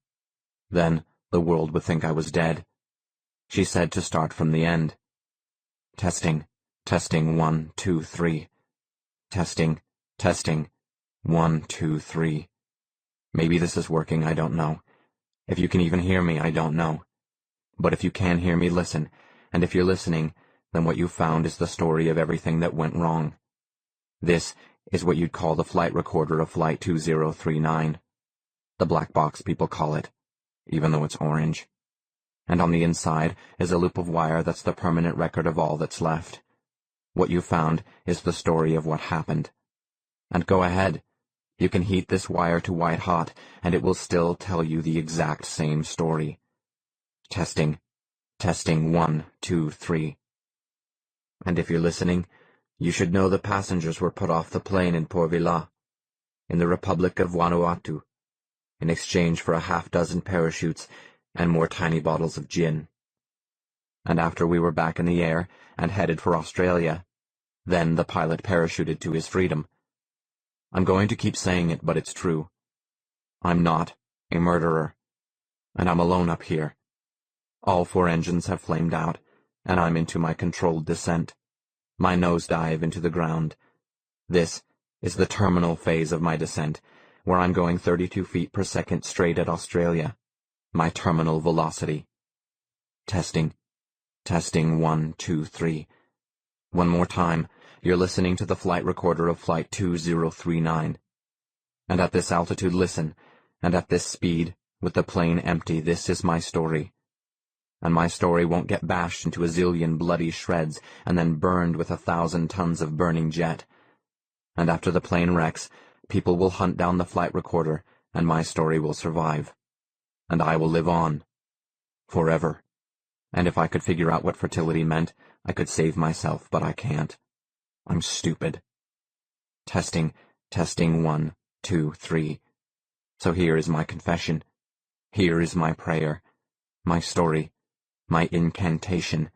Then the world would think I was dead. She said to start from the end. Testing, 1, 2, 3. Testing, 1, 2, 3. Maybe this is working, I don't know. If you can even hear me, I don't know. But if you can hear me, listen, and if you're listening, then what you found is the story of everything that went wrong. This is what you'd call the flight recorder of Flight 2039. The black box, people call it, even though it's orange. And on the inside is a loop of wire that's the permanent record of all that's left. What you found is the story of what happened. And go ahead. You can heat this wire to white hot, and it will still tell you the exact same story. Testing, 1, 2, 3. And if you're listening, you should know the passengers were put off the plane in Port Vila, in the Republic of Vanuatu, in exchange for a half-dozen parachutes and more tiny bottles of gin. And after we were back in the air and headed for Australia, then the pilot parachuted to his freedom. I'm going to keep saying it, but it's true. I'm not a murderer, and I'm alone up here. All 4 engines have flamed out, and I'm into my controlled descent, my nosedive into the ground. This is the terminal phase of my descent, where I'm going 32 feet per second straight at Australia, my terminal velocity. Testing. Testing 1, 2, 3. One more time, you're listening to the flight recorder of Flight 2039. And at this altitude, listen, and at this speed, with the plane empty, this is my story. And my story won't get bashed into a zillion bloody shreds and then burned with 1,000 tons of burning jet. And after the plane wrecks, people will hunt down the flight recorder, and my story will survive. And I will live on. Forever. And if I could figure out what fertility meant, I could save myself, but I can't. I'm stupid. Testing, testing 1, 2, 3. So here is my confession. Here is my prayer. My story. My incantation.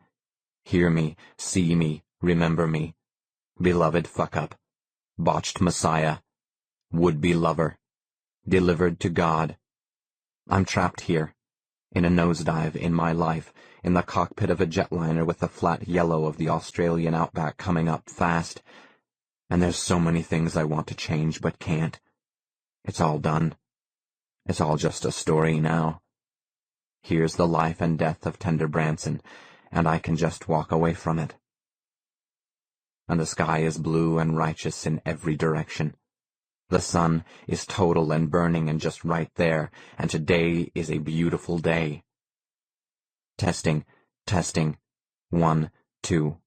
Hear me, see me, remember me. Beloved fuck-up. Botched messiah. Would-be lover. Delivered to God. I'm trapped here. In a nosedive in my life, in the cockpit of a jetliner with the flat yellow of the Australian outback coming up fast. And there's so many things I want to change but can't. It's all done. It's all just a story now. Here's the life and death of Tender Branson, and I can just walk away from it. And the sky is blue and righteous in every direction. The sun is total and burning and just right there, and today is a beautiful day. Testing, testing, 1, 2,